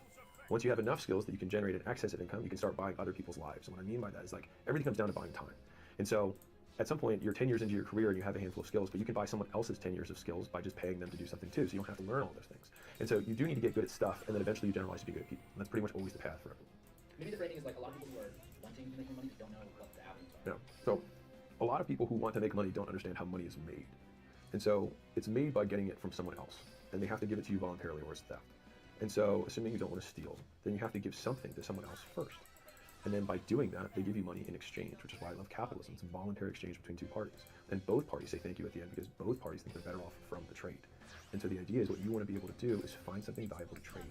Once you have enough skills that you can generate an excess of income, you can start buying other people's lives. And what I mean by that is like everything comes down to buying time. And so at some point, you're 10 years into your career and you have a handful of skills, but you can buy someone else's 10 years of skills by just paying them to do something too, so you don't have to learn all those things. And so you do need to get good at stuff, and then eventually you generalize to be good at people. And that's pretty much always the path for everyone. Maybe the framing is like a lot of people who are wanting to make more money but don't know what the avenues are. Yeah. So a lot of people who want to make money don't understand how money is made. And so it's made by getting it from someone else, and they have to give it to you voluntarily or it's theft. And so assuming you don't want to steal, then you have to give something to someone else first. And then by doing that, they give you money in exchange, which is why I love capitalism. It's a voluntary exchange between two parties. And both parties say thank you at the end because both parties think they're better off from the trade. And so the idea is what you want to be able to do is find something valuable to trade.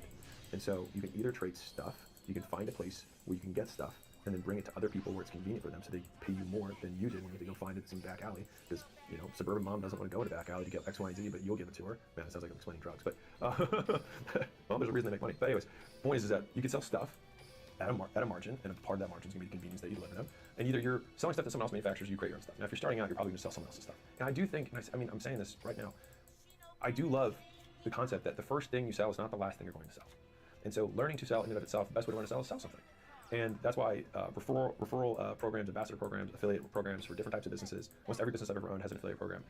And so you can either trade stuff, you can find a place where you can get stuff, and then bring it to other people where it's convenient for them so they pay you more than you did when you have to go find it in some back alley. Because, suburban mom doesn't want to go to back alley to get X, Y, and Z, but you'll give it to her. Man, it sounds like I'm explaining drugs, but well, there's a reason they make money. But anyways, the point is that you can sell stuff at a margin, and a part of that margin is going to be the convenience that you live in. And either you're selling stuff that someone else manufactures, or you create your own stuff. Now, if you're starting out, you're probably going to sell someone else's stuff. And I do think, I'm saying this right now, I do love the concept that the first thing you sell is not the last thing you're going to sell. And so learning to sell in and of itself, the best way to learn to sell is sell something. And that's why referral programs, ambassador programs, affiliate programs for different types of businesses, almost every business I've ever owned has an affiliate program.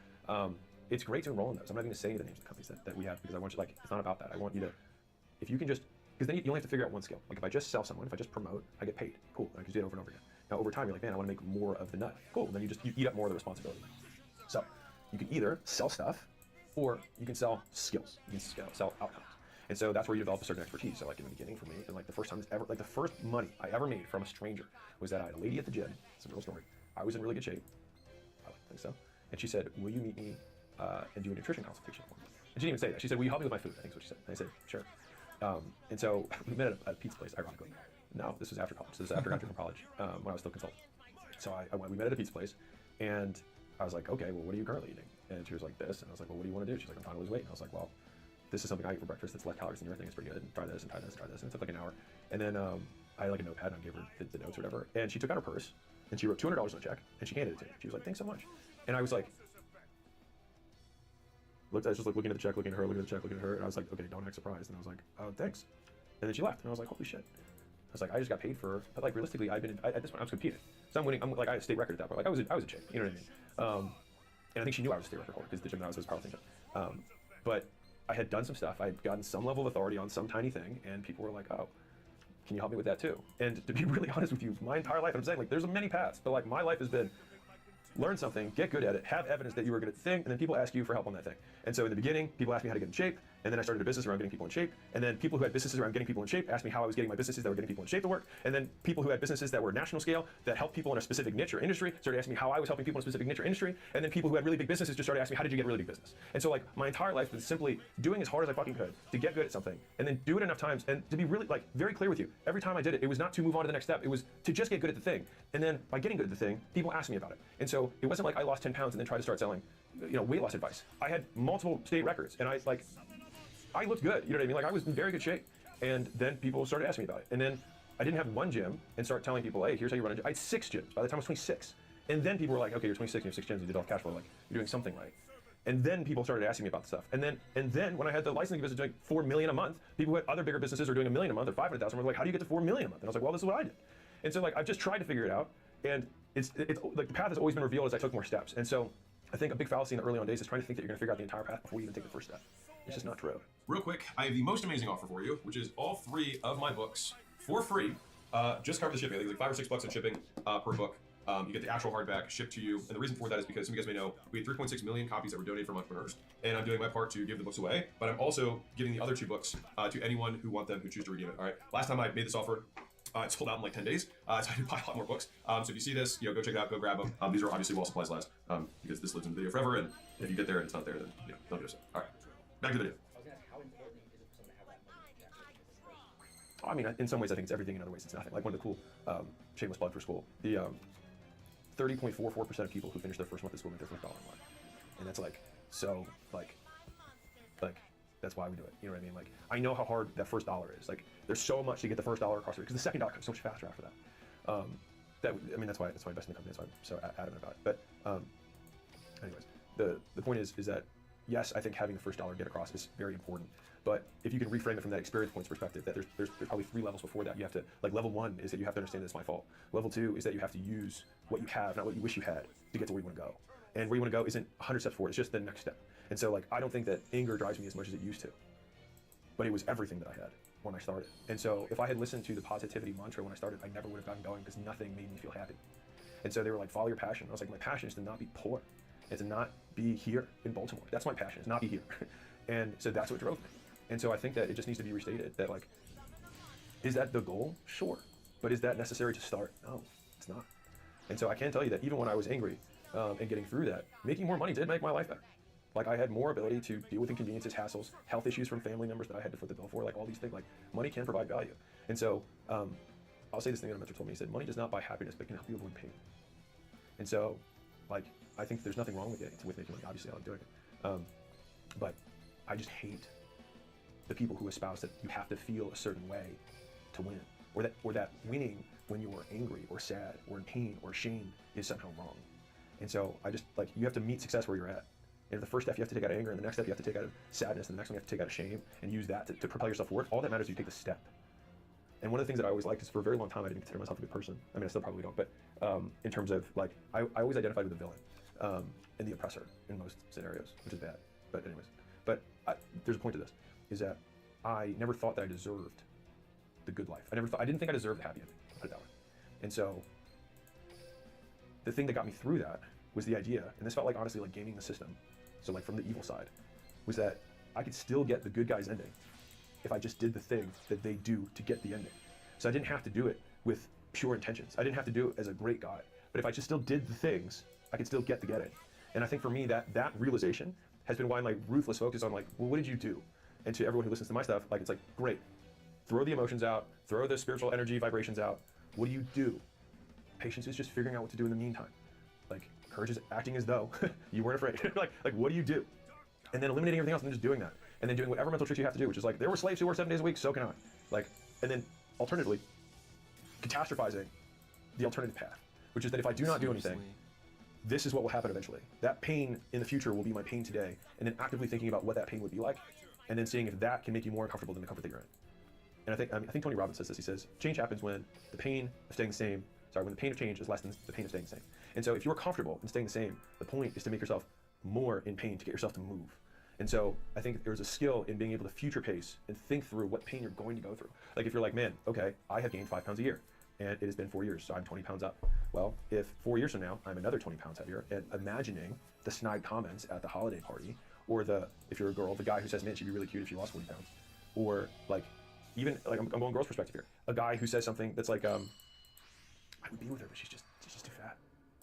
It's great to enroll in those. I'm not going to say the names of the companies that we have because I want you, it's not about that. I want you to, if you can just, because then you only have to figure out one skill. Like if I just sell someone, if I just promote, I get paid. Cool, I can do it over and over again. Now over time, you're like, man, I want to make more of the nut. Cool, then you eat up more of the responsibility. So you can either sell stuff or you can sell skills. You can sell outcomes. And so that's where you develop a certain expertise. So like in the beginning for me, and like the first money I ever made from a stranger was that I had a lady at the gym. It's a real story. I was in really good shape. I like to think so. And she said, will you meet me and do a nutrition consultation for me? And she didn't even say that. She said, will you help me with my food? I think is what she said. And I said, sure. And so we met at a pizza place, ironically. No, this was after college. This was after graduating from college when I was still consulting. So we met at a pizza place, and I was like, okay, well, what are you currently eating? And she was like, this. And I was like, well, what do you want to do? She's like, I'm trying to lose weight. And I was like, well, this is something I eat for breakfast that's less calories than your thing. It's pretty good. And try this and try this and try this. And it took like an hour. And then I had like a notepad and I gave her the notes or whatever. And she took out her purse and she wrote $200 on a check and she handed it to me. She was like, thanks so much. And I was like, I was just like looking at the check, looking at her, looking at the check, looking at her. And I was like, okay, don't act surprised. And I was like, oh, thanks. And then she left. And I was like, holy shit. I was like, I just got paid for, but like realistically, at this point I was competing. So I'm winning. I had a state record at that point. Like I was a chick, you know what I mean? And I think she knew I was a state record holder because the gym that I was a powerlifting gym. But I had done some stuff. I had gotten some level of authority on some tiny thing, and people were like, oh, can you help me with that too? And to be really honest with you, my entire life, I'm saying like there's many paths, but like my life has been learn something, get good at it, have evidence that you were good at the thing, and then people ask you for help on that thing. And so in the beginning, people asked me how to get in shape, and then I started a business around getting people in shape, and then people who had businesses around getting people in shape asked me how I was getting my businesses that were getting people in shape to work, and then people who had businesses that were national scale, that helped people in a specific niche or industry, started asking me how I was helping people in a specific niche or industry, and then people who had really big businesses just started asking me, how did you get a really big business? And so like my entire life was simply doing as hard as I fucking could to get good at something, and then do it enough times, and to be really like very clear with you, every time I did it, it was not to move on to the next step, it was to just get good at the thing. And then by getting good at the thing, people asked me about it. And so it wasn't like I lost 10 pounds and then tried to start selling, weight loss advice. I had multiple state records, and I looked good, you know what I mean? Like I was in very good shape. And then people started asking me about it. And then I didn't have one gym and start telling people, hey, here's how you run a gym. I had 6 gyms by the time I was 26. And then people were like, okay, you're 26 and you have 6 gyms, you did all cash flow, like you're doing something right. And then people started asking me about the stuff. And then when I had the licensing business doing $4 million a month, people who had other bigger businesses are doing $1 million a month or 500,000 were like, how do you get to $4 million a month? And I was like, well, this is what I did. And so like I've just tried to figure it out. And it's like the path has always been revealed as I took more steps. And so I think a big fallacy in the early on days is trying to think that you're gonna figure out the entire path before you even take the first step. It's just not true. Real quick, I have the most amazing offer for you, which is all 3 of my books for free. Just cover the shipping. I think it's like $5 or $6 in shipping per book. You get the actual hardback shipped to you. And the reason for that is because some of you guys may know we had 3.6 million copies that were donated from entrepreneurs. And I'm doing my part to give the books away, but I'm also giving the other 2 books to anyone who want them, who choose to redeem it. All right. Last time I made this offer, it sold out in like 10 days. So I did buy a lot more books. So if you see this, go check it out, go grab them. These are obviously while supplies last, because this lives in the video forever. And if you get there and it's not there, then don't do so. All right. Back to the video. I was gonna ask, how important is it for someone to have that money in cash? I mean, in some ways I think it's everything, in other ways it's nothing. Like one of the cool, shameless plug for school, the 30.44% of people who finish their first month of school make their first dollar in life. And that's like, so like, that's why we do it. You know what I mean? Like, I know how hard that first dollar is. Like, there's so much to get the first dollar across, because the second dollar comes so much faster after that. That's why I invest in the company. That's why I'm so adamant about it. But anyways, the point is that yes, I think having the first dollar get across is very important. But if you can reframe it from that experience points perspective, that there's probably 3 levels before that. You have to, like, level 1 is that you have to understand that it's my fault. Level 2 is that you have to use what you have, not what you wish you had, to get to where you want to go. And where you want to go isn't 100 steps forward, it's just the next step. And so like, I don't think that anger drives me as much as it used to, but it was everything that I had when I started. And so if I had listened to the positivity mantra when I started, I never would have gotten going, because nothing made me feel happy. And so they were like, follow your passion. I was like, my passion is to not be poor, and to not be here in Baltimore. That's my passion, is not be here. And so that's what drove me. And so I think that it just needs to be restated that, like, is that the goal? Sure. But is that necessary to start? No, it's not. And so I can tell you that even when I was angry and getting through that, making more money did make my life better. Like, I had more ability to deal with inconveniences, hassles, health issues from family members that I had to foot the bill for, like all these things. Like, money can provide value. And so I'll say this thing that a mentor told me. He said, money does not buy happiness, but it can help you avoid pain. And so, like, I think there's nothing wrong with making money. Obviously, I like doing it. But I just hate the people who espouse that you have to feel a certain way to win, or that winning when you are angry or sad or in pain or ashamed is somehow wrong. And so I just, like, you have to meet success where you're at. And the first step you have to take out of anger, and the next step you have to take out of sadness, and the next one you have to take out of shame, and use that to propel yourself forward. All that matters is you take the step. And one of the things that I always liked is, for a very long time I didn't consider myself a good person. I mean, I still probably don't, but in terms of, like, I always identified with the villain and the oppressor in most scenarios, which is bad. But anyways, there's a point to this, is that I never thought that I deserved the good life. I didn't think I deserved the happy ending, put it that way. And so the thing that got me through that was the idea, and this felt like, honestly, like gaming the system. So like, from the evil side, was that I could still get the good guy's ending if I just did the thing that they do to get the ending. So I didn't have to do it with pure intentions. I didn't have to do it as a great guy. But if I just still did the things, I could still get the getting. And I think for me, that realization has been why my ruthless focus on, like, well, what did you do? And to everyone who listens to my stuff, like, it's like, great, throw the emotions out, throw the spiritual energy vibrations out. What do you do? Patience is just figuring out what to do in the meantime. Like, courage is acting as though you weren't afraid. like what do you do? And then eliminating everything else and then just doing that. And then doing whatever mental tricks you have to do, which is like, there were slaves who worked 7 days a week, so can I. Like, and then alternatively, catastrophizing the alternative path, which is that if I do not do anything, this is what will happen eventually. That pain in the future will be my pain today, and then actively thinking about what that pain would be like, and then seeing if that can make you more uncomfortable than the comfort that you're in. And I think Tony Robbins says this. He says, change happens when the pain of staying the same, when the pain of change is less than the pain of staying the same. And so if you're comfortable in staying the same, the point is to make yourself more in pain to get yourself to move. And so I think there's a skill in being able to future pace and think through what pain you're going to go through. Like, if you're like, man, okay, I have gained 5 pounds a year. and it has been 4 years, so I'm 20 pounds up. Well, if 4 years from now, I'm another 20 pounds heavier, and imagining the snide comments at the holiday party, or if you're a girl, the guy who says, man, she'd be really cute if she lost 40 pounds. Or like, even, like I'm going girl's perspective here. A guy who says something that's like, I would be with her, but she's just too fat.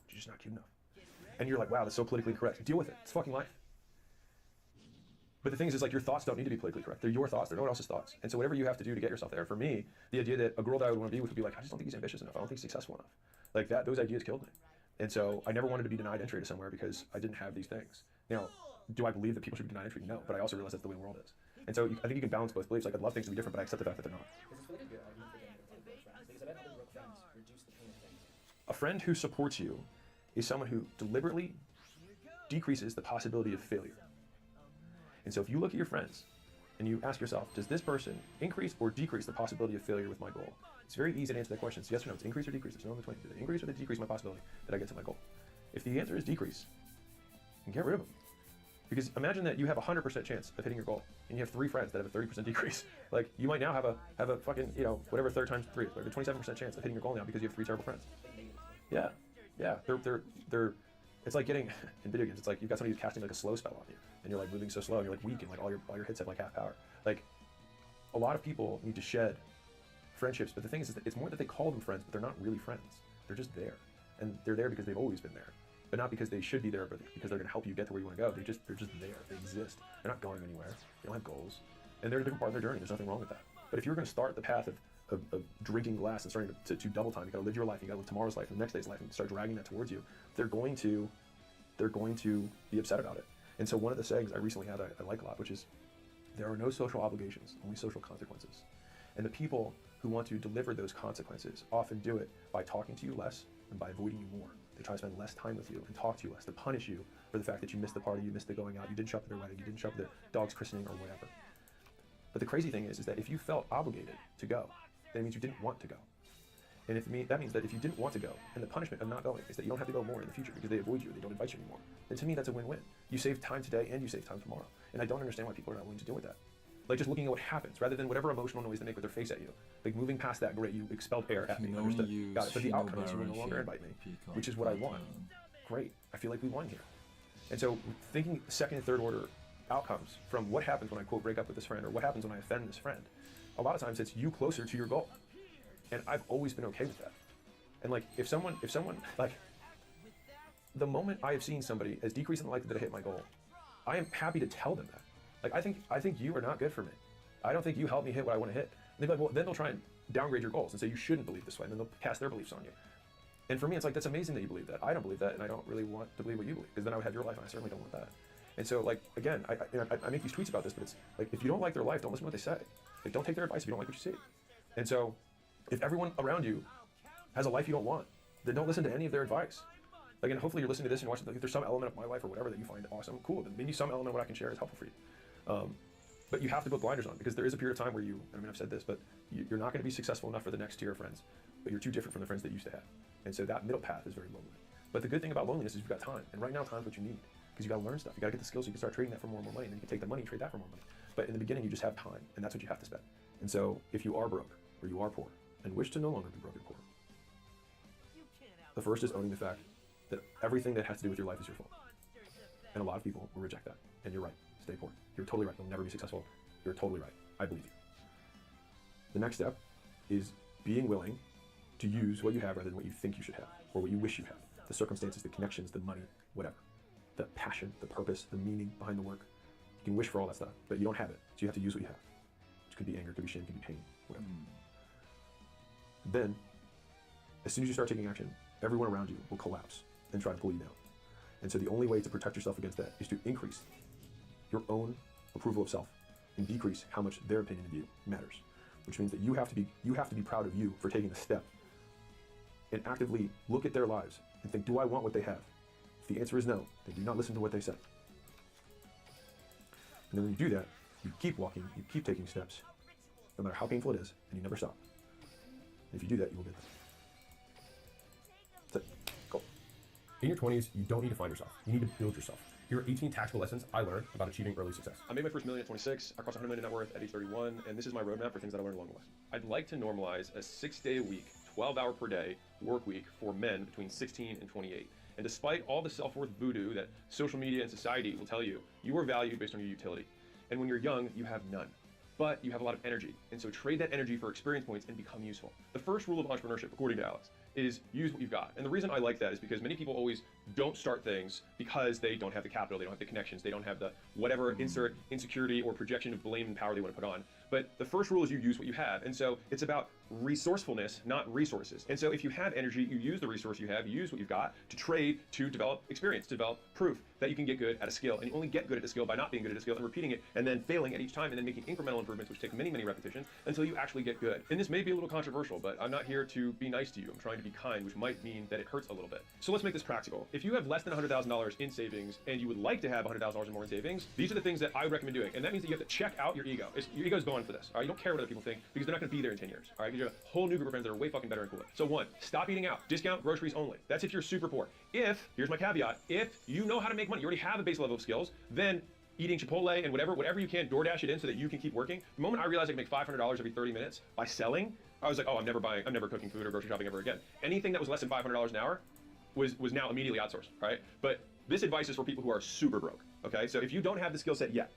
She's just not cute enough. And you're like, wow, that's so politically correct. Deal with it. It's fucking life. But the thing is like your thoughts don't need to be politically correct. They're your thoughts. They're no one else's thoughts. And so whatever you have to do to get yourself there. For me, the idea that a girl that I would want to be with would be like, I just don't think he's ambitious enough. I don't think he's successful enough. Like that, those ideas killed me. And so I never wanted to be denied entry to somewhere because I didn't have these things. Now, do I believe that people should be denied entry? No. But I also realize that's the way the world is. And so I think you can balance both beliefs. Like I'd love things to be different, but I accept the fact that they're not. This is really a good argument for getting rid of broke friends, because I bet other broke friends reduce the pain of things. A friend who supports you is someone who deliberately decreases the possibility of failure. And so if you look at your friends and you ask yourself, does this person increase or decrease the possibility of failure with my goal? It's very easy to answer that question. It's yes or no. It's increase or decrease. There's no in between. Does it increase or decrease my possibility that I get to my goal? If the answer is decrease, then get rid of them. Because imagine that you have a 100% chance of hitting your goal, and you have 3 friends that have a 30% decrease. Like you might now have a fucking, whatever 3 times 3, like a 27% chance of hitting your goal now because you have 3 terrible friends. Yeah. They're it's like getting in video games. It's like you've got somebody who's casting like a slow spell on you, and you're like moving so slow, and you're like weak, and like all your hits have like half power. Like a lot of people need to shed friendships, but the thing is that it's more that they call them friends, but they're not really friends. They're just there, and they're there because they've always been there, but not because they should be there, but because they're going to help you get to where you want to go. They're just there. They exist. They're not going anywhere. They don't have goals, and they're a different part of their journey. There's nothing wrong with that. But if you're going to start the path of drinking glass and starting to double time, you got to live your life. You got to live tomorrow's life and the next day's life, and start dragging that towards you. They're going to be upset about it. And so one of the sayings I recently had I like a lot, which is, there are no social obligations, only social consequences. And the people who want to deliver those consequences often do it by talking to you less and by avoiding you more. They try to spend less time with you and talk to you less, to punish you for the fact that you missed the party, you missed the going out, you didn't show up at their wedding, you didn't show up at their dog's christening or whatever. But the crazy thing is that if you felt obligated to go, then it means you didn't want to go. And that means that if you didn't want to go, and the punishment of not going is that you don't have to go more in the future because they avoid you, they don't invite you anymore, then to me that's a win-win. You save time today and you save time tomorrow. And I don't understand why people are not willing to deal with that. Like just looking at what happens, rather than whatever emotional noise they make with their face at you. Like moving past that, great, you expelled air at me, understood, got it. But the outcome is you will no longer invite me, which is what I want. Great, I feel like we won here. And so thinking second and third order outcomes from what happens when I quote break up with this friend, or what happens when I offend this friend, a lot of times it's you closer to your goal. And I've always been okay with that. And like if someone like the moment I have seen somebody as decreasing the likelihood that I hit my goal, I am happy to tell them that. Like I think you are not good for me. I don't think you help me hit what I want to hit. And they're like, well, then they'll try and downgrade your goals and say you shouldn't believe this way, and then they'll cast their beliefs on you. And for me, it's like, that's amazing that you believe that. I don't believe that, and I don't really want to believe what you believe, because then I would have your life, and I certainly don't want that. And so, like, again, I make these tweets about this, but it's like, if you don't like their life, don't listen to what they say. Like, don't take their advice if you don't like what you see. And so, if everyone around you has a life you don't want, then don't listen to any of their advice. Like, and hopefully you're listening to this and watching, like, if there's some element of my life or whatever that you find awesome, cool, then maybe some element of what I can share is helpful for you. But you have to put blinders on, because there is a period of time where I've said this, but you're not going to be successful enough for the next tier of friends, but you're too different from the friends that you used to have. And so that middle path is very lonely. But the good thing about loneliness is you've got time. And right now, time's what you need, because you got to learn stuff. You got to get the skills so you can start trading that for more and more money, and then you can take the money and trade that for more money. But in the beginning, you just have time, and that's what you have to spend. And so if you are broke, or you are poor, and wish to no longer be broke and poor, the first is owning the fact that everything that has to do with your life is your fault. And a lot of people will reject that. And you're right. Stay poor. You're totally right. You'll never be successful. You're totally right. I believe you. The next step is being willing to use what you have rather than what you think you should have, or what you wish you had. The circumstances, the connections, the money, whatever. The passion, the purpose, the meaning behind the work. You can wish for all that stuff, but you don't have it. So you have to use what you have. Which could be anger, could be shame, could be pain, whatever. Then, as soon as you start taking action, everyone around you will collapse and try to pull you down. And so the only way to protect yourself against that is to increase your own approval of self and decrease how much their opinion of you matters. Which means that you have to be proud of you for taking the step and actively look at their lives and think, do I want what they have? If the answer is no, then do not listen to what they say. And then when you do that, you keep walking, you keep taking steps, no matter how painful it is, and you never stop. And if you do that, you will get there. That's it. Go. In your 20s, you don't need to find yourself. You need to build yourself. Here are 18 tactical lessons I learned about achieving early success. I made my first million at 26. I crossed 100 million net worth at age 31, and this is my roadmap for things that I learned along the way. I'd like to normalize a 6-day-a-week, 12-hour per day work week for men between 16 and 28. And despite all the self-worth voodoo that social media and society will tell you, you are valued based on your utility. And when you're young, you have none. But you have a lot of energy. And so trade that energy for experience points and become useful. The first rule of entrepreneurship, according to Alex, is use what you've got. And the reason I like that is because many people always don't start things because they don't have the capital, they don't have the connections, they don't have the whatever insert insecurity or projection of blame and power they want to put on. But the first rule is you use what you have. And so it's about resourcefulness, not resources. And so if you have energy, you use the resource you have, you use what you've got to trade, to develop experience, to develop proof that you can get good at a skill. And you only get good at a skill by not being good at a skill and repeating it and then failing at each time and then making incremental improvements, which take many, many repetitions until you actually get good. And this may be a little controversial, but I'm not here to be nice to you. I'm trying to be kind, which might mean that it hurts a little bit. So let's make this practical. If you have less than $100,000 in savings and you would like to have $100,000 or more in savings, these are the things that I would recommend doing. And that means that you have to check out your ego. Your ego's going for this. All right, you don't care what other people think because they're not going to be there in 10 years. All right, because you have a whole new group of friends that are way fucking better and cooler. So 1, stop eating out. Discount groceries only. That's if you're super poor. If, here's my caveat, if you know how to make money, you already have a base level of skills, then eating Chipotle and whatever you can, DoorDash it in so that you can keep working. The moment I realized I could make $500 every 30 minutes by selling, I was like, oh, I'm never cooking food or grocery shopping ever again. Anything that was less than $500 an hour was now immediately outsourced, right? But this advice is for people who are super broke, okay? So if you don't have the skill set yet,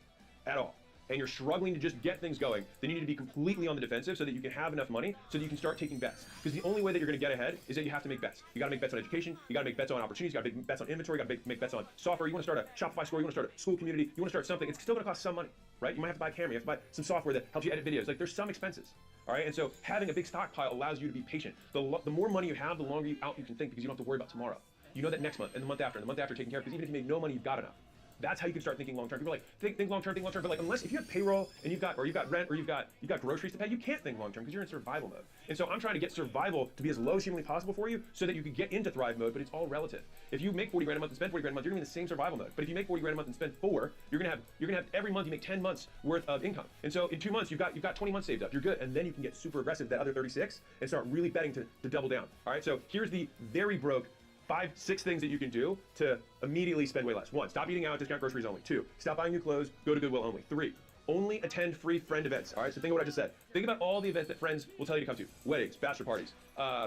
at all, and you're struggling to just get things going, then you need to be completely on the defensive so that you can have enough money so that you can start taking bets. Because the only way that you're gonna get ahead is that you have to make bets. You gotta make bets on education, you gotta make bets on opportunities, you gotta make bets on inventory, you gotta make bets on software. You wanna start a Shopify store, you wanna start a school community, you wanna start something, it's still gonna cost some money, right? You might have to buy a camera, you have to buy some software that helps you edit videos. Like there's some expenses, all right? And so having a big stockpile allows you to be patient. The more money you have, the longer you can think because you don't have to worry about tomorrow. You know that next month and the month after taking care of, because even if you make no money, you've got enough. That's how you can start thinking long term. People are like, think long term, but like unless if you have payroll and you've got rent or you've got groceries to pay, you can't think long term because you're in survival mode. And so I'm trying to get survival to be as low as humanly possible for you so that you can get into thrive mode, but it's all relative. If you make 40 grand a month and spend 40 grand a month, you're gonna be in the same survival mode. But if you make 40 grand a month and spend 4, you're gonna have every month you make 10 months worth of income. And so in 2 months you've got 20 months saved up. You're good, and then you can get super aggressive that other 36 and start really betting to double down. All right. So here's the very broke 5, 6 things that you can do to immediately spend way less. 1, stop eating out, discount groceries only. 2, stop buying new clothes, go to Goodwill only. 3, only attend free friend events. All right, so think of what I just said. Think about all the events that friends will tell you to come to. Weddings, bachelor parties,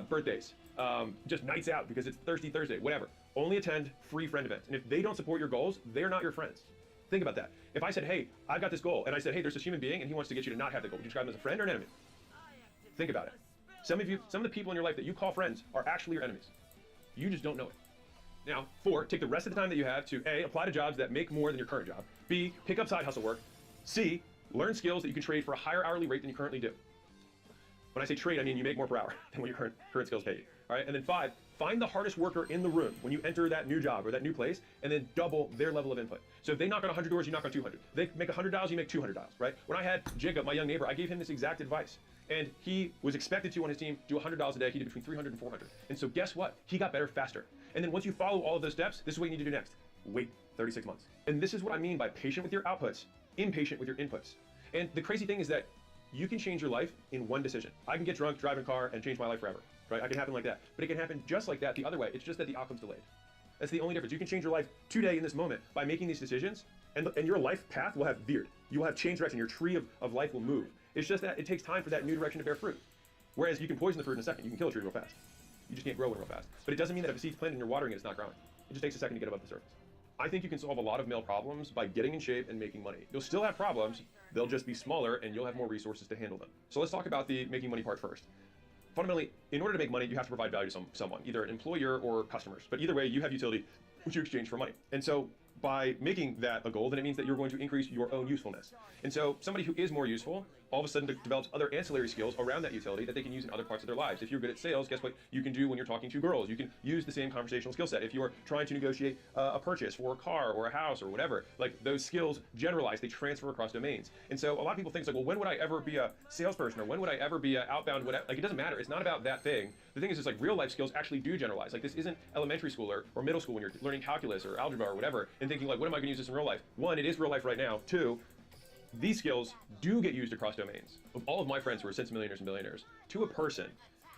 birthdays, just nights out because it's Thirsty Thursday, whatever. Only attend free friend events. And if they don't support your goals, they're not your friends. Think about that. If I said, hey, I've got this goal, and I said, hey, there's this human being and he wants to get you to not have the goal, would you describe him as a friend or an enemy? Think about it. Some of the people in your life that you call friends are actually your enemies. You just don't know it. Now, 4, take the rest of the time that you have to A, apply to jobs that make more than your current job. B, pick up side hustle work. C, learn skills that you can trade for a higher hourly rate than you currently do. When I say trade, I mean you make more per hour than what your current skills pay you. All right, and then 5, find the hardest worker in the room when you enter that new job or that new place, and then double their level of input. So if they knock on 100 doors, you knock on 200. They make 100 dials, you make 200 dials, right? When I had Jacob, my young neighbor, I gave him this exact advice. And he was expected to, on his team, do 100 dials a day. He did between 300 and 400. And so guess what? He got better faster. And then once you follow all of those steps, this is what you need to do next. Wait 36 months. And this is what I mean by patient with your outputs, impatient with your inputs. And the crazy thing is that you can change your life in one decision. I can get drunk, drive a car, and change my life forever, right? I can happen like that. But it can happen just like that the other way. It's just that the outcome's delayed. That's the only difference. You can change your life today in this moment by making these decisions, and your life path will have veered. You will have changed direction. Your tree of life will move. It's just that it takes time for that new direction to bear fruit. Whereas you can poison the fruit in a second. You can kill a tree real fast. You just can't grow it real fast. But it doesn't mean that if a seed's planted and you're watering it, it's not growing. It just takes a second to get above the surface. I think you can solve a lot of male problems by getting in shape and making money. You'll still have problems. They'll just be smaller and you'll have more resources to handle them. So let's talk about the making money part first. Fundamentally, in order to make money, you have to provide value to someone, either an employer or customers. But either way, you have utility, which you exchange for money. And so by making that a goal, then it means that you're going to increase your own usefulness. And so somebody who is more useful all of a sudden develops other ancillary skills around that utility that they can use in other parts of their lives. If you're good at sales, guess what you can do when you're talking to girls? You can use the same conversational skill set. If you're trying to negotiate a purchase for a car or a house or whatever, like those skills generalize, they transfer across domains. And so a lot of people think it's like, well, when would I ever be a salesperson or when would I ever be an outbound, whatever? Like it doesn't matter. It's not about that thing. The thing is, it's like real life skills actually do generalize. Like this isn't elementary school or middle school when you're learning calculus or algebra or whatever and thinking like, when am I going to use this in real life? 1, it is real life right now. 2, these skills do get used across domains. Of all of my friends who are since millionaires and billionaires, to a person,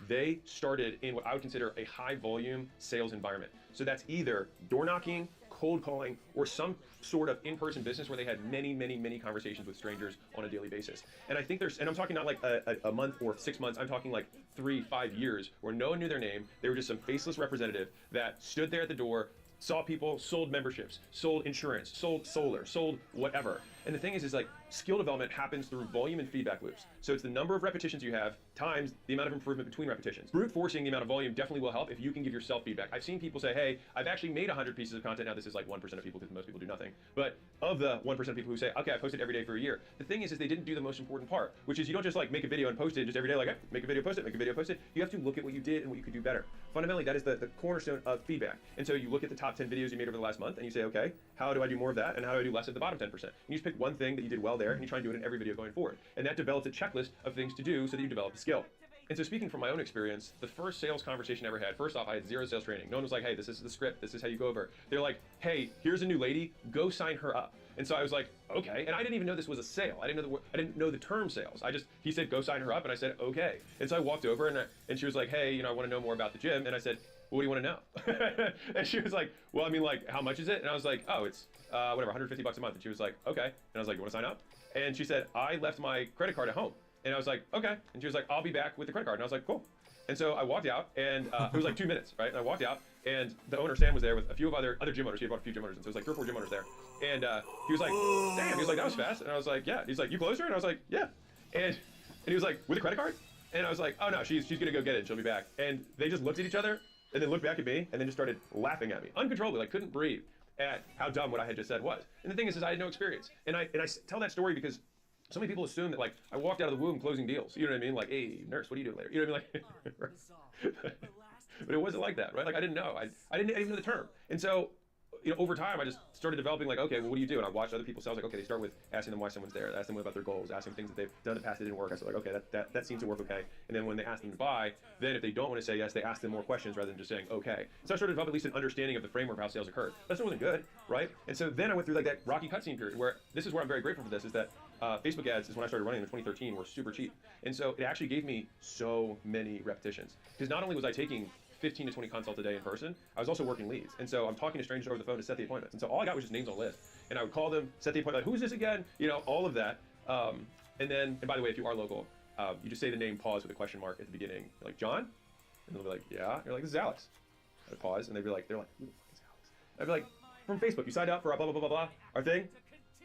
they started in what I would consider a high volume sales environment. So that's either door knocking, cold calling or some sort of in-person business where they had many conversations with strangers on a daily basis. And I think and I'm talking not like a month or 6 months, I'm talking like 3-5 years where no one knew their name. They were just some faceless representative that stood there at the door, saw people, sold memberships, sold insurance, sold solar, sold whatever. And the thing is like skill development happens through volume and feedback loops. So it's the number of repetitions you have times the amount of improvement between repetitions. Brute forcing the amount of volume definitely will help if you can give yourself feedback. I've seen people say, hey, I've actually made 100 pieces of content. Now this is like 1% of people because most people do nothing. But of the 1% of people who say, okay, I posted every day for a year, the thing is they didn't do the most important part, which is you don't just like make a video and post it just every day, like, hey, make a video, post it, make a video, post it. You have to look at what you did and what you could do better. Fundamentally, that is the cornerstone of feedback. And so you look at the top 10 videos you made over the last month and you say, okay, how do I do more of that? And how do I do less at the bottom 10%? And you just pick one thing that you did well there and you try and do it in every video going forward. And that develops a checklist of things to do so that you develop a skill. And so speaking from my own experience, the first sales conversation I ever had, first off, I had 0 sales training. No one was like, hey, this is the script, this is how you go over. They're like, hey, here's a new lady, go sign her up. And so I was like, okay. And I didn't even know this was a sale. I didn't know the term sales. He said, go sign her up. And I said, okay. And so I walked over and she was like, hey, I want to know more about the gym. And I said, well, what do you want to know? And she was like, well, I mean, like, how much is it? And I was like, oh, it's whatever, $150 a month. And she was like, okay. And I was like, you want to sign up? And she said, I left my credit card at home. And I was like, okay. And she was like, I'll be back with the credit card. And I was like, cool. And so I walked out, and it was like 2 minutes, right? And I walked out, and the owner, Sam, was there with a few of other gym owners. He had bought a few gym owners, and so it was like 3 or 4 gym owners there. And he was like, damn. He was like, that was fast. And I was like, yeah. He's like, you closed her? And I was like, yeah. And he was like, with a credit card? And I was like, oh, no, she's going to go get it, and she'll be back. And they just looked at each other, and then looked back at me, and then just started laughing at me, uncontrollably, like couldn't breathe at how dumb what I had just said was. And the thing is I had no experience. And I tell that story because so many people assume that like I walked out of the womb closing deals. You know what I mean? Like, hey, nurse, what are you doing later? You know what I mean? Like, but it wasn't like that, right? Like I didn't know. I didn't even know the term. And so, over time, I just started developing like, okay, well, what do you do? And I watched other people sell. I was like, okay, they start with asking them why someone's there, ask them about their goals, ask them things that they've done in the past that didn't work. I said like, okay, that seems to work okay. And then when they ask them to buy, then if they don't want to say yes, they ask them more questions rather than just saying okay. So I started to develop at least an understanding of the framework of how sales occurred. That still wasn't good, right? And so then I went through like that rocky cutscene period where this is where I'm very grateful for this, is that Facebook ads is when I started running in 2013 were super cheap. And so it actually gave me so many repetitions. Because not only was I taking 15 to 20 consults a day in person, I was also working leads. And so I'm talking to strangers over the phone to set the appointments. And so all I got was just names on a list. And I would call them, set the appointment, like, who's this again? All of that. And by the way, if you are local, you just say the name, pause with a question mark at the beginning. You're like, John? And they'll be like, yeah. And you're like, this is Alex. I pause, and they're like, who the fuck is Alex? I'd be like, from Facebook, you signed up for our blah, blah, blah, blah, blah, our thing?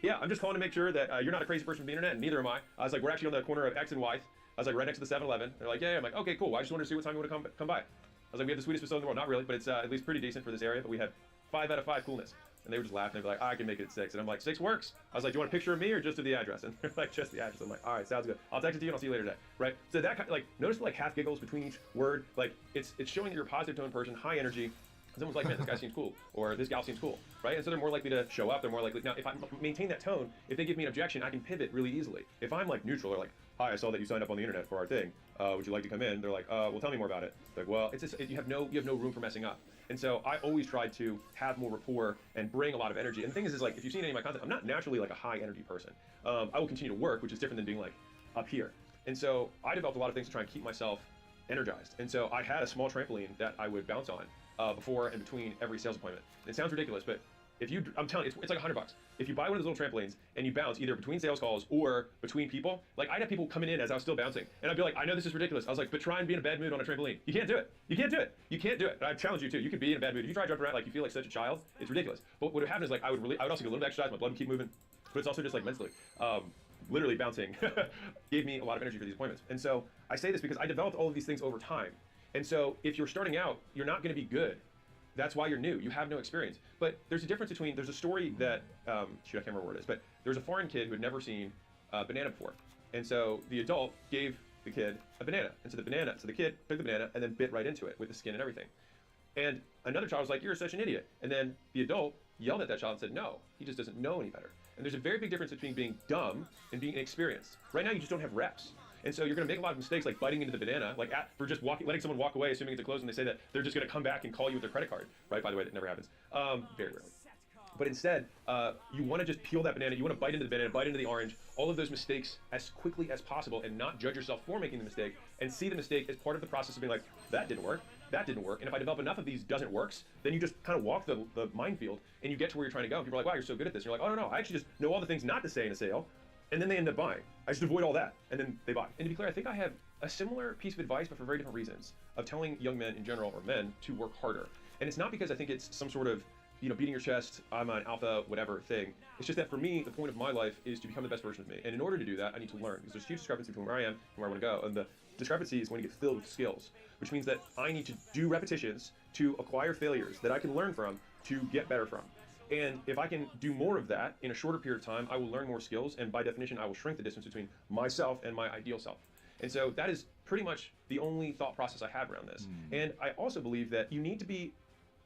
Yeah, I'm just calling to make sure that you're not a crazy person from the internet, and neither am I. I was like, we're actually on the corner of X and Y. I was like, right next to the 7-Eleven. They're like, yeah. I'm like, okay, cool. Well, I just wanted to see what time you want to come by. I was like, we have the sweetest facility in the world. Not really, but it's at least pretty decent for this area. But we had 5 out of 5 coolness. And they would just laugh, and they'd be like, I can make it at 6. And I'm like, 6 works. I was like, do you want a picture of me or just of the address? And they're like, just the address. I'm like, all right, sounds good. I'll text it to you and I'll see you later today, right? So that kind of, like, notice like half giggles between each word. Like, it's showing that you're a positive tone person, high energy. Someone's like, man, this guy seems cool, or this gal seems cool, right? And so they're more likely to show up. They're more likely. Now, if I maintain that tone, if they give me an objection, I can pivot really easily. If I'm like neutral, or like, hi, I saw that you signed up on the internet for our thing. Would you like to come in? They're like, well, tell me more about it. Like, well, it's just, you have no room for messing up. And so I always tried to have more rapport and bring a lot of energy. And the thing is like, if you've seen any of my content, I'm not naturally like a high energy person. I will continue to work, which is different than being like up here. And so I developed a lot of things to try and keep myself energized. And so I had a small trampoline that I would bounce on before and between every sales appointment. And it sounds ridiculous, but I'm telling you, it's like $100. If you buy one of those little trampolines and you bounce either between sales calls or between people, like I'd have people coming in as I was still bouncing, and I'd be like, I know this is ridiculous. I was like, but try and be in a bad mood on a trampoline. You can't do it. You can't do it. You can't do it. And I challenge you too. You can be in a bad mood. If you try to jump around like you feel like such a child, it's ridiculous. But what would happen is like I would also get a little bit of exercise, my blood would keep moving, but it's also just like mentally. Literally bouncing gave me a lot of energy for these appointments. And so I say this because I developed all of these things over time. And so if you're starting out, you're not going to be good. That's why you're new. You have no experience. But there's a difference between, there's a story that, shoot, I can't remember what it is, but there's a foreign kid who had never seen a banana before. And so the adult gave the kid a banana. And so the kid took the banana and then bit right into it with the skin and everything. And another child was like, you're such an idiot. And then the adult yelled at that child and said, no, he just doesn't know any better. And there's a very big difference between being dumb and being inexperienced. Right now, you just don't have reps. And so you're going to make a lot of mistakes, like biting into the banana, like for just letting someone walk away, assuming it's a close, and they say that they're just going to come back and call you with their credit card, right? By the way, that never happens, very rarely. But instead, you want to just peel that banana, you want to bite into the banana, bite into the orange, all of those mistakes as quickly as possible, and not judge yourself for making the mistake, and see the mistake as part of the process of being like, that didn't work. that didn't work. And if I develop enough of these doesn't works, then you just kind of walk the minefield and you get to where you're trying to go. And people are like, wow, you're so good at this. And you're like, oh, no, I actually just know all the things not to say in a sale. And then they end up buying. I just avoid all that. And then they buy. And to be clear, I think I have a similar piece of advice, but for very different reasons, of telling young men in general, or men, to work harder. And it's not because I think it's some sort of, beating your chest, I'm an alpha, whatever thing. It's just that for me, the point of my life is to become the best version of me. And in order to do that, I need to learn. Because there's a huge discrepancy between where I am and where I want to go. And the discrepancy is going to get filled with skills, which means that I need to do repetitions to acquire failures that I can learn from to get better from. And if I can do more of that in a shorter period of time, I will learn more skills. And by definition, I will shrink the distance between myself and my ideal self. And so that is pretty much the only thought process I have around this. And I also believe that you need to be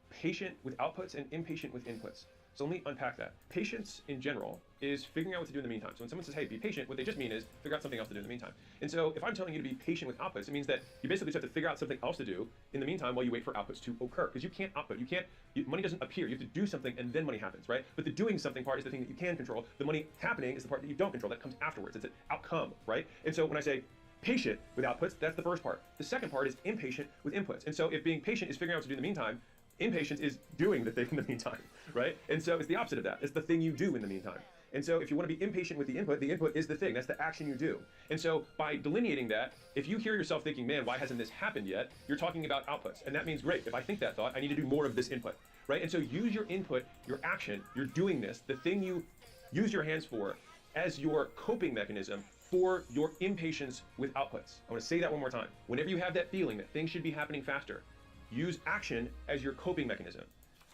patient with outputs and impatient with inputs. So let me unpack that. Patience in general is figuring out what to do in the meantime. So when someone says, hey, be patient, what they just mean is figure out something else to do in the meantime. And so if I'm telling you to be patient with outputs, it means that you basically just have to figure out something else to do in the meantime while you wait for outputs to occur. Because you can't output, money doesn't appear. You have to do something and then money happens, right? But the doing something part is the thing that you can control. The money happening is the part that you don't control, that comes afterwards. It's an outcome, right? And so when I say patient with outputs, that's the first part. The second part is impatient with inputs. And so if being patient is figuring out what to do in the meantime, impatience is doing the thing in the meantime, right? And so it's the opposite of that. It's the thing you do in the meantime. And so if you want to be impatient with the input is the thing. That's the action you do. And so by delineating that, if you hear yourself thinking, man, why hasn't this happened yet? You're talking about outputs. And that means, great, if I think that thought, I need to do more of this input, right? And so use your input, your action, your doing this, the thing you use your hands for, as your coping mechanism for your impatience with outputs. I want to say that one more time. Whenever you have that feeling that things should be happening faster, use action as your coping mechanism.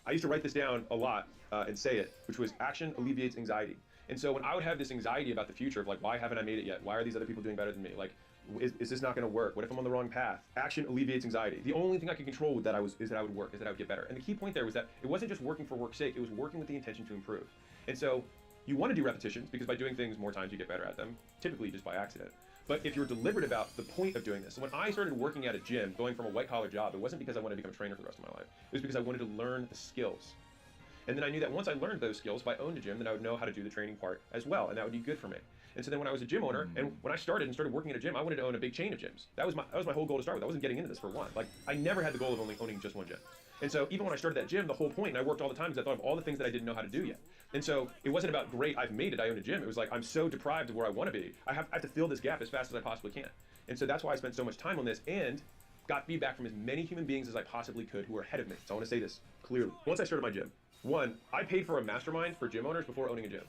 I used to write this down a lot and say it, which was action alleviates anxiety. And so when I would have this anxiety about the future of like, why haven't I made it yet? Why are these other people doing better than me? Like, is this not going to work? What if I'm on the wrong path? Action alleviates anxiety. The only thing I could control with that is that I would work, is that I would get better. And the key point there was that it wasn't just working for work's sake, it was working with the intention to improve. And so you want to do repetitions because by doing things more times you get better at them, typically just by accident. But if you're deliberate about the point of doing this, so when I started working at a gym, going from a white-collar job, it wasn't because I wanted to become a trainer for the rest of my life. It was because I wanted to learn the skills. And then I knew that once I learned those skills, if I owned a gym, then I would know how to do the training part as well, and that would be good for me. And so then when I was a gym owner, and when I started working at a gym, I wanted to own a big chain of gyms. That was my whole goal to start with. I wasn't getting into this for one. Like, I never had the goal of only owning just one gym. And so even when I started that gym, the whole point, and I worked all the time because I thought of all the things that I didn't know how to do yet. And so it wasn't about, great, I've made it, I own a gym. It was like, I'm so deprived of where I want to be. I have to fill this gap as fast as I possibly can. And so that's why I spent so much time on this and got feedback from as many human beings as I possibly could who were ahead of me. So I want to say this clearly. Once I started my gym, one, I paid for a mastermind for gym owners before owning a gym.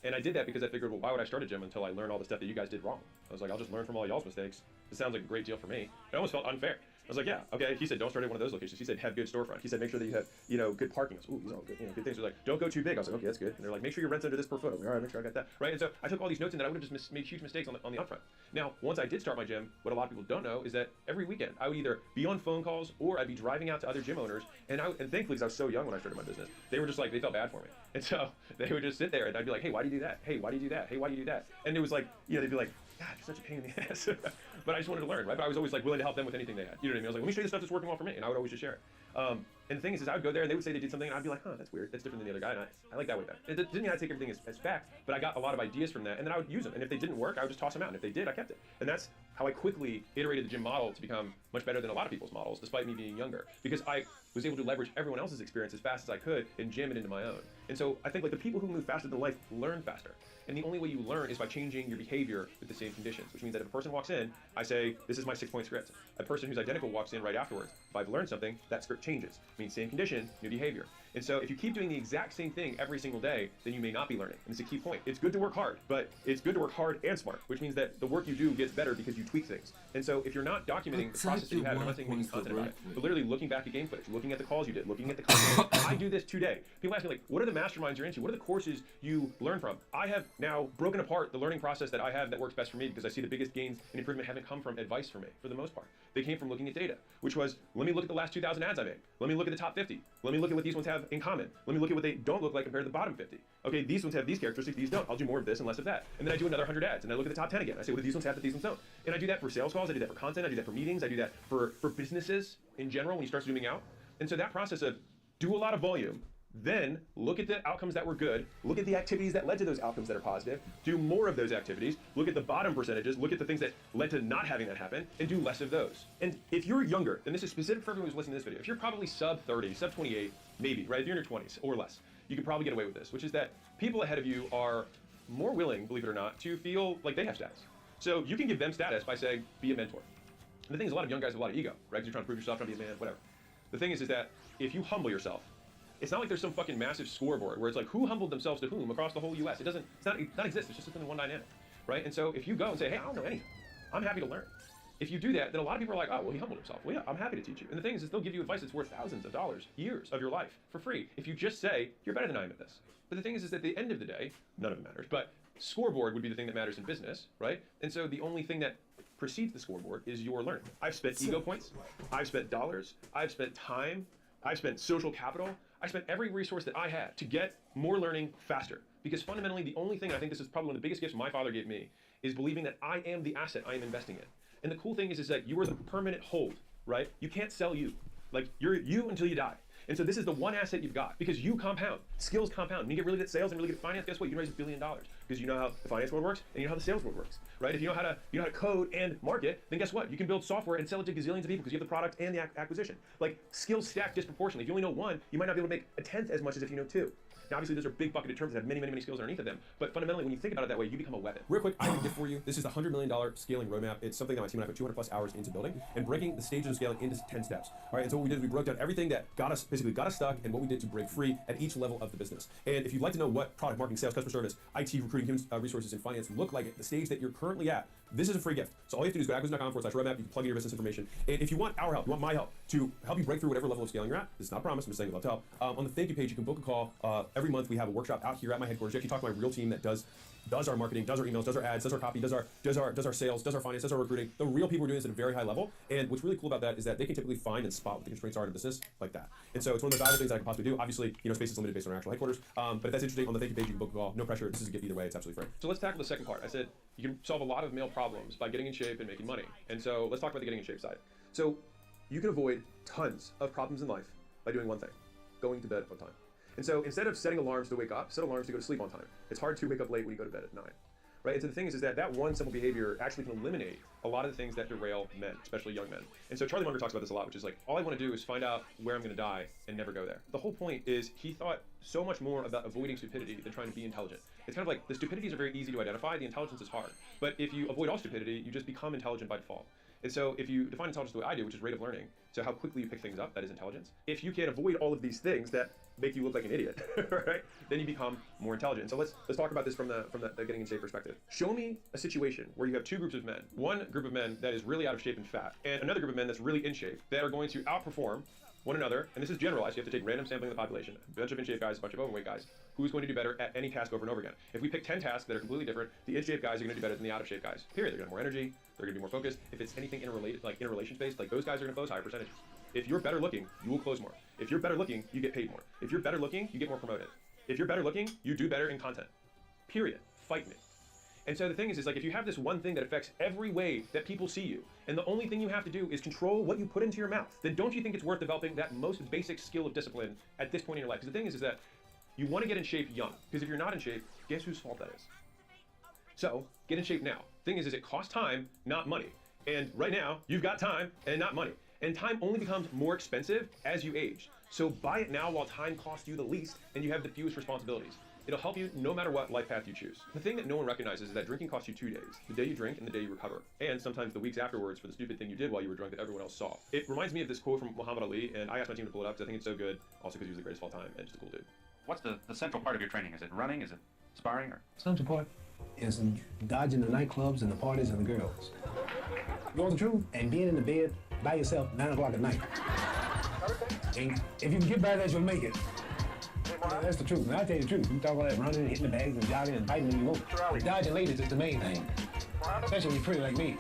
And I did that because I figured, well, why would I start a gym until I learned all the stuff that you guys did wrong? I was like, I'll just learn from all y'all's mistakes. This sounds like a great deal for me. It almost felt unfair. I was like, yeah, okay. He said, don't start at one of those locations. He said, have good storefront. He said, make sure that you have, good parking. I was, ooh, these are all good, good things. They're like, don't go too big. I was like, okay, that's good. And they're like, make sure your rent's under this per foot. I was like, all right, make sure I got that. Right? And so I took all these notes in that I would have just made huge mistakes on the upfront. Now, once I did start my gym, what a lot of people don't know is that every weekend I would either be on phone calls or I'd be driving out to other gym owners. And thankfully, because I was so young when I started my business, they were just like, they felt bad for me. And so they would just sit there and I'd be like, hey, why do you do that? Hey, why do you do that? Hey, why do you do that? And it was like, they'd be like, God, you're such a pain in the ass. But I just wanted to learn, right? But I was always like willing to help them with anything they had. You know what I mean? I was like, let me show you the stuff that's working well for me. And I would always just share it. And the thing is I would go there and they would say they did something and I'd be like, huh, that's weird. That's different than the other guy. And I like that way better. It didn't mean I'd take everything as fact, but I got a lot of ideas from that and then I would use them. And if they didn't work, I would just toss them out. And if they did, I kept it. And that's how I quickly iterated the gym model to become much better than a lot of people's models, despite me being younger. Because I was able to leverage everyone else's experience as fast as I could and jam it into my own. And so I think like the people who move faster than life learn faster. And the only way you learn is by changing your behavior with the same conditions, which means that if a person walks in, I say, this is my 6-point script. A person who's identical walks in right afterwards. If I've learned something, that script changes. It means same condition, new behavior. And so if you keep doing the exact same thing every single day, then you may not be learning. And it's a key point. It's good to work hard, but it's good to work hard and smart, which means that the work you do gets better because you tweak things. And so if you're not documenting the process that you have, I'm not saying making content about it, but literally looking back at game footage, looking at the calls you did, looking at the content. I do this today. People ask me like, what are the masterminds you're into? What are the courses you learn from? I have now broken apart the learning process that I have that works best for me because I see the biggest gains and improvement haven't come from advice for me, for the most part. They came from looking at data, which was, let me look at the last 2,000 ads I made. Let me look at the top 50. Let me look at what these ones have in common. Let me look at what they don't look like compared to the bottom 50. Okay, these ones have these characteristics, these don't. I'll do more of this and less of that. And then I do another 100 ads and I look at the top 10 again. I say, what do these ones have that these ones don't? And I do that for sales calls, I do that for content, I do that for meetings, I do that for businesses in general when you start zooming out. And so that process of do a lot of volume, Then look at the outcomes that were good, look at the activities that led to those outcomes that are positive, do more of those activities, look at the bottom percentages, look at the things that led to not having that happen, and do less of those. And if you're younger, and this is specific for everyone who's listening to this video, if you're probably sub 30, sub 28, maybe, right? If you're in your 20s or less, you can probably get away with this, which is that people ahead of you are more willing, believe it or not, to feel like they have status. So you can give them status by saying, be a mentor. And the thing is, a lot of young guys have a lot of ego, right? Because you're trying to prove yourself, trying to be a man, whatever. The thing is that if you humble yourself, it's not like there's some fucking massive scoreboard where it's like who humbled themselves to whom across the whole U.S. It's not exist. It's just something one dynamic, right? And so if you go and say, hey, I don't know anything, I'm happy to learn. If you do that, then a lot of people are like, oh, well, he humbled himself. Well, yeah, I'm happy to teach you. And the thing is they'll give you advice that's worth thousands of dollars, years of your life for free. If you just say, you're better than I am at this. But the thing is at the end of the day, none of it matters. But scoreboard would be the thing that matters in business, right? And so the only thing that precedes the scoreboard is your learning. I've spent ego points. I've spent dollars. I've spent time. I've spent social capital. I spent every resource that I had to get more learning faster. Because fundamentally, the only thing, I think this is probably one of the biggest gifts my father gave me, is believing that I am the asset I am investing in. And the cool thing is that you are the permanent hold, right? You can't sell you. Like, you're you until you die. And so this is the one asset you've got because you compound. Skills compound. When you get really good at sales and really good at finance, guess what? You can raise $1 billion because you know how the finance world works and you know how the sales world works, right? If you know how to code and market, then guess what? You can build software and sell it to gazillions of people because you have the product and the acquisition. Like, skills stack disproportionately. If you only know one, you might not be able to make a tenth as much as if you know two. Now, obviously, those are big bucketed terms that have many, many, many skills underneath of them. But fundamentally, when you think about it that way, you become a weapon. Real quick, I have a gift for you. This is the $100 million scaling roadmap. It's something that my team and I put 200 plus hours into building and breaking the stages of scaling into 10 steps. All right, and so what we did is we broke down everything that got us stuck and what we did to break free at each level of the business. And if you'd like to know what product marketing, sales, customer service, IT, recruiting, human resources, and finance look like at the stage that you're currently at, this is a free gift. So all you have to do is go to acquisition.com/roadmap. You can plug in your business information. And if you want our help, you want my help to help you break through whatever level of scaling you're at, this is not a promise, I'm just saying I'd love to help. On the thank you page, you can book a call. Every month we have a workshop out here at my headquarters. You actually talk to my real team that does our marketing, does our emails, does our ads, does our copy, does our sales, does our finance, does our recruiting. The real people are doing this at a very high level. And what's really cool about that is that they can typically find and spot what the constraints are in a business like that. And so it's one of the valuable things that I can possibly do. Obviously, space is limited based on our actual headquarters. But if that's interesting, on the thank you page, you can book a call. No pressure. This is a gift either way. It's absolutely free. So let's tackle the second part. I said you can solve a lot of male problems by getting in shape and making money. And so let's talk about the getting in shape side. So you can avoid tons of problems in life by doing one thing: going to bed on time. And so instead of setting alarms to wake up, set alarms to go to sleep on time. It's hard to wake up late when you go to bed at 9. Right? And so the thing is that one simple behavior actually can eliminate a lot of the things that derail men, especially young men. And so Charlie Munger talks about this a lot, which is like, all I want to do is find out where I'm going to die and never go there. The whole point is he thought so much more about avoiding stupidity than trying to be intelligent. It's kind of like the stupidities are very easy to identify, the intelligence is hard. But if you avoid all stupidity, you just become intelligent by default. And so if you define intelligence the way I do, which is rate of learning, so how quickly you pick things up, that is intelligence. If you can avoid all of these things that make you look like an idiot, right? Then you become more intelligent. So let's talk about this from the getting in shape perspective. Show me a situation where you have two groups of men. One group of men that is really out of shape and fat, and another group of men that's really in shape that are going to outperform one another. And this is generalized. You have to take random sampling of the population, a bunch of in shape guys, a bunch of overweight guys. Who's going to do better at any task over and over again? If we pick 10 tasks that are completely different, the in shape guys are going to do better than the out of shape guys. Period. They're going to have more energy. They're going to be more focused. If it's anything interrelation based, like those guys are going to close higher percentages. If you're better looking, you will close more. If you're better looking, you get paid more. If you're better looking, you get more promoted. If you're better looking, you do better in content. Period. Fight me. And so the thing is like if you have this one thing that affects every way that people see you, and the only thing you have to do is control what you put into your mouth, then don't you think it's worth developing that most basic skill of discipline at this point in your life? Because the thing is that you want to get in shape young. Because if you're not in shape, guess whose fault that is? So get in shape now. Thing is it costs time, not money. And right now, you've got time and not money. And time only becomes more expensive as you age. So buy it now while time costs you the least and you have the fewest responsibilities. It'll help you no matter what life path you choose. The thing that no one recognizes is that drinking costs you 2 days. The day you drink and the day you recover. And sometimes the weeks afterwards for the stupid thing you did while you were drunk that everyone else saw. It reminds me of this quote from Muhammad Ali, and I asked my team to pull it up because I think it's so good, also because he was the greatest of all time and just a cool dude. What's the central part of your training? Is it running? Is it sparring? Or Central part is dodging the nightclubs and the parties and the girls. You want the truth? And being in the bed by yourself 9 o'clock at night. And if you can get by that, you'll make it. That's the truth. And I'll tell you the truth. You talk about that running and hitting the bags and jogging and biting when you won't. Dodging ladies is the main thing. Especially when you're pretty like me.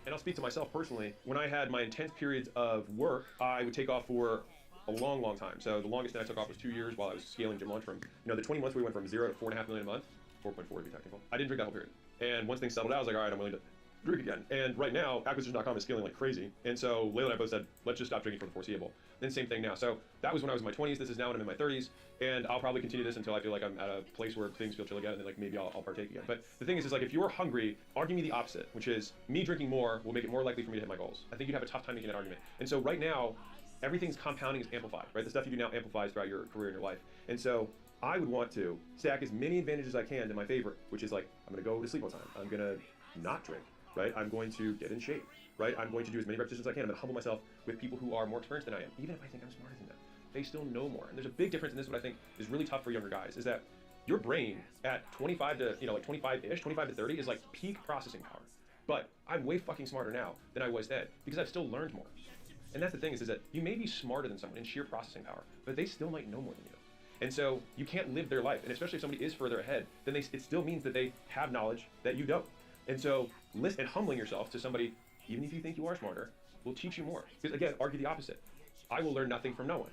And I'll speak to myself personally. When I had my intense periods of work, I would take off for a long, long time. So the longest that I took off was 2 years while I was scaling gym lunch from, the 20 months we went from 0 to 4.5 million a month, 4.4 to be technical. I didn't drink that whole period. And once things settled out, I was like, all right, I'm willing to drink again. And right now, acquisition.com is scaling like crazy. And so Layla and I both said, let's just stop drinking for the foreseeable. Then same thing now. So that was when I was in my 20s. This is now when I'm in my 30s. And I'll probably continue this until I feel like I'm at a place where things feel chill again, and then like maybe I'll partake again. But the thing is like if you're hungry, argue me the opposite, which is me drinking more will make it more likely for me to hit my goals. I think you'd have a tough time making that argument. And so right now, everything's compounding is amplified, right? The stuff you do now amplifies throughout your career and your life. And so I would want to stack as many advantages as I can to my favor, which is like, I'm gonna go to sleep on time. I'm gonna not drink, right? I'm going to get in shape, right? I'm going to do as many repetitions as I can. I'm gonna humble myself with people who are more experienced than I am, even if I think I'm smarter than them. They still know more. And there's a big difference, and this is what I think is really tough for younger guys, is that your brain at 25 to, like 25-ish, 25 to 30 is like peak processing power. But I'm way fucking smarter now than I was then because I've still learned more. And that's the thing is that you may be smarter than someone in sheer processing power, but they still might know more than you. And so you can't live their life. And especially if somebody is further ahead, then it still means that they have knowledge that you don't. And so listen and humbling yourself to somebody, even if you think you are smarter, will teach you more. Because again, argue the opposite. I will learn nothing from no one.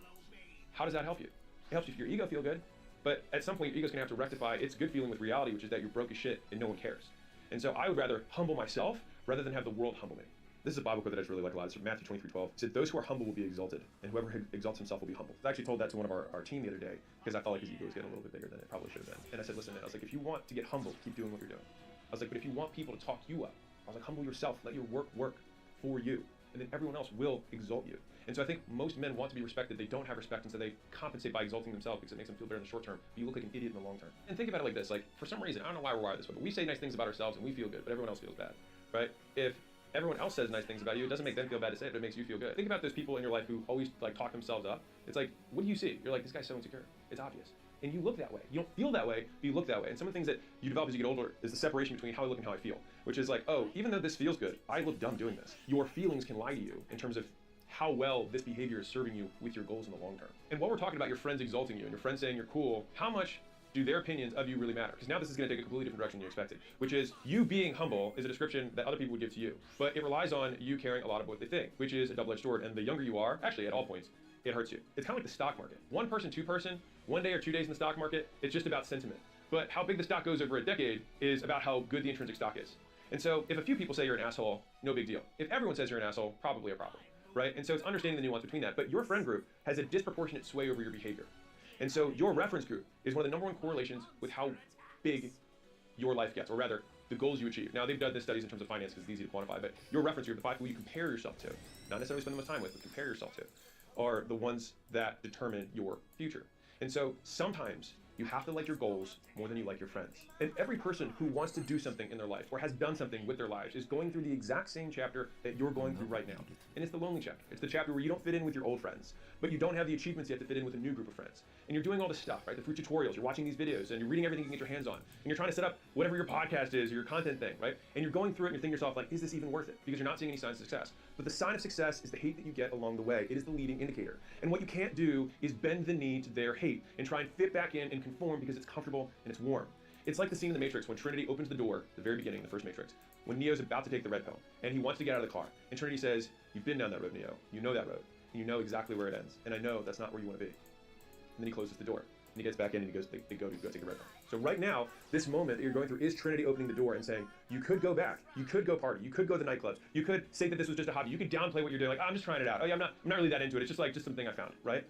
How does that help you? It helps you if your ego feel good, but at some point your ego's gonna have to rectify its good feeling with reality, which is that you're broke as shit and no one cares. And so I would rather humble myself rather than have the world humble me. This is a Bible quote that I just really like a lot. It's from Matthew 23:12. It said, those who are humble will be exalted, and whoever exalts himself will be humbled. I actually told that to one of our team the other day because I felt like his ego was getting a little bit bigger than it probably should have been. And I said, listen, man, I was like, if you want to get humbled, keep doing what you're doing. I was like, but if you want people to talk you up, I was like, humble yourself, let your work for you, and then everyone else will exalt you. And so I think most men want to be respected. They don't have respect, and so they compensate by exalting themselves because it makes them feel better in the short term, but you look like an idiot in the long term. And think about it like this, like for some reason, I don't know why we're wired this way, but we say nice things about ourselves and we feel good, but everyone else feels bad, right? If everyone else says nice things about you, it doesn't make them feel bad to say it, but it makes you feel good. Think about those people in your life who always like talk themselves up. It's like, what do you see? You're like, this guy's so insecure. It's obvious. And you look that way. You don't feel that way, but you look that way. And some of the things that you develop as you get older is the separation between how I look and how I feel, which is like, oh, even though this feels good, I look dumb doing this. Your feelings can lie to you in terms of how well this behavior is serving you with your goals in the long term. And while we're talking about your friends exalting you and your friends saying you're cool, how much do their opinions of you really matter? Because now this is going to take a completely different direction than you expected, which is you being humble is a description that other people would give to you, but it relies on you caring a lot of what they think, which is a double-edged sword. And the younger you are, actually at all points, it hurts you. It's kind of like the stock market. One person, two person, 1 day or 2 days in the stock market, it's just about sentiment. But how big the stock goes over a decade is about how good the intrinsic stock is. And so if a few people say you're an asshole, no big deal. If everyone says you're an asshole, probably a problem, right? And so it's understanding the nuance between that. But your friend group has a disproportionate sway over your behavior. And so your reference group is one of the number one correlations with how big your life gets, or rather, the goals you achieve. Now, they've done this studies in terms of finance because it's easy to quantify, but your reference group, the five people you compare yourself to, not necessarily spend the most time with, but compare yourself to, are the ones that determine your future. And so sometimes you have to like your goals more than you like your friends. And every person who wants to do something in their life or has done something with their lives is going through the exact same chapter that you're going through right now. And it's the lonely chapter. It's the chapter where you don't fit in with your old friends, but you don't have the achievements yet to fit in with a new group of friends. And you're doing all this stuff, right? The fruit tutorials, you're watching these videos, and you're reading everything you can get your hands on. And you're trying to set up whatever your podcast is or your content thing, right? And you're going through it and you're thinking to yourself, like, is this even worth it? Because you're not seeing any signs of success. But the sign of success is the hate that you get along the way. It is the leading indicator. And what you can't do is bend the knee to their hate and try and fit back in and conform because it's comfortable and it's warm. It's like the scene in the Matrix when Trinity opens the door, the very beginning, the first Matrix, when Neo's about to take the red pill and he wants to get out of the car. And Trinity says, you've been down that road, Neo. You know that road. And you know exactly where it ends. And I know that's not where you want to be. And then he closes the door. And he gets back in and he goes, they go take the red pill. So right now, this moment that you're going through is Trinity opening the door and saying, you could go back, you could go party, you could go to the nightclubs, you could say that this was just a hobby, you could downplay what you're doing, like, oh, I'm just trying it out. Oh yeah, I'm not really that into it. It's just something I found, right?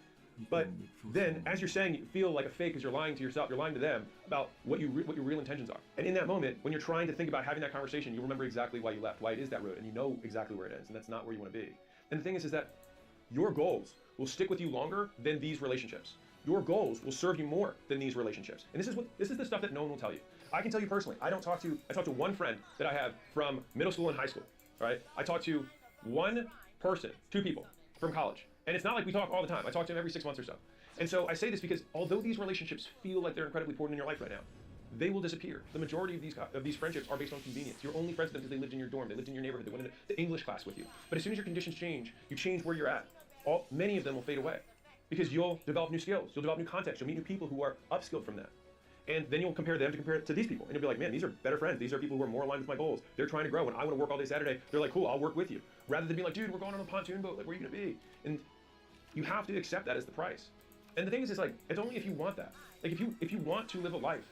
But then, as you're saying, you feel like a fake because you're lying to yourself, you're lying to them about what your real intentions are. And in that moment, when you're trying to think about having that conversation, you remember exactly why you left, why it is that road, and you know exactly where it ends, and that's not where you want to be. And the thing is that your goals will stick with you longer than these relationships. Your goals will serve you more than these relationships. And this is the stuff that no one will tell you. I can tell you personally, I talk to one friend that I have from middle school and high school, right? I talk to one person, two people from college. And it's not like we talk all the time. I talk to them every 6 months or so. And so I say this because although these relationships feel like they're incredibly important in your life right now, they will disappear. The majority of these friendships are based on convenience. You're only friends with them because they lived in your dorm, they lived in your neighborhood, they went into the English class with you. But as soon as your conditions change, you change where you're at. Many of them will fade away because you'll develop new skills, you'll develop new context, you'll meet new people who are upskilled from that. And then you'll compare them to these people. And you'll be like, man, these are better friends. These are people who are more aligned with my goals. They're trying to grow. When I want to work all day Saturday, they're like, cool, I'll work with you. Rather than being like, dude, we're going on a pontoon boat. Like, where are you going to be? And you have to accept that as the price. And the thing is, it's like, it's only if you want that. Like, if you want to live a life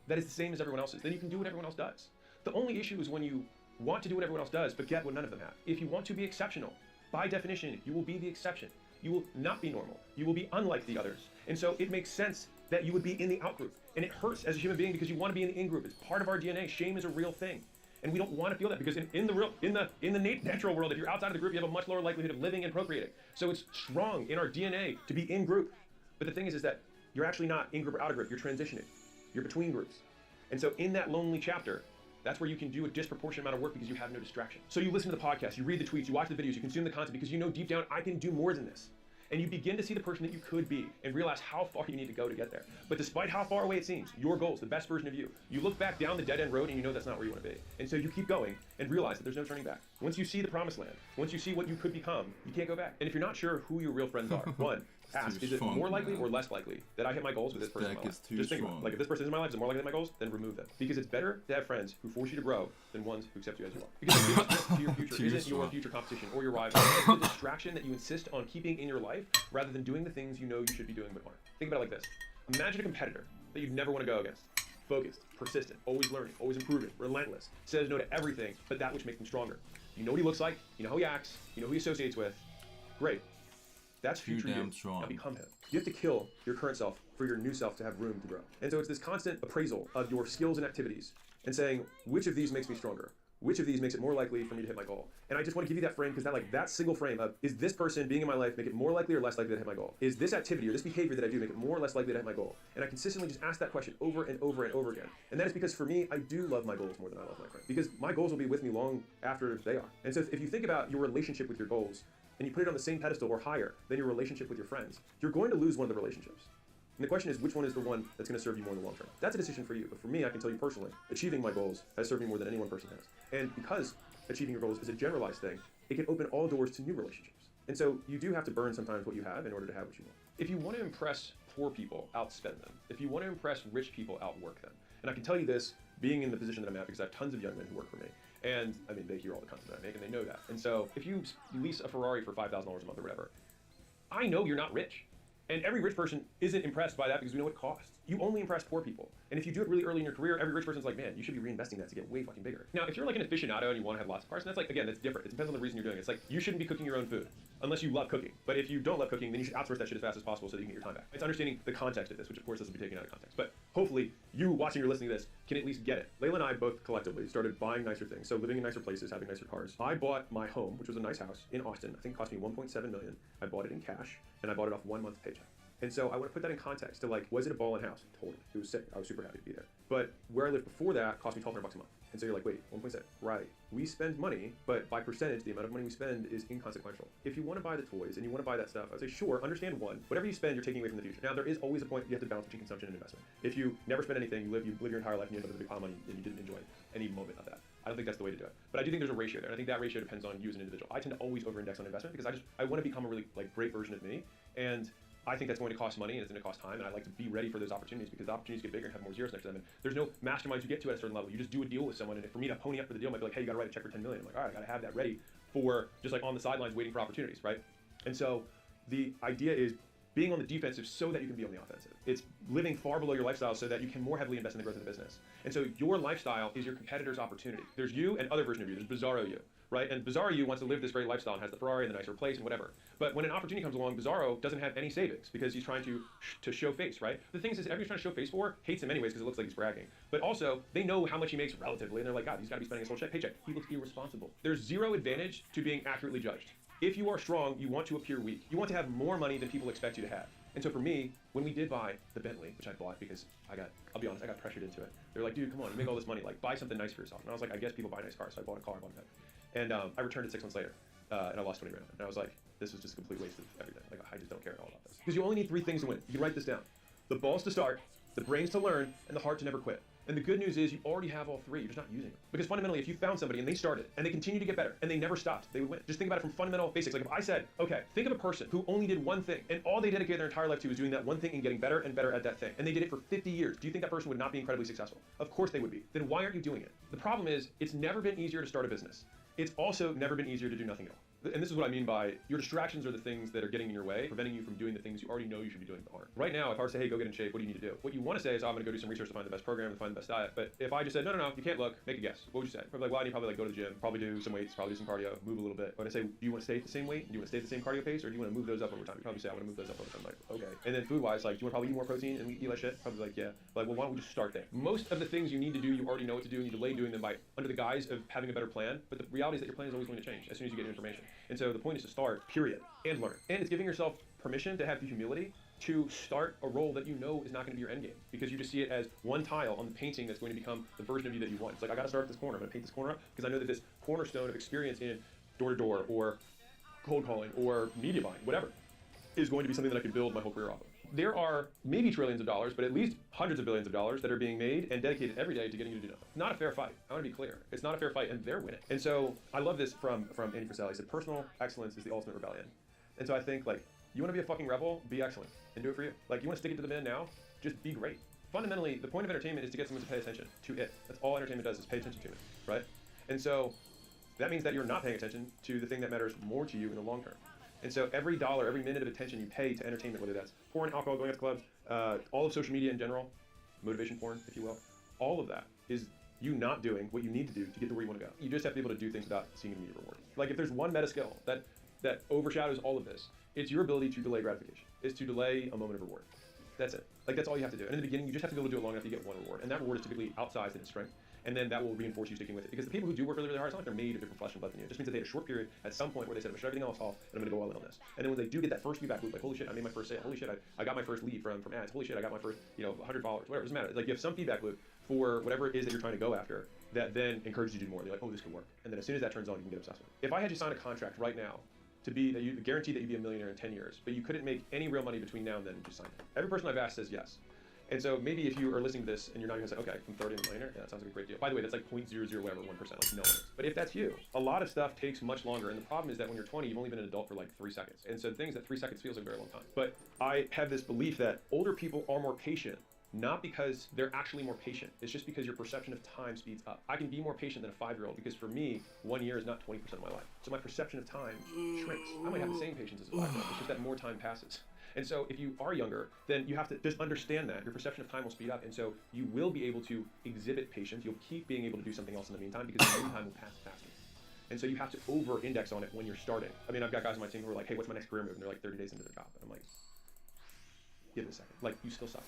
that is the same as everyone else's, then you can do what everyone else does. The only issue is when you want to do what everyone else does, but get what none of them have. If you want to be exceptional, by definition, you will be the exception. You will not be normal. You will be unlike the others. And so it makes sense that you would be in the out group. And it hurts as a human being because you want to be in the in group. It's part of our DNA. Shame is a real thing. And we don't want to feel that because in the natural world, if you're outside of the group, you have a much lower likelihood of living and procreating. So it's strong in our DNA to be in group. But the thing is that you're actually not in group or out of group. You're transitioning. You're between groups. And so in that lonely chapter, that's where you can do a disproportionate amount of work because you have no distraction. So you listen to the podcast, you read the tweets, you watch the videos, you consume the content because you know deep down, I can do more than this. And you begin to see the person that you could be and realize how far you need to go to get there. But despite how far away it seems, your goals, the best version of you, you look back down the dead end road and you know that's not where you want to be. And so you keep going and realize that there's no turning back. Once you see the promised land, once you see what you could become, you can't go back. And if you're not sure who your real friends are, one, ask, is it more likely or less likely that I hit my goals with this person in my life? Just think about it. Like, if this person is in my life, is it more likely to hit my goals? Then remove them. Because it's better to have friends who force you to grow than ones who accept you as you are. Because the biggest risk to your future isn't your future competition or your rival. It's the distraction that you insist on keeping in your life rather than doing the things you know you should be doing but aren't. Think about it like this. Imagine a competitor that you'd never want to go against. Focused, persistent, always learning, always improving, relentless, says no to everything but that which makes them stronger. You know what he looks like, you know how he acts, you know who he associates with. Great. That's future you. Now become him. You have to kill your current self for your new self to have room to grow. And so it's this constant appraisal of your skills and activities and saying, which of these makes me stronger? Which of these makes it more likely for me to hit my goal? And I just want to give you that frame because that single frame of, is this person being in my life make it more likely or less likely to hit my goal? Is this activity or this behavior that I do make it more or less likely to hit my goal? And I consistently just ask that question over and over and over again. And that is because for me, I do love my goals more than I love my friends. Because my goals will be with me long after they are. And so if you think about your relationship with your goals, and you put it on the same pedestal or higher than your relationship with your friends, you're going to lose one of the relationships. And the question is, which one is the one that's going to serve you more in the long term? That's a decision for you. But for me, I can tell you personally, achieving my goals has served me more than any one person has. And because achieving your goals is a generalized thing, it can open all doors to new relationships. And so you do have to burn sometimes what you have in order to have what you want. If you want to impress poor people, outspend them. If you want to impress rich people, outwork them. And I can tell you this, being in the position that I'm at, because I have tons of young men who work for me. And I mean, they hear all the content that I make and they know that. And so if you lease a Ferrari for $5,000 a month or whatever, I know you're not rich. And every rich person isn't impressed by that because we know what it costs. You only impress poor people. And if you do it really early in your career, every rich person's like, man, you should be reinvesting that to get way fucking bigger. Now, if you're like an aficionado and you want to have lots of cars, that's like, again, that's different. It depends on the reason you're doing it. It's like, you shouldn't be cooking your own food unless you love cooking. But if you don't love cooking, then you should outsource that shit as fast as possible so that you can get your time back. It's understanding the context of this, which of course doesn't be taken out of context. But hopefully you watching or listening to this can at least get it. Layla and I both collectively started buying nicer things. So living in nicer places, having nicer cars. I bought my home, which was a nice house in Austin. I think it cost me $1.7 million. I bought it in cash and I bought it off 1 month's paycheck. And so I want to put that in context to like, was it a ball-in house? Totally. It was sick. I was super happy to be there. But where I lived before that cost me $1,200 a month. And so you're like, wait, 1.7. Right. We spend money, but by percentage, the amount of money we spend is inconsequential. If you want to buy the toys and you want to buy that stuff, I'd say, sure, understand one, whatever you spend, you're taking away from the future. Now, there is always a point you have to balance between consumption and investment. If you never spend anything, you live your entire life and you end up with a big pile of money and you didn't enjoy any moment of that. I don't think that's the way to do it. But I do think there's a ratio there. And I think that ratio depends on you as an individual. I tend to always over-index on investment because I want to become a really like great version of me. And I think that's going to cost money and it's going to cost time, and I like to be ready for those opportunities because the opportunities get bigger and have more zeros next to them. And there's no masterminds you get to at a certain level. You just do a deal with someone, and for me to pony up for the deal might be like, hey, you got to write a check for $10 million. I'm like, all right, I got to have that ready for just like on the sidelines waiting for opportunities, right? And so the idea is being on the defensive so that you can be on the offensive. It's living far below your lifestyle so that you can more heavily invest in the growth of the business. And so your lifestyle is your competitor's opportunity. There's you and other version of you. There's Bizarro you. Right? And Bizarro you wants to live this great lifestyle and has the Ferrari and the nicer place and whatever. But when an opportunity comes along, Bizarro doesn't have any savings because he's trying to show face, right? The thing is everyone's trying to show face for hates him anyways because it looks like he's bragging. But also, they know how much he makes relatively, and they're like, God, he's got to be spending his whole paycheck. He looks irresponsible. There's zero advantage to being accurately judged. If you are strong, you want to appear weak. You want to have more money than people expect you to have. And so for me, when we did buy the Bentley, which I bought because I'll be honest, I got pressured into it. They're like, dude, come on, you make all this money, like buy something nice for yourself. And I was like, I guess people buy nice cars, so I bought a car, I bought a Bentley. And I returned it 6 months later, and I lost 20 grand. And I was like, this was just a complete waste of everything. Like, I just don't care at all about this. Because you only need 3 things to win. You can write this down. The balls to start, the brains to learn, and the heart to never quit. And the good news is you already have all 3, you're just not using them. Because fundamentally, if you found somebody and they started, and they continue to get better, and they never stopped, they would win. Just think about it from fundamental basics. Like if I said, okay, think of a person who only did one thing, and all they dedicated their entire life to was doing that one thing and getting better and better at that thing. And they did it for 50 years. Do you think that person would not be incredibly successful? Of course they would be. Then why aren't you doing it? The problem is, it's never been easier to start a business. It's also never been easier to do nothing at all. And this is what I mean by your distractions are the things that are getting in your way, preventing you from doing the things you already know you should be doing but aren't. Right now, if I were to say, hey, go get in shape, what do you need to do? What you want to say is, oh, I'm going to go do some research to find the best program, to find the best diet. But if I just said, no, you can't look, make a guess. What would you say? Probably like, well, I need to probably like go to the gym, probably do some weights, probably do some cardio, move a little bit. But I say, do you want to stay at the same weight? Do you want to stay at the same cardio pace? Or do you want to move those up over time? You probably say, I want to move those up over time. Like, okay. And then food-wise, like, do you want to probably eat more protein and eat less shit? Probably like, yeah. But like, well, why don't we just start there? Most of the things you need to do, you already know what to do, and you delay doing them by under the guise of having a better plan. But the reality is that your plan is always going to change as soon as you get new information. And so the point is to start, period, and learn. And it's giving yourself permission to have the humility to start a role that you know is not going to be your end game, because you just see it as one tile on the painting that's going to become the version of you that you want. It's like, I got to start at this corner. I'm going to paint this corner up because I know that this cornerstone of experience in door-to-door or cold calling or media buying, whatever, is going to be something that I can build my whole career off of. There are maybe trillions of dollars, but at least hundreds of billions of dollars that are being made and dedicated every day to getting you to do nothing. Not a fair fight. I want to be clear. It's not a fair fight, and they're winning. And so I love this from Andy Frisell. He said, personal excellence is the ultimate rebellion. And so I think, like, you want to be a fucking rebel, be excellent, and do it for you. Like, you want to stick it to the man now, just be great. Fundamentally, the point of entertainment is to get someone to pay attention to it. That's all entertainment does, is pay attention to it, right? And so that means that you're not paying attention to the thing that matters more to you in the long term. And so every dollar, every minute of attention you pay to entertainment, whether that's porn, alcohol, going out to clubs, all of social media in general, motivation porn, if you will, all of that is you not doing what you need to do to get to where you want to go. You just have to be able to do things without seeing immediate reward. Like, if there's one meta skill that overshadows all of this, it's your ability to delay gratification. It's to delay a moment of reward. That's it. Like, that's all you have to do. And in the beginning, you just have to be able to do it long enough to get one reward. And that reward is typically outsized in its strength. And then that will reinforce you sticking with it. Because the people who do work really, really hard, it's not like they're made of different flesh and blood than you. It just means that they had a short period at some point where they said, I'm gonna shut everything else off and I'm gonna go all in on this. And then when they do get that first feedback loop, like, holy shit, I made my first sale. Holy shit, I got my first lead from ads. Holy shit, I got my first, 100 followers. Whatever, it doesn't matter. It's like you have some feedback loop for whatever it is that you're trying to go after that then encourages you to do more. And you're like, oh, this could work. And then as soon as that turns on, you can get obsessed with it. If I had you sign a contract right now to be that you guarantee that you'd be a millionaire in 10 years, but you couldn't make any real money between now and then, just sign it. Every person I've asked says yes. And so maybe if you are listening to this and you're not going to say, okay, I'm 30 and a millionaire, yeah, that sounds like a great deal. By the way, that's like 0.00 whatever, 1%, like no one is. But if that's you, a lot of stuff takes much longer. And the problem is that when you're 20, you've only been an adult for like 3 seconds. And so things that 3 seconds feels like a very long time. But I have this belief that older people are more patient, not because they're actually more patient. It's just because your perception of time speeds up. I can be more patient than a 5-year-old because for me, 1 year is not 20% of my life. So my perception of time shrinks. I might have the same patience as a 5-year-old, it's just that more time passes. And so if you are younger, then you have to just understand that your perception of time will speed up. And so you will be able to exhibit patience. You'll keep being able to do something else in the meantime because the meantime will pass faster. And so you have to over-index on it when you're starting. I mean, I've got guys on my team who are like, hey, what's my next career move? And they're like 30 days into their job. And I'm like, give it a second. Like, you still suck.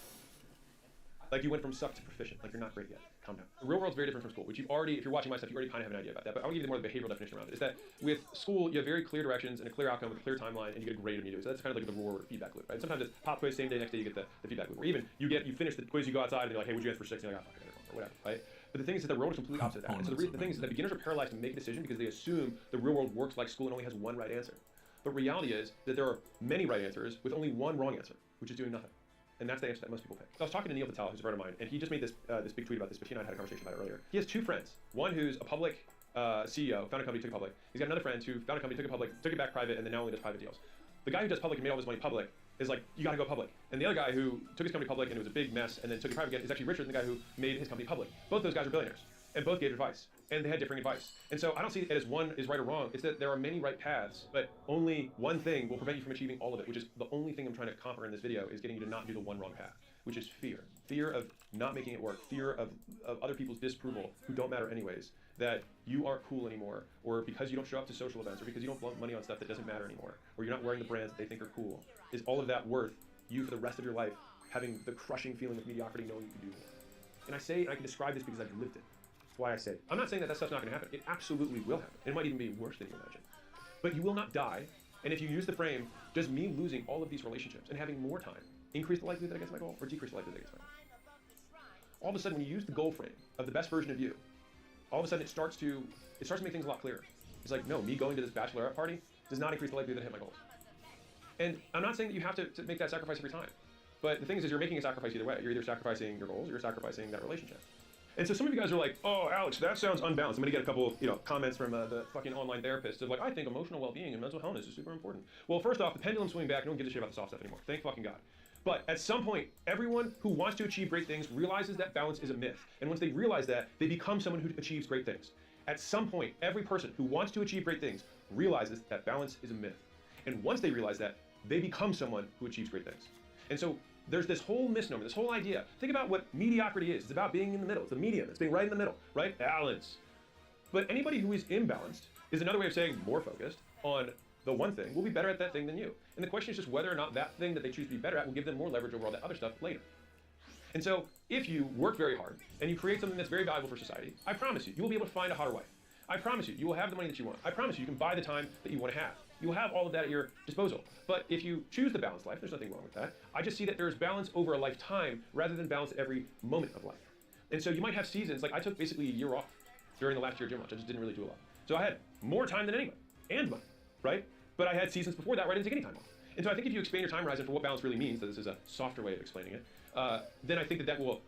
Like, you went from suck to proficient. Like, you're not great yet. Calm down. The real world's very different from school, which you've already, if you're watching my stuff, you already kind of have an idea about that. But I'll give you more of the behavioral definition around it. Is that with school, you have very clear directions and a clear outcome with a clear timeline, and you get a grade immediately. So that's kind of like the reward feedback loop, right? Sometimes it's pop quiz, same day, next day you get the feedback loop. Or even you finish the quiz, you go outside, and you're like, hey, would you answer for 6? And you're like, oh, fuck, I got it wrong, or whatever, right? But the thing is that the world is completely opposite of that. And so the thing is that beginners are paralyzed to make a decision because they assume the real world works like school and only has one right answer. But reality is that there are many right answers with only one wrong answer, which is doing nothing. And that's the answer that most people pick. So I was talking to Neil Patel, who's a friend of mine, and he just made this big tweet about this, but he and I had a conversation about it earlier. He has 2 friends. One who's a public CEO, found a company, took it public. He's got another friend who found a company, took it public, took it back private, and then now only does private deals. The guy who does public and made all this money public is like, you gotta go public. And the other guy who took his company public and it was a big mess and then took it private again is actually richer than the guy who made his company public. Both those guys are billionaires. And both gave advice. And they had differing advice. And so I don't see it as one is right or wrong. It's that there are many right paths, but only one thing will prevent you from achieving all of it, which is the only thing I'm trying to conquer in this video is getting you to not do the one wrong path, which is fear. Fear of not making it work. Fear of other people's disapproval who don't matter anyways. That you aren't cool anymore, or because you don't show up to social events, or because you don't blow money on stuff that doesn't matter anymore, or you're not wearing the brands that they think are cool. Is all of that worth you for the rest of your life having the crushing feeling of mediocrity knowing you can do more? And I say, and I can describe this because I've lived it. That's why I say it. I'm not saying that stuff's not going to happen. It absolutely will happen. It might even be worse than you imagine. But you will not die. And if you use the frame, does me losing all of these relationships and having more time increase the likelihood that I get to my goal, or decrease the likelihood that I get to my goal? All of a sudden, when you use the goal frame of the best version of you, all of a sudden it starts to make things a lot clearer. It's like, no, me going to this bachelorette party does not increase the likelihood that I hit my goals. And I'm not saying that you have to make that sacrifice every time. But the thing is you're making a sacrifice either way. You're either sacrificing your goals or you're sacrificing that relationship. And so some of you guys are like, oh, Alex, that sounds unbalanced. I'm gonna get a couple of comments from the fucking online therapists of like, I think emotional well-being and mental wellness is super important. Well, first off, the pendulum's swinging back. No one gives a shit about the soft stuff anymore. Thank fucking God. But at some point, everyone who wants to achieve great things realizes that balance is a myth. And once they realize that, they become someone who achieves great things. At some point, every person who wants to achieve great things realizes that balance is a myth. And once they realize that, they become someone who achieves great things. And so there's this whole misnomer, this whole idea. Think about what mediocrity is. It's about being in the middle. It's the medium. It's being right in the middle, right? Balance. But anybody who is imbalanced is another way of saying more focused on the one thing will be better at that thing than you. And the question is just whether or not that thing that they choose to be better at will give them more leverage over all that other stuff later. And so if you work very hard and you create something that's very valuable for society, I promise you will be able to find a hotter wife. I promise you will have the money that you want. I promise you can buy the time that you want to have. You will have all of that at your disposal. But if you choose the balanced life, there's nothing wrong with that. I just see that there's balance over a lifetime rather than balance at every moment of life. And so you might have seasons, like I took basically a year off during the last year of gym launch. I just didn't really do a lot. So I had more time than anyone, and money, right? But I had seasons before that where I didn't take any time off. And so I think if you expand your time horizon for what balance really means, that this is a softer way of explaining it, then I think that will,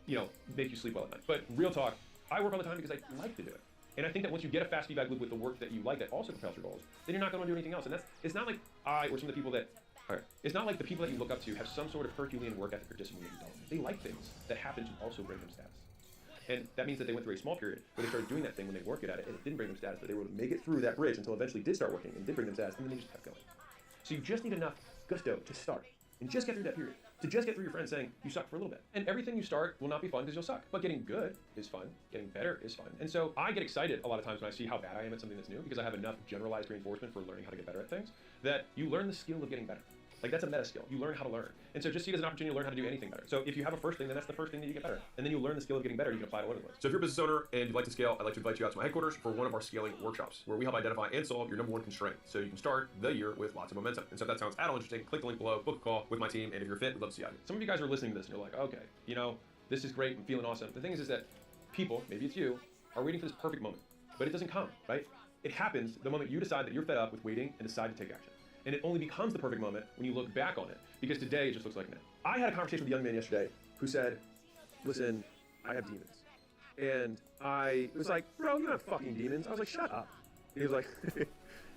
make you sleep well at night. But real talk, I work all the time because I like to do it. And I think that once you get a fast feedback loop with the work that you like that also propels your goals, then you're not going to do anything else. And it's not like I or some of the people that, it's not like the people that you look up to have some sort of Herculean work ethic or discipline that you don't. They like things that happen to also bring them status. And that means that they went through a small period where they started doing that thing when they worked at it, and it didn't bring them status, but they were able to make it through that bridge until eventually did start working and did bring them status, and then they just kept going. So you just need enough gusto to start and just get through that period, to just get through your friends saying you suck for a little bit. And everything you start will not be fun because you'll suck, but getting good is fun, getting better is fun. And so I get excited a lot of times when I see how bad I am at something that's new because I have enough generalized reinforcement for learning how to get better at things that you learn the skill of getting better. Like that's a meta skill. You learn how to learn. And so just see it as an opportunity to learn how to do anything better. So if you have a first thing, then that's the first thing that you get better at. And then you learn the skill of getting better, you can apply to other ones. So if you're a business owner and you'd like to scale, I'd like to invite you out to my headquarters for one of our scaling workshops where we help identify and solve your number one constraint so you can start the year with lots of momentum. And so if that sounds at all interesting, click the link below, book a call with my team, and if you're fit, we'd love to see you out here. Some of you guys are listening to this and you're like, okay, this is great, I'm feeling awesome. The thing is that people, maybe it's you, are waiting for this perfect moment, but it doesn't come, right? It happens the moment you decide that you're fed up with waiting and decide to take action. And it only becomes the perfect moment when you look back on it, because today it just looks like now. I had a conversation with a young man yesterday who said, listen, I have demons. And I was like, bro, you don't have fucking demons. I was like, shut up. He was like,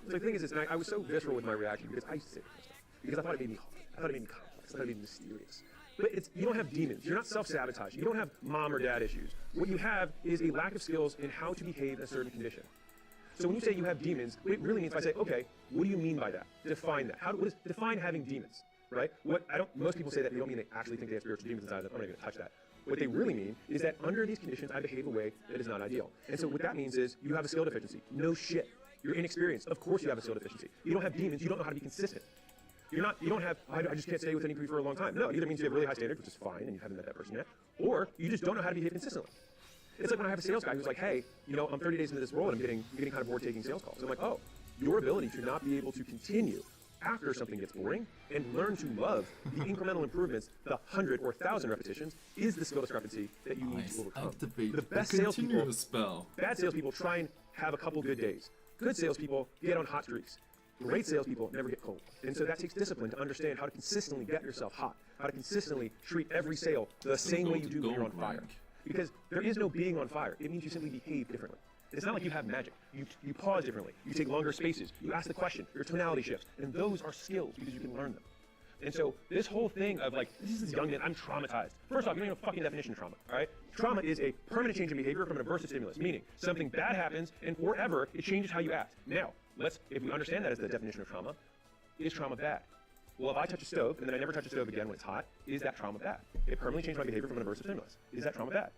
the thing is this, and I was so visceral with my reaction because I used to say this stuff, because I thought it made me hard. I thought it made me complex. I thought it made me mysterious. But you don't have demons. You're not self-sabotaging. You don't have mom or dad issues. What you have is a lack of skills in how to behave in a certain condition. So when you say you have demons, what it really means, if I say, okay, what do you mean by that? Define that. Define having demons, right? Most people say that they don't mean they actually think they have spiritual demons inside them. I'm not going to touch that. What they really mean is that under these conditions, I behave a way that is not ideal. And so what that means is you have a skill deficiency. No shit. You're inexperienced. Of course you have a skill deficiency. You don't have demons. You don't know how to be consistent. You don't have, I just can't stay with anybody for a long time. No, it either means you have really high standards, which is fine, and you haven't met that person yet, or you just don't know how to behave consistently. It's like when I have a sales guy who's like, hey, I'm 30 days into this role and I'm getting kind of bored taking sales calls. I'm like, oh, your ability to not be able to continue after something gets boring and learn to love the incremental improvements, the 100 or 1,000 repetitions, is the skill discrepancy that you need to overcome. Activate the best bad salespeople try and have a couple good days. Good salespeople get on hot streaks. Great salespeople never get cold. And so that takes discipline to understand how to consistently get yourself hot, how to consistently treat every sale the same way you do when you're on fire. Because there is no being on fire. It means you simply behave differently. It's not like you have magic. You pause differently. You take longer spaces. You ask the question. Your tonality shifts. And those are skills because you can learn them. And so this whole thing of like, this is this young man, I'm traumatized. First off, you don't know the fucking definition of trauma, all right? Trauma is a permanent change in behavior from an aversive stimulus, meaning something bad happens and forever it changes how you act. Now, if we understand that as the definition of trauma, is trauma bad? Well, if I touch a stove and then I never touch a stove again when it's hot, is that trauma bad? It permanently changed my behavior from an aversive stimulus. Is that trauma bad?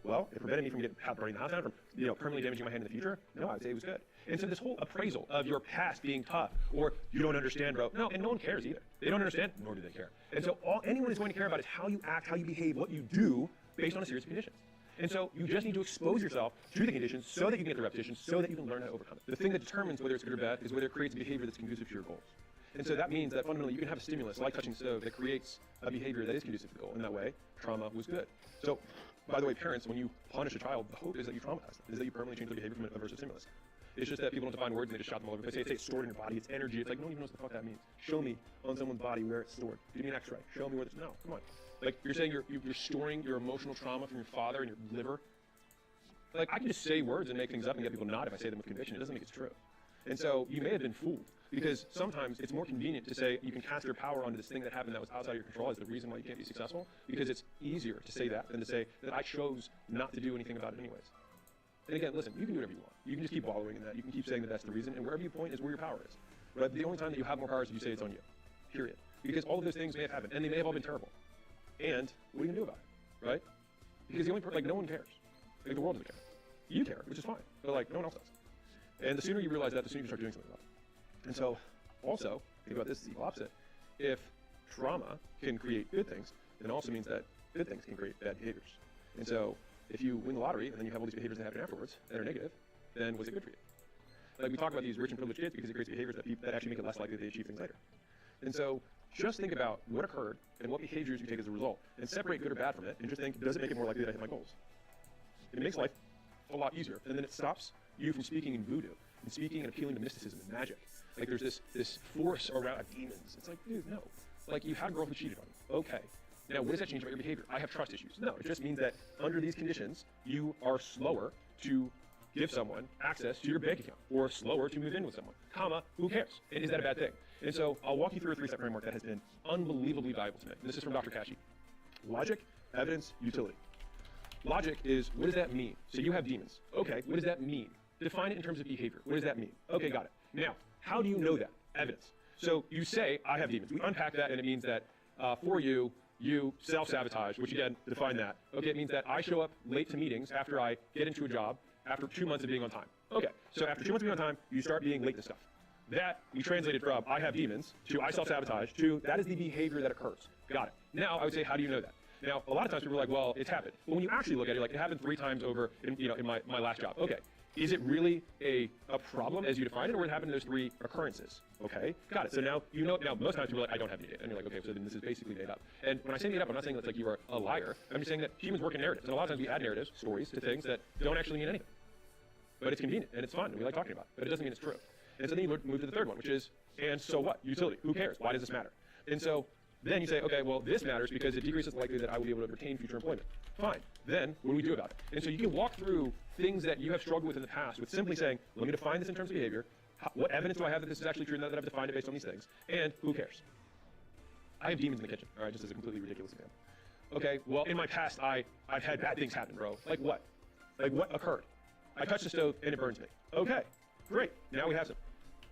Well, it prevented me from burning the house down, from permanently damaging my hand in the future. No, I would say it was good. And so this whole appraisal of your past being tough, or you don't understand, bro. No, and no one cares either. They don't understand, nor do they care. And so all anyone is going to care about is how you act, how you behave, what you do based on a series of conditions. And so you just need to expose yourself to the conditions so that you can get the repetition, so that you can learn how to overcome it. The thing that determines whether it's good or bad is whether it creates a behavior that's conducive to your goals. And so that means that fundamentally you can have a stimulus like touching the stove that creates a behavior that is conducive to the goal. In that way, trauma was good. So, by the way, parents, when you punish a child, the hope is that you traumatize them, is that you permanently change their behavior from an aversive stimulus. It's just that people don't define words and they just shout them all over. If they say it's stored in your body, it's energy, it's like, no one even knows what the fuck that means. Show me on someone's body where it's stored. Give me an x-ray. Show me where it's, no, come on. Like, you're saying you're storing your emotional trauma from your father and your liver. Like, I can just say words and make things up and get people to nod if I say them with conviction. It doesn't make it true. And so you may have been fooled, because sometimes it's more convenient to say you can cast your power onto this thing that happened that was outside of your control as the reason why you can't be successful, because it's easier to say that than to say that I chose not to do anything about it anyways. And again, listen, you can do whatever you want. You can just keep wallowing in that. You can keep saying that that's the reason, and wherever you point is where your power is. Right? The only time that you have more power is if you say it's on you. Period. Because all of those things may have happened, and they may have all been terrible. And what are you gonna do about it? Right? Because the only like no one cares. Like the world doesn't care. You care, which is fine, but like no one else does. And the sooner you realize that, the sooner you start doing something about it. And so, also think about this as the equal opposite. If trauma can create good things, then it also means that good things can create bad behaviors. And so, if you win the lottery and then you have all these behaviors that happen afterwards that are negative, then was it good for you? Like we talk about these rich and privileged kids because it creates behaviors that actually make it less likely they achieve things later. And so, just think about what occurred and what behaviors you take as a result, and separate good or bad from it, and just think, does it make it more likely that I hit my goals? It makes life a lot easier, and then it stops you from speaking in voodoo and speaking and appealing to mysticism and magic. Like there's this force around demons. It's like, dude, no. Like you had a girl who cheated on you. Okay. Now, what does that change about your behavior? I have trust issues. No, it just means that under these conditions, you are slower to give someone access to your bank account, or slower to move in with someone. Comma, who cares? And is that a bad thing? And so I'll walk you through a 3-step framework that has been unbelievably valuable to me. And this is from Dr. Kashi. Logic, evidence, utility. Logic is, what does that mean? So you have demons. Okay, what does that mean? Define it in terms of behavior. What does that mean? Okay, got it. Now, how do you know that? Evidence. So you say, I have demons. We unpack that, and it means that for you, you self-sabotage, which again, define that. Okay, it means that I show up late to meetings after I get into a job after 2 months of being on time. Okay, so after 2 months of being on time, you start being late to stuff. That we translated from I have demons to I self-sabotage to that is the behavior that occurs. Got it. Now, I would say, how do you know that? Now, a lot of times people are like, well, it's happened. But when you actually look at it, like it happened 3 times over in my last job. Okay. Is it really a problem as you define it, or it happened in those 3 occurrences? Okay, got it. So now you know. Now most times people are like, I don't have any data, and you're like, okay, so then this is basically made up. And when I say made up, I'm not saying that's like you are a liar. I'm just saying that humans work in narratives, and a lot of times we add narratives, stories to things that don't actually mean anything. But it's convenient and it's fun, and we like talking about it, but it doesn't mean it's true. And so then you move to the third one, which is, and so what? Utility. Who cares? Why does this matter? And so then you say, okay, well, this matters because it decreases the likelihood that I will be able to retain future employment. Fine. Then, what do we do about it? And so you can walk through things that you have struggled with in the past with simply saying, let me define this in terms of behavior. What evidence do I have that this is actually true now that I've defined it based on these things? And who cares? I have demons in the kitchen, all right, just as a completely ridiculous example. Okay, well, in my past, I've had bad things happen, bro. Like what? Like what occurred? I touched the stove and it burns me. Okay, great. Now we have some.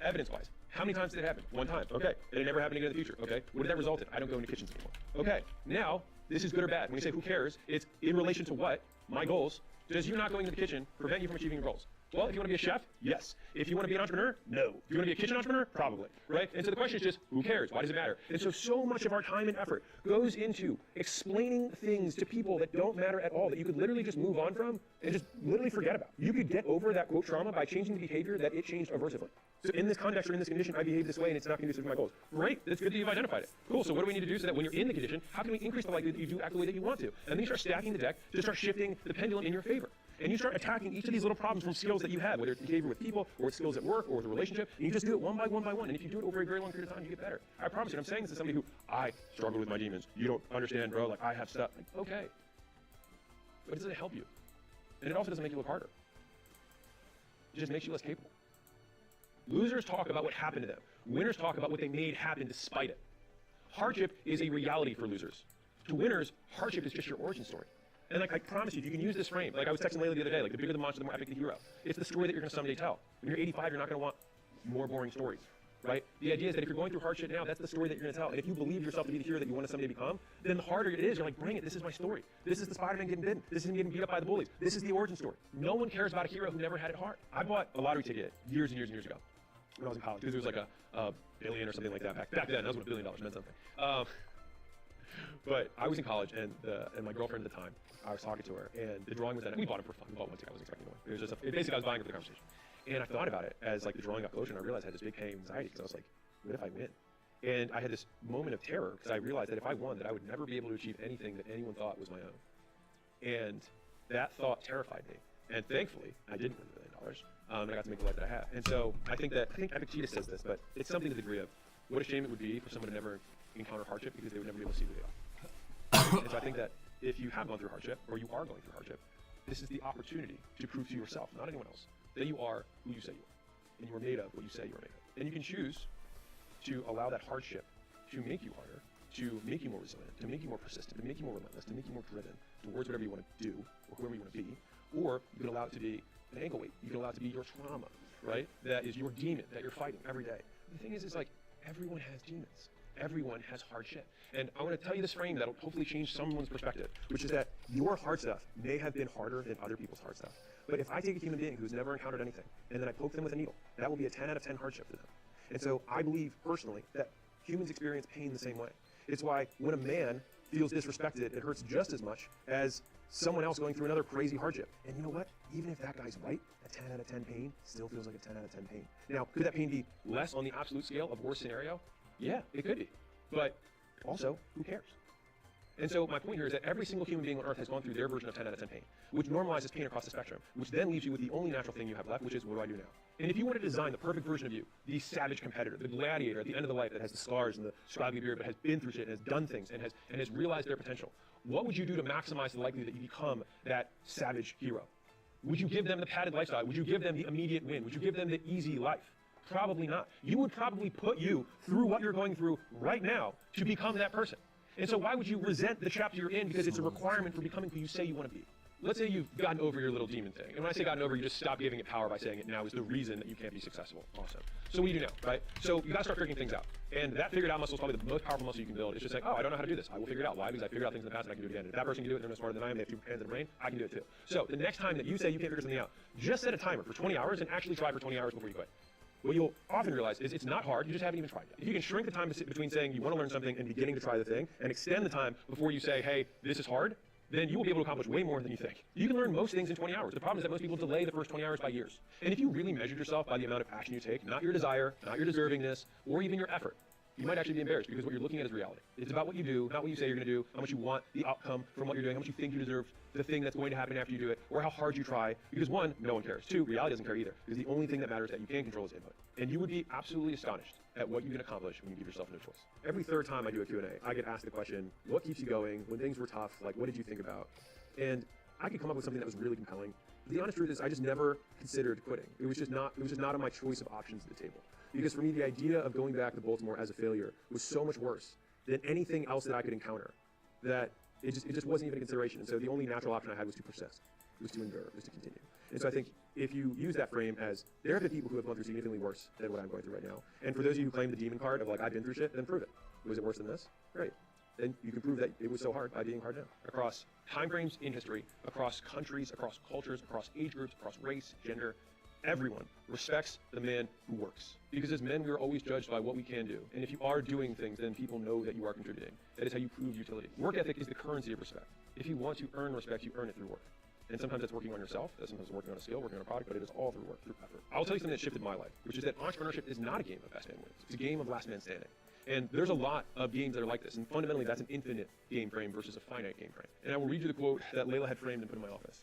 Evidence-wise, how many times did it happen? 1 time. Okay. And it never happened again in the future. Okay. What did that result in? I don't go into kitchens anymore. Okay. Now, this is good or bad. When you say who cares, it's in relation to what? My goals. Does you not going to the kitchen prevent you from achieving your goals? Well, if you want to be a chef, yes. If you want to be an entrepreneur, no. If you want to be a kitchen entrepreneur, probably, right? And so the question is just, who cares? Why does it matter? And so much of our time and effort goes into explaining things to people that don't matter at all, that you could literally just move on from and just literally forget about. You could get over that quote trauma by changing the behavior that it changed aversively. So in this context or in this condition, I behave this way and it's not conducive to my goals. Great, that's good that you've identified it. Cool, so what do we need to do so that when you're in the condition, how can we increase the likelihood that you do act the way that you want to? And then you start stacking the deck to start shifting the pendulum in your favor. And you start attacking each of these little problems from skills that you have, whether it's behavior with people, or it's skills at work, or with a relationship, and you just do it one by one by one. And if you do it over a very long period of time, you get better. I promise you, I'm saying this as somebody who, I struggle with my demons. You don't understand, bro, like I have stuff. Like, okay. But does it help you? And it also doesn't make you look harder. It just makes you less capable. Losers talk about what happened to them. Winners talk about what they made happen despite it. Hardship is a reality for losers. To winners, hardship is just your origin story. And like I promise you, if you can use this frame, like I was texting Layla the other day, like the bigger the monster, the more epic the hero. It's the story that you're going to someday tell. When you're 85, you're not going to want more boring stories, right? The idea is that if you're going through hardship now, that's the story that you're going to tell. And if you believe yourself to be the hero that you want to someday become, then the harder it is, you're like, bring it. This is my story. This is the Spider-Man getting bitten. This is him getting beat up by the bullies. This is the origin story. No one cares about a hero who never had it hard. I bought a lottery ticket years and years and years ago when I was in college because it was like a billion or something like that back then. That was when $1 billion meant something. But I was in college, and my girlfriend at the time, I was talking to her, and the drawing was that we bought it for fun. We bought one ticket. I wasn't expecting one. It was just basically I was buying it for the conversation. And I thought about it as like the drawing got closer, and I realized I had this big pain anxiety because I was like, what if I win? And I had this moment of terror because I realized that if I won, that I would never be able to achieve anything that anyone thought was my own. And that thought terrified me. And thankfully, I didn't win $1 billion, and I got to make the life that I have. And so I think Epictetus says this, but it's something to the degree of what a shame it would be for someone to never encounter hardship because they would never be able to see who they are. And so I think that if you have gone through hardship, or you are going through hardship, this is the opportunity to prove to yourself, not anyone else, that you are who you say you are. And you are made of what you say you are made of. And you can choose to allow that hardship to make you harder, to make you more resilient, to make you more persistent, to make you more relentless, to make you more driven towards whatever you want to do, or whoever you want to be. Or you can allow it to be an ankle weight. You can allow it to be your trauma, right? That is your demon that you're fighting every day. The thing is like, everyone has demons. Everyone has hard shit. And I want to tell you this frame that'll hopefully change someone's perspective, which is that your hard stuff may have been harder than other people's hard stuff. But if I take a human being who's never encountered anything, and then I poke them with a needle, that will be a 10 out of 10 hardship for them. And so I believe personally that humans experience pain the same way. It's why when a man feels disrespected, it hurts just as much as someone else going through another crazy hardship. And you know what? Even if that guy's white, a 10 out of 10 pain still feels like a 10 out of 10 pain. Now, could that pain be less on the absolute scale of worst scenario? Yeah, it could be. But also, who cares? And so my point here is that every single human being on Earth has gone through their version of 10 out of 10 pain, which normalizes pain across the spectrum, which then leaves you with the only natural thing you have left, which is, what do I do now? And if you wanted to design the perfect version of you, the savage competitor, the gladiator at the end of the life that has the scars and the scraggly beard, but has been through shit and has done things and has realized their potential, what would you do to maximize the likelihood that you become that savage hero? Would you give them the padded lifestyle? Would you give them the immediate win? Would you give them the easy life? Probably not. You would probably put you through what you're going through right now to become that person. And so why would you resent the chapter you're in because it's a requirement for becoming who you say you want to be? Let's say you've gotten over your little demon thing. And when I say gotten over, you just stop giving it power by saying it now is the reason that you can't be successful. Awesome. So what do you do now, right? So you gotta start figuring things out. And that figured out muscle is probably the most powerful muscle you can build. It's just like, oh, I don't know how to do this. I will figure it out. Why? Because I figured out things in the past and I can do it again. And if that person can do it, they're no smarter than I am, they have 2 hands and a brain, I can do it too. So the next time that you say you can't figure something out, just set a timer for 20 hours and actually try for 20 hours before you quit. What you'll often realize is it's not hard, you just haven't even tried yet. If you can shrink the time between saying you want to learn something and beginning to try the thing, and extend the time before you say, hey, this is hard, then you will be able to accomplish way more than you think. You can learn most things in 20 hours. The problem is that most people delay the first 20 hours by years. And if you really measured yourself by the amount of action you take, not your desire, not your deservingness, or even your effort, you might actually be embarrassed because what you're looking at is reality. It's about what you do, not what you say you're going to do, how much you want the outcome from what you're doing, how much you think you deserve the thing that's going to happen after you do it, or how hard you try. Because 1, no one cares. 2, reality doesn't care either. Because the only thing that matters that you can control is input. And you would be absolutely astonished at what you can accomplish when you give yourself no choice. Every third time I do a Q&A, I get asked the question, what keeps you going? When things were tough, like what did you think about? And I could come up with something that was really compelling. But the honest truth is I just never considered quitting. It was just not on my choice of options at the table. Because for me, the idea of going back to Baltimore as a failure was so much worse than anything else that I could encounter that it just wasn't even a consideration. And so the only natural option I had was to persist, was to endure, was to continue. And so I think if you use that frame as there have been people who have gone through significantly worse than what I'm going through right now. And for those of you who claim the demon card of like, I've been through shit, then prove it. Was it worse than this? Great. Then you can prove that it was so hard by being hard now. Across time frames in history, across countries, across cultures, across age groups, across race, gender, everyone respects the man who works. Because as men, we are always judged by what we can do. And if you are doing things, then people know that you are contributing. That is how you prove utility. Work ethic is the currency of respect. If you want to earn respect, you earn it through work. And sometimes that's working on yourself, that's sometimes working on a skill, working on a product, but it is all through work, through effort. I'll tell you something that shifted my life, which is that entrepreneurship is not a game of best man wins. It's a game of last man standing. And there's a lot of games that are like this, and fundamentally that's an infinite game frame versus a finite game frame. And I will read you the quote that Layla had framed and put in my office.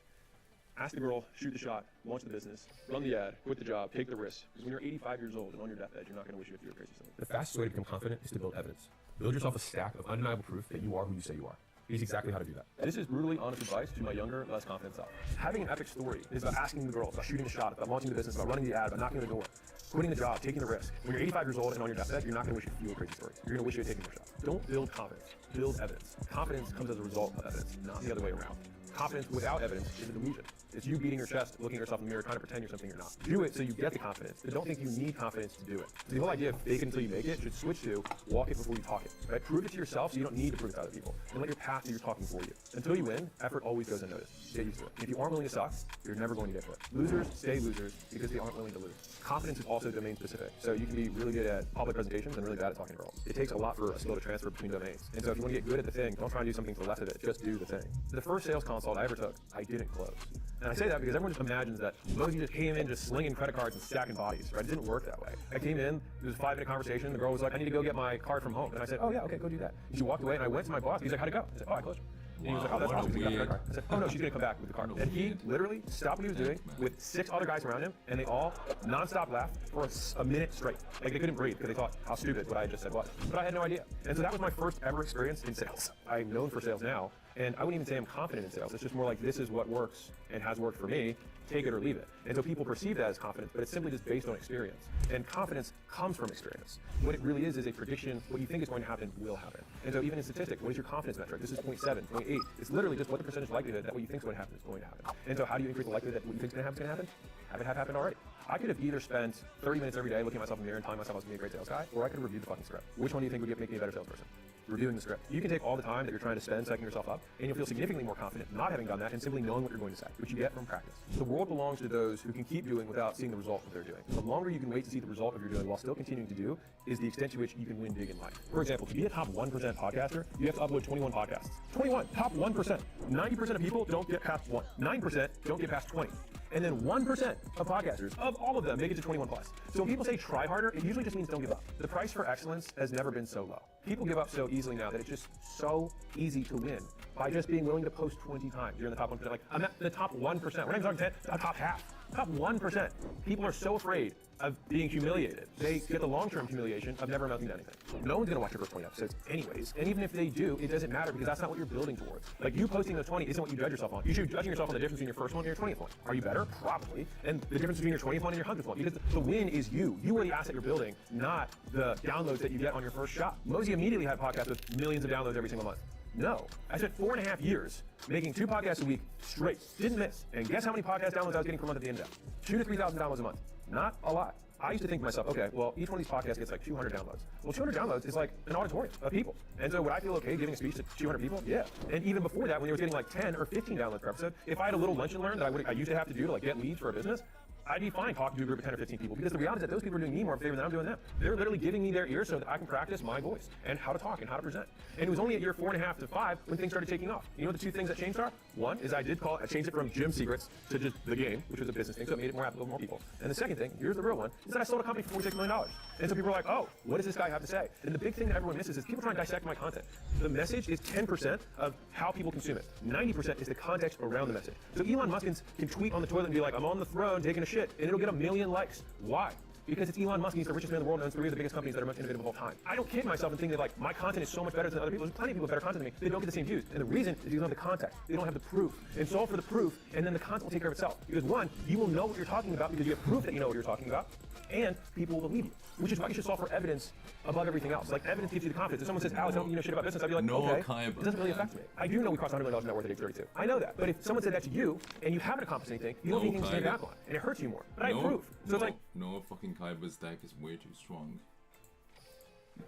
Ask the girl, shoot the shot, launch the business, run the ad, quit the job, take the risk. Because when you're 85 years old and on your deathbed, you're not going to wish you were crazy something. The fastest way to become confident is to build evidence. Build yourself a stack of undeniable proof that you are who you say you are. Here's exactly how to do that. This is brutally honest advice to my younger, less confident self. Having an epic story is about asking the girl, about shooting the shot, about launching the business, about running the ad, about knocking on the door, quitting the job, taking the risk. When you're 85 years old and on your deathbed, you're not going to wish you few crazy stories. You're going to wish you had taken more shots. Don't build confidence. Build evidence. Confidence comes as a result of evidence, not the other way around. Confidence without evidence is a delusion. It's you beating your chest, looking at yourself in the mirror, trying to pretend you're something you're not. Do it so you get the confidence, but don't think you need confidence to do it. So the whole idea of fake it until you make it should switch to walk it before you talk it. Right? Prove it to yourself so you don't need to prove it to other people. And let your path do your talking for you. Until you win, effort always goes unnoticed. Get used to it. If you aren't willing to suck, you're never going to get good. Losers stay losers because they aren't willing to lose. Confidence is also domain specific. So you can be really good at public presentations and really bad at talking to girls. It takes a lot for a skill to transfer between domains. And so if you want to get good at the thing, don't try and do something for less of it. Just do the thing. The first sales consult I ever took, I didn't close. And I say that because everyone just imagines that most of you just came in just slinging credit cards and stacking bodies, right? It didn't work that way. I came in, it was a 5-minute conversation. The girl was like, I need to go get my card from home. And I said, oh yeah, okay, go do that. And she walked away and I went to my boss. He's like, how'd it go? I said, oh, I closed. And he was like, oh, that's awesome. You got the credit card. I said, oh no, she's gonna come back with the card. And he literally stopped what he was doing with 6 other guys around him, and they all nonstop laughed for a minute straight. Like they couldn't breathe because they thought how stupid what I just said was. But I had no idea. And so that was my first ever experience in sales. I'm known for sales now, and I wouldn't even say I'm confident in sales. It's just more like this is what works and has worked for me, take it or leave it. And so people perceive that as confidence, but it's simply just based on experience. And confidence comes from experience. What it really is a prediction. What you think is going to happen will happen. And so even in statistics, what is your confidence metric? This is 0.7, 0.8. It's literally just what the percentage likelihood that what you think is going to happen is going to happen. And so how do you increase the likelihood that what you think is going to happen? Have it have happened already. I could have either spent 30 minutes every day looking at myself in the mirror and telling myself I was going to be a great sales guy, or I could have reviewed the fucking script. Which one do you think would make me a better salesperson? Reviewing the script. You can take all the time that you're trying to spend psyching yourself up, and you'll feel significantly more confident not having done that and simply knowing what you're going to say, which you get from practice. The world belongs to those who can keep doing without seeing the result of what they're doing. The longer you can wait to see the result of what you're doing while still continuing to do is the extent to which you can win big in life. For example, to be a top 1% podcaster, you have to upload 21 podcasts. 21, top 1%. 90% of people don't get past 1. 9% don't get past 20. And then 1% of podcasters, of all of them, make it to 21 plus. So when people say try harder, it usually just means don't give up. The price for excellence has never been so low. People give up so easily now that it's just so easy to win by just being willing to post 20 times. You're in the top 1%. Like, I'm at the top 1%. We're not even talking 10, top half. Top 1%. People are so afraid of being humiliated. They get the long-term humiliation of never amounting to anything. No one's gonna watch your first 20 episodes anyways. And even if they do, it doesn't matter because that's not what you're building towards. Like, you posting those 20 isn't what you judge yourself on. You should be judging yourself on the difference between your first one and your 20th one. Are you better? Probably. And the difference between your 20th one and your 100th one. Because the win is you. You are the asset you're building, not the downloads that you get on your first shot. Mosey immediately had podcasts with millions of downloads every single month. No. I spent 4.5 years making 2 podcasts a week straight. Didn't miss. And guess how many podcast downloads I was getting per month at the end of that? 2,000 to 3,000 downloads a month. Not a lot. I used to think to myself, okay, well, each one of these podcasts gets like 200 downloads. Well, 200 downloads is like an auditorium of people. And so would I feel okay giving a speech to 200 people? Yeah. And even before that, when they were getting like 10 or 15 downloads per episode, if I had a little lunch and learn that I used to have to do to like get leads for a business, I'd be fine talking to a group of 10 or 15 people because the reality is that those people are doing me more of a favor than I'm doing them. They're literally giving me their ears so that I can practice my voice and how to talk and how to present. And it was only at year 4.5 to 5 when things started taking off. You know what the 2 things that changed are? One is I changed it from gym secrets to just the game, which was a business thing, so it made it more applicable to more people. And the second thing, here's the real one, is that I sold a company for $46 million. And so people are like, oh, what does this guy have to say? And the big thing that everyone misses is people try and dissect my content. The message is 10% of how people consume it. 90% is the context around the message. So Elon Musk can tweet on the toilet and be like, I'm on the throne taking a shit, and it'll get 1 million likes. Why? Because it's Elon Musk. He's the richest man in the world and owns 3 of the biggest companies that are most innovative of all time. I don't kid myself and think that like my content is so much better than other people. There's plenty of people with better content than me. They don't get the same views. And the reason is because they don't have the context. They don't have the proof. And solve for the proof, and then the content will take care of itself. Because one, you will know what you're talking about because you have proof that you know what you're talking about, and people will believe you. Which is why you should solve for evidence above everything else. Like, evidence gives you the confidence. If someone says, Alex, I don't know shit about business, I'd be like, okay, it doesn't really affect me. I do know we crossed $100 million net worth at age 32. I know that. But if someone said that to you, and you haven't accomplished anything, you don't have anything to stand back on. And it hurts you more. But I have proof. So it's like, no, fucking Kaiba's deck is way too strong.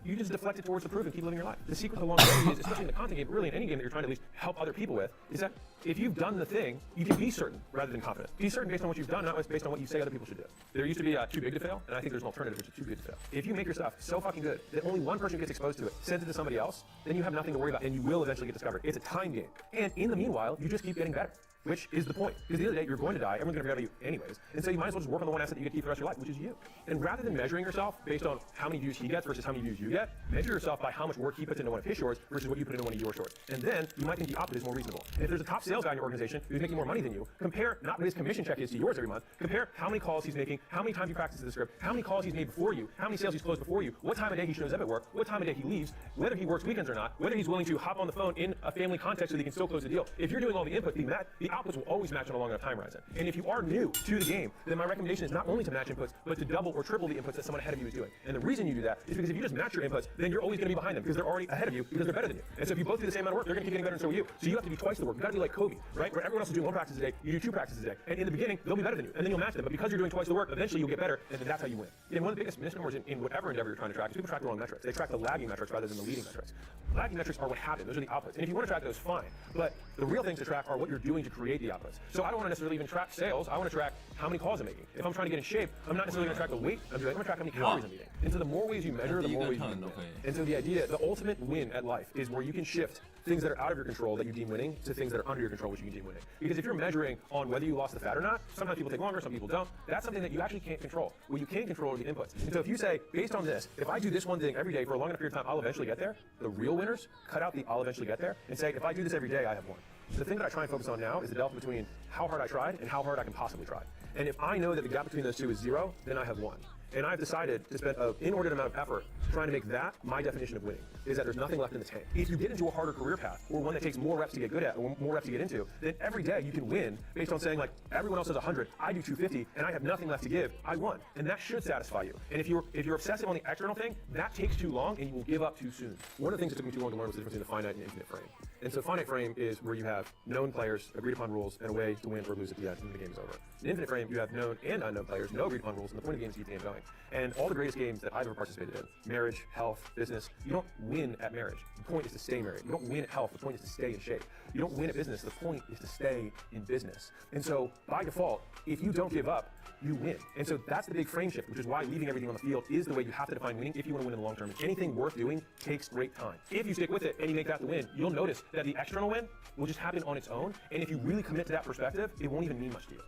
You just deflect it towards the proof and keep living your life. The secret to longevity is, especially in the content game, really in any game that you're trying to at least help other people with, is that if you've done the thing, you can be certain rather than confident. Be certain based on what you've done, not based on what you say other people should do. There used to be too big to fail, and I think there's an alternative which is too good to fail. If you make your stuff so fucking good that only one person gets exposed to it, sends it to somebody else, then you have nothing to worry about, and you will eventually get discovered. It's a time game. And in the meanwhile, you just keep getting better. Which is the point. Because the other day, you're going to die, everyone's going to forget about you anyways. And so you might as well just work on the one asset that you get to keep the rest of your life, which is you. And rather than measuring yourself based on how many views he gets versus how many views you get, measure yourself by how much work he puts into one of his shorts versus what you put into one of your shorts. And then you might think the opposite is more reasonable. And if there's a top sales guy in your organization who's making more money than you, compare not what his commission check is to yours every month, compare how many calls he's making, how many times he practices the script, how many calls he's made before you, how many sales he's closed before you, what time of day he shows up at work, what time of day he leaves, whether he works weekends or not, whether he's willing to hop on the phone in a family context so that he can still close the deal. If you're doing all the input, the outputs will always match on a long enough time horizon. And if you are new to the game, then my recommendation is not only to match inputs, but to double or triple the inputs that someone ahead of you is doing. And the reason you do that is because if you just match your inputs, then you're always going to be behind them because they're already ahead of you because they're better than you. And so if you both do the same amount of work, they're going to keep getting better and so will you. So you have to do twice the work. You got to be like Kobe, right? Where everyone else is doing 1 practice a day, you do 2 practices a day. And in the beginning, they'll be better than you. And then you'll match them. But because you're doing twice the work, eventually you'll get better, and then that's how you win. And one of the biggest misnomers in whatever endeavor you're trying to track is people track the wrong metrics. They track the lagging metrics rather than the leading metrics. Lagging metrics are what happened. Those are the outputs. And if you want to track those, fine. But the real things to track are what you're doing to create the outputs. So I don't want to necessarily even track sales. I want to track how many calls I'm making. If I'm trying to get in shape, I'm not necessarily going to track the weight I'm doing. I'm going to track how many calories I'm eating. And so the more ways you measure, the more ways you can win. And so the idea, the ultimate win at life is where you can shift things that are out of your control that you deem winning to things that are under your control which you can deem winning. Because if you're measuring on whether you lost the fat or not, sometimes people take longer, some people don't. That's something that you actually can't control. What you can control are the inputs. And so if you say, based on this, if I do this one thing every day for a long enough period of time, I'll eventually get there. The real winners cut out the I'll eventually get there and say, if I do this every day, I have won. The thing that I try and focus on now is the delta between how hard I tried and how hard I can possibly try. And if I know that the gap between those two is 0, then I have won. And I've decided to spend an inordinate amount of effort trying to make that my definition of winning, is that there's nothing left in the tank. If you get into a harder career path, or one that takes more reps to get good at, or more reps to get into, then every day you can win based on saying, like, everyone else does 100, I do 250, and I have nothing left to give, I won. And that should satisfy you. And if you're obsessive on the external thing, that takes too long and you will give up too soon. One of the things that took me too long to learn was the difference between the finite and infinite frame. And so finite frame is where you have known players, agreed upon rules, and a way to win or lose at the end when the game is over. In infinite frame, you have known and unknown players, no agreed upon rules, and the point of the game is to keep the game going. And all the greatest games that I've ever participated in, marriage, health, business, you don't win at marriage. The point is to stay married. You don't win at health. The point is to stay in shape. You don't win at business. The point is to stay in business. And so by default, if you don't give up, you win. And so that's the big frame shift, which is why leaving everything on the field is the way you have to define winning if you want to win in the long term. Anything worth doing takes great time. If you stick with it and you make that the win, you'll notice that the external win will just happen on its own. And if you really commit to that perspective, it won't even mean much to you.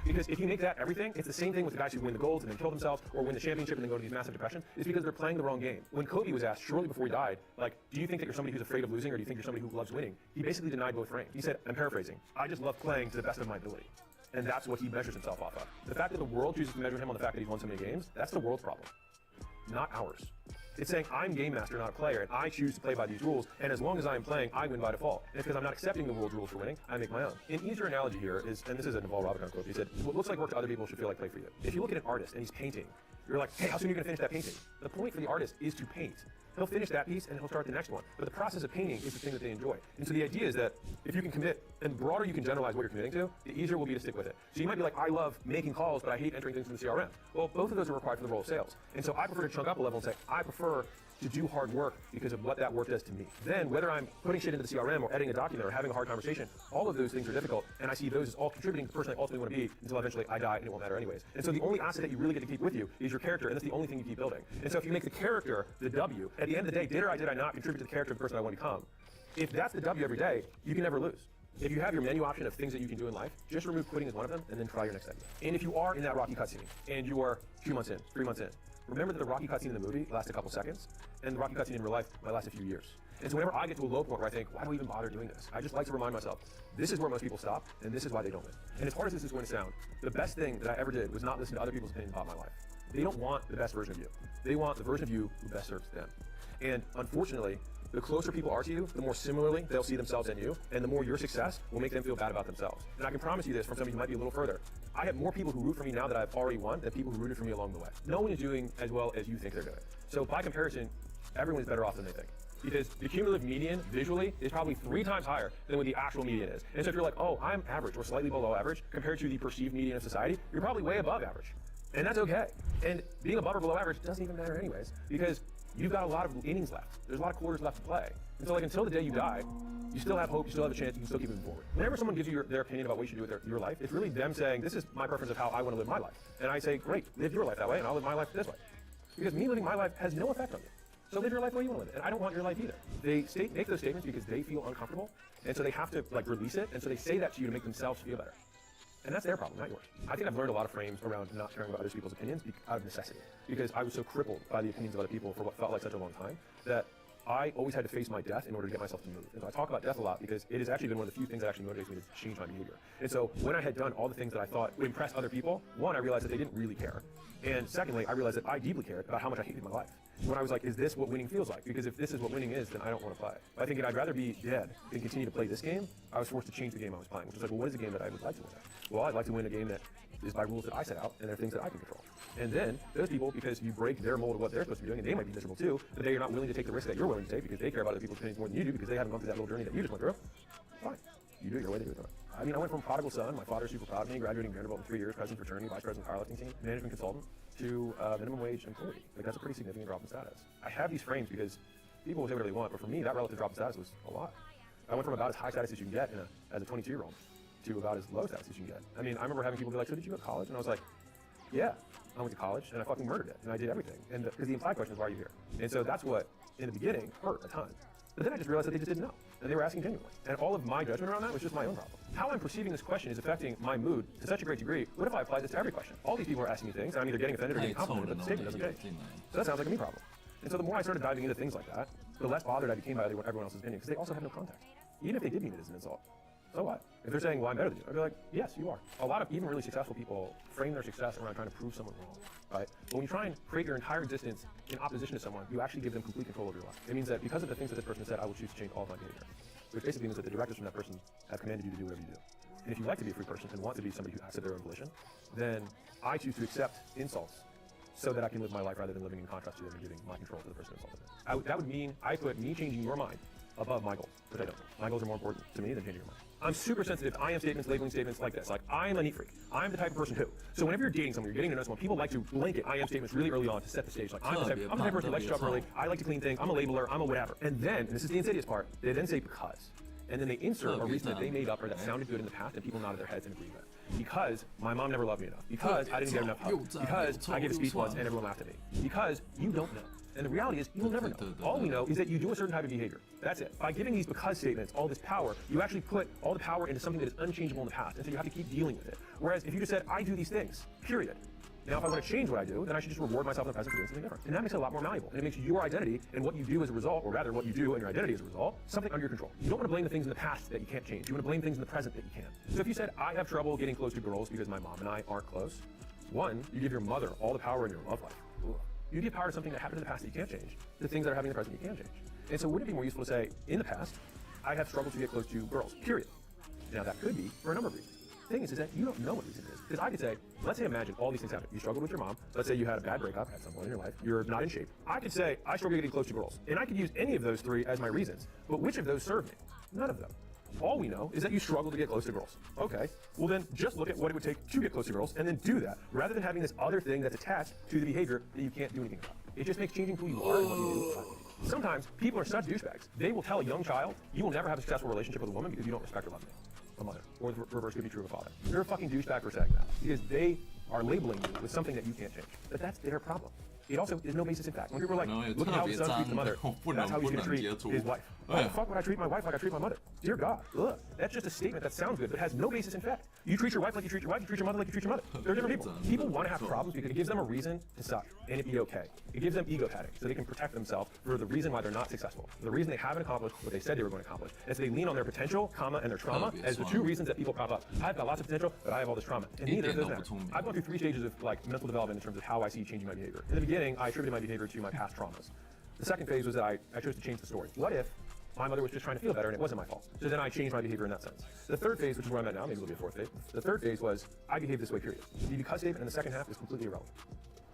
Because if you make that everything, it's the same thing with the guys who win the golds and then kill themselves, or win the championship and then go to these massive depressions. It's because they're playing the wrong game. When Kobe was asked shortly before he died, like, do you think that you're somebody who's afraid of losing, or do you think you're somebody who loves winning? He basically denied both frames. He said, I'm paraphrasing, I just love playing to the best of my ability. And that's what he measures himself off of. The fact that the world chooses to measure him on the fact that he's won so many games, that's the world's problem, not ours. It's saying I'm game master, not a player, and I choose to play by these rules, and as long as I'm playing, I win by default. And it's because I'm not accepting the world's rules for winning, I make my own. An easier analogy here is, and this is a Naval Ravikant quote, he said, what looks like work to other people should feel like play for you. If you look at an artist and he's painting, you're like, hey, how soon are you gonna finish that painting? The point for the artist is to paint. He'll finish that piece and he'll start the next one. But the process of painting is the thing that they enjoy. And so the idea is that if you can commit, and the broader you can generalize what you're committing to, the easier it will be to stick with it. So you might be like, I love making calls, but I hate entering things in the CRM. Well, both of those are required for the role of sales. And so I prefer to chunk up a level and say, I prefer to do hard work because of what that work does to me. Then, whether I'm putting shit into the CRM or editing a document or having a hard conversation, all of those things are difficult, and I see those as all contributing to the person I ultimately want to be until eventually I die and it won't matter anyways. And so the only asset that you really get to keep with you is your character, and that's the only thing you keep building. And so if you make the character the W, at the end of the day, did or did I not contribute to the character of the person I want to become? If that's the W every day, you can never lose. If you have your menu option of things that you can do in life, just remove quitting as one of them, and then try your next idea. And if you are in that Rocky cutscene, and you are 2 months in, 3 months in, remember that the Rocky cutscene in the movie lasts a couple seconds, and the Rocky cutscene in real life might last a few years. And so whenever I get to a low point where I think, why do I even bother doing this? I just like to remind myself, this is where most people stop, and this is why they don't win. And as hard as this is going to sound, the best thing that I ever did was not listen to other people's opinions about my life. They don't want the best version of you. They want the version of you who best serves them. And unfortunately, the closer people are to you, the more similarly they'll see themselves in you, and the more your success will make them feel bad about themselves. And I can promise you this from somebody who might be a little further. I have more people who root for me now that I've already won than people who rooted for me along the way. No one is doing as well as you think they're doing. So by comparison, everyone is better off than they think. Because the cumulative median, visually, is probably 3 times higher than what the actual median is. And so if you're like, oh, I'm average or slightly below average compared to the perceived median of society, you're probably way above average. And that's okay. And being above or below average doesn't even matter anyways, because you've got a lot of innings left. There's a lot of quarters left to play. And so like until the day you die, you still have hope, you still have a chance, you can still keep moving forward. Whenever someone gives you their opinion about what you should do with your life, it's really them saying, this is my preference of how I want to live my life. And I say, great, live your life that way, and I'll live my life this way. Because me living my life has no effect on you. So live your life the way you want to live it. And I don't want your life either. They make those statements because they feel uncomfortable, and so they have to like release it, and so they say that to you to make themselves feel better. And that's their problem, not yours. I think I've learned a lot of frames around not caring about other people's opinions out of necessity. Because I was so crippled by the opinions of other people for what felt like such a long time that I always had to face my death in order to get myself to move. And so I talk about death a lot because it has actually been one of the few things that actually motivates me to change my behavior. And so when I had done all the things that I thought would impress other people, one, I realized that they didn't really care. And secondly, I realized that I deeply cared about how much I hated my life. When I was like, is this what winning feels like? Because if this is what winning is, then I don't want to play. I think I'd rather be dead than continue to play this game. I was forced to change the game I was playing, which was like, well, what is the game that I would like to win at? Well, I'd like to win a game that is by rules that I set out, and they're things that I can control. And then those people, because you break their mold of what they're supposed to be doing, and they might be miserable too, but they are not willing to take the risk that you're willing to take because they care about other people's opinions more than you do because they haven't gone through that little journey that you just went through. Fine. You do it your way, they do it their way. I mean, I went from prodigal son, my father's super proud of me, graduating Vanderbilt in 3 years, president fraternity, vice president powerlifting team, management consultant, to minimum wage employee. Like, that's a pretty significant drop in status. I have these frames because people will say whatever they want, but for me, that relative drop in status was a lot. I went from about as high status as you can get as a 22-year-old to about as low status as you can get. I mean, I remember having people be like, so did you go to college? And I was like, yeah, I went to college and I fucking murdered it. And I did everything. And because the implied question is, why are you here? And so that's what, in the beginning, hurt a ton. But then I just realized that they just didn't know. And they were asking genuinely. And all of my judgment around that was just my own problem. How I'm perceiving this question is affecting my mood to such a great degree. What if I apply this to every question? All these people are asking me things, and I'm either getting offended or getting complimented, but the statement doesn't change. So that sounds like a me problem. And so the more I started diving into things like that, the less bothered I became by everyone else's opinion, because they also have no context. Even if they did mean it as an insult, So what? If they're saying, well, I'm better than you, I'd be like, yes, you are. A lot of even really successful people frame their success around trying to prove someone wrong, right? But when you try and create your entire existence in opposition to someone, you actually give them complete control over your life. It means that because of the things that this person said, I will choose to change all of my behavior. Which basically means that the directives from that person have commanded you to do whatever you do. And if you like to be a free person and want to be somebody who acts of their own volition, then I choose to accept insults so that I can live my life rather than living in contrast to them and giving my control to the person who insulted me. That would mean I put me changing your mind above my goals, which I don't. My goals are more important to me than changing your mind. I'm super sensitive to I am statements, labeling statements like this. Like, I am a neat freak. I'm the type of person who. So whenever you're dating someone, you're getting to know someone, people like to blanket I am statements really early on to set the stage. Like, I'm the type of person who likes to show up early. I like to clean things. I'm a labeler. I'm a whatever. And then, and this is the insidious part, they then say because. And then they insert a reason that they made up or that sounded good in the past and people nodded their heads and agreed with. Because my mom never loved me enough. Because I didn't get enough hugs. Because I gave a speech once and everyone laughed at me. Because you don't know. And the reality is, you will never know. All we know is that you do a certain type of behavior. That's it. By giving these because statements all this power, you actually put all the power into something that is unchangeable in the past. And so you have to keep dealing with it. Whereas if you just said, I do these things, period. Now, if I want to change what I do, then I should just reward myself in the present for doing something different. And that makes it a lot more malleable. And it makes your identity and what you do as a result, or rather what you do and your identity as a result, something under your control. You don't want to blame the things in the past that you can't change. You want to blame things in the present that you can. So if you said, I have trouble getting close to girls because my mom and I aren't close, one, you give your mother all the power in your love life. You give power to something that happened in the past that you can't change, the things that are happening in the present you can change. And so wouldn't it be more useful to say, in the past, I have struggled to get close to girls, period. Now that could be for a number of reasons. The thing is that you don't know what reason it is. Because I could say, let's say imagine all these things happen. You struggled with your mom. Let's say you had a bad breakup at some point in your life. You're not in shape. I could say, I struggle getting close to girls. And I could use any of those three as my reasons. But which of those serve me? None of them. All we know is that you struggle to get close to girls. Okay, well then just look at what it would take to get close to girls and then do that, rather than having this other thing that's attached to the behavior that you can't do anything about. It just makes changing who you are and what you do. Sometimes people are such douchebags. They will tell a young child, you will never have a successful relationship with a woman because you don't respect or love me. A mother. Or the reverse could be true of a father. You're a fucking douchebag for saying that. Because they are labeling you with something that you can't change. But that's their problem. It also is no basis in fact. When people are like, look at how his son treats the mother, that's how he's going to treat his wife. Why the fuck would I treat my wife like I treat my mother? Dear God, ugh. That's just a statement that sounds good, but has no basis in fact. You treat your wife like you treat your wife, you treat your mother like you treat your mother. They're different people. People want to have problems because it gives them a reason to suck and it be okay. It gives them ego padding so they can protect themselves for the reason why they're not successful. The reason they haven't accomplished what they said they were going to accomplish. And so they lean on their potential, and their trauma as the two reasons that people prop up. I've got lots of potential, but I have all this trauma. And neither of those matter. I've gone through 3 stages of like mental development in terms of how I see changing my behavior. In the beginning, I attributed my behavior to my past traumas. The second phase was that I chose to change the story. What if my mother was just trying to feel better and it wasn't my fault? So then I changed my behavior in that sense. The third phase, which is where I'm at now, maybe it'll be a fourth phase. The third phase was I behave this way, period. The because statement in the second half is completely irrelevant.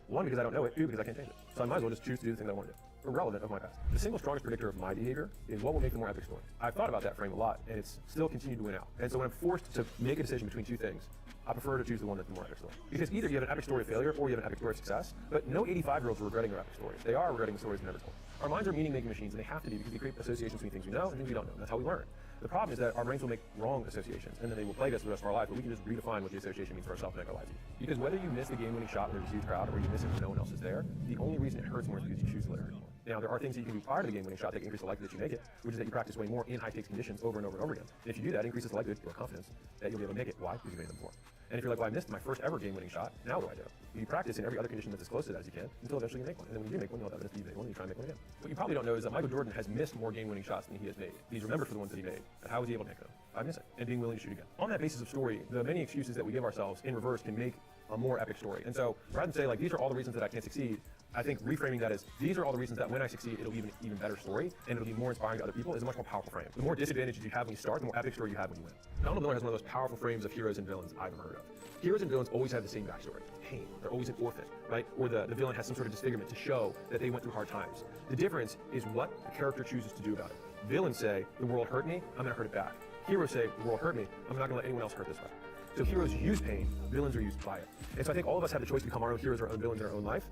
One, because I don't know it. Two, because I can't change it. So I might as well just choose to do the thing that I want to do. Irrelevant of my past. The single strongest predictor of my behavior is what will make the more epic story. I've thought about that frame a lot, and it's still continued to win out. And so when I'm forced to make a decision between two things, I prefer to choose the one that's the more epic story. Because either you have an epic story of failure or you have an epic story of success, but no 85-year-olds are regretting their epic stories. They are regretting the stories they never told. Our minds are meaning-making machines, and they have to be because we create associations between things we know and things we don't know. And that's how we learn. The problem is that our brains will make wrong associations, and then they will plague us for the rest of our life, but we can just redefine what the association means for ourselves and make our lives easier. Because whether you miss the game-winning shot when there's a huge crowd or you miss it when no one else is there, the only reason it hurts more is because you choose to let it hurt more. Now, there are things that you can do prior to the game-winning shot that can increase the likelihood that you make it, which is that you practice way more in high-stakes conditions over and over and over again. And if you do that, it increases the likelihood, your confidence, that you'll be able to make it. Why? Because you made them before. And if you're like, well, I missed my first ever game-winning shot, now what do I do? You practice in every other condition that's as close to that as you can until eventually you make one. And then when you do make one, you'll have evidence that you made one and you try and make one again. What you probably don't know is that Michael Jordan has missed more game-winning shots than he has made. He's remembered for the ones that he made. And how was he able to make them? By missing and being willing to shoot again. On that basis of story, the many excuses that we give ourselves in reverse can make a more epic story. And so rather than say like, these are all the reasons that I can't succeed, I think reframing that as, these are all the reasons that when I succeed, it'll be an even better story and it'll be more inspiring to other people is a much more powerful frame. The more disadvantages you have when you start, the more epic story you have when you win. Donald Miller has one of those powerful frames of heroes and villains I've ever heard of. Heroes and villains always have the same backstory. Pain. They're always an orphan, right? Or the villain has some sort of disfigurement to show that they went through hard times. The difference is what the character chooses to do about it. Villains say, the world hurt me, I'm gonna hurt it back. Heroes say, the world hurt me, I'm not gonna let anyone else hurt this way. So heroes use pain, villains are used by it. And so I think all of us have the choice to become our own heroes or our own villains in our own life,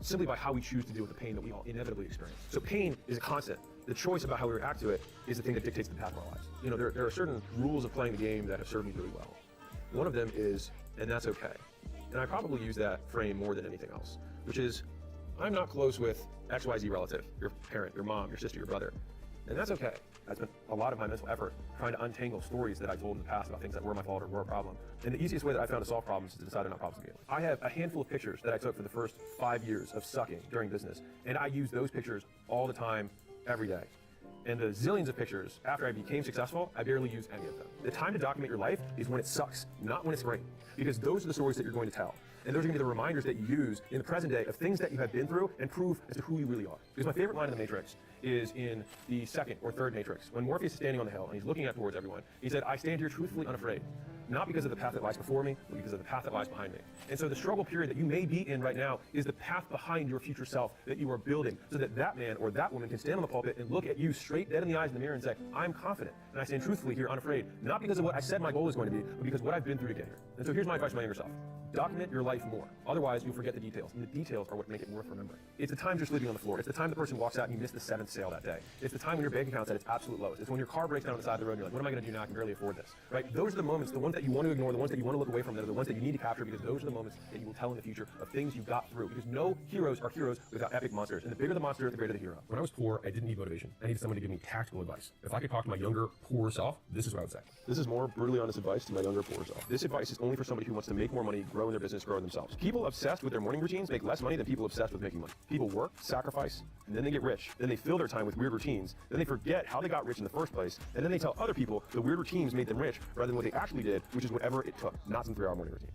simply by how we choose to deal with the pain that we all inevitably experience. So pain is a constant. The choice about how we react to it is the thing that dictates the path of our lives. You know, there are certain rules of playing the game that have served me really well. One of them is, and that's okay. And I probably use that frame more than anything else, which is, I'm not close with XYZ relative, your parent, your mom, your sister, your brother. And that's okay. I spent a lot of my mental effort trying to untangle stories that I told in the past about things that were my fault or were a problem. And the easiest way that I found to solve problems is to decide they're not problems again. I have a handful of pictures that I took for the first 5 years of sucking during business, and I use those pictures all the time, every day. And the zillions of pictures after I became successful, I barely use any of them. The time to document your life is when it sucks, not when it's great. Because those are the stories that you're going to tell. And those are going to be the reminders that you use in the present day of things that you have been through and prove as to who you really are. Because my favorite line in the Matrix is in the second or third Matrix, when Morpheus is standing on the hill and he's looking out towards everyone. He said, I stand here truthfully unafraid, not because of the path that lies before me, but because of the path that lies behind me. And so the struggle period that you may be in right now is the path behind your future self that you are building, so that that man or that woman can stand on the pulpit and look at you straight dead in the eyes in the mirror and say, I'm confident, and I stand truthfully here unafraid, not because of what I said my goal is going to be, but because what I've been through to get here. And so here's my advice to my younger self. Document your life more. Otherwise, you'll forget the details. And the details are what make it worth remembering. It's the time you're sleeping on the floor. It's the time the person walks out and you miss the 7th sale that day. It's the time when your bank account's at its absolute lowest. It's when your car breaks down on the side of the road and you're like, what am I going to do now? I can barely afford this. Right? Those are the moments, the ones that you want to ignore, the ones that you want to look away from, that are the ones that you need to capture, because those are the moments that you will tell in the future of things you got through. Because no heroes are heroes without epic monsters. And the bigger the monster, the greater the hero. When I was poor, I didn't need motivation. I needed someone to give me tactical advice. If I could talk to my younger, poorer self, this is what I would say. This is more brutally honest advice to my younger, poorer self. This advice is only for somebody who wants to make more money, grow in their business, grow in themselves. People obsessed with their morning routines make less money than people obsessed with making money. People work, sacrifice, and then they get rich. Then they fill their time with weird routines. Then they forget how they got rich in the first place. And then they tell other people the weird routines made them rich rather than what they actually did, which is whatever it took, not some 3-hour morning routine.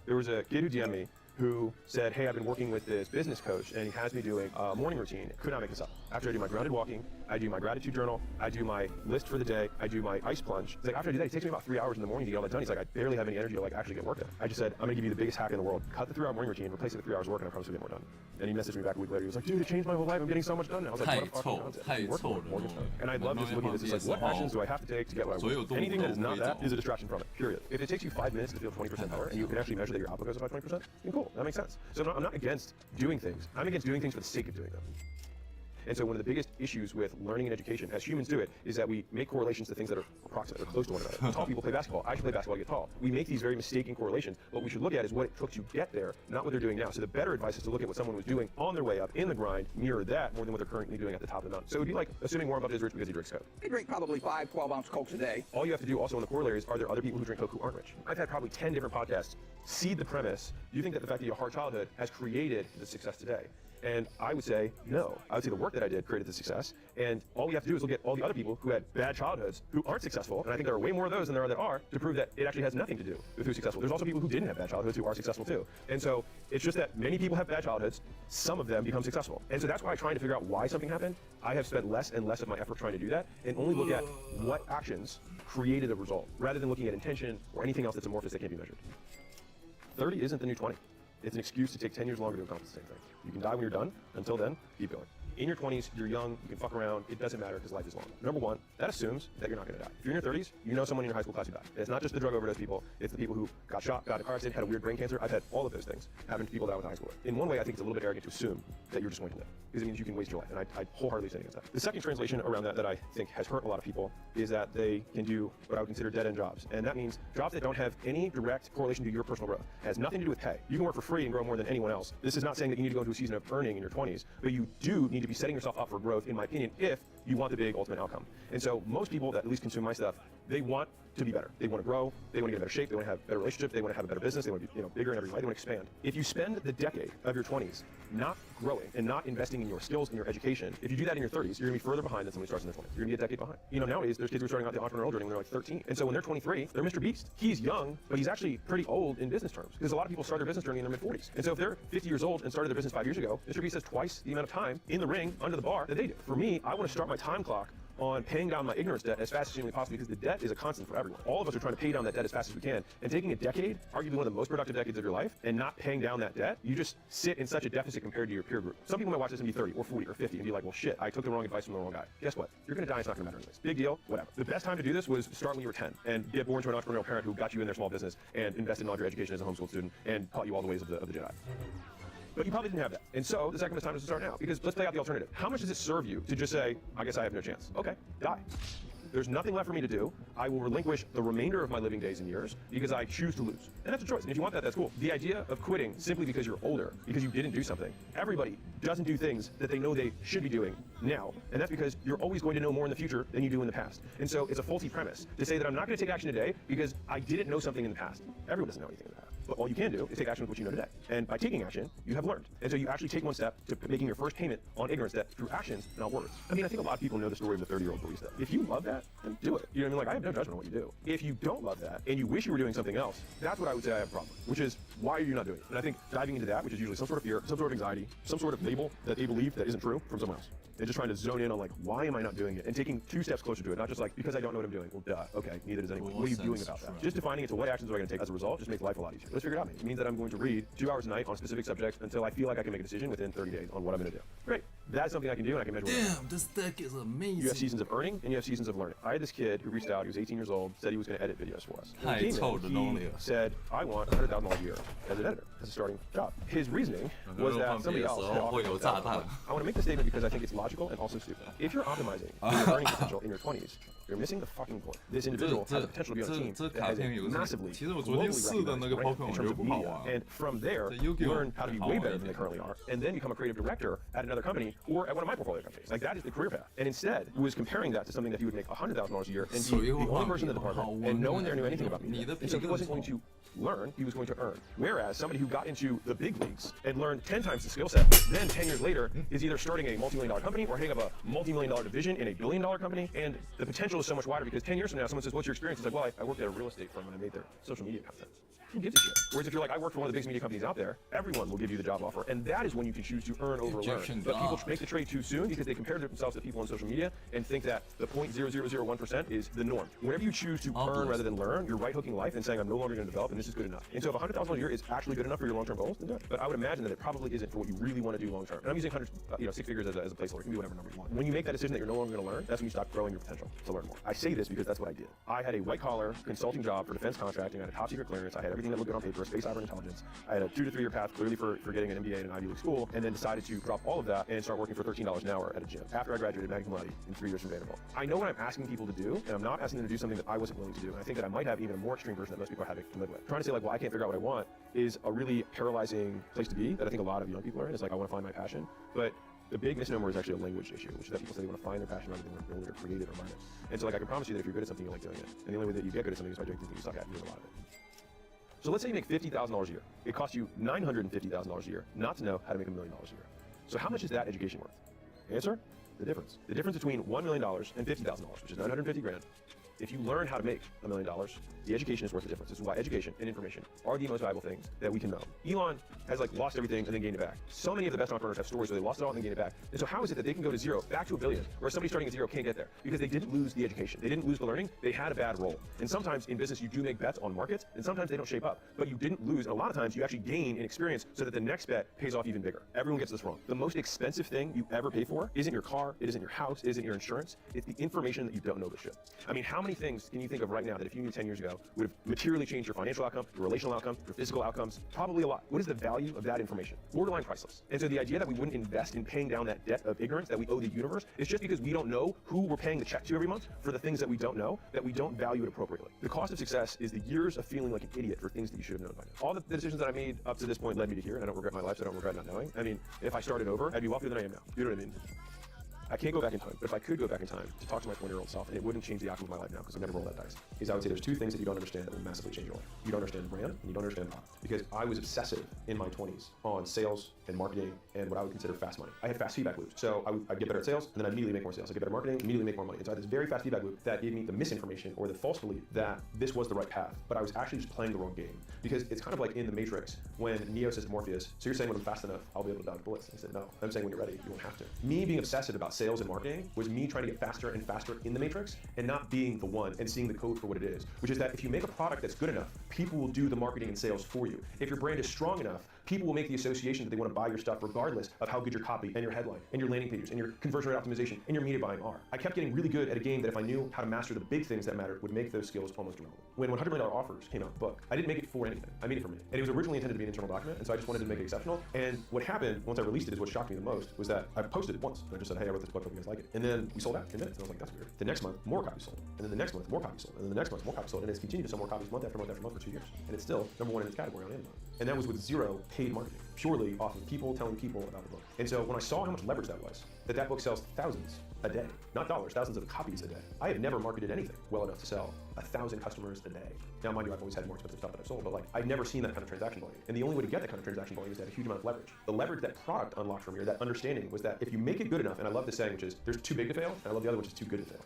There was a kid who DM'd me who said, hey, I've been working with this business coach and he has me doing a morning routine. Could not make this up. After I do my grounded walking, I do my gratitude journal, I do my list for the day, I do my ice plunge. He's like, after I do that, it takes me about 3 hours in the morning to get all that done. He's like, I barely have any energy to actually get work done. I just said, I'm gonna give you the biggest hack in the world. Cut the 3-hour morning routine, replace it with 3 hours work, and I promise you'll get more done. And he messaged me back a week later. He was like, dude, it changed my whole life. I'm getting so much done now. I was like, what a fucking nonsense. Work more, get done. And I love just looking at this. It's like, what actions do I have to take to get what I want? Anything that is not that is a distraction from it, period. If it takes you 5 minutes to feel 20% power, and you can actually measure that your output goes up by 20%, then cool, that makes sense. So I'm not against doing things. I'm against doing things for the sake of doing them. And so one of the biggest issues with learning and education, as humans do it, is that we make correlations to things that are approximate or close to one another. Tall people play basketball. I should play basketball to get tall. We make these very mistaken correlations. What we should look at is what it took to get there, not what they're doing now. So the better advice is to look at what someone was doing on their way up in the grind, mirror that more than what they're currently doing at the top of the mountain. So it would be like assuming Warren Buffett is rich because he drinks Coke. I drink probably 5 12-ounce Cokes a day. All you have to do also on the corollary is, are there other people who drink Coke who aren't rich? I've had probably 10 different podcasts seed the premise. Do you think that the fact that you have a hard childhood has created the success today? And I would say no. I would say the work that I did created the success. And all we have to do is look at all the other people who had bad childhoods who aren't successful. And I think there are way more of those than there are that are, to prove that it actually has nothing to do with who's successful. There's also people who didn't have bad childhoods who are successful too. And so it's just that many people have bad childhoods. Some of them become successful. And so that's why trying to figure out why something happened, I have spent less and less of my effort trying to do that and only look at what actions created a result rather than looking at intention or anything else that's amorphous that can't be measured. 30 isn't the new 20. It's an excuse to take 10 years longer to accomplish the same thing. You can die when you're done. Until then, keep going. In your 20s, you're young, you can fuck around, it doesn't matter because life is long. Number one, that assumes that you're not gonna die. If you're in your 30s, you know someone in your high school class who died. It's not just the drug overdose people, it's the people who got shot, got in a car accident, had a weird brain cancer. I've had all of those things happen to people that I went to high school with. In one way, I think it's a little bit arrogant to assume that you're just going to live, because it means you can waste your life, and I wholeheartedly say against that. The second translation around that I think has hurt a lot of people is that they can do what I would consider dead-end jobs, and that means jobs that don't have any direct correlation to your personal growth. It has nothing to do with pay. You can work for free and grow more than anyone else. This is not saying that you need to go into a season of earning in your 20s, but you do need to be setting yourself up for growth, in my opinion, if you want the big ultimate outcome. And so most people that at least consume my stuff, they want to be better. They want to grow, they want to get in better shape, they want to have better relationships, they want to have a better business, they want to be bigger in every way, they want to expand. If you spend the decade of your 20s not growing and not investing in your skills and your education, if you do that in your 30s, you're going to be further behind than someone who starts in their 20s. You're going to be a decade behind. Nowadays, there's kids who are starting out the entrepreneurial journey when they're like 13. And so when they're 23, they're Mr. Beast. He's young, but he's actually pretty old in business terms, because a lot of people start their business journey in their mid-40s. And so if they're 50 years old and started their business 5 years ago, Mr. Beast has twice the amount of time in the ring under the bar that they do. For me, I want to start my time clock on paying down my ignorance debt as fast as humanly possible, because the debt is a constant for everyone. All of us are trying to pay down that debt as fast as we can, and taking a decade, arguably one of the most productive decades of your life, and not paying down that debt, you just sit in such a deficit compared to your peer group. Some people might watch this and be 30 or 40 or 50 and be like, well shit, I took the wrong advice from the wrong guy. Guess what? You're gonna die, it's not gonna matter anyways. Big deal, whatever. The best time to do this was start when you were 10 and get born to an entrepreneurial parent who got you in their small business and invested in all of your education as a homeschool student and taught you all the ways of the Jedi. But you probably didn't have that. And so the second best time is to start now, because let's play out the alternative. How much does it serve you to just say, I guess I have no chance? Okay, die. There's nothing left for me to do. I will relinquish the remainder of my living days and years because I choose to lose. And that's a choice. And if you want that, that's cool. The idea of quitting simply because you're older, because you didn't do something, everybody doesn't do things that they know they should be doing now. And that's because you're always going to know more in the future than you do in the past. And so it's a faulty premise to say that I'm not going to take action today because I didn't know something in the past. Everyone doesn't know anything in the past. But all you can do is take action with what you know today. And by taking action, you have learned. And so you actually take one step to making your first payment on ignorance debt through actions, not words. I mean, I think a lot of people know the story of the 30-year-old barista. If you love that, then do it. You know what I mean? Like, I have no judgment on what you do. If you don't love that and you wish you were doing something else, that's what I would say I have a problem with, which is, why are you not doing it? And I think diving into that, which is usually some sort of fear, some sort of anxiety, some sort of label that they believe that isn't true from someone else. And just trying to zone in on like, why am I not doing it? And taking 2 steps closer to it, not just like, because I don't know what I'm doing. Well, duh, okay, neither does anyone. What are you doing about that? Just defining it to what actions am I going to take as a result just makes life a lot easier. Let's figure it out, maybe. It means that I'm going to read 2 hours a night on specific subjects until I feel like I can make a decision within 30 days on what I'm going to do. Great. That's something I can do and I can measure. Damn, this deck is amazing. You have seasons of earning and you have seasons of learning. I had this kid who reached out, he was 18 years old, said he was going to edit videos for us. When he came in, he said, I want $100,000 a year as an editor, as a starting job. His reasoning was that somebody else had offered him $1,000. I want to make this statement because I think it's logical and also stupid. If you're optimizing your earning potential in your 20s, you're missing the fucking point. This individual has the potential to be on a team that has a massively globally recognized brand in terms of media. And from there, learn how to be way better than they currently are, and then become a creative director at another company or at one of my portfolio companies. Like, that is the career path. And instead, was comparing that to something that he would make $100,000 a year and be the only person in the department, and no one there knew anything about media. And so he wasn't going to learn, he was going to earn. Whereas somebody who got into the big leagues and learned 10 times the skill set, then 10 years later is either starting a multi-million-dollar company or heading up a multi-million-dollar division in a billion-dollar company, and the potential is so much wider because 10 years from now, someone says, what's your experience? It's like, well, I worked at a real estate firm and I made their social media content. Who gives a shit? Whereas if you're like, I work for one of the biggest media companies out there, everyone will give you the job offer. And that is when you can choose to earn over learn. But people make the trade too soon because they compare themselves to people on social media and think that the 0.0001% is the norm. Whenever you choose to earn rather than learn, you're right hooking life and saying, I'm no longer going to develop and this is good enough. And so if $100,000 a year is actually good enough for your long-term goals, then do it. But I would imagine that it probably isn't for what you really want to do long-term. And I'm using hundreds, 6 figures as a placeholder. It can be whatever number you want. When you make that decision that you're no longer going to learn, that's when you stop growing your potential to learn more. I say this because that's what I did. I had a white-collar consulting job for defense contracting. I had a top-secret clearance. I had everything that looked good on paper, space, cyber intelligence. I had a 2 to 3 year path clearly for getting an MBA in an Ivy League school, and then decided to drop all of that and start working for $13 an hour at a gym after I graduated magna cum laude in 3 years from Vanderbilt. I know what I'm asking people to do, and I'm not asking them to do something that I wasn't willing to do. And I think that I might have even a more extreme version that most people are having to live with. Trying to say like, well, I can't figure out what I want is a really paralyzing place to be that I think a lot of young people are in. It's like, I want to find my passion. But the big misnomer is actually a language issue, which is that people say they want to find their passion rather than want to build it or create it or mine it. And so like, I can promise you that if you're good at something, you like doing it. And the only way that you get good at something is by doing things that you suck at and doing a lot of it. So let's say you make $50,000 a year. It costs you $950,000 a year not to know how to make $1 million a year. So how much is that education worth? Answer? The difference. The difference between $1 million and $50,000, which is $950,000. If you learn how to make $1 million, the education is worth the difference. This is why education and information are the most valuable things that we can know. Elon has like lost everything and then gained it back. So many of the best entrepreneurs have stories where they lost it all and then gained it back. And so how is it that they can go to zero, back to $1 billion, where somebody starting at zero can't get there? Because they didn't lose the education. They didn't lose the learning. They had a bad role. And sometimes in business, you do make bets on markets, and sometimes they don't shape up. But you didn't lose. And a lot of times you actually gain in experience so that the next bet pays off even bigger. Everyone gets this wrong. The most expensive thing you ever pay for isn't your car, it isn't your house, it isn't your insurance. It's the information that you don't know this shit. I mean, how many things can you think of right now that if you knew 10 years ago would have materially changed your financial outcome, your relational outcome, your physical outcomes? Probably a lot. What is the value of that information? Borderline priceless. And so the idea that we wouldn't invest in paying down that debt of ignorance that we owe the universe is just because we don't know who we're paying the check to every month for the things that we don't know, that we don't value it appropriately. The cost of success is the years of feeling like an idiot for things that you should have known by now. All the decisions that I made up to this point led me to here, and I don't regret my life, so I don't regret not knowing. I mean, if I started over, I'd be wealthier than I am now. You know what I mean? I can't go back in time, but if I could go back in time to talk to my 20-year-old self, and it wouldn't change the outcome of my life now because I've never rolled that dice, is I would say there's 2 things that you don't understand that will massively change your life. You don't understand brand, and you don't understand product. Because I was obsessive in my 20s on sales and marketing and what I would consider fast money. I had fast feedback loops. So I'd get better at sales, and then I'd immediately make more sales. I'd get better at marketing, immediately make more money. And so I had this very fast feedback loop that gave me the misinformation or the false belief that this was the right path, but I was actually just playing the wrong game. Because it's kind of like in the Matrix when Neo says to Morpheus, so you're saying when I'm fast enough, I'll be able to dodge bullets. And he said, no, I'm saying when you're ready, you won't have to. Me being obsessive about sales and marketing was me trying to get faster and faster in the Matrix and not being the one and seeing the code for what it is, which is that if you make a product that's good enough, people will do the marketing and sales for you. If your brand is strong enough, people will make the association that they want to buy your stuff regardless of how good your copy and your headline and your landing pages and your conversion rate optimization and your media buying are. I kept getting really good at a game that if I knew how to master the big things that mattered would make those skills almost irrelevant. When $100 million offers came out, the book, I didn't make it for anything. I made it for me. And it was originally intended to be an internal document, and so I just wanted to make it exceptional. And what happened once I released it is what shocked me the most was that I posted it once. And I just said, hey, I wrote this book, hope you guys like it. And then we sold out in minutes. And I was like, that's weird. The next month, more copies sold. And then the next month, more copies sold. And then the next month, more copies sold. And it's continued to sell more copies month after month after month for 2 years. And it's still #1 in its category on Amazon. And that was with 0 paid marketing, purely off of people telling people about the book. And so when I saw how much leverage that was, that book sells thousands a day, not dollars, thousands of copies a day. I have never marketed anything well enough to sell 1,000 customers a day. Now, mind you, I've always had more expensive stuff that I've sold, but like, I've never seen that kind of transaction volume. And the only way to get that kind of transaction volume is to have a huge amount of leverage. The leverage that product unlocked for me, or that understanding, was that if you make it good enough, and I love this saying, which is, there's too big to fail, and I love the other, which is too good to fail.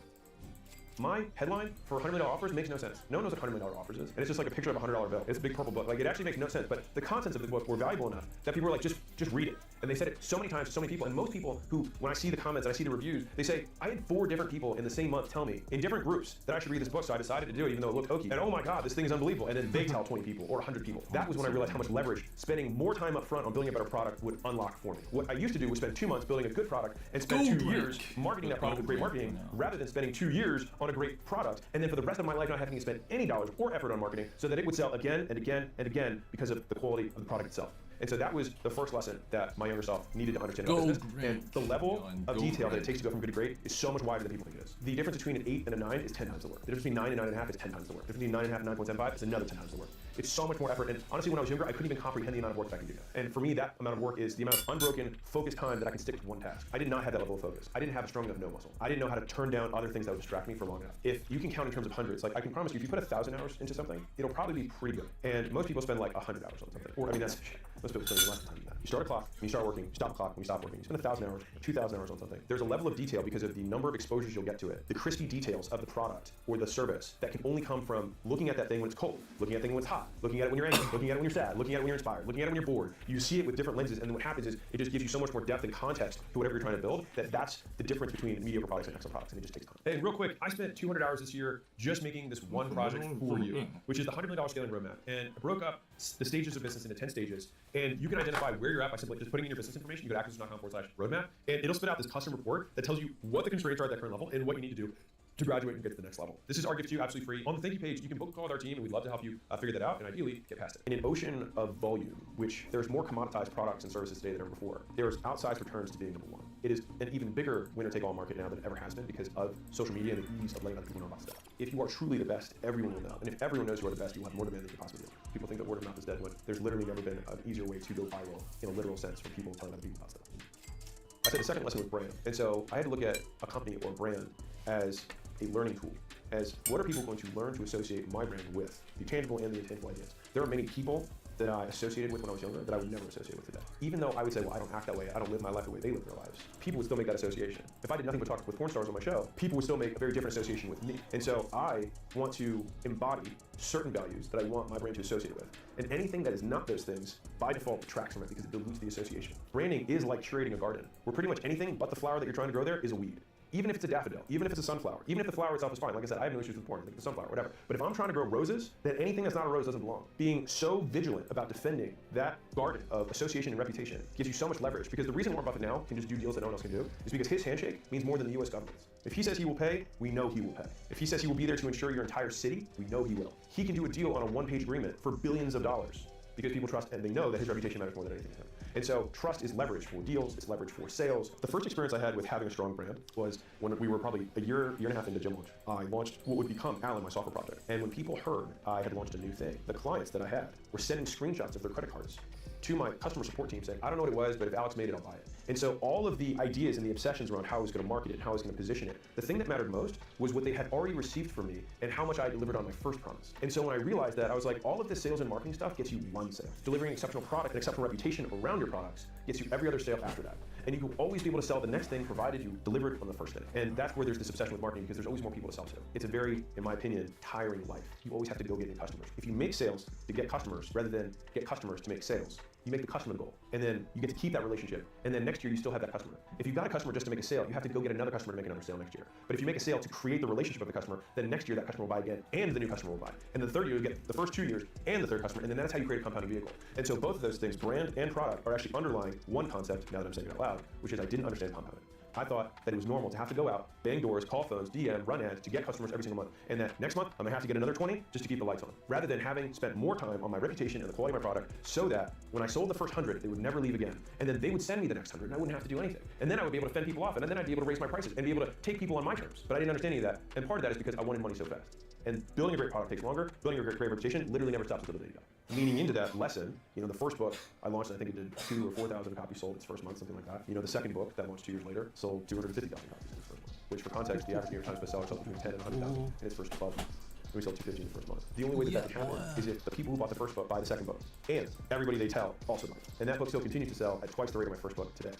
My headline for $100 million offers makes no sense. No one knows what $100 million offers is. And it's just like a picture of a $100 bill. It's a big purple book. Like, it actually makes no sense. But the contents of the book were valuable enough that people were like, just read it. And they said it so many times to so many people. And most people who, when I see the comments and I see the reviews, they say, I had 4 different people in the same month tell me, in different groups, that I should read this book. So I decided to do it, even though it looked hokey. And oh my God, this thing is unbelievable. And then they tell 20 people or 100 people. That was when I realized how much leverage spending more time up front on building a better product would unlock for me. What I used to do was spend 2 months building a good product and spend 2 years marketing that product with great marketing, rather than spending 2 years on a great product and then for the rest of my life not having to spend any dollars or effort on marketing, so that it would sell again and again and again because of the quality of the product itself. And so that was the first lesson that my younger self needed to understand about business. And the level of detail that it takes to go from good to great is so much wider than people think it is. The difference between an 8 and a 9 is 10 times the work. The difference between 9 and 9.5 is 10 times the work. The difference between 9.5 and 9.75 is another 10 times the work. It's so much more effort. And honestly, when I was younger, I couldn't even comprehend the amount of work that I can do now. And for me, that amount of work is the amount of unbroken, focused time that I can stick to one task. I did not have that level of focus. I didn't have a strong enough no muscle. I didn't know how to turn down other things that would distract me for long enough. If you can count in terms of hundreds, like I can promise you, if you put 1,000 hours into something, it'll probably be pretty good. And most people spend like 100 hours on something. Or, I mean, that's, most people spend less time than that. You start a clock, when you start working, you stop a clock, when you stop working. You spend 1,000 hours, 2,000 hours on something. There's a level of detail because of the number of exposures you'll get to it, the crispy details of the product or the service that can only come from looking at that thing when it's cold, looking at that thing when it's hot, looking at it when you're angry, looking at it when you're sad, looking at it when you're inspired, looking at it when you're bored. You see it with different lenses, and then what happens is it just gives you so much more depth and context to whatever you're trying to build, that's the difference between mediocre products and excellent products, and it just takes time. And real quick, I spent 200 hours this year just making this one project for you, which is the $100 million scaling roadmap. And I broke up the stages of business into 10 stages, and you can identify where you're at by simply just putting in your business information. You go to acquisition.com/roadmap, and it'll spit out this custom report that tells you what the constraints are at that current level and what you need to do to graduate and get to the next level. This is our gift to you, absolutely free. On the thank you page, you can book a call with our team, and we'd love to help you figure that out and ideally get past it. In an ocean of volume, which there's more commoditized products and services today than ever before, there's outsized returns to being number one. It is an even bigger winner-take-all market now than it ever has been because of social media and the ease of letting other people know about stuff. If you are truly the best, everyone will know. And if everyone knows you are the best, you will have more demand than you possibly do. People think that word of mouth is dead when there's literally never been an easier way to go viral in a literal sense for people telling other people about stuff. I said the second lesson was brand. And so I had to look at a company or brand as a learning tool, as what are people going to learn to associate my brand with, the tangible and the intangible ideas. There are many people that I associated with when I was younger that I would never associate with today. Even though I would say, well, I don't act that way, I don't live my life the way they live their lives, people would still make that association. If I did nothing but talk with porn stars on my show, people would still make a very different association with me. And so I want to embody certain values that I want my brand to associate with. And anything that is not those things, by default, detracts from it because it dilutes the association. Branding is like curating a garden, where pretty much anything but the flower that you're trying to grow there is a weed. Even if it's a daffodil, even if it's a sunflower, even if the flower itself is fine. Like I said, I have no issues with porn, like the sunflower, whatever. But if I'm trying to grow roses, then anything that's not a rose doesn't belong. Being so vigilant about defending that garden of association and reputation gives you so much leverage, because the reason Warren Buffett now can just do deals that no one else can do is because his handshake means more than the US government's. If he says he will pay, we know he will pay. If he says he will be there to insure your entire city, we know he will. He can do a deal on a one-page agreement for billions of dollars because people trust and they know that his reputation matters more than anything to him. And so trust is leverage for deals, it's leverage for sales. The first experience I had with having a strong brand was when we were probably a year and a half into gym launch. I launched what would become Alan, my software project. And when people heard I had launched a new thing, the clients that I had were sending screenshots of their credit cards to my customer support team saying, I don't know what it was, but if Alex made it, I'll buy it. And so all of the ideas and the obsessions around how I was going to market it and how I was going to position it, the thing that mattered most was what they had already received from me and how much I delivered on my first promise. And so when I realized that, I was like, all of this sales and marketing stuff gets you one sale. Delivering an exceptional product and exceptional reputation around your products gets you every other sale after that. And you will always be able to sell the next thing provided you deliver it on the first thing. And that's where there's this obsession with marketing, because there's always more people to sell to. It's a very, in my opinion, tiring life. You always have to go get new customers. If you make sales to get customers rather than get customers to make sales, you make the customer the goal, and then you get to keep that relationship, and then next year you still have that customer. If you've got a customer just to make a sale, you have to go get another customer to make another sale next year. But if you make a sale to create the relationship with the customer, then next year that customer will buy again, and the new customer will buy. And the third year you get the first 2 years and the third customer, and then that's how you create a compounding vehicle. And so both of those things, brand and product, are actually underlying one concept, now that I'm saying it out loud, which is I didn't understand compounding. I thought that it was normal to have to go out, bang doors, call phones, DM, run ads to get customers every single month. And that next month, I'm gonna have to get another 20 just to keep the lights on. Rather than having spent more time on my reputation and the quality of my product so that when I sold the first 100, they would never leave again. And then they would send me the next 100 and I wouldn't have to do anything. And then I would be able to fend people off, and then I'd be able to raise my prices and be able to take people on my terms. But I didn't understand any of that. And part of that is because I wanted money so fast. And building a great product takes longer. Building a great reputation literally never stops until the day you die. leaning into that lesson, the first book I launched, I think it did 2,000 or 4,000 copies sold its first month, something like that. The second book that launched 2 years later sold 250,000 copies in its first month, which for context, the average New York Times bestseller sold between 10 and 100,000 in its first 12 months. And we sold 250 in the first month. The only way that can happen is if the people who bought the first book buy the second book, and everybody they tell also buys. And that book still continues to sell at twice the rate of my first book today.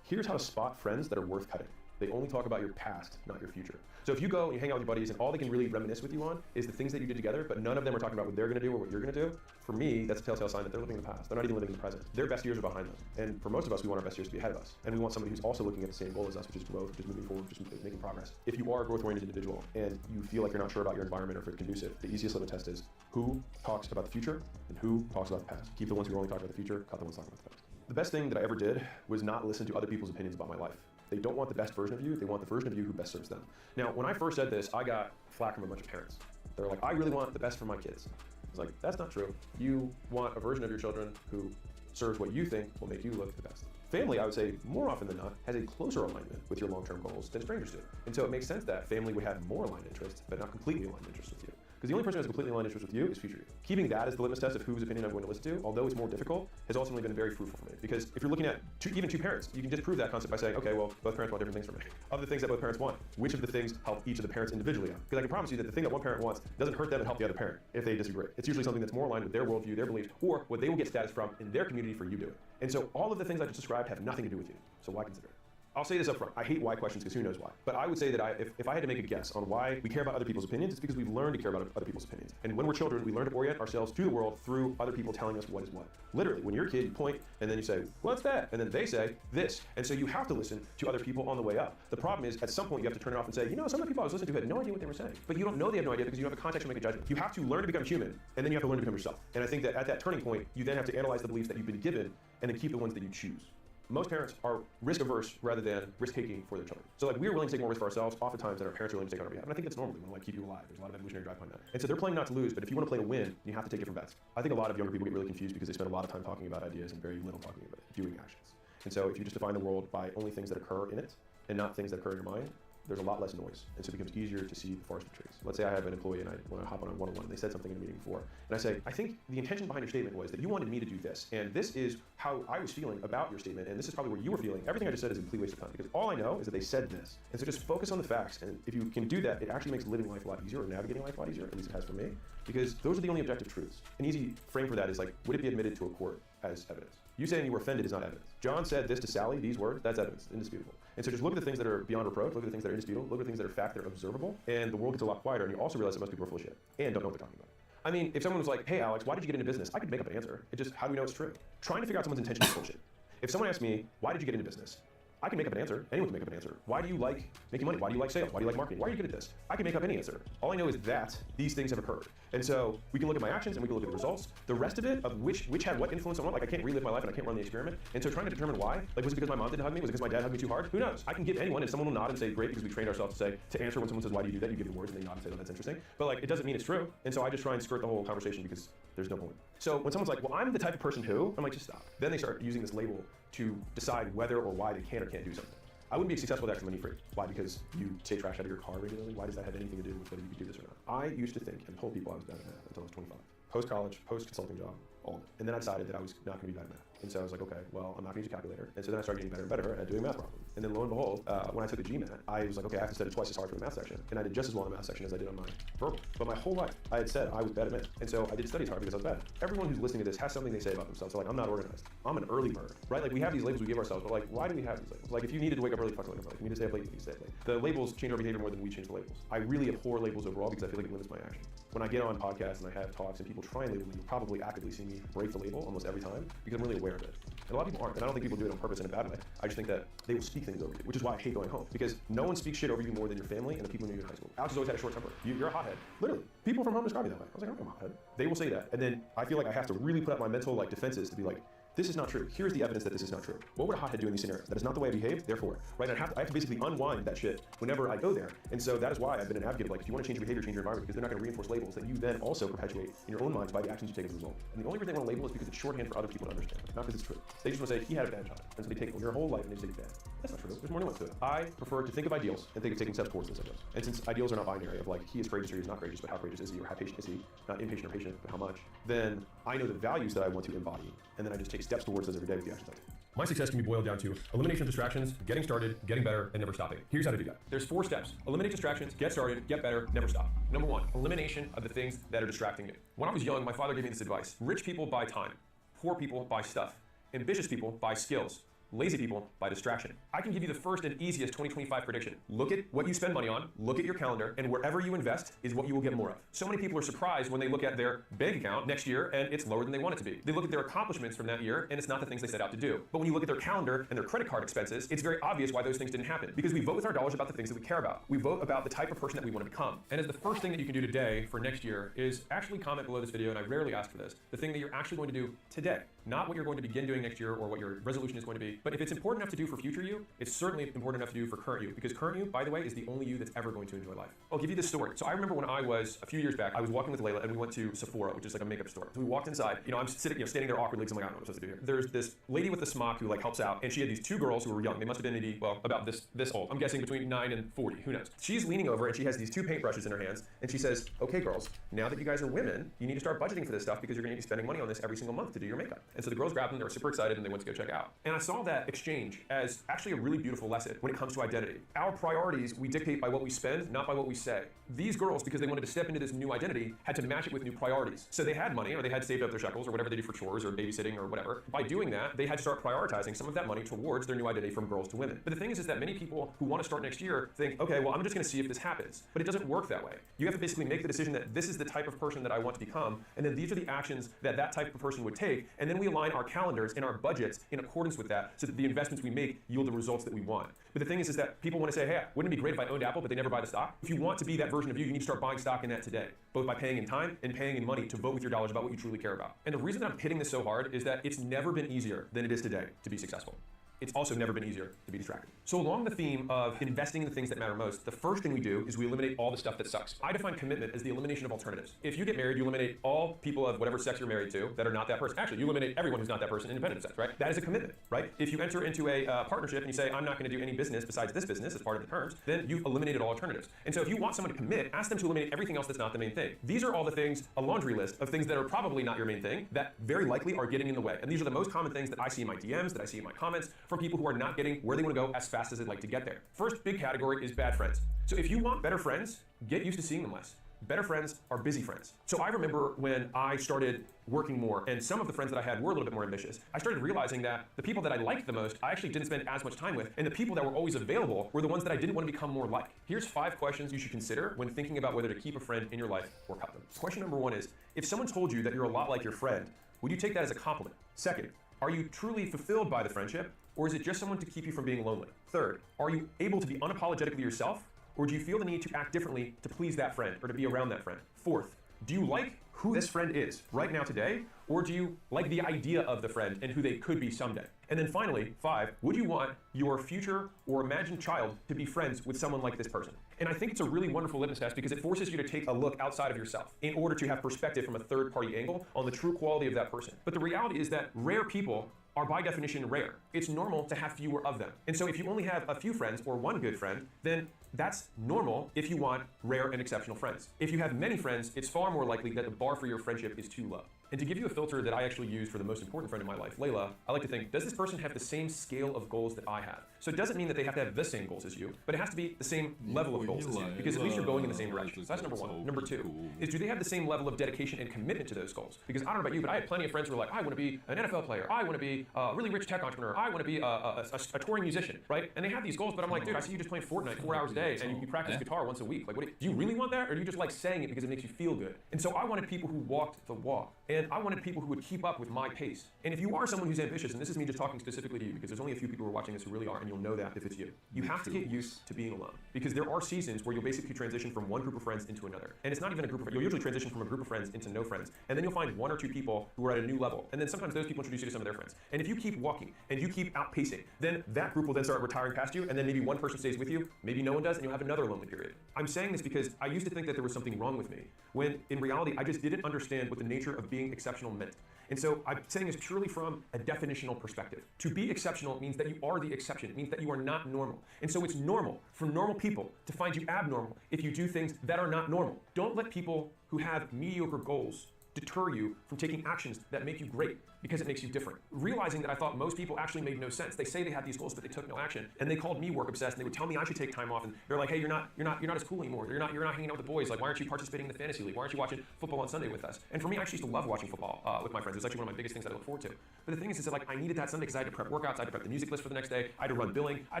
Here's how to spot friends that are worth cutting. They only talk about your past, not your future. So if you go and you hang out with your buddies and all they can really reminisce with you on is the things that you did together, but none of them are talking about what they're gonna do or what you're gonna do, for me, that's a telltale sign that they're living in the past. They're not even living in the present. Their best years are behind them. And for most of us, we want our best years to be ahead of us. And we want somebody who's also looking at the same goal as us, which is growth, just moving forward, just making progress. If you are a growth-oriented individual and you feel like you're not sure about your environment or if it's conducive, the easiest litmus test is who talks about the future and who talks about the past. Keep the ones who only talk about the future, cut the ones talking about the past. The best thing that I ever did was not listen to other people's opinions about my life. They don't want the best version of you, they want the version of you who best serves them. Now, when I first said this, I got flack from a bunch of parents. They're like, I really want the best for my kids. I was like, that's not true. You want a version of your children who serves what you think will make you look the best. Family, I would say, more often than not, has a closer alignment with your long-term goals than strangers do. And so it makes sense that family would have more aligned interests, but not completely aligned interests with you. Because the only person who has a completely aligned interest with you is future you. Keeping that as the litmus test of whose opinion I'm going to listen to, although it's more difficult, has ultimately been very fruitful for me. Because if you're looking at even two parents, you can disprove that concept by saying, okay, well, both parents want different things from me. Of the things that both parents want, which of the things help each of the parents individually out? Because I can promise you that the thing that one parent wants doesn't hurt them and help the other parent if they disagree. It's usually something that's more aligned with their worldview, their beliefs, or what they will get status from in their community for you doing. And so all of the things I just described have nothing to do with you. So why consider it? I'll say this up front. I hate why questions because who knows why. But I would say that if I had to make a guess on why we care about other people's opinions, it's because we've learned to care about other people's opinions. And when we're children, we learn to orient ourselves to the world through other people telling us what is what. Literally, when you're a kid, you point and then you say, what's that? And then they say this. And so you have to listen to other people on the way up. The problem is at some point you have to turn it off and say, some of the people I was listening to had no idea what they were saying. But you don't know they have no idea because you don't have a context to make a judgment. You have to learn to become human and then you have to learn to become yourself. And I think that at that turning point, you then have to analyze the beliefs that you've been given and then keep the ones that you choose. Most parents are risk averse rather than risk taking for their children. So we're willing to take more risk for ourselves oftentimes than our parents are willing to take on our behalf. And I think that's normal. We want to keep you alive. There's a lot of evolutionary drive behind that. And so they're playing not to lose, but if you want to play to win, you have to take different bets. I think a lot of younger people get really confused because they spend a lot of time talking about ideas and very little talking about doing actions. And so if you just define the world by only things that occur in it and not things that occur in your mind, there's a lot less noise, and so it becomes easier to see the forest for trees. Let's say I have an employee and I want to hop on a one-on-one and they said something in a meeting before, and I say, I think the intention behind your statement was that you wanted me to do this, and this is how I was feeling about your statement, and this is probably where you were feeling. Everything I just said is a complete waste of time, because all I know is that they said this. And so just focus on the facts, and if you can do that, it actually makes living life a lot easier, or navigating life a lot easier, at least it has for me, because those are the only objective truths. An easy frame for that is would it be admitted to a court as evidence? You saying you were offended is not evidence. John said this to Sally, these words, that's evidence, indisputable. And so just look at the things that are beyond reproach, look at the things that are indisputable, look at the things that are fact, that are observable, and the world gets a lot quieter, and you also realize that most people are full of shit, and don't know what they're talking about. I mean, if someone was like, hey Alex, why did you get into business? I could make up an answer. It just, how do we know it's true? Trying to figure out someone's intention is bullshit. If someone asks me, why did you get into business? I can make up an answer. Anyone can make up an answer. Why do you like making money? Why do you like sales? Why do you like marketing? Why are you good at this? I can make up any answer. All I know is that these things have occurred. And so we can look at my actions and we can look at the results. The rest of it, of which had what influence on what, I can't relive my life and I can't run the experiment. And so trying to determine why, was it because my mom didn't hug me? Was it because my dad hugged me too hard? Who knows? I can give anyone and someone will nod and say, great, because we trained ourselves to answer when someone says, why do you do that? You give the words and they nod and say, oh, that's interesting. But it doesn't mean it's true. And so I just try and skirt the whole conversation because there's no point. So when someone's like, well, I'm the type of person who, I'm like, just stop. Then they start using this label to decide whether or why they can or can't do something. I wouldn't be successful at money free. Why? Because you take trash out of your car regularly? Why does that have anything to do with whether you could do this or not? I used to think and told people I was bad at math until I was 25. Post-college, post-consulting job, all of it. And then I decided that I was not going to be bad at math. And so I was like, okay, well, I'm not going to use a calculator. And so then I started getting better and better at doing math problems. And then lo and behold, when I took the GMAT, I was like, okay, I have to study twice as hard for the math section. And I did just as well in the math section as I did on my verbal. But my whole life, I had said I was bad at math. And so I didn't study as hard because I was bad. Everyone who's listening to this has something they say about themselves. So I'm not organized. I'm an early bird, right? We have these labels we give ourselves, but why do we have these labels? If you needed to wake up early, fuck the labels. If you need to stay up late, you stay up late. The labels change our behavior more than we change the labels. I really abhor labels overall because I feel like it limits my action. When I get on podcasts and I have talks and people try and label me, you'll probably actively see me break the label almost every time because I'm really aware of it. And a lot of people aren't, and I don't think people do it on purpose in a bad way. I just think that they will speak things over you, which is why I hate going home, because no one speaks shit over you more than your family and the people who knew you in high school. Alex has always had a short temper. You're a hothead. Literally. People from home describe me that way. I was like, I'm a hothead. They will say that, and then I feel like I have to really put up my mental defenses to be like, this is not true. Here's the evidence that this is not true. What would a hothead do in these scenarios? That is not the way I behave, therefore, right? I have to basically unwind that shit whenever I go there. And so that is why I've been an advocate of if you want to change your behavior, change your environment, because they're not going to reinforce labels that you then also perpetuate in your own minds by the actions you take as a result. And the only reason they want to label is because it's shorthand for other people to understand, not because it's true. They just want to say, he had a bad childhood. And so they take your whole life and they say it's bad. That's not true. There's more nuance to it. I prefer to think of ideals and think of taking steps towards those ideals. And since ideals are not binary of like he is courageous or he's not courageous, but how courageous is he or how patient is he, not impatient or patient, but how much, then I know the values that I want to embody, and then I just take steps towards those every day with the actions I take. My success can be boiled down to elimination of distractions, getting started, getting better, and never stopping. Here's how to do that. There's 4 steps. Eliminate distractions, get started, get better, never stop. Number 1, elimination of the things that are distracting you. When I was young, my father gave me this advice. Rich people buy time. Poor people buy stuff. Ambitious people buy skills. Lazy people by distraction. I can give you the first and easiest 2025 prediction. Look at what you spend money on, look at your calendar, and wherever you invest is what you will get more of. So many people are surprised when they look at their bank account next year and it's lower than they want it to be. They look at their accomplishments from that year and it's not the things they set out to do. But when you look at their calendar and their credit card expenses, it's very obvious why those things didn't happen. Because we vote with our dollars about the things that we care about. We vote about the type of person that we want to become. And as the first thing that you can do today for next year is actually comment below this video, and I rarely ask for this, the thing that you're actually going to do today. Not what you're going to begin doing next year or what your resolution is going to be, but if it's important enough to do for future you, it's certainly important enough to do for current you, because current you, by the way, is the only you that's ever going to enjoy life. I'll give you this story. So I remember when I was, a few years back, I was walking with Layla and we went to Sephora, which is like a makeup store. So we walked inside, I'm sitting, standing there awkwardly because I'm like, I don't know what I'm supposed to do here. There's this lady with the smock who like helps out, and she had these 2 girls who were young. They must have been maybe, well, about this old. I'm guessing between 9 and 40, who knows. She's leaning over and she has these 2 paintbrushes in her hands, and she says, okay girls, now that you guys are women, you need to start budgeting for this stuff because you're gonna be spending money on this every single month to do your makeup. And so the girls grabbed them, they were super excited, and they went to go check out. And I saw that exchange as actually a really beautiful lesson when it comes to identity. Our priorities we dictate by what we spend, not by what we say. These girls, because they wanted to step into this new identity, had to match it with new priorities. So they had money, or they had saved up their shekels, or whatever they do for chores or babysitting or whatever. By doing that, they had to start prioritizing some of that money towards their new identity from girls to women. But the thing is that many people who want to start next year think, okay, well, I'm just gonna see if this happens. But it doesn't work that way. You have to basically make the decision that this is the type of person that I want to become, and then these are the actions that that type of person would take, and then we align our calendars and our budgets in accordance with that so that the investments we make yield the results that we want. But the thing is that people want to say, hey, wouldn't it be great if I owned Apple, but they never buy the stock? If you want to be that version of you, you need to start buying stock in that today, both by paying in time and paying in money to vote with your dollars about what you truly care about. And the reason that I'm hitting this so hard is that it's never been easier than it is today to be successful. It's also never been easier to be distracted. So along the theme of investing in the things that matter most, the first thing we do is we eliminate all the stuff that sucks. I define commitment as the elimination of alternatives. If you get married, you eliminate all people of whatever sex you're married to that are not that person. Actually, you eliminate everyone who's not that person independent of sex, right? That is a commitment, right? If you enter into a partnership and you say, I'm not gonna do any business besides this business as part of the terms, then you've eliminated all alternatives. And so if you want someone to commit, ask them to eliminate everything else that's not the main thing. These are all the things, a laundry list of things that are probably not your main thing that very likely are getting in the way. And these are the most common things that I see in my DMs, that I see in my comments from people who are not getting where they want to go as fast as they'd like to get there. First big category is bad friends. So if you want better friends, get used to seeing them less. Better friends are busy friends. So I remember when I started working more, and some of the friends that I had were a little bit more ambitious, I started realizing that the people that I liked the most, I actually didn't spend as much time with, and the people that were always available were the ones that I didn't want to become more like. Here's 5 questions you should consider when thinking about whether to keep a friend in your life or cut them. Question number 1 is, if someone told you that you're a lot like your friend, would you take that as a compliment? Second, are you truly fulfilled by the friendship, or is it just someone to keep you from being lonely? Third, are you able to be unapologetically yourself, or do you feel the need to act differently to please that friend or to be around that friend? Fourth, do you like who this friend is right now today, or do you like the idea of the friend and who they could be someday? And then finally, 5, would you want your future or imagined child to be friends with someone like this person? And I think it's a really wonderful litmus test because it forces you to take a look outside of yourself in order to have perspective from a third-party angle on the true quality of that person. But the reality is that rare people are by definition rare. It's normal to have fewer of them. And so if you only have a few friends or one good friend, then that's normal if you want rare and exceptional friends. If you have many friends, it's far more likely that the bar for your friendship is too low. And to give you a filter that I actually use for the most important friend in my life, Layla, I like to think, does this person have the same scale of goals that I have? So it doesn't mean that they have to have the same goals as you, but it has to be the same level of goals as you, because at least you're going in the same direction. So that's number 1. Number 2 is, do they have the same level of dedication and commitment to those goals? Because I don't know about you, but I had plenty of friends who were like, I want to be an NFL player, I want to be a really rich tech entrepreneur, I want to be a touring musician, right? And they have these goals, but I'm like, dude, I see you just playing Fortnite 4 hours a day, and you practice guitar once a week. Like, do you really want that, or do you just like saying it because it makes you feel good? And so I wanted people who walked the walk, and I wanted people who would keep up with my pace. And if you are someone who's ambitious, and this is me just talking specifically to you, because there's only a few people who are watching this who really are, and you'll know that if it's you. You have to get used to being alone, because there are seasons where you'll basically transition from one group of friends into another. And it's not even a group of, you'll usually transition from a group of friends into no friends, and then you'll find 1 or 2 people who are at a new level, and then sometimes those people introduce you to some of their friends. And if you keep walking, and you keep outpacing, then that group will then start retiring past you, and then maybe one person stays with you, maybe no one does, and you'll have another lonely period. I'm saying this because I used to think that there was something wrong with me, when in reality, I just didn't understand what the nature of being exceptional meant. And so I'm saying this purely from a definitional perspective. To be exceptional means that you are the exception. It means that you are not normal. And so it's normal for normal people to find you abnormal if you do things that are not normal. Don't let people who have mediocre goals deter you from taking actions that make you great because it makes you different. Realizing that I thought most people actually made no sense. They say they had these goals, but they took no action. And they called me work obsessed, and they would tell me I should take time off. And they're like, hey, you're not as cool anymore. You're not hanging out with the boys. Like, why aren't you participating in the fantasy league? Why aren't you watching football on Sunday with us? And for me, I actually used to love watching football with my friends. It's actually one of my biggest things that I look forward to. But the thing is that like I needed that Sunday because I had to prep workouts, I had to prep the music list for the next day, I had to run billing, I had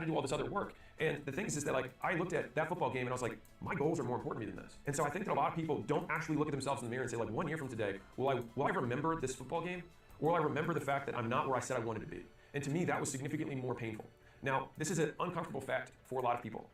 to do all this other work. And the thing is that like I looked at that football game and I was like, my goals are more important to me than this. And so I think that a lot of people don't actually look at themselves in the mirror and say like, 1 year from today, will I remember this football game? Or will I remember the fact that I'm not where I said I wanted to be? And to me, that was significantly more painful. Now, this is an uncomfortable fact for a lot of people.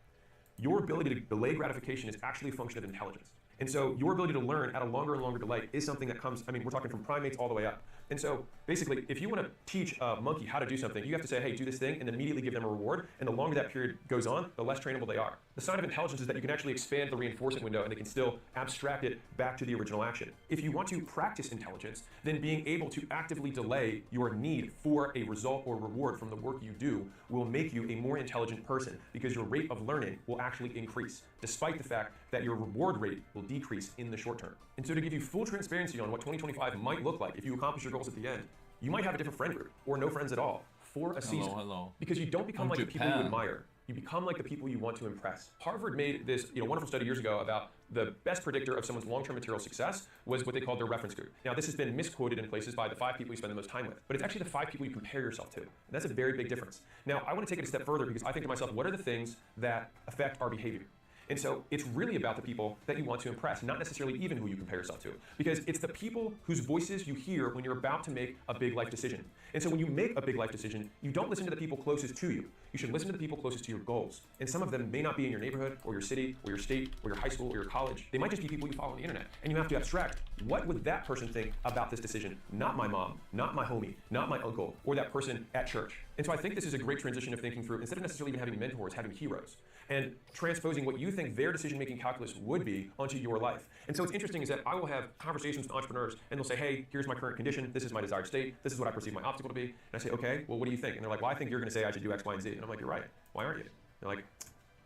Your ability to delay gratification is actually a function of intelligence. And so your ability to learn at a longer and longer delay is something that comes, we're talking from primates all the way up. And so basically, if you want to teach a monkey how to do something, you have to say, hey, do this thing, and then immediately give them a reward. And the longer that period goes on, the less trainable they are. The sign of intelligence is that you can actually expand the reinforcement window and they can still abstract it back to the original action. If you want to practice intelligence, then being able to actively delay your need for a result or reward from the work you do will make you a more intelligent person because your rate of learning will actually increase, despite the fact that your reward rate will decrease in the short term. And so to give you full transparency on what 2025 might look like if you accomplish your goals at the end, you might have a different friend group or no friends at all for a season. Because you don't become like the people you admire. You become like the people you want to impress. Harvard made this wonderful study years ago about the best predictor of someone's long-term material success was what they called their reference group. Now, this has been misquoted in places by the 5 people you spend the most time with, but it's actually the 5 people you compare yourself to. And that's a very big difference. Now, I want to take it a step further because I think to myself, what are the things that affect our behavior? And so it's really about the people that you want to impress, not necessarily even who you compare yourself to. Because it's the people whose voices you hear when you're about to make a big life decision. And so when you make a big life decision, you don't listen to the people closest to you. You should listen to the people closest to your goals. And some of them may not be in your neighborhood, or your city, or your state, or your high school, or your college. They might just be people you follow on the internet. And you have to abstract, what would that person think about this decision? Not my mom, not my homie, not my uncle, or that person at church. And so I think this is a great transition of thinking through, instead of necessarily even having mentors, having heroes. And transposing what you think their decision-making calculus would be onto your life. And so what's interesting is that I will have conversations with entrepreneurs and they'll say, hey, here's my current condition, this is my desired state, this is what I perceive my obstacle to be. And I say, okay, well, what do you think? And they're like, well, I think you're gonna say I should do X, Y, and Z. And I'm like, you're right, why aren't you? They're like,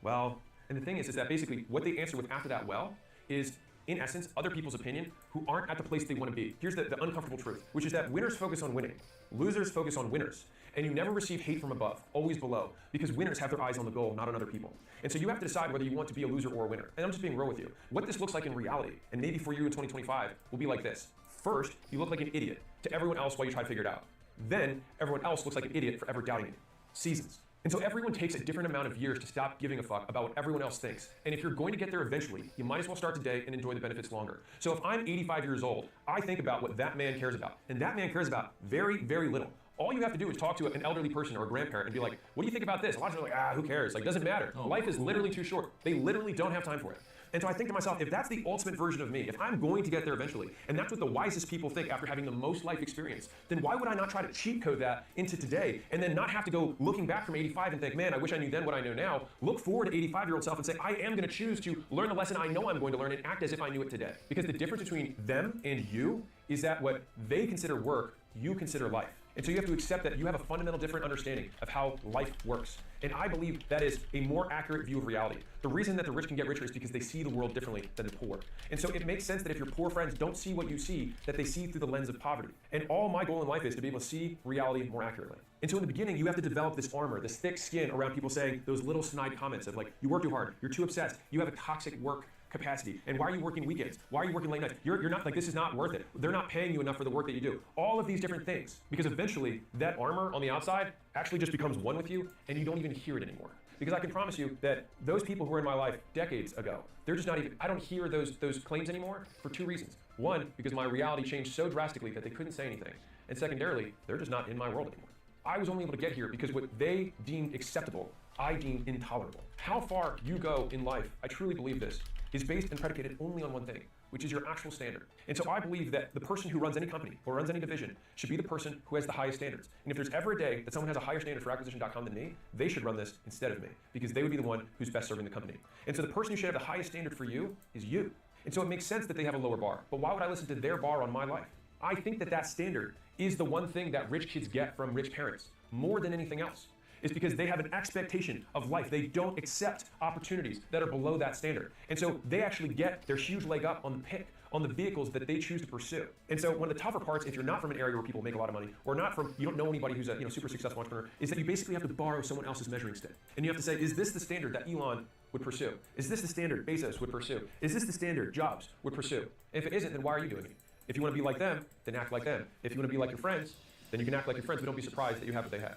well, and the thing is that basically what they answer with after that well is, in essence, other people's opinion who aren't at the place they want to be. Here's the uncomfortable truth, which is that winners focus on winning, losers focus on winners. And you never receive hate from above, always below, because winners have their eyes on the goal, not on other people. And so you have to decide whether you want to be a loser or a winner. And I'm just being real with you. What this looks like in reality, and maybe for you in 2025, will be like this. First, you look like an idiot to everyone else while you try to figure it out. Then, everyone else looks like an idiot for ever doubting you. Seasons. And so everyone takes a different amount of years to stop giving a fuck about what everyone else thinks. And if you're going to get there eventually, you might as well start today and enjoy the benefits longer. So if I'm 85 years old, I think about what that man cares about. And that man cares about very, very little. All you have to do is talk to an elderly person or a grandparent and be like, what do you think about this? A lot of people are like, who cares? Like, doesn't matter. Life is literally too short. They literally don't have time for it. And so I think to myself, if that's the ultimate version of me, if I'm going to get there eventually, and that's what the wisest people think after having the most life experience, then why would I not try to cheat code that into today and then not have to go looking back from 85 and think, man, I wish I knew then what I know now. Look forward to 85-year-old self and say, I am going to choose to learn the lesson I know I'm going to learn and act as if I knew it today. Because the difference between them and you is that what they consider work, you consider life. And so you have to accept that you have a fundamental different understanding of how life works. And I believe that is a more accurate view of reality. The reason that the rich can get richer is because they see the world differently than the poor. And so it makes sense that if your poor friends don't see what you see, that they see through the lens of poverty. And all my goal in life is to be able to see reality more accurately. And so in the beginning, you have to develop this armor, this thick skin around people saying those little snide comments of like, you work too hard, you're too obsessed, you have a toxic work capacity. And why are you working weekends? Why are you working late nights? You're not, like, this is not worth it. They're not paying you enough for the work that you do. All of these different things. Because eventually, that armor on the outside actually just becomes one with you, and you don't even hear it anymore. Because I can promise you that those people who were in my life decades ago, they're just not even, I don't hear those claims anymore for 2 reasons. One, because my reality changed so drastically that they couldn't say anything. And secondarily, they're just not in my world anymore. I was only able to get here because what they deemed acceptable, I deemed intolerable. How far you go in life, I truly believe this, is based and predicated only on one thing, which is your actual standard. And so I believe that the person who runs any company or runs any division should be the person who has the highest standards. And if there's ever a day that someone has a higher standard for acquisition.com than me, they should run this instead of me, because they would be the one who's best serving the company. And so the person who should have the highest standard for you is you. And so it makes sense that they have a lower bar. But why would I listen to their bar on my life? I think that that standard is the one thing that rich kids get from rich parents more than anything else. Is because they have an expectation of life. They don't accept opportunities that are below that standard. And so they actually get their huge leg up on the pick, on the vehicles that they choose to pursue. And so one of the tougher parts, if you're not from an area where people make a lot of money, or not from, you don't know anybody who's a super successful entrepreneur, is that you basically have to borrow someone else's measuring stick. And you have to say, is this the standard that Elon would pursue? Is this the standard Bezos would pursue? Is this the standard Jobs would pursue? If it isn't, then why are you doing it? If you want to be like them, then act like them. If you want to be like your friends, then you can act like your friends, but don't be surprised that you have what they have,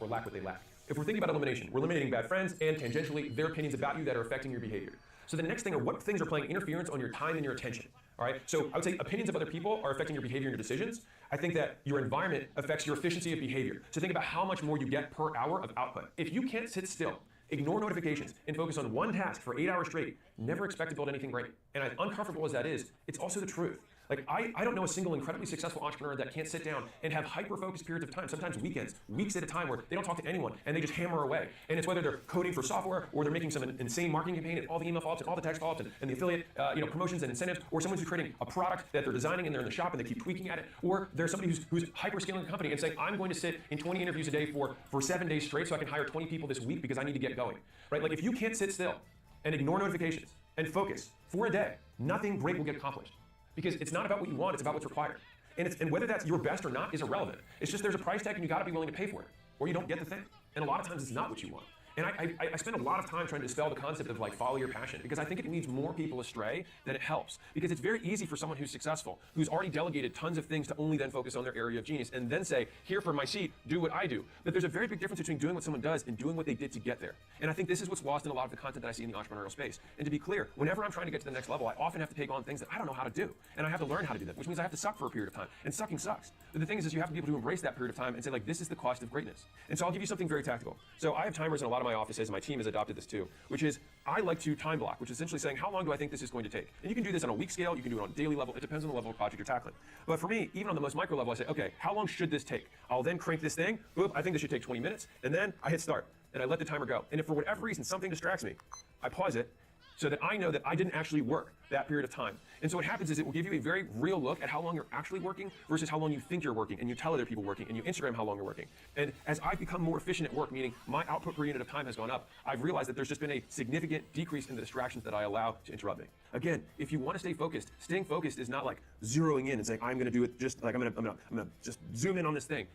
or lack what they lack. If we're thinking about elimination, we're eliminating bad friends and tangentially their opinions about you that are affecting your behavior. So the next thing are what things are playing interference on your time and your attention. All right. So I would say opinions of other people are affecting your behavior and your decisions. I think that your environment affects your efficiency of behavior. So think about how much more you get per hour of output. If you can't sit still, ignore notifications, and focus on one task for 8 hours straight, never expect to build anything great. And as uncomfortable as that is, it's also the truth. Like, I don't know a single incredibly successful entrepreneur that can't sit down and have hyper-focused periods of time, sometimes weekends, weeks at a time, where they don't talk to anyone and they just hammer away. And it's whether they're coding for software or they're making some insane marketing campaign and all the email follow-ups and all the text follow-ups and the affiliate promotions and incentives, or someone who's creating a product that they're designing and they're in the shop and they keep tweaking at it, or there's somebody who's hyper-scaling the company and saying, I'm going to sit in 20 interviews a day for 7 days straight so I can hire 20 people this week because I need to get going. Right? Like, if you can't sit still and ignore notifications and focus for a day, nothing great will get accomplished. Because it's not about what you want, it's about what's required. And whether that's your best or not is irrelevant. It's just there's a price tag and you gotta be willing to pay for it, or you don't get the thing. And a lot of times it's not what you want. And I spend a lot of time trying to dispel the concept of like follow your passion, because I think it leads more people astray than it helps. Because it's very easy for someone who's successful, who's already delegated tons of things, to only then focus on their area of genius and then say, here for my seat, do what I do. But there's a very big difference between doing what someone does and doing what they did to get there. And I think this is what's lost in a lot of the content that I see in the entrepreneurial space. And to be clear, whenever I'm trying to get to the next level, I often have to take on things that I don't know how to do. And I have to learn how to do that, which means I have to suck for a period of time. And sucking sucks. But the thing is you have to be able to embrace that period of time and say, like, this is the cost of greatness. And so I'll give you something very tactical. So I have timers in a lot of my offices, and my team has adopted this too, which is I like to time block, which is essentially saying, how long do I think this is going to take? And you can do this on a week scale, you can do it on a daily level, it depends on the level of project you're tackling. But for me, even on the most micro level, I say, okay, how long should this take? I'll then crank this thing, boop, I think this should take 20 minutes, and then I hit start, and I let the timer go. And if for whatever reason something distracts me, I pause it, so that I know that I didn't actually work that period of time. And so what happens is it will give you a very real look at how long you're actually working versus how long you think you're working, and you tell other people working, and you Instagram how long you're working. And as I've become more efficient at work, meaning my output per unit of time has gone up, I've realized that there's just been a significant decrease in the distractions that I allow to interrupt me. Again, if you want to stay focused, staying focused is not like zeroing in and saying, I'm gonna do it just like I'm gonna just zoom in on this thing.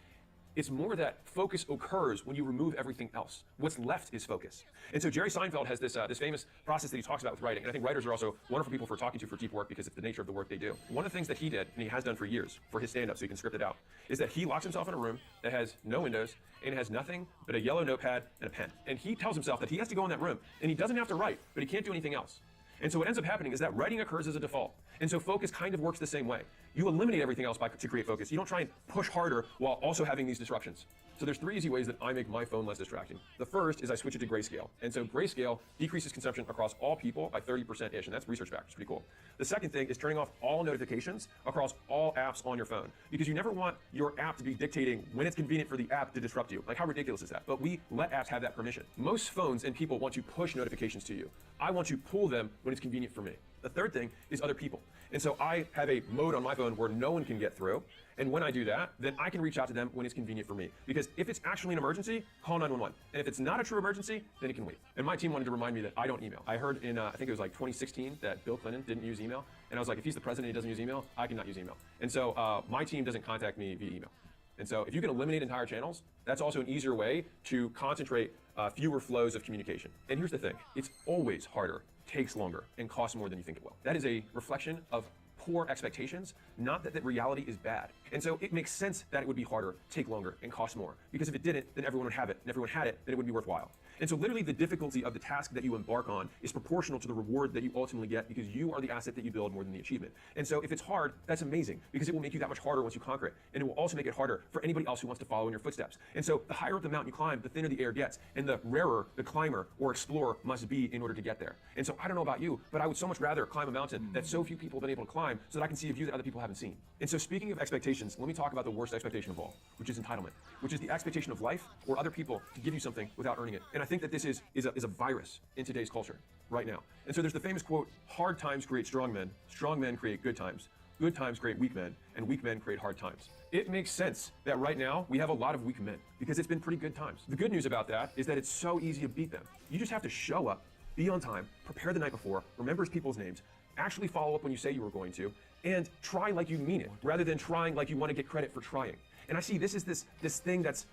It's more that focus occurs when you remove everything else. What's left is focus. And so Jerry Seinfeld has this famous process that he talks about with writing. And I think writers are also wonderful people for talking to for deep work because it's the nature of the work they do. One of the things that he did, and he has done for years for his stand-up so he can script it out, is that he locks himself in a room that has no windows and it has nothing but a yellow notepad and a pen. And he tells himself that he has to go in that room and he doesn't have to write, but he can't do anything else. And so what ends up happening is that writing occurs as a default. And so focus kind of works the same way. You eliminate everything else to create focus. You don't try and push harder while also having these disruptions. So there's 3 easy ways that I make my phone less distracting. The first is I switch it to grayscale. And so grayscale decreases consumption across all people by 30%-ish, and that's research backed. It's pretty cool. The second thing is turning off all notifications across all apps on your phone, because you never want your app to be dictating when it's convenient for the app to disrupt you. Like, how ridiculous is that? But we let apps have that permission. Most phones and people want to push notifications to you. I want to pull them when it's convenient for me. The third thing is other people. And so I have a mode on my phone where no one can get through. And when I do that, then I can reach out to them when it's convenient for me. Because if it's actually an emergency, call 911. And if it's not a true emergency, then it can wait. And my team wanted to remind me that I don't email. I heard in, I think it was like 2016, that Bill Clinton didn't use email. And I was like, if he's the president and he doesn't use email, I cannot use email. And so my team doesn't contact me via email. And so if you can eliminate entire channels, that's also an easier way to concentrate fewer flows of communication. And here's the thing, it's always harder, takes longer, and costs more than you think it will. That is a reflection of poor expectations, not that the reality is bad. And so it makes sense that it would be harder, take longer, and cost more. Because if it didn't, then everyone would have it. And if everyone had it, then it would be worthwhile. And so literally the difficulty of the task that you embark on is proportional to the reward that you ultimately get, because you are the asset that you build more than the achievement. And so if it's hard, that's amazing, because it will make you that much harder once you conquer it. And it will also make it harder for anybody else who wants to follow in your footsteps. And so the higher up the mountain you climb, the thinner the air gets, and the rarer the climber or explorer must be in order to get there. And so I don't know about you, but I would so much rather climb a mountain that so few people have been able to climb, so that I can see a view that other people haven't seen. And so speaking of expectations, let me talk about the worst expectation of all, which is entitlement, which is the expectation of life or other people to give you something without earning it. And I think that this is a virus in today's culture right now. And so there's the famous quote, hard times create strong men create good times. good times create weak men, and weak men create hard times. It makes sense that right now we have a lot of weak men because it's been pretty good times. The good news about that is that it's so easy to beat them. You just have to show up, be on time, prepare the night before, remember people's names, actually follow up when you say you were going to, and try like you mean it, rather than trying like you want to get credit for trying. And I see this is this thing that's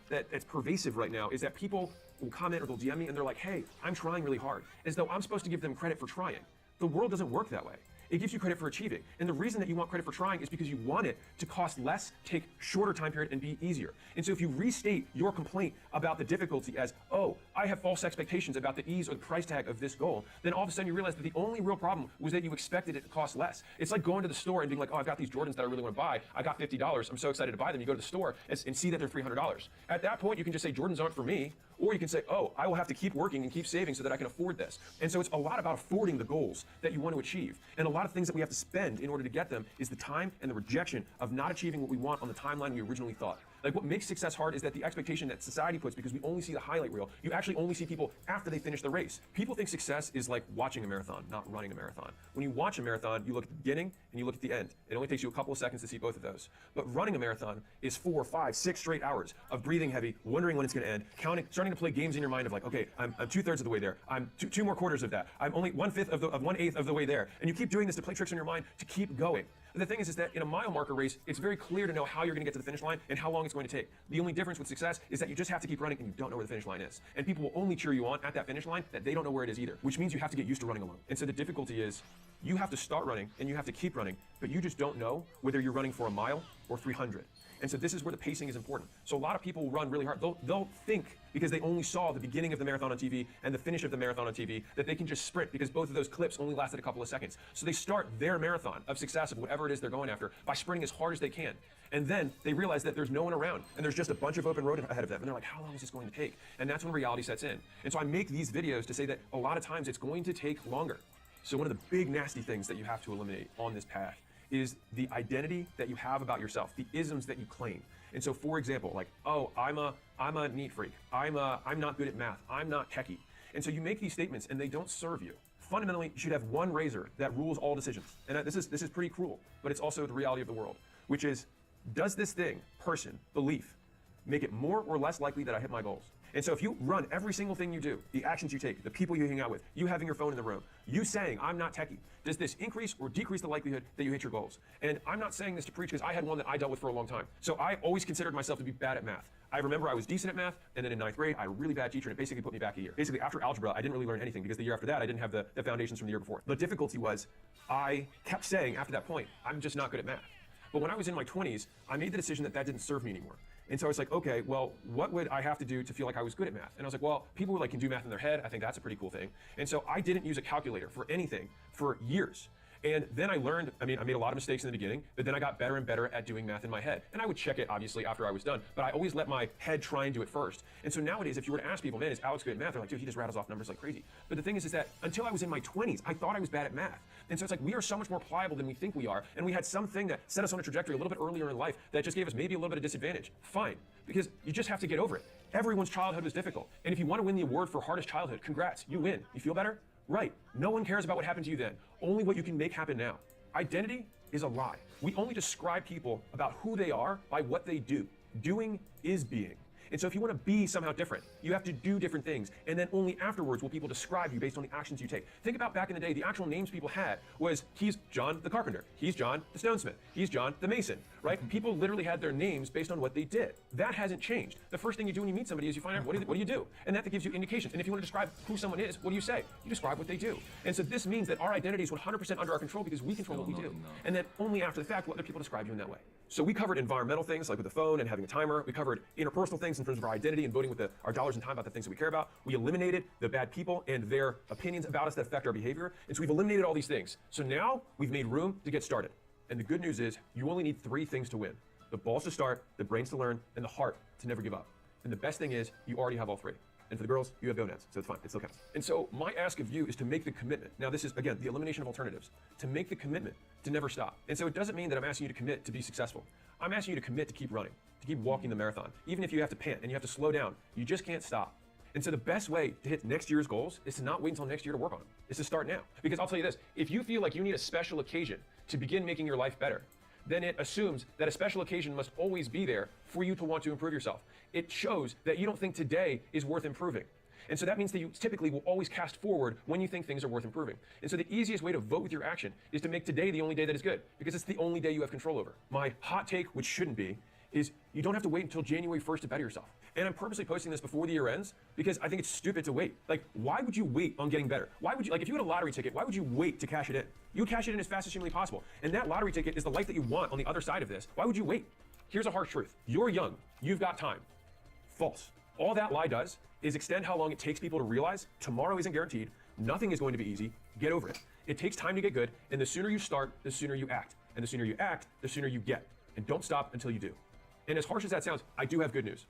pervasive right now, is that people will comment or they'll DM me and they're like, hey, I'm trying really hard, as though I'm supposed to give them credit for trying. The world doesn't work that way. It gives you credit for achieving. And the reason that you want credit for trying is because you want it to cost less, take shorter time period, and be easier. And so if you restate your complaint about the difficulty as, oh, I have false expectations about the ease or the price tag of this goal, then all of a sudden you realize that the only real problem was that you expected it to cost less. It's like going to the store and being like, oh, I've got these Jordans that I really want to buy. I got $50. I'm so excited to buy them. You go to the store and see that they're $300. At that point, you can just say, Jordans aren't for me. Or you can say, oh, I will have to keep working and keep saving so that I can afford this. And so it's a lot about affording the goals that you want to achieve. And a lot of things that we have to spend in order to get them is the time and the rejection of not achieving what we want on the timeline we originally thought. Like, what makes success hard is that the expectation that society puts, because we only see the highlight reel, you actually only see people after they finish the race. People think success is like watching a marathon, not running a marathon. When you watch a marathon, you look at the beginning and you look at the end. It only takes you a couple of seconds to see both of those. But running a marathon is 4, 5, 6 straight hours of breathing heavy, wondering when it's going to end, counting, starting to play games in your mind of like, okay, I'm 2/3 of the way there. I'm two more quarters of that. I'm only 1/5 of 1/8 of the way there. And you keep doing this to play tricks on your mind to keep going. The thing is that in a mile marker race, it's very clear to know how you're going to get to the finish line and how long it's going to take. The only difference with success is that you just have to keep running and you don't know where the finish line is. And people will only cheer you on at that finish line that they don't know where it is either, which means you have to get used to running alone. And so the difficulty is you have to start running and you have to keep running, but you just don't know whether you're running for a mile or 300. And so this is where the pacing is important. So a lot of people will run really hard. They'll think, because they only saw the beginning of the marathon on TV and the finish of the marathon on TV, that they can just sprint because both of those clips only lasted a couple of seconds. So they start their marathon of success of whatever it is they're going after by sprinting as hard as they can. And then they realize that there's no one around and there's just a bunch of open road ahead of them. And they're like, how long is this going to take? And that's when reality sets in. And so I make these videos to say that a lot of times it's going to take longer. So one of the big nasty things that you have to eliminate on this path is the identity that you have about yourself, the isms that you claim. And so, for example, like, oh, I'm a neat freak. I'm not good at math. I'm not techie. And so you make these statements and they don't serve you. Fundamentally, you should have one razor that rules all decisions. And this is pretty cruel, but it's also the reality of the world, which is, does this thing, person, belief, make it more or less likely that I hit my goals? And so if you run every single thing you do, the actions you take, the people you hang out with, you having your phone in the room, you saying, I'm not techie, does this increase or decrease the likelihood that you hit your goals? And I'm not saying this to preach because I had one that I dealt with for a long time. So I always considered myself to be bad at math. I remember I was decent at math, and then in 9th grade, I had a really bad teacher, and it basically put me back a year. Basically, after algebra, I didn't really learn anything because the year after that, I didn't have the foundations from the year before. The difficulty was, I kept saying after that point, I'm just not good at math. But when I was in my 20s, I made the decision that that didn't serve me anymore. And so I was like, okay, well, what would I have to do to feel like I was good at math? And I was like, well, people who can do math in their head, I think that's a pretty cool thing. And so I didn't use a calculator for anything for years. And then I learned, I made a lot of mistakes in the beginning, but then I got better and better at doing math in my head. And I would check it, obviously, after I was done, but I always let my head try and do it first. And so nowadays, if you were to ask people, man, is Alex good at math? They're like, dude, he just rattles off numbers like crazy. But the thing is that until I was in my 20s, I thought I was bad at math. And so it's like, we are so much more pliable than we think we are. And we had something that set us on a trajectory a little bit earlier in life that just gave us maybe a little bit of disadvantage. Fine, because you just have to get over it. Everyone's childhood was difficult. And if you want to win the award for hardest childhood, congrats, you win. You feel better? Right. No one cares about what happened to you then. Only what you can make happen now. Identity is a lie. We only describe people about who they are by what they do. Doing is being. And so if you want to be somehow different, you have to do different things. And then only afterwards will people describe you based on the actions you take. Think about back in the day, the actual names people had was, he's John the carpenter, he's John the stonesmith, he's John the mason, right? People literally had their names based on what they did. That hasn't changed. The first thing you do when you meet somebody is you find out what do you do? And that gives you indications. And if you want to describe who someone is, what do you say? You describe what they do. And so this means that our identity is 100% under our control because we control what we do. And then only after the fact will other people describe you in that way. So we covered environmental things like with the phone and having a timer. We covered interpersonal things in terms of our identity and voting with our dollars and time about the things that we care about. We eliminated the bad people and their opinions about us that affect our behavior. And so we've eliminated all these things. So now we've made room to get started. And the good news is you only need 3 things to win. The balls to start, the brains to learn, and the heart to never give up. And the best thing is you already have all 3. And for the girls, you have gonads, so it's fine, it still counts. And so my ask of you is to make the commitment. Now this is, again, the elimination of alternatives. To make the commitment to never stop. And so it doesn't mean that I'm asking you to commit to be successful. I'm asking you to commit to keep running, to keep walking the marathon. Even if you have to pant and you have to slow down, you just can't stop. And so the best way to hit next year's goals is to not wait until next year to work on them. It's to start now. Because I'll tell you this, if you feel like you need a special occasion to begin making your life better, then it assumes that a special occasion must always be there for you to want to improve yourself. It shows that you don't think today is worth improving. And so that means that you typically will always cast forward when you think things are worth improving. And so the easiest way to vote with your action is to make today the only day that is good, because it's the only day you have control over. My hot take, which shouldn't be, is you don't have to wait until January 1st to better yourself. And I'm purposely posting this before the year ends because I think it's stupid to wait. Like, why would you wait on getting better? Why would you, like, if you had a lottery ticket, why would you wait to cash it in? You would cash it in as fast as humanly possible. And that lottery ticket is the life that you want on the other side of this. Why would you wait? Here's a harsh truth. You're young. You've got time. False. All that lie does is extend how long it takes people to realize tomorrow isn't guaranteed, nothing is going to be easy, get over it. It takes time to get good, and the sooner you start, the sooner you act. And the sooner you act, the sooner you get. And don't stop until you do. And as harsh as that sounds, I do have good news.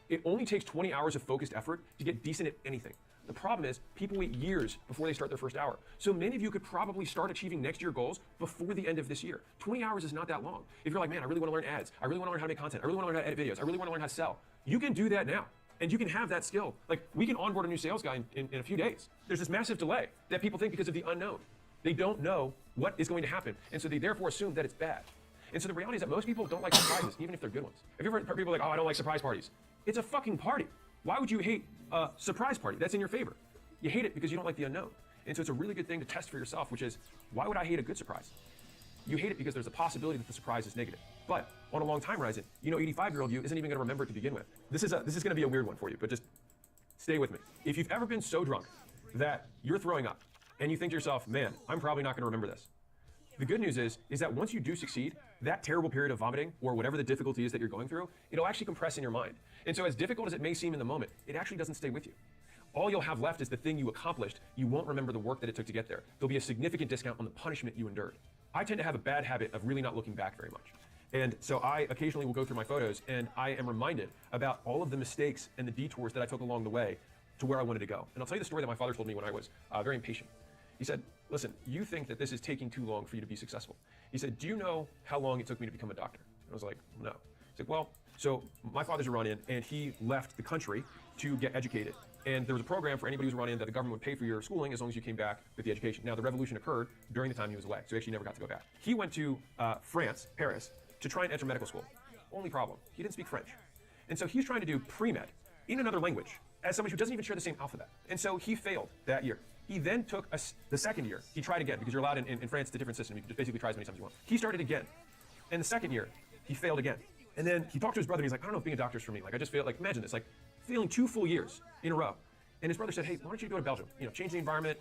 It only takes 20 hours of focused effort to get decent at anything. The problem is, people wait years before they start their first hour. So many of you could probably start achieving next year goals before the end of this year. 20 hours is not that long. If you're like, man, I really want to learn ads, I really want to learn how to make content, I really want to learn how to edit videos, I really want to learn how to sell, you can do that now. And you can have that skill. Like, we can onboard a new sales guy in a few days. There's this massive delay that people think because of the unknown. They don't know what is going to happen. And so they therefore assume that it's bad. And so the reality is that most people don't like surprises, even if they're good ones. Have you ever heard people like, oh, I don't like surprise parties? It's a fucking party. Why would you hate a surprise party? That's in your favor. You hate it because you don't like the unknown. And so it's a really good thing to test for yourself, which is, why would I hate a good surprise? You hate it because there's a possibility that the surprise is negative. But on a long time horizon, 85-year-old you isn't even gonna remember it to begin with. This is gonna be a weird one for you, but just stay with me. If you've ever been so drunk that you're throwing up and you think to yourself, man, I'm probably not gonna remember this. The good news is that once you do succeed, that terrible period of vomiting or whatever the difficulty is that you're going through, it'll actually compress in your mind. And so as difficult as it may seem in the moment, it actually doesn't stay with you. All you'll have left is the thing you accomplished. You won't remember the work that it took to get there. There'll be a significant discount on the punishment you endured. I tend to have a bad habit of really not looking back very much. And so I occasionally will go through my photos and I am reminded about all of the mistakes and the detours that I took along the way to where I wanted to go. And I'll tell you the story that my father told me when I was very impatient. He said, listen, you think that this is taking too long for you to be successful. He said, do you know how long it took me to become a doctor? And I was like, no. He's like, well, so my father's Iranian and he left the country to get educated. And there was a program for anybody who's Iranian that the government would pay for your schooling as long as you came back with the education. Now, the revolution occurred during the time he was away, so he actually never got to go back. He went to France, Paris, to try and enter medical school. Only problem, he didn't speak French. And so he's trying to do pre-med in another language as somebody who doesn't even share the same alphabet. And so he failed that year. He then took the second year. He tried again because you're allowed in France, it's a different system. You can just basically try as many times as you want. He started again. And the second year, he failed again. And then he talked to his brother and he's like, I don't know if being a doctor is for me. Like, I just feel like, imagine this, like failing 2 full years in a row. And his brother said, hey, why don't you go to Belgium? Change the environment,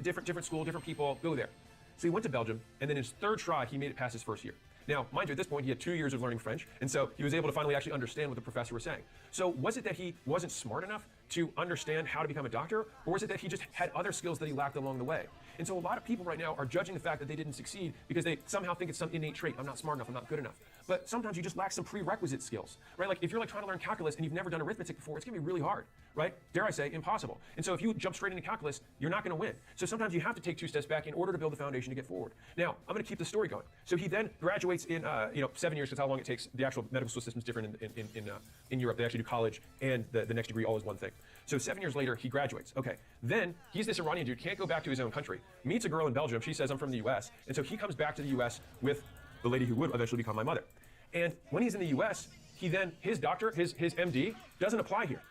different school, different people, go there. So he went to Belgium, and then his third try, he made it past his first year. Now, mind you, at this point, he had 2 years of learning French, and so he was able to finally actually understand what the professor was saying. So was it that he wasn't smart enough to understand how to become a doctor, or was it that he just had other skills that he lacked along the way? And so a lot of people right now are judging the fact that they didn't succeed because they somehow think it's some innate trait. I'm not smart enough, I'm not good enough. But sometimes you just lack some prerequisite skills, right? Like if you're like trying to learn calculus and you've never done arithmetic before, it's gonna be really hard, right? Dare I say, impossible. And so if you jump straight into calculus, you're not gonna win. So sometimes you have to take 2 steps back in order to build the foundation to get forward. Now, I'm gonna keep the story going. So he then graduates in 7 years, because how long it takes. The actual medical school system is different in Europe. They actually do college and the next degree all is one thing. So 7 years later, he graduates. Okay, then he's this Iranian dude, can't go back to his own country, meets a girl in Belgium. She says, I'm from the US. And so he comes back to the US with the lady who would eventually become my mother. And when he's in the US, his doctor, his MD, doesn't apply here.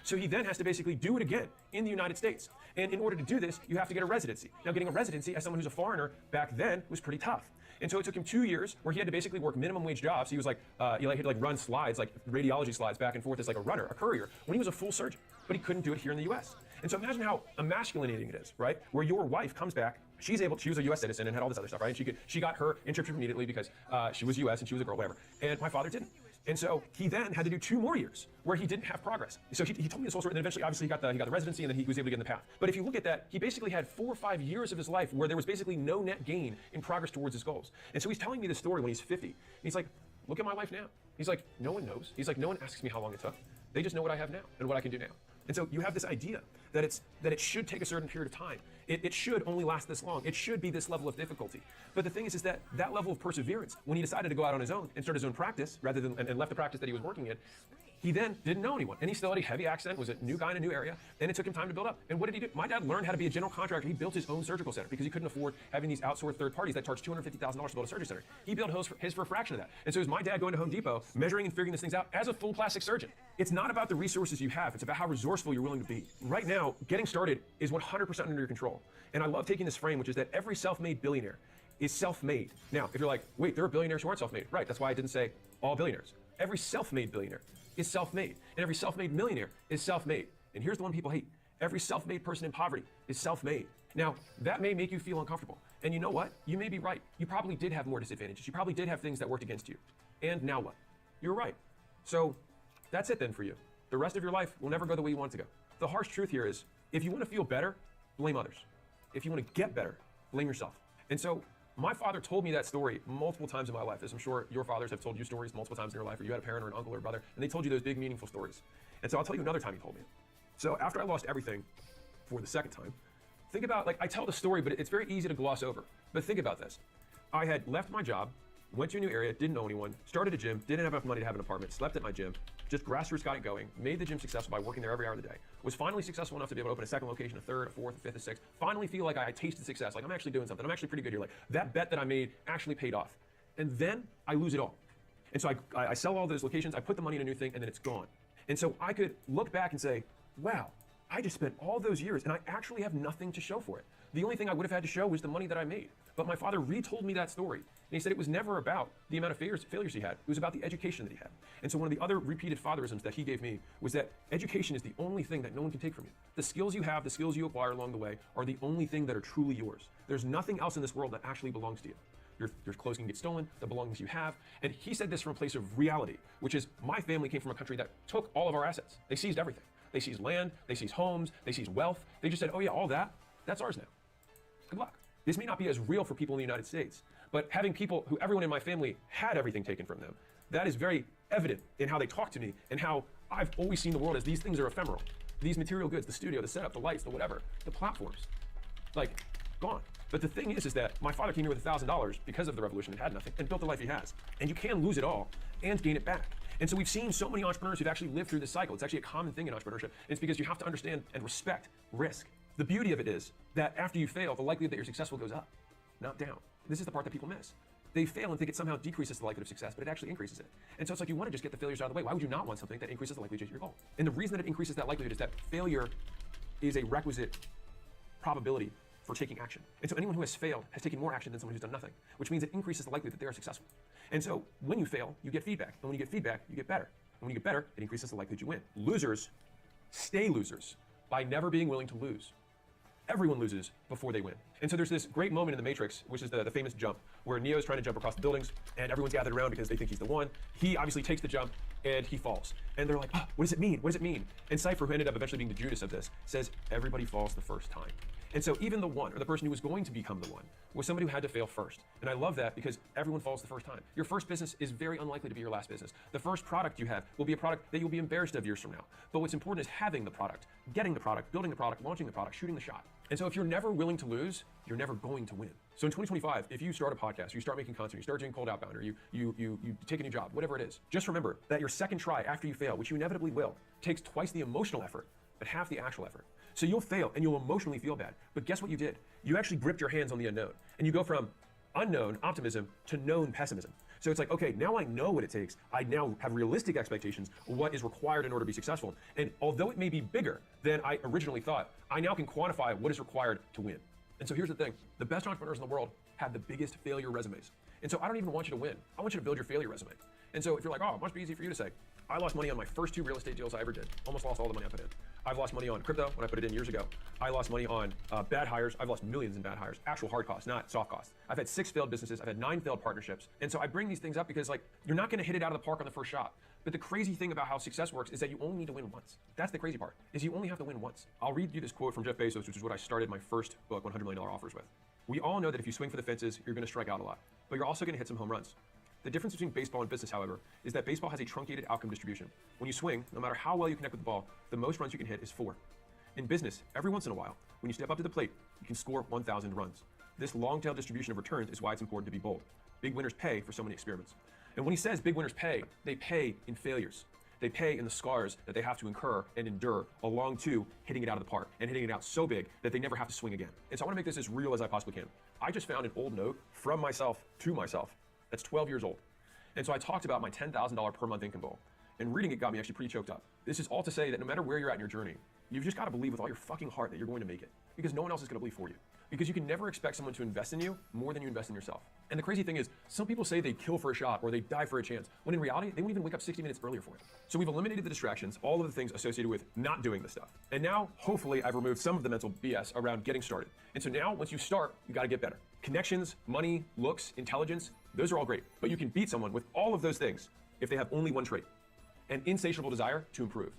So he then has to basically do it again in the United States. And in order to do this, you have to get a residency. Now, getting a residency as someone who's a foreigner back then was pretty tough. And so it took him 2 years where he had to basically work minimum wage jobs. He was like, he had to like run slides, like radiology slides back and forth as like a runner, a courier, when he was a full surgeon. But he couldn't do it here in the US. And so imagine how emasculating it is, right? Where your wife comes back, she was a US citizen and had all this other stuff, right? And she got her internship immediately because she was US and she was a girl, whatever. And my father didn't. And so he then had to do 2 more years where he didn't have progress. So he told me this whole story, and then eventually, obviously, he got the residency, and then he was able to get in the path. But if you look at that, he basically had 4 or 5 years of his life where there was basically no net gain in progress towards his goals. And so he's telling me this story when he's 50. And he's like, look at my life now. He's like, no one knows. He's like, no one asks me how long it took. They just know what I have now and what I can do now. And so you have this idea that it should take a certain period of time. It should only last this long. It should be this level of difficulty. But the thing is that level of perseverance, when he decided to go out on his own and start his own practice, rather than and left the practice that he was working in, He then didn't know anyone, and he still had a heavy accent, was a new guy in a new area, and it took him time to build up. And what did he do? My dad learned how to be a general contractor. He built his own surgical center because he couldn't afford having these outsourced third parties that charge $250,000 to build a surgery center. He built his for a fraction of that. And so it was my dad going to Home Depot, measuring and figuring these things out as a full plastic surgeon. It's not about the resources you have, it's about how resourceful you're willing to be. Right now, getting started is 100% under your control. And I love taking this frame, which is that every self-made billionaire is self-made. Now, if you're like, wait, there are billionaires who aren't self-made. Right, that's why I didn't say all billionaires. Every self-made billionaire is self-made, and every self-made millionaire is self-made. And here's the one people hate. Every self-made person in poverty is self-made. Now, that may make you feel uncomfortable. And you know what? You may be right. You probably did have more disadvantages. You probably did have things that worked against you. And now what? You're right. So that's it then for you. The rest of your life will never go the way you want it to go. The harsh truth here is, if you want to feel better, blame others. If you want to get better, blame yourself. And so my father told me that story multiple times in my life, as I'm sure your fathers have told you stories multiple times in your life, or you had a parent or an uncle or a brother, and they told you those big, meaningful stories. And so I'll tell you another time he told me. So after I lost everything for the second time, think about, like, I tell the story, but it's very easy to gloss over. But think about this. I had left my job, went to a new area, didn't know anyone, started a gym, didn't have enough money to have an apartment, slept at my gym, just grassroots got it going, made the gym successful by working there every hour of the day, was finally successful enough to be able to open a second location, a third, a fourth, a fifth, a sixth, finally feel like I tasted success, like I'm actually doing something, I'm actually pretty good here, like that bet that I made actually paid off. And then I lose it all. And so I sell all those locations, I put the money in a new thing, and then it's gone. And so I could look back and say, wow, I just spent all those years and I actually have nothing to show for it. The only thing I would have had to show was the money that I made. But my father retold me that story. And he said it was never about the amount of failures he had. It was about the education that he had. And so one of the other repeated fatherisms that he gave me was that education is the only thing that no one can take from you. The skills you have, the skills you acquire along the way are the only thing that are truly yours. There's nothing else in this world that actually belongs to you. Your clothes can get stolen, the belongings you have. And he said this from a place of reality, which is my family came from a country that took all of our assets. They seized everything. They seized land, they seized homes, they seized wealth. They just said, oh yeah, all that, that's ours now. Good luck. This may not be as real for people in the United States, but having people who everyone in my family had everything taken from them, that is very evident in how they talk to me and how I've always seen the world as these things are ephemeral. These material goods, the studio, the setup, the lights, the whatever, the platforms, like gone. But the thing is that my father came here with $1,000 because of the revolution and had nothing and built the life he has. And you can lose it all and gain it back. And so we've seen so many entrepreneurs who've actually lived through this cycle. It's actually a common thing in entrepreneurship. And it's because you have to understand and respect risk. The beauty of it is that after you fail, the likelihood that you're successful goes up, not down. This is the part that people miss. They fail and think it somehow decreases the likelihood of success, but it actually increases it. And so it's like you want to just get the failures out of the way. Why would you not want something that increases the likelihood to your goal? And the reason that it increases that likelihood is that failure is a requisite probability for taking action. And so anyone who has failed has taken more action than someone who's done nothing, which means it increases the likelihood that they are successful. And so when you fail, you get feedback. And when you get feedback, you get better. And when you get better, it increases the likelihood you win. Losers stay losers by never being willing to lose. Everyone loses before they win. And so there's this great moment in The Matrix, which is the famous jump, where Neo's trying to jump across the buildings, and everyone's gathered around because they think he's the one. He obviously takes the jump, and he falls. And they're like, oh, what does it mean? What does it mean? And Cypher, who ended up eventually being the Judas of this, says, everybody falls the first time. And so even the one, or the person who was going to become the one, was somebody who had to fail first. And I love that because everyone falls the first time. Your first business is very unlikely to be your last business. The first product you have will be a product that you'll be embarrassed of years from now. But what's important is having the product, getting the product, building the product, launching the product, shooting the shot. And so if you're never willing to lose, you're never going to win. So in 2025, if you start a podcast, you start making content, you start doing cold outbound, or you take a new job, whatever it is, just remember that your second try after you fail, which you inevitably will, takes twice the emotional effort, but half the actual effort. So you'll fail and you'll emotionally feel bad. But guess what you did? You actually gripped your hands on the unknown. And you go from unknown optimism to known pessimism. So it's like, okay, now I know what it takes. I now have realistic expectations of what is required in order to be successful. And although it may be bigger than I originally thought, I now can quantify what is required to win. And so here's the thing. The best entrepreneurs in the world have the biggest failure resumes. And so I don't even want you to win. I want you to build your failure resume. And so if you're like, oh, it must be easy for you to say, I lost money on my first 2 real estate deals I ever did. Almost lost all the money I put in. I've lost money on crypto when I put it in years ago. I lost money on bad hires. I've lost millions in bad hires, actual hard costs, not soft costs. I've had 6 failed businesses. I've had 9 failed partnerships. And so I bring these things up because like, you're not gonna hit it out of the park on the first shot. But the crazy thing about how success works is that you only need to win once. That's the crazy part, is you only have to win once. I'll read you this quote from Jeff Bezos, which is what I started my first book, $100 Million Offers with. We all know that if you swing for the fences, you're gonna strike out a lot, but you're also gonna hit some home runs. The difference between baseball and business, however, is that baseball has a truncated outcome distribution. When you swing, no matter how well you connect with the ball, the most runs you can hit is 4. In business, every once in a while, when you step up to the plate, you can score 1,000 runs. This long-tail distribution of returns is why it's important to be bold. Big winners pay for so many experiments. And when he says big winners pay, they pay in failures. they pay in the scars that they have to incur and endure along to hitting it out of the park and hitting it out so big that they never have to swing again. And so I want to make this as real as I possibly can. I just found an old note from myself to myself that's 12 years old. And so I talked about my $10,000 per month income goal. And reading it got me actually pretty choked up. This is all to say that no matter where you're at in your journey, you've just got to believe with all your fucking heart that you're going to make it. Because no one else is going to believe for you. Because you can never expect someone to invest in you more than you invest in yourself. And the crazy thing is, some people say they kill for a shot or they die for a chance, when in reality, they won't even wake up 60 minutes earlier for it. So we've eliminated the distractions, all of the things associated with not doing this stuff. And now, hopefully, I've removed some of the mental BS around getting started. And so now, once you start, you got to get better. Connections, money, looks, intelligence, those are all great. But you can beat someone with all of those things if they have only one trait, an insatiable desire to improve.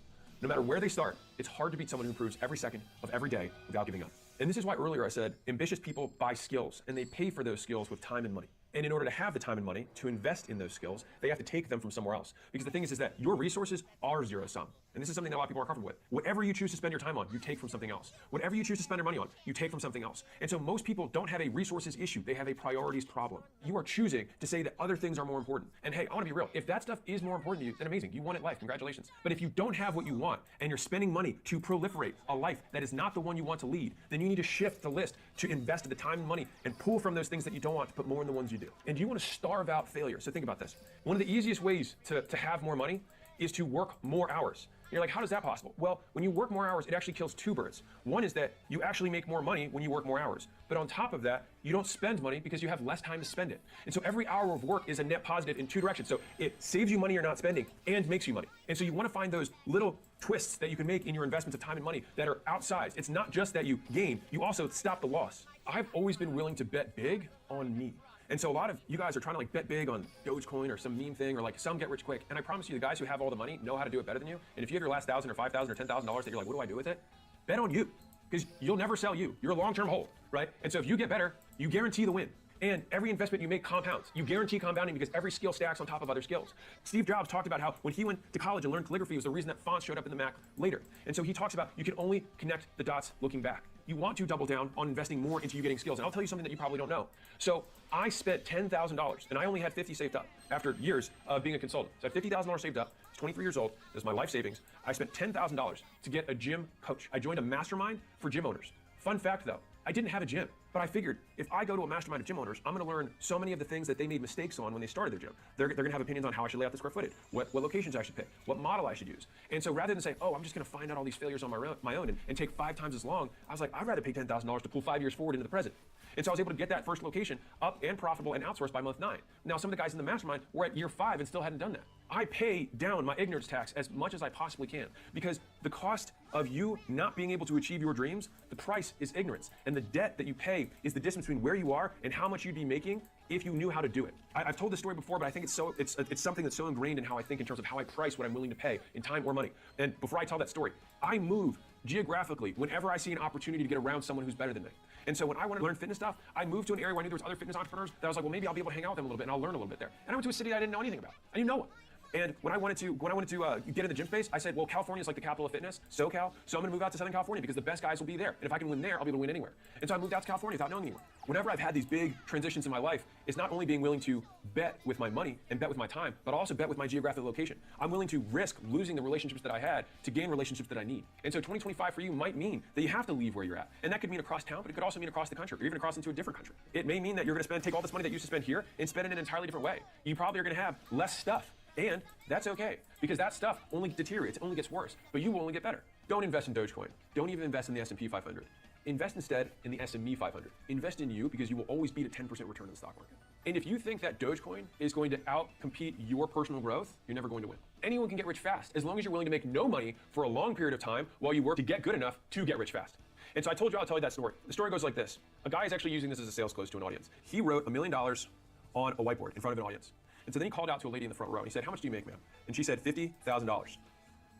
No matter where they start, it's hard to beat someone who improves every second of every day without giving up. And this is why earlier I said, ambitious people buy skills, and they pay for those skills with time and money. And in order to have the time and money to invest in those skills, they have to take them from somewhere else. Because the thing is that your resources are zero sum. And this is something that a lot of people aren't comfortable with. Whatever you choose to spend your time on, you take from something else. Whatever you choose to spend your money on, you take from something else. And so most people don't have a resources issue, they have a priorities problem. You are choosing to say that other things are more important. And hey, I want to be real. If that stuff is more important to you, then amazing. You won at life. Congratulations. But if you don't have what you want and you're spending money to proliferate a life that is not the one you want to lead, then you need to shift the list to invest the time and money and pull from those things that you don't want to put more in the ones you do. And you want to starve out failure. So think about this. One of the easiest ways to have more money is to work more hours. You're like, how is that possible? Well, when you work more hours, it actually kills two birds. One is that you actually make more money when you work more hours. But on top of that, you don't spend money because you have less time to spend it. And so every hour of work is a net positive in two directions. So it saves you money you're not spending and makes you money. And so you want to find those little twists that you can make in your investments of time and money that are outsized. It's not just that you gain, you also stop the loss. I've always been willing to bet big on me. And so a lot of you guys are trying to like bet big on Dogecoin or some meme thing or like some get rich quick. And I promise you, the guys who have all the money know how to do it better than you. And if you have your last $1,000 or $5,000 or $10,000 that you're like, what do I do with it? Bet on you, because you'll never sell you. You're a long-term hold, right? And so if you get better, you guarantee the win. And every investment you make compounds. You guarantee compounding because every skill stacks on top of other skills. Steve Jobs talked about how when he went to college and learned calligraphy was the reason that fonts showed up in the Mac later. And so he talks about you can only connect the dots looking back. You want to double down on investing more into you getting skills. And I'll tell you something that you probably don't know. So I spent $10,000 and I only had $50 saved up after years of being a consultant. So I had $50,000 saved up. I was 23 years old. This is my life savings. I spent $10,000 to get a gym coach. I joined a mastermind for gym owners. Fun fact though, I didn't have a gym, but I figured if I go to a mastermind of gym owners, I'm gonna learn so many of the things that they made mistakes on when they started their gym. They're gonna have opinions on how I should lay out the square footage, what locations I should pick, what model I should use. And so rather than say, oh, I'm just gonna find out all these failures on my own and take 5 times as long, I was like, I'd rather pay $10,000 to pull 5 years forward into the present. And so I was able to get that first location up and profitable and outsourced by month 9. Now some of the guys in the mastermind were at year 5 and still hadn't done that. I pay down my ignorance tax as much as I possibly can because the cost of you not being able to achieve your dreams, the price is ignorance. And the debt that you pay is the distance between where you are and how much you'd be making if you knew how to do it. I've told this story before, but I think it's something that's so ingrained in how I think in terms of how I price what I'm willing to pay in time or money. And before I tell that story, I move geographically whenever I see an opportunity to get around someone who's better than me. And so when I wanted to learn fitness stuff, I moved to an area where I knew there was other fitness entrepreneurs that I was like, well, maybe I'll be able to hang out with them a little bit and I'll learn a little bit there. And I went to a city I didn't know anything about. I didn't know it. And when I wanted to get in the gym space, I said, well, California is like the capital of fitness, SoCal, so I'm gonna move out to Southern California because the best guys will be there. And if I can win there, I'll be able to win anywhere. And so I moved out to California without knowing anyone. Whenever I've had these big transitions in my life, it's not only being willing to bet with my money and bet with my time, but also bet with my geographic location. I'm willing to risk losing the relationships that I had to gain relationships that I need. And so 2025 for you might mean that you have to leave where you're at. And that could mean across town, but it could also mean across the country, or even across into a different country. It may mean that you're gonna take all this money that you used to spend here and spend it in an entirely different way. You probably are gonna have less stuff. And that's okay, because that stuff only deteriorates, it only gets worse, but you will only get better. Don't invest in Dogecoin. Don't even invest in the S&P 500. Invest instead in the SME 500. Invest in you because you will always beat a 10% return in the stock market. And if you think that Dogecoin is going to outcompete your personal growth, you're never going to win. Anyone can get rich fast, as long as you're willing to make no money for a long period of time while you work to get good enough to get rich fast. And so I told you I'll tell you that story. The story goes like this. A guy is actually using this as a sales close to an audience. He wrote $1 million on a whiteboard in front of an audience. And so then he called out to a lady in the front row and he said, how much do you make, ma'am? And she said, $50,000. And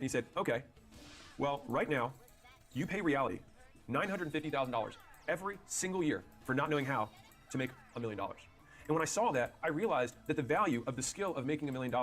he said, okay, well, right now, you pay reality $950,000 every single year for not knowing how to make $1 million. And when I saw that, I realized that the value of the skill of making $1 million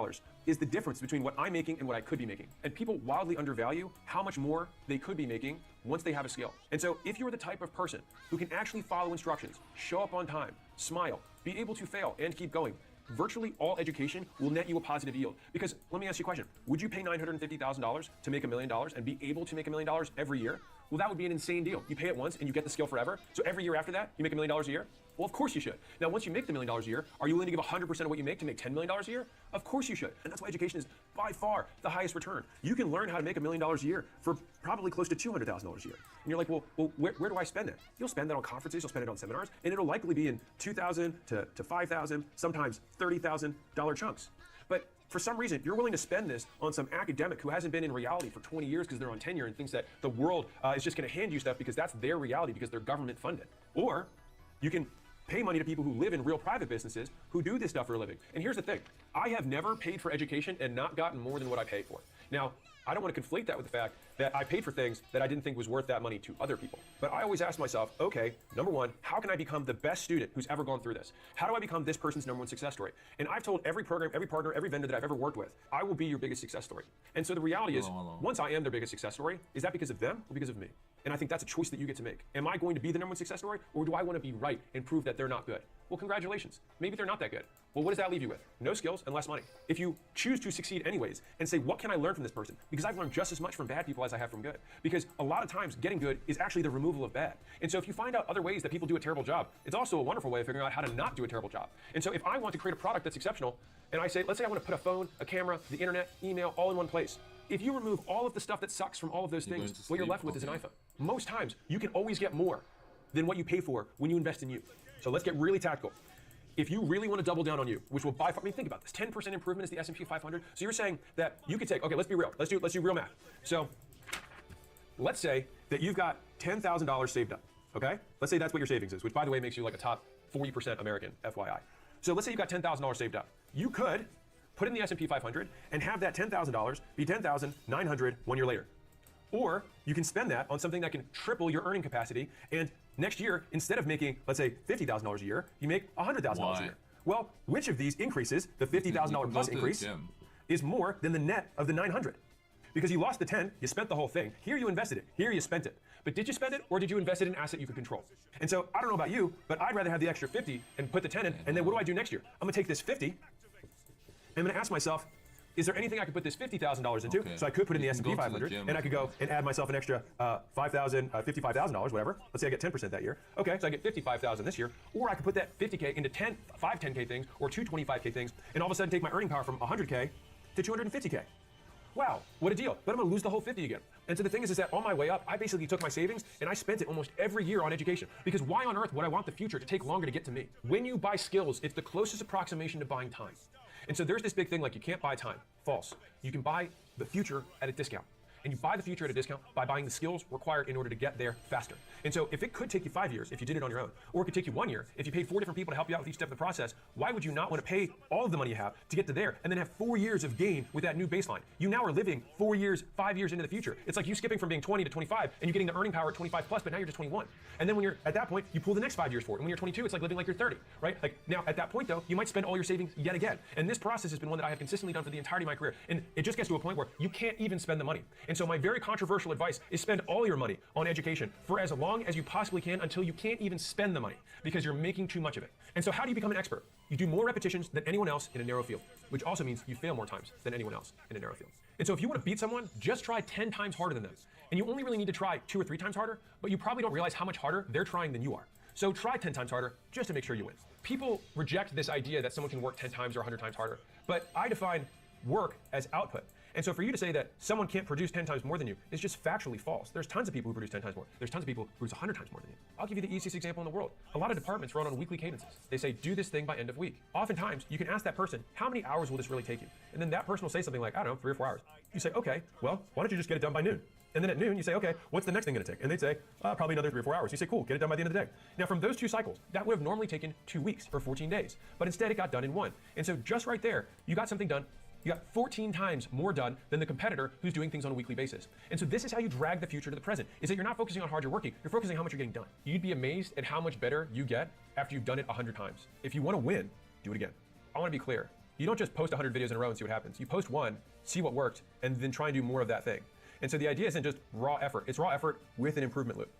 is the difference between what I'm making and what I could be making. And people wildly undervalue how much more they could be making once they have a skill. And so if you're the type of person who can actually follow instructions, show up on time, smile, be able to fail and keep going, virtually all education will net you a positive yield. Because let me ask you a question. Would you pay $950,000 to make $1 million and be able to make $1 million every year? Well, that would be an insane deal. You pay it once and you get the skill forever. So every year after that, you make $1 million a year? Well, of course you should. Now, once you make the $1 million a year, are you willing to give 100% of what you make to make $10 million a year? Of course you should. And that's why education is by far the highest return. You can learn how to make $1 million a year for probably close to $200,000 a year. And you're like, well, where do I spend it? You'll spend that on conferences, you'll spend it on seminars, and it'll likely be in $2,000 to $5,000, sometimes $30,000 chunks. But for some reason, you're willing to spend this on some academic who hasn't been in reality for 20 years because they're on tenure and thinks that the world is just going to hand you stuff because that's their reality because they're government funded. Or you can pay money to people who live in real private businesses who do this stuff for a living. And here's the thing. I have never paid for education and not gotten more than what I pay for. Now, I don't want to conflate that with the fact that I paid for things that I didn't think was worth that money to other people. But I always ask myself, okay, number one, how can I become the best student who's ever gone through this? How do I become this person's #1 success story? And I've told every program, every partner, every vendor that I've ever worked with, I will be your biggest success story. And so the reality is, once I am their biggest success story, is that because of them or because of me? And I think that's a choice that you get to make. Am I going to be the #1 success story, or do I want to be right and prove that they're not good? Well, congratulations. Maybe they're not that good. Well, what does that leave you with? No skills and less money. If you choose to succeed anyways and say, what can I learn from this person? Because I've learned just as much from bad people as I have from good. Because a lot of times getting good is actually the removal of bad. And so if you find out other ways that people do a terrible job, it's also a wonderful way of figuring out how to not do a terrible job. And so if I want to create a product that's exceptional, and I say, let's say I want to put a phone, a camera, the internet, email, all in one place. If you remove all of the stuff that sucks from all of those things, what you're left with is an iPhone. Most times, you can always get more than what you pay for when you invest in you. So let's get really tactical. If you really want to double down on you, which will by far, I mean, think about this, 10% improvement is the S&P 500. So you're saying that you could take, okay, let's be real. Let's do real math. So let's say that you've got $10,000 saved up, okay? Let's say that's what your savings is, which by the way makes you like a top 40% American, FYI. So let's say you've got $10,000 saved up. You could put in the S&P 500 and have that $10,000 be $10,900 1 year later. Or you can spend that on something that can triple your earning capacity, and next year, instead of making, let's say, $50,000 a year, you make $100,000 a year. Well, which of these increases, the $50,000 plus increase, is more than the net of the 900? Because you lost the 10, you spent the whole thing. Here you invested it, here you spent it. But did you spend it, or did you invest it in an asset you could control? And so, I don't know about you, but I'd rather have the extra 50 and put the 10 in, and then what do I do next year? I'm gonna take this 50, and I'm gonna ask myself, is there anything I could put this $50,000 into? Okay. So I could put in the S&P 500, and I could go and add myself an extra $55,000, whatever. Let's say I get 10% that year. Okay, so I get $55,000 this year. Or I could put that 50K into 5 10K things or 2 25K things, and all of a sudden take my earning power from 100K to 250K. Wow, what a deal. But I'm gonna lose the whole 50 again. And so the thing is that on my way up, I basically took my savings and I spent it almost every year on education. Because why on earth would I want the future to take longer to get to me? When you buy skills, it's the closest approximation to buying time. And so there's this big thing like you can't buy time. False. You can buy the future at a discount. And you buy the future at a discount by buying the skills required in order to get there faster. And so if it could take you 5 years if you did it on your own, or it could take you 1 year if you paid 4 different people to help you out with each step of the process, why would you not want to pay all of the money you have to get to there and then have 4 years of gain with that new baseline? You now are living 4 years, 5 years into the future. It's like you skipping from being 20 to 25 and you're getting the earning power at 25 plus, but now you're just 21. And then when you're at that point, you pull the next 5 years forward. And when you're 22, it's like living like you're 30, right? Like now at that point though, you might spend all your savings yet again. And this process has been one that I have consistently done for the entirety of my career. And it just gets to a point where you can't even spend the money. And so my very controversial advice is spend all your money on education for as long as you possibly can until you can't even spend the money because you're making too much of it. And so how do you become an expert? You do more repetitions than anyone else in a narrow field, which also means you fail more times than anyone else in a narrow field. And so if you want to beat someone, just try 10 times harder than them. And you only really need to try 2 or 3 times harder, but you probably don't realize how much harder they're trying than you are. So try 10 times harder just to make sure you win. People reject this idea that someone can work 10 times or 100 times harder, but I define work as output. And so for you to say that someone can't produce 10 times more than you is just factually false. There's tons of people who produce 10 times more. There's tons of people who produce 100 times more than you. I'll give you the easiest example in the world. A lot of departments run on weekly cadences. They say, do this thing by end of week. Oftentimes, you can ask that person, how many hours will this really take you? And then that person will say something like, I don't know, 3 or 4 hours. You say, okay, well, why don't you just get it done by noon? And then at noon, you say, okay, what's the next thing gonna take? And they'd say, probably another 3 or 4 hours. You say, cool, get it done by the end of the day. Now from those 2 cycles, that would have normally taken 2 weeks or 14 days, but instead it got done in 1. And so just right there, you got something done. You got 14 times more done than the competitor who's doing things on a weekly basis. And so this is how you drag the future to the present, is that you're not focusing on how hard you're working, you're focusing on how much you're getting done. You'd be amazed at how much better you get after you've done it 100 times. If you wanna win, do it again. I wanna be clear. You don't just post 100 videos in a row and see what happens. You post one, see what worked, and then try and do more of that thing. And so the idea isn't just raw effort, it's raw effort with an improvement loop.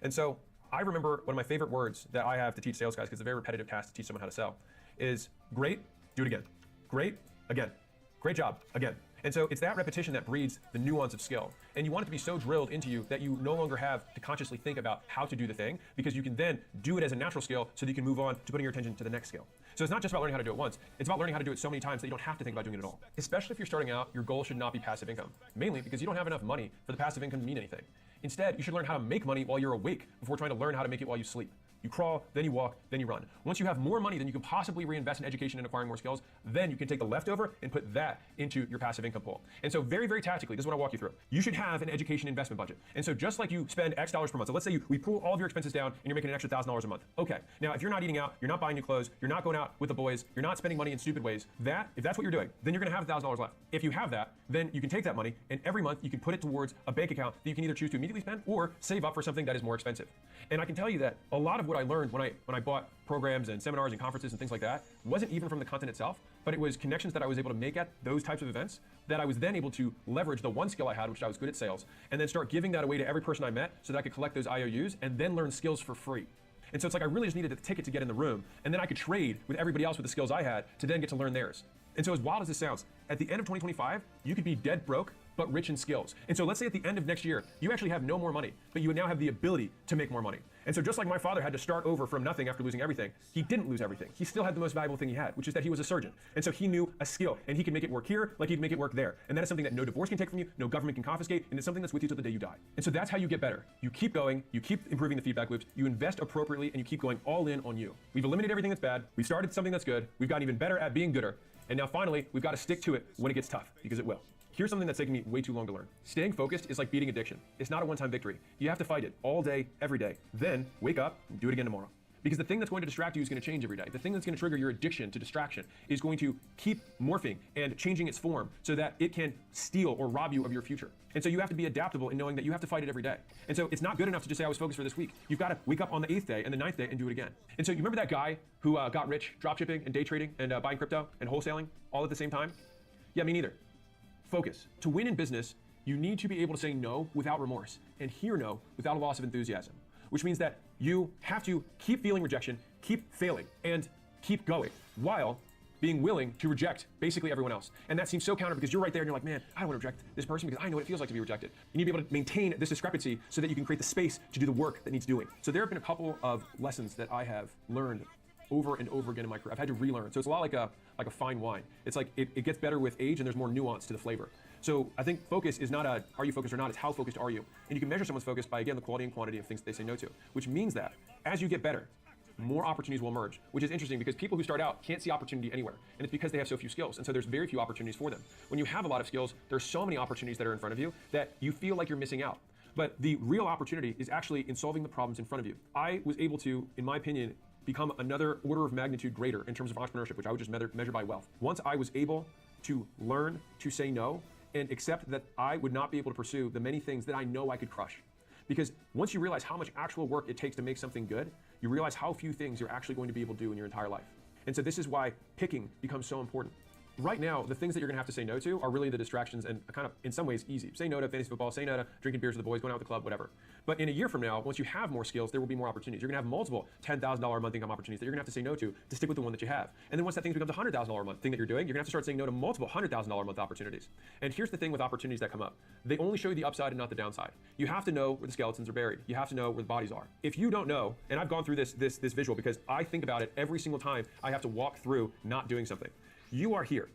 And so I remember one of my favorite words that I have to teach sales guys, because it's a very repetitive task to teach someone how to sell, is great Do it again. Great, again. Great job, again. And so it's that repetition that breeds the nuance of skill. And you want it to be so drilled into you that you no longer have to consciously think about how to do the thing, because you can then do it as a natural skill so that you can move on to putting your attention to the next skill. So it's not just about learning how to do it once, it's about learning how to do it so many times that you don't have to think about doing it at all. Especially if you're starting out, your goal should not be passive income, mainly because you don't have enough money for the passive income to mean anything. Instead, you should learn how to make money while you're awake before trying to learn how to make it while you sleep. You crawl, then you walk, then you run. Once you have more money than you can possibly reinvest in education and acquiring more skills, then you can take the leftover and put that into your passive income pool. And so very, very tactically, this is what I'll walk you through. You should have an education investment budget. And so just like you spend X dollars per month, so let's say we pull all of your expenses down and you're making an extra $1,000 a month. Okay, now if you're not eating out, you're not buying new clothes, you're not going out with the boys, you're not spending money in stupid ways, if that's what you're doing, then you're gonna have $1,000 left. If you have that, then you can take that money and every month you can put it towards a bank account that you can either choose to immediately spend or save up for something that is more expensive. And I can tell you that a lot of what I learned when I bought programs and seminars and conferences and things like that wasn't even from the content itself, but it was connections that I was able to make at those types of events that I was then able to leverage the one skill I had, which I was good at sales, and then start giving that away to every person I met so that I could collect those IOUs and then learn skills for free. And so it's like I really just needed a ticket to get in the room, and then I could trade with everybody else with the skills I had to then get to learn theirs. And so as wild as this sounds, at the end of 2025, you could be dead broke, but rich in skills. And so let's say at the end of next year, you actually have no more money, but you now have the ability to make more money. And so just like my father had to start over from nothing after losing everything, he didn't lose everything. He still had the most valuable thing he had, which is that he was a surgeon. And so he knew a skill, and he could make it work here like he'd make it work there. And that is something that no divorce can take from you, no government can confiscate, and it's something that's with you till the day you die. And so that's how you get better. You keep going, you keep improving the feedback loops, you invest appropriately, and you keep going all in on you. We've eliminated everything that's bad, we've started something that's good, we've gotten even better at being gooder, and now finally, we've got to stick to it when it gets tough, because it will. Here's something that's taken me way too long to learn. Staying focused is like beating addiction. It's not a one-time victory. You have to fight it all day, every day. Then wake up and do it again tomorrow. Because the thing that's going to distract you is going to change every day. The thing that's going to trigger your addiction to distraction is going to keep morphing and changing its form so that it can steal or rob you of your future. And so you have to be adaptable in knowing that you have to fight it every day. And so it's not good enough to just say I was focused for this week. You've got to wake up on the 8th day and the 9th day and do it again. And so you remember that guy who got rich dropshipping and day trading and buying crypto and wholesaling all at the same time? Yeah, me neither. Focus. To win in business, you need to be able to say no without remorse and hear no without a loss of enthusiasm, which means that you have to keep feeling rejection, keep failing, and keep going while being willing to reject basically everyone else. And that seems so counter because you're right there and you're like, man, I don't want to reject this person because I know what it feels like to be rejected. You need to be able to maintain this discrepancy so that you can create the space to do the work that needs doing. So there have been a couple of lessons that I have learned over and over again in my career. I've had to relearn. So it's a lot like a fine wine. It's like it gets better with age and there's more nuance to the flavor. So I think focus is not are you focused or not, it's how focused are you. And you can measure someone's focus by, again, the quality and quantity of things that they say no to, which means that as you get better, more opportunities will emerge, which is interesting because people who start out can't see opportunity anywhere. And it's because they have so few skills. And so there's very few opportunities for them. When you have a lot of skills, there's so many opportunities that are in front of you that you feel like you're missing out. But the real opportunity is actually in solving the problems in front of you. I was able to, in my opinion, become another order of magnitude greater in terms of entrepreneurship, which I would just measure by wealth. Once I was able to learn to say no and accept that I would not be able to pursue the many things that I know I could crush. Because once you realize how much actual work it takes to make something good, you realize how few things you're actually going to be able to do in your entire life. And so this is why picking becomes so important. Right now, the things that you're gonna have to say no to are really the distractions and kind of, in some ways, easy. Say no to fantasy football, say no to drinking beers with the boys, going out with the club, whatever. But in a year from now, once you have more skills, there will be more opportunities. You're gonna have multiple $10,000 a month income opportunities that you're gonna have to say no to stick with the one that you have. And then once that thing becomes a $100,000 a month thing that you're doing, you're gonna have to start saying no to multiple $100,000 a month opportunities. And here's the thing with opportunities that come up. They only show you the upside and not the downside. You have to know where the skeletons are buried. You have to know where the bodies are. If you don't know, and I've gone through this visual because I think about it every single time I have to walk through not doing something. You are here.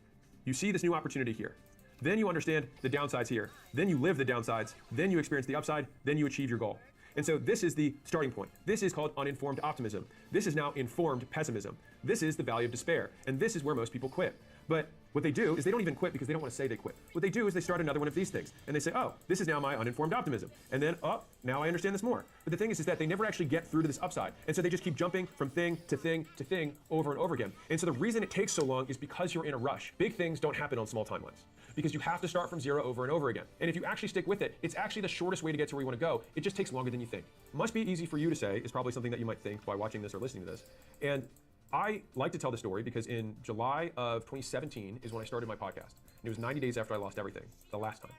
You see this new opportunity here. Then you understand the downsides here. Then you live the downsides. Then you experience the upside. Then you achieve your goal. And so this is the starting point. This is called uninformed optimism. This is now informed pessimism. This is the valley of despair. And this is where most people quit. But what they do is they don't even quit because they don't want to say they quit. What they do is they start another one of these things. And they say, oh, this is now my uninformed optimism. And then, oh, now I understand this more. But the thing is that they never actually get through to this upside. And so they just keep jumping from thing to thing to thing over and over again. And so the reason it takes so long is because you're in a rush. Big things don't happen on small timelines because you have to start from zero over and over again. And if you actually stick with it, it's actually the shortest way to get to where you want to go. It just takes longer than you think. Must be easy for you to say is probably something that you might think by watching this or listening to this. And I like to tell the story because in July of 2017 is when I started my podcast. And it was 90 days after I lost everything, the last time.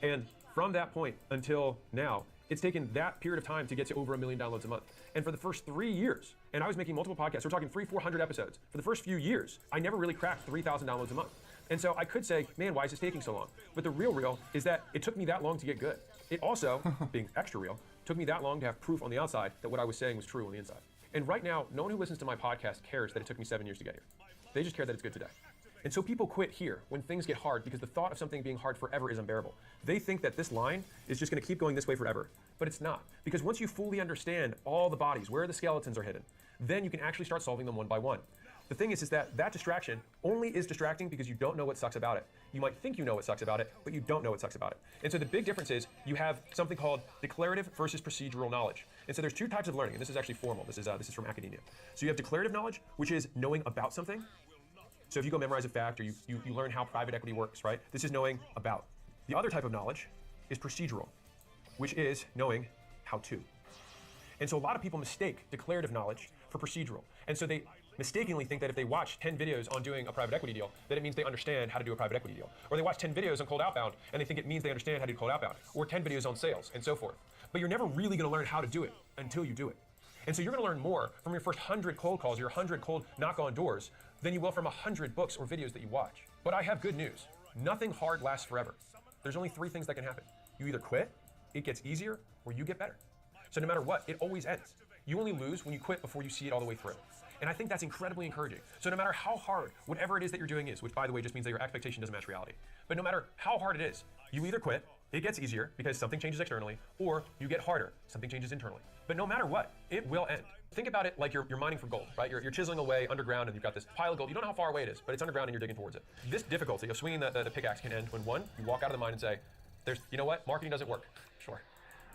And from that point until now, It's taken that period of time to get to over 1 million downloads a month. And for the first 3 years, and I was making multiple podcasts, we're talking 300-400 episodes. For the first few years, I never really cracked 3,000 downloads a month. And so I could say, man, why is this taking so long? But the real is that it took me that long to get good. It also, being extra real, took me that long to have proof on the outside that what I was saying was true on the inside. And right now, no one who listens to my podcast cares that it took me 7 years to get here. They just care that it's good today. And so people quit here when things get hard because the thought of something being hard forever is unbearable. They think that this line is just gonna keep going this way forever, but it's not. Because once you fully understand all the bodies, where the skeletons are hidden, then you can actually start solving them one by one. The thing is that distraction only is distracting because you don't know what sucks about it. You might think you know what sucks about it, but you don't know what sucks about it. And so the big difference is you have something called declarative versus procedural knowledge. And so there's two types of learning, and this is actually formal. This is from academia. So you have declarative knowledge, which is knowing about something. So if you go memorize a fact or you learn how private equity works, right? This is knowing about. The other type of knowledge is procedural, which is knowing how to. And so a lot of people mistake declarative knowledge for procedural. And so they mistakenly think that if they watch 10 videos on doing a private equity deal, that it means they understand how to do a private equity deal. Or they watch 10 videos on cold outbound and they think it means they understand how to do cold outbound. Or 10 videos on sales and so forth. But you're never really gonna learn how to do it until you do it. And so you're gonna learn more from your first 100 cold calls, your 100 cold knock on doors, than you will from 100 books or videos that you watch. But I have good news. Nothing hard lasts forever. There's only 3 things that can happen. You either quit, it gets easier, or you get better. So no matter what, it always ends. You only lose when you quit before you see it all the way through. And I think that's incredibly encouraging. So no matter how hard whatever it is that you're doing is, which by the way just means that your expectation doesn't match reality, but no matter how hard it is, you either quit, it gets easier because something changes externally, or you get harder, something changes internally. But no matter what, it will end. Think about it like you're mining for gold, right? You're chiseling away underground and you've got this pile of gold. You don't know how far away it is, but it's underground and you're digging towards it. This difficulty of swinging the pickaxe can end when one, you walk out of the mine and say, you know what, marketing doesn't work. Sure.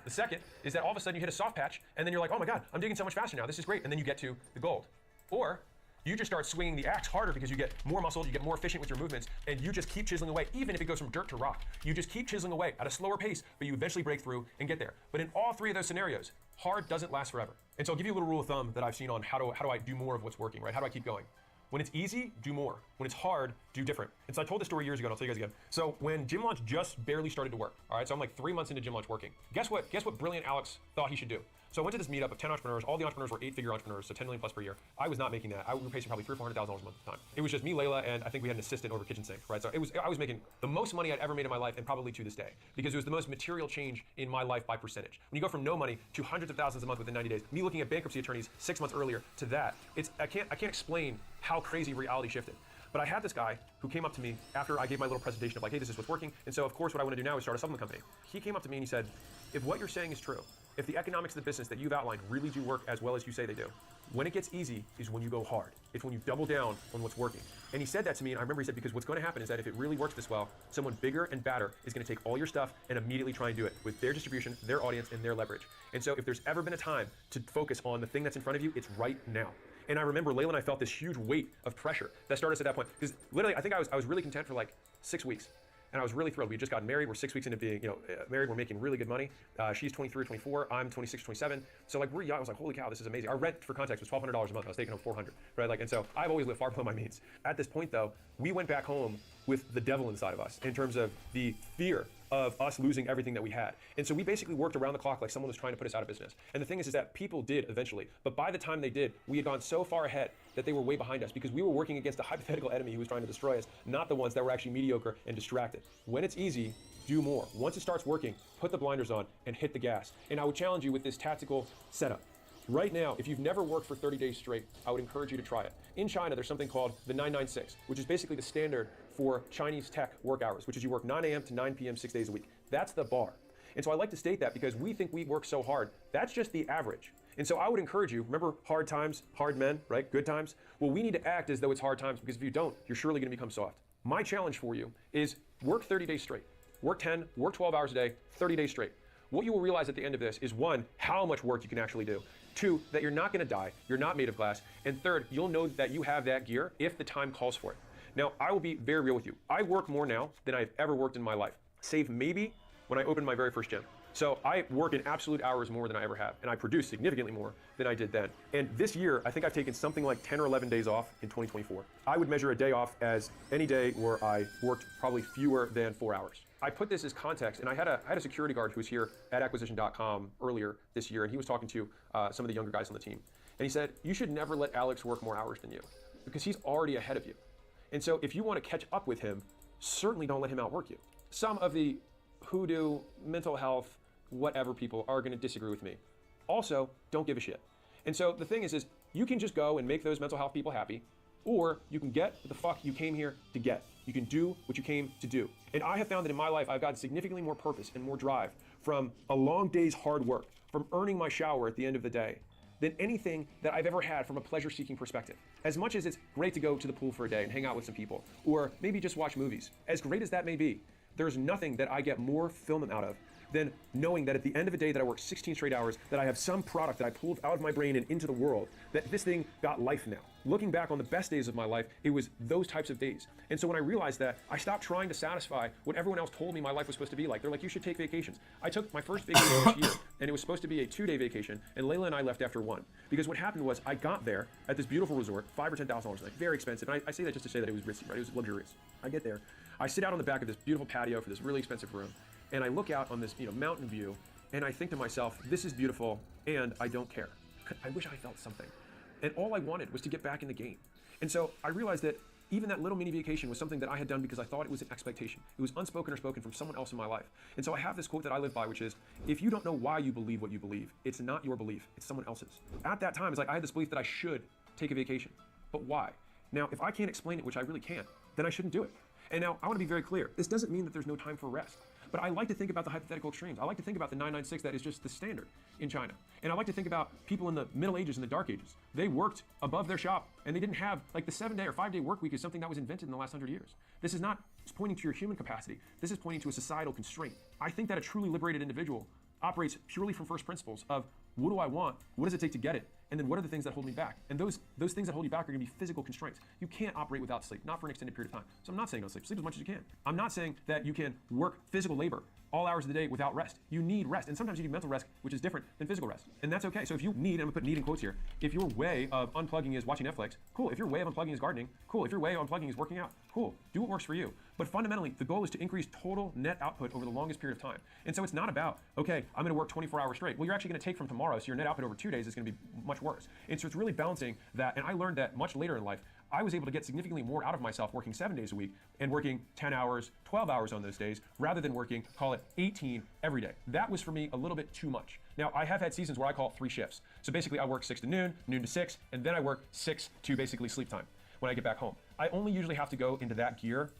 The second is that all of a sudden you hit a soft patch and then you're like, oh my God, I'm digging so much faster now, this is great. And then you get to the gold. Or you just start swinging the axe harder because you get more muscle, you get more efficient with your movements, and you just keep chiseling away, even if it goes from dirt to rock. You just keep chiseling away at a slower pace, but you eventually break through and get there. But in all 3 of those scenarios, hard doesn't last forever. And so I'll give you a little rule of thumb that I've seen on how do I do more of what's working, right? How do I keep going? When it's easy, do more. When it's hard, do different. And so I told this story years ago, and I'll tell you guys again. So when Gym Launch just barely started to work, all right, so I'm like 3 months into Gym Launch working. Guess what brilliant Alex thought he should do? So I went to this meetup of 10 entrepreneurs. All the entrepreneurs were 8-figure entrepreneurs, so 10 million plus per year. I was not making that. We were pacing probably $300,000 or $400,000 a month at the time. It was just me, Layla, and I think we had an assistant over kitchen sink, right? So I was making the most money I'd ever made in my life, and probably to this day, because it was the most material change in my life by percentage. When you go from no money to hundreds of thousands a month within 90 days, me looking at bankruptcy attorneys 6 months earlier to that, I can't explain how crazy reality shifted. But I had this guy who came up to me after I gave my little presentation of like, hey, this is what's working. And so of course what I want to do now is start a supplement company. He came up to me and he said, if what you're saying is true, if the economics of the business that you've outlined really do work as well as you say they do, when it gets easy is when you go hard. It's when you double down on what's working. And he said that to me, and I remember he said, because what's going to happen is that if it really works this well, someone bigger and badder is going to take all your stuff and immediately try and do it with their distribution, their audience, and their leverage. And so if there's ever been a time to focus on the thing that's in front of you, it's right now. And I remember Layla and I felt this huge weight of pressure that started us at that point. Because literally, I think I was really content for like 6 weeks. And I was really thrilled. We had just gotten married. We're 6 weeks into being, married. We're making really good money. She's 23 or 24. I'm 26, 27. So like we're young. I was like, holy cow, this is amazing. Our rent, for context, was $1,200 a month. I was taking home $400, right? Like, and so I've always lived far below my means. At this point, though, we went back home with the devil inside of us in terms of the fear of us losing everything that we had. And so we basically worked around the clock like someone was trying to put us out of business. And the thing is that people did eventually, but by the time they did, we had gone so far ahead that they were way behind us because we were working against a hypothetical enemy who was trying to destroy us, not the ones that were actually mediocre and distracted. When it's easy, do more. Once it starts working, put the blinders on and hit the gas. And I would challenge you with this tactical setup. Right now, if you've never worked for 30 days straight, I would encourage you to try it. In China, there's something called the 996, which is basically the standard for Chinese tech work hours, which is you work 9 a.m. to 9 p.m. 6 days a week. That's the bar. And so I like to state that because we think we work so hard. That's just the average. And so I would encourage you, remember hard times, hard men, right? Good times. Well, we need to act as though it's hard times because if you don't, you're surely going to become soft. My challenge for you is work 30 days straight. Work 10, work 12 hours a day, 30 days straight. What you will realize at the end of this is 1, how much work you can actually do. 2, that you're not going to die, you're not made of glass. And 3rd, you'll know that you have that gear if the time calls for it. Now, I will be very real with you. I work more now than I've ever worked in my life, save maybe when I opened my very first gym. So I work in absolute hours more than I ever have, and I produce significantly more than I did then. And this year, I think I've taken something like 10 or 11 days off in 2024. I would measure a day off as any day where I worked probably fewer than 4 hours. I put this as context, and I had a security guard who was here at acquisition.com earlier this year, and he was talking to some of the younger guys on the team. And he said, you should never let Alex work more hours than you, because he's already ahead of you. And so if you want to catch up with him, certainly don't let him outwork you. Some of the hoodoo, mental health, whatever people are going to disagree with me. Also, don't give a shit. And so the thing is you can just go and make those mental health people happy, or you can get what the fuck you came here to get. You can do what you came to do. And I have found that in my life, I've gotten significantly more purpose and more drive from a long day's hard work, from earning my shower at the end of the day, than anything that I've ever had from a pleasure-seeking perspective. As much as it's great to go to the pool for a day and hang out with some people, or maybe just watch movies, as great as that may be, there's nothing that I get more fulfillment out of than knowing that at the end of a day that I work 16 straight hours, that I have some product that I pulled out of my brain and into the world, that this thing got life now. Looking back on the best days of my life, it was those types of days. And so when I realized that, I stopped trying to satisfy what everyone else told me my life was supposed to be like. They're like, you should take vacations. I took my first vacation this year, and it was supposed to be a 2-day vacation, and Layla and I left after 1. Because what happened was, I got there at this beautiful resort, $5,000 or $10,000 a night, very expensive. And I say that just to say that it was risky, right? It was luxurious. I get there, I sit out on the back of this beautiful patio for this really expensive room, and I look out on this mountain view, and I think to myself, this is beautiful, and I don't care. I wish I felt something. And all I wanted was to get back in the game. And so I realized that even that little mini vacation was something that I had done because I thought it was an expectation. It was unspoken or spoken from someone else in my life. And so I have this quote that I live by, which is, if you don't know why you believe what you believe, it's not your belief, it's someone else's. At that time, it's like I had this belief that I should take a vacation. But why? Now, if I can't explain it, which I really can't, then I shouldn't do it. And now, I want to be very clear. This doesn't mean that there's no time for rest. But I like to think about the hypothetical extremes. I like to think about the 996 that is just the standard in China. And I like to think about people in the Middle Ages and the Dark Ages. They worked above their shop, and they didn't have, like, the 7-day or 5-day work week is something that was invented in the last 100 years. This is not pointing to your human capacity. This is pointing to a societal constraint. I think that a truly liberated individual operates purely from first principles of, what do I want? What does it take to get it? And then what are the things that hold me back? And those things that hold you back are going to be physical constraints. You can't operate without sleep, not for an extended period of time. So I'm not saying don't sleep. Sleep as much as you can. I'm not saying that you can work physical labor all hours of the day without rest. You need rest. And sometimes you need mental rest, which is different than physical rest. And that's okay. So if you need, and I'm gonna put need in quotes here, if your way of unplugging is watching Netflix, cool. If your way of unplugging is gardening, cool. If your way of unplugging is working out, cool. Do what works for you. But fundamentally, the goal is to increase total net output over the longest period of time. And so it's not about, okay, I'm gonna work 24 hours straight. Well, you're actually gonna take from tomorrow, so your net output over 2 days is gonna be much worse. And so it's really balancing that. And I learned that much later in life. I was able to get significantly more out of myself working 7 days a week and working 10 hours, 12 hours on those days, rather than working, call it 18 every day. That was for me a little bit too much. Now, I have had seasons where I call it 3 shifts. So basically I work 6 to noon, noon to 6, and then I work 6 to basically sleep time when I get back home. I only usually have to go into that gear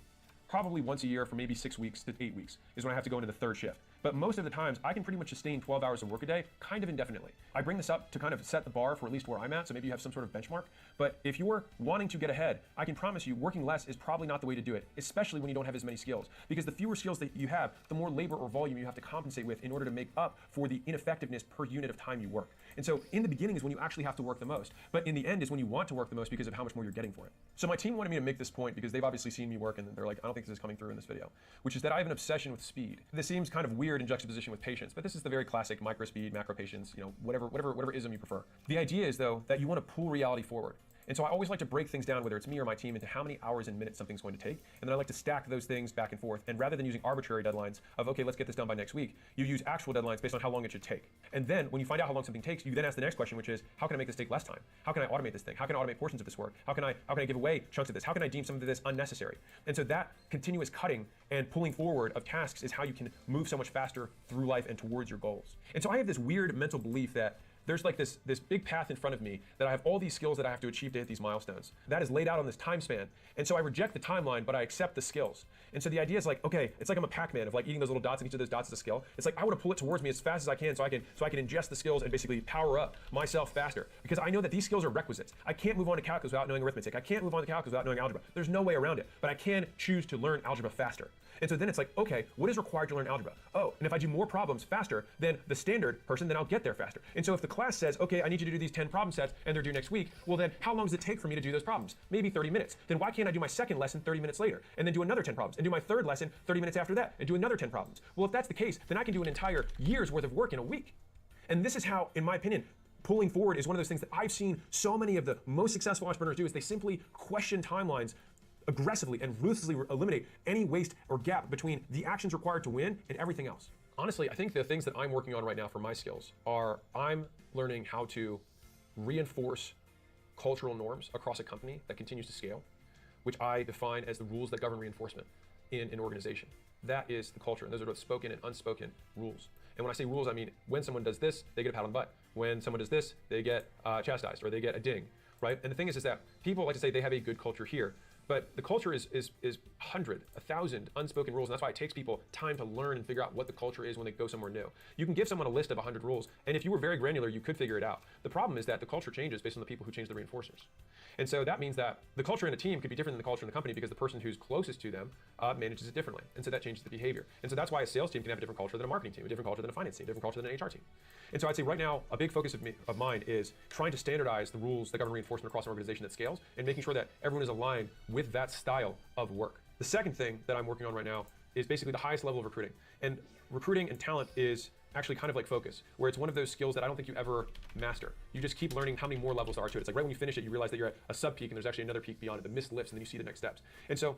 probably once a year for maybe 6 weeks to 8 weeks is when I have to go into the 3rd shift. But most of the times, I can pretty much sustain 12 hours of work a day, kind of indefinitely. I bring this up to kind of set the bar for at least where I'm at, so maybe you have some sort of benchmark. But if you're wanting to get ahead, I can promise you working less is probably not the way to do it, especially when you don't have as many skills. Because the fewer skills that you have, the more labor or volume you have to compensate with in order to make up for the ineffectiveness per unit of time you work. And so in the beginning is when you actually have to work the most. But in the end is when you want to work the most because of how much more you're getting for it. So my team wanted me to make this point because they've obviously seen me work and they're like, I don't think this is coming through in this video, which is that I have an obsession with speed. This seems kind of weird in juxtaposition with patience, but this is the very classic micro speed, macro patience, you know, whatever ism you prefer. The idea is though that you want to pull reality forward. And so I always like to break things down, whether it's me or my team, into how many hours and minutes something's going to take. And then I like to stack those things back and forth. And rather than using arbitrary deadlines of, okay, let's get this done by next week, you use actual deadlines based on how long it should take. And then when you find out how long something takes, you then ask the next question, which is, how can I make this take less time? How can I automate this thing? How can I automate portions of this work? How can I give away chunks of this? How can I deem some of this unnecessary? And so that continuous cutting and pulling forward of tasks is how you can move so much faster through life and towards your goals. And so I have this weird mental belief that there's like this big path in front of me that I have all these skills that I have to achieve to hit these milestones. That is laid out on this time span. And so I reject the timeline, but I accept the skills. And so the idea is like, okay, it's like I'm a Pac-Man of like eating those little dots, and each of those dots is a skill. It's like I want to pull it towards me as fast as I can so I can ingest the skills and basically power up myself faster. Because I know that these skills are requisites. I can't move on to calculus without knowing arithmetic. I can't move on to calculus without knowing algebra. There's no way around it. But I can choose to learn algebra faster. And so then it's like, okay, what is required to learn algebra? Oh, and if I do more problems faster than the standard person, then I'll get there faster. And so if the class says, okay, I need you to do these 10 problem sets and they're due next week, well then how long does it take for me to do those problems? Maybe 30 minutes. Then why can't I do my second lesson 30 minutes later and then do another 10 problems and do my third lesson 30 minutes after that and do another 10 problems? Well, if that's the case, then I can do an entire year's worth of work in a week. And this is how, in my opinion, pulling forward is one of those things that I've seen so many of the most successful entrepreneurs do, is they simply question timelines aggressively and ruthlessly eliminate any waste or gap between the actions required to win and everything else. Honestly, I think the things that I'm working on right now for my skills are I'm learning how to reinforce cultural norms across a company that continues to scale, which I define as the rules that govern reinforcement in an organization. That is the culture, and those are both spoken and unspoken rules. And when I say rules, I mean when someone does this, they get a pat on the butt. When someone does this, they get chastised or they get a ding, right? And the thing is that people like to say they have a good culture here, but the culture is 100, 1,000 unspoken rules, and that's why it takes people time to learn and figure out what the culture is when they go somewhere new. You can give someone a list of 100 rules, and if you were very granular, you could figure it out. The problem is that the culture changes based on the people who change the reinforcers. And so that means that the culture in a team could be different than the culture in the company because the person who's closest to them manages it differently. And so that changes the behavior. And so that's why a sales team can have a different culture than a marketing team, a different culture than a finance team, a different culture than an HR team. And so I'd say right now, a big focus of mine is trying to standardize the rules that govern reinforcement across an organization that scales and making sure that everyone is aligned with that style of work. The second thing that I'm working on right now is basically the highest level of recruiting. And recruiting and talent is actually kind of like focus, where it's one of those skills that I don't think you ever master. You just keep learning how many more levels there are to it. It's like right when you finish it, you realize that you're at a sub peak and there's actually another peak beyond it. The mist lifts and then you see the next steps. And so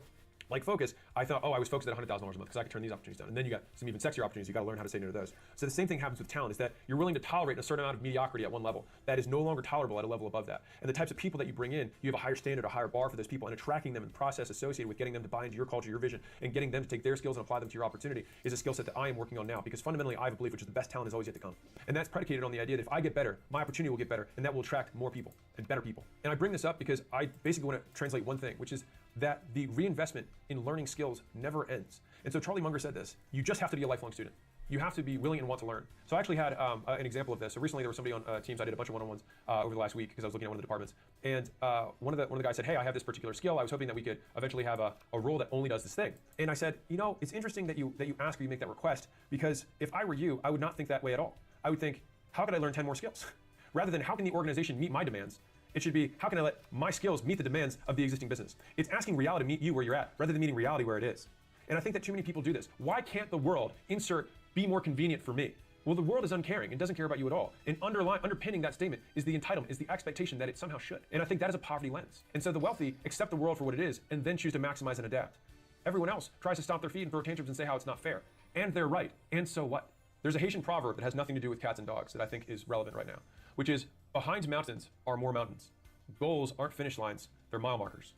like focus, I thought, oh, I was focused at $100,000 a month because I could turn these opportunities down. And then you got some even sexier opportunities. You got to learn how to say no to those. So the same thing happens with talent, is that you're willing to tolerate a certain amount of mediocrity at one level that is no longer tolerable at a level above that. And the types of people that you bring in, you have a higher standard, a higher bar for those people, and attracting them and the process associated with getting them to buy into your culture, your vision, and getting them to take their skills and apply them to your opportunity is a skill set that I am working on now, because fundamentally I have a belief, which is the best talent is always yet to come. And that's predicated on the idea that if I get better, my opportunity will get better, and that will attract more people and better people. And I bring this up because I basically want to translate one thing, which is that the reinvestment in learning skills never ends. And so Charlie Munger said this: you just have to be a lifelong student. You have to be willing and want to learn. So I actually had an example of this. So recently there was somebody on Teams. I did a bunch of one-on-ones over the last week because I was looking at one of the departments. And one of the guys said, hey, I have this particular skill. I was hoping that we could eventually have a role that only does this thing. And I said, you know, it's interesting that you ask or you make that request, because if I were you, I would not think that way at all. I would think, how can I learn 10 more skills? Rather than how can the organization meet my demands? It should be, how can I let my skills meet the demands of the existing business? It's asking reality to meet you where you're at, rather than meeting reality where it is. And I think that too many people do this. Why can't the world be more convenient for me? Well, the world is uncaring and doesn't care about you at all. And underpinning that statement is the entitlement, is the expectation that it somehow should. And I think that is a poverty lens. And so the wealthy accept the world for what it is and then choose to maximize and adapt. Everyone else tries to stomp their feet and throw tantrums and say how it's not fair. And they're right. And so what? There's a Haitian proverb that has nothing to do with cats and dogs that I think is relevant right now, which is, behind mountains are more mountains. Goals aren't finish lines, they're mile markers.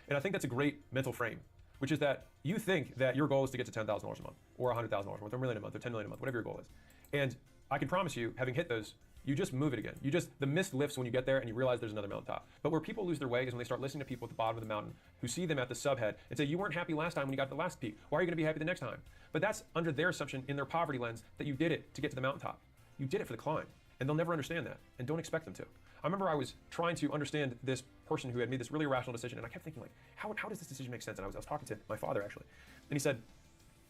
And I think that's a great mental frame, which is that you think that your goal is to get to $10,000 a month, or $100,000 a month, or $1 million a month, or $10 million a month, whatever your goal is. And I can promise you, having hit those, you just move it again. The mist lifts when you get there and you realize there's another mountaintop. But where people lose their way is when they start listening to people at the bottom of the mountain who see them at the subhead and say, you weren't happy last time when you got to the last peak. Why are you going to be happy the next time? But that's under their assumption in their poverty lens that you did it to get to the mountaintop. You did it for the climb. And they'll never understand that. And don't expect them to. I remember I was trying to understand this person who had made this really irrational decision, and I kept thinking, like, how does this decision make sense? And I was talking to my father, actually. And he said,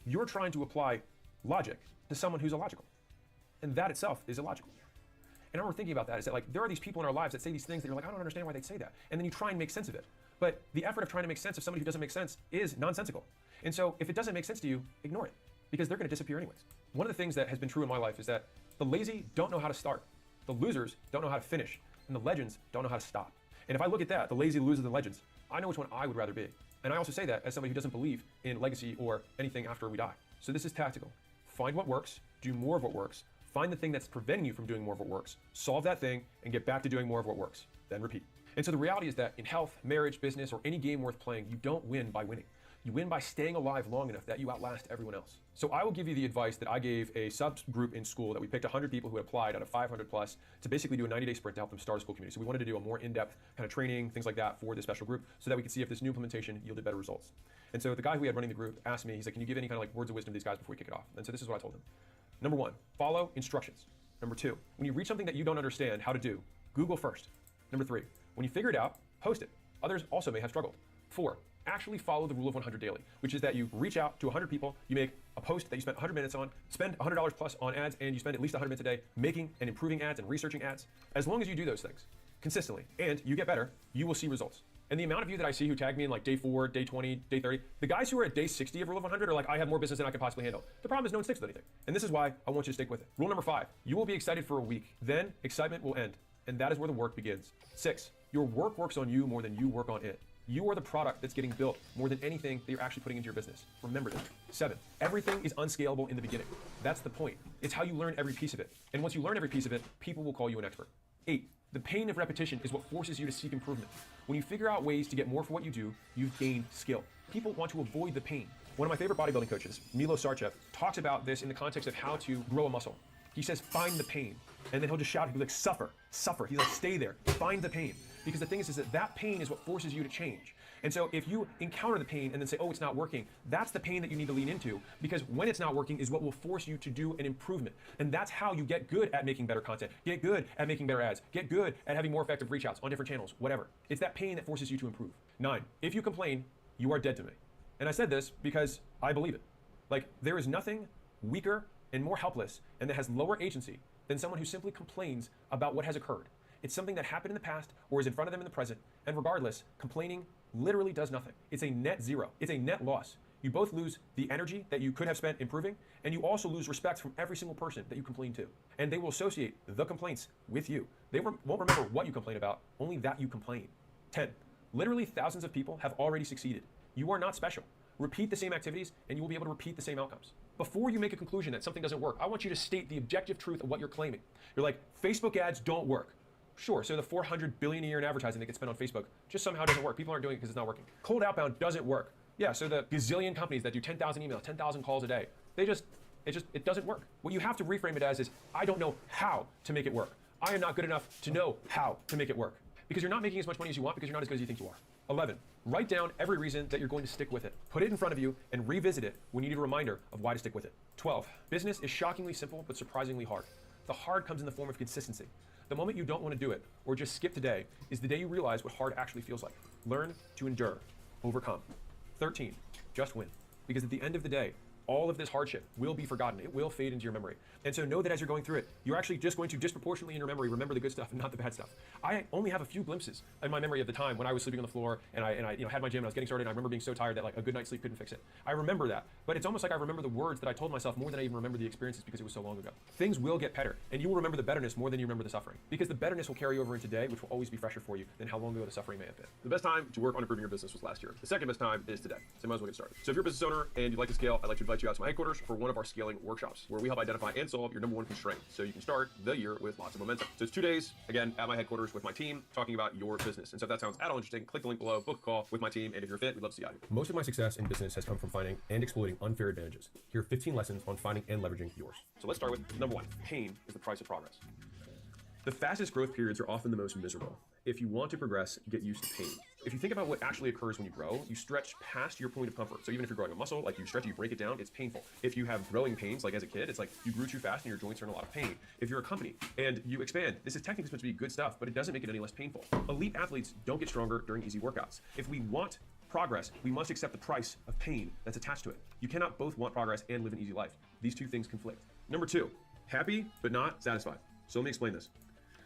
you're trying to apply logic to someone who's illogical. And that itself is illogical. And I remember thinking about that, is that, like, there are these people in our lives that say these things that you're like, I don't understand why they'd say that. And then you try and make sense of it. But the effort of trying to make sense of somebody who doesn't make sense is nonsensical. And so if it doesn't make sense to you, ignore it, because they're going to disappear anyways. One of the things that has been true in my life is that the lazy don't know how to start. The losers don't know how to finish. And the legends don't know how to stop. And if I look at that, the lazy, the losers, and the legends, I know which one I would rather be. And I also say that as somebody who doesn't believe in legacy or anything after we die. So this is tactical. Find what works, do more of what works, find the thing that's preventing you from doing more of what works, solve that thing, and get back to doing more of what works. Then repeat. And so the reality is that in health, marriage, business, or any game worth playing, you don't win by winning. You win by staying alive long enough that you outlast everyone else. So I will give you the advice that I gave a subgroup in school that we picked 100 people who had applied out of 500 plus to basically do a 90-day sprint to help them start a school community. So we wanted to do a more in-depth kind of training, things like that for this special group so that we could see if this new implementation yielded better results. And so the guy who we had running the group asked me, he's like, can you give any kind of like words of wisdom to these guys before we kick it off? And so this is what I told him. Number one, follow instructions. Number two, when you reach something that you don't understand how to do, Google first. Number three, when you figure it out, post it. Others also may have struggled. 4, actually follow the rule of 100 daily, which is that you reach out to 100 people, you make a post that you spent 100 minutes on, spend $100 plus on ads, and you spend at least 100 minutes a day making and improving ads and researching ads. As long as you do those things consistently and you get better, you will see results. And the amount of you that I see who tag me in like day 4, day 20, day 30, the guys who are at day 60 of Rule of 100 are like, I have more business than I can possibly handle. The problem is no one sticks with anything. And this is why I want you to stick with it. Rule number 5, you will be excited for a week. Then excitement will end. And that is where the work begins. 6, your work works on you more than you work on it. You are the product that's getting built more than anything that you're actually putting into your business. Remember that. 7, everything is unscalable in the beginning. That's the point. It's how you learn every piece of it. And once you learn every piece of it, people will call you an expert. 8, the pain of repetition is what forces you to seek improvement. When you figure out ways to get more for what you do, you've gained skill. People want to avoid the pain. One of my favorite bodybuilding coaches, Milo Sarchev, talks about this in the context of how to grow a muscle. He says, find the pain. And then he'll just shout, he'll be like, suffer, suffer. He's like, stay there, find the pain. Because the thing is that pain is what forces you to change. And so if you encounter the pain and then say, oh, it's not working, that's the pain that you need to lean into, because when it's not working is what will force you to do an improvement. And that's how you get good at making better content, get good at making better ads, get good at having more effective reach outs on different channels, whatever. It's that pain that forces you to improve. 9, if you complain, you are dead to me. And I said this because I believe it. Like, there is nothing weaker and more helpless and that has lower agency than someone who simply complains about what has occurred. It's something that happened in the past or is in front of them in the present, and regardless, complaining literally does nothing. It's a net zero. It's a net loss. You both lose the energy that you could have spent improving, and you also lose respect from every single person that you complain to. And they will associate the complaints with you. They won't remember what you complain about, only that you complain. 10, literally thousands of people have already succeeded. You are not special. Repeat the same activities, and you will be able to repeat the same outcomes. Before you make a conclusion that something doesn't work, I want you to state the objective truth of what you're claiming. You're like, Facebook ads don't work. Sure, so the $400 billion a year in advertising that gets spent on Facebook just somehow doesn't work. People aren't doing it because it's not working. Cold outbound doesn't work. Yeah, so the gazillion companies that do 10,000 emails, 10,000 calls a day, it doesn't work. What you have to reframe it as is, I don't know how to make it work. I am not good enough to know how to make it work. Because you're not making as much money as you want because you're not as good as you think you are. 11, write down every reason that you're going to stick with it. Put it in front of you and revisit it when you need a reminder of why to stick with it. 12, business is shockingly simple but surprisingly hard. The hard comes in the form of consistency. The moment you don't want to do it or just skip today is the day you realize what hard actually feels like. Learn to endure, overcome. 13, just win. Because at the end of the day, all of this hardship will be forgotten. It will fade into your memory. And so know that as you're going through it, you're actually just going to disproportionately in your memory remember the good stuff and not the bad stuff. I only have a few glimpses in my memory of the time when I was sleeping on the floor and I had my gym and I was getting started and I remember being so tired that like a good night's sleep couldn't fix it. I remember that, but it's almost like I remember the words that I told myself more than I even remember the experiences because it was so long ago. Things will get better and you will remember the betterness more than you remember the suffering, because the betterness will carry over into today, which will always be fresher for you than how long ago the suffering may have been. The best time to work on improving your business was last year. The second best time is today. So you might as well get started. So if you're a business owner and you'd like to scale, I'd like to invite you out to my headquarters for one of our scaling workshops where we help identify and solve your number one constraint so you can start the year with lots of momentum. So it's 2 days, again, at my headquarters with my team talking about your business. And so if that sounds at all interesting, click the link below, book a call with my team, and if you're fit, we'd love to see you out here. Most of my success in business has come from finding and exploiting unfair advantages. Here are 15 lessons on finding and leveraging yours. So let's start with number 1. Pain is the price of progress. The fastest growth periods are often the most miserable. If you want to progress, get used to pain. If you think about what actually occurs when you grow, you stretch past your point of comfort. So even if you're growing a muscle, like you stretch it, you break it down, it's painful. If you have growing pains, like as a kid, it's like you grew too fast and your joints are in a lot of pain. If you're a company and you expand, this is technically supposed to be good stuff, but it doesn't make it any less painful. Elite athletes don't get stronger during easy workouts. If we want progress, we must accept the price of pain that's attached to it. You cannot both want progress and live an easy life. These two things conflict. Number 2, happy but not satisfied. So let me explain this.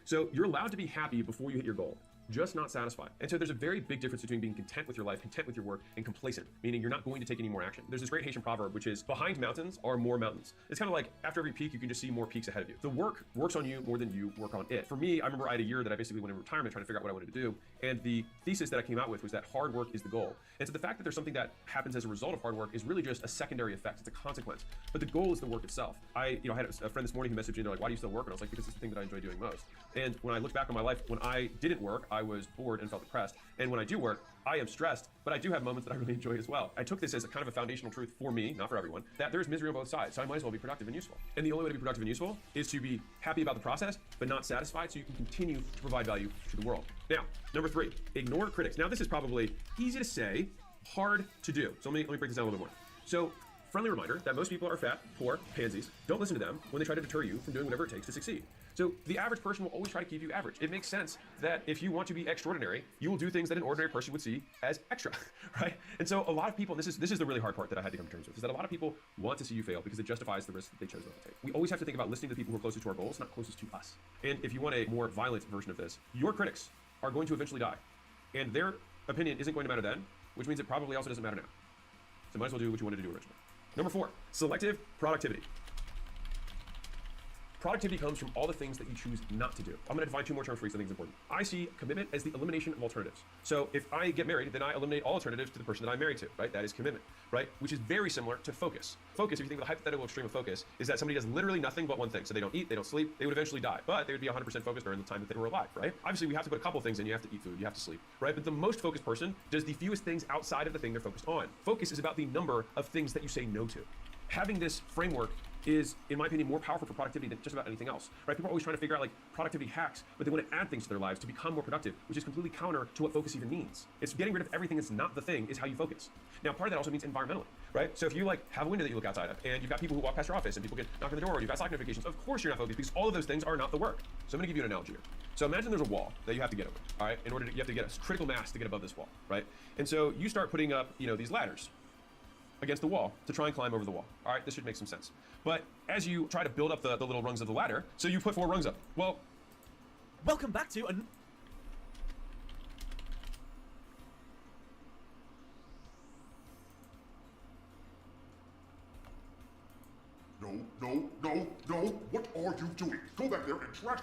So you're allowed to be happy before you hit your goal, just not satisfied. And so there's a very big difference between being content with your life, content with your work, and complacent, meaning you're not going to take any more action. There's this great Haitian proverb, which is behind mountains are more mountains. It's kind of like after every peak, you can just see more peaks ahead of you. The work works on you more than you work on it. For me, I remember I had a year that I basically went in retirement trying to figure out what I wanted to do. And the thesis that I came out with was that hard work is the goal. And so the fact that there's something that happens as a result of hard work is really just a secondary effect. It's a consequence. But the goal is the work itself. I had a friend this morning who messaged me, they're like, why do you still work? And I was like, because it's the thing that I enjoy doing most. And when I look back on my life, when I didn't work, I was bored and felt depressed. And when I do work, I am stressed, but I do have moments that I really enjoy as well. I took this as a kind of a foundational truth for me, not for everyone, that there's misery on both sides, so I might as well be productive and useful. And the only way to be productive and useful is to be happy about the process, but not satisfied, so you can continue to provide value to the world. Now, number 3, ignore critics. Now, this is probably easy to say, hard to do. So let me break this down a little bit more. So, friendly reminder that most people are fat, poor, pansies. Don't listen to them when they try to deter you from doing whatever it takes to succeed. So the average person will always try to keep you average. It makes sense that if you want to be extraordinary, you will do things that an ordinary person would see as extra, right? And so a lot of people, this is the really hard part that I had to come to terms with, is that a lot of people want to see you fail because it justifies the risk that they chose not to take. We always have to think about listening to the people who are closest to our goals, not closest to us. And if you want a more violent version of this, your critics are going to eventually die. And their opinion isn't going to matter then, which means it probably also doesn't matter now. So might as well do what you wanted to do originally. Number 4, selective productivity. Productivity comes from all the things that you choose not to do. I'm gonna define 2 more terms for you, so I think it's important. I see commitment as the elimination of alternatives. So if I get married, then I eliminate all alternatives to the person that I'm married to, right? That is commitment, right? Which is very similar to focus. Focus, if you think of the hypothetical extreme of focus, is that somebody does literally nothing but one thing. So they don't eat, they don't sleep, they would eventually die, but they would be 100% focused during the time that they were alive, right? Obviously, we have to put a couple things in. You have to eat food, you have to sleep, right? But the most focused person does the fewest things outside of the thing they're focused on. Focus is about the number of things that you say no to. Having this framework is, in my opinion, more powerful for productivity than just about anything else, right? People are always trying to figure out like productivity hacks, but they want to add things to their lives to become more productive, which is completely counter to what focus even means. It's getting rid of everything that's not the thing is how you focus. Now, part of that also means environmentally, right? So if you like have a window that you look outside of, and you've got people who walk past your office, and people get knocked on the door, and you've got Slack notifications, of course you're not focused because all of those things are not the work. So I'm gonna give you an analogy here. So imagine there's a wall that you have to get over, all right? In order to, you have to get a critical mass to get above this wall, right? And so you start putting up, these ladders against the wall to try and climb over the wall. All right, this should make some sense. But as you try to build up the little rungs of the ladder, so you put 4 rungs up. Well, welcome back to No, what are you doing? Go back there and trash.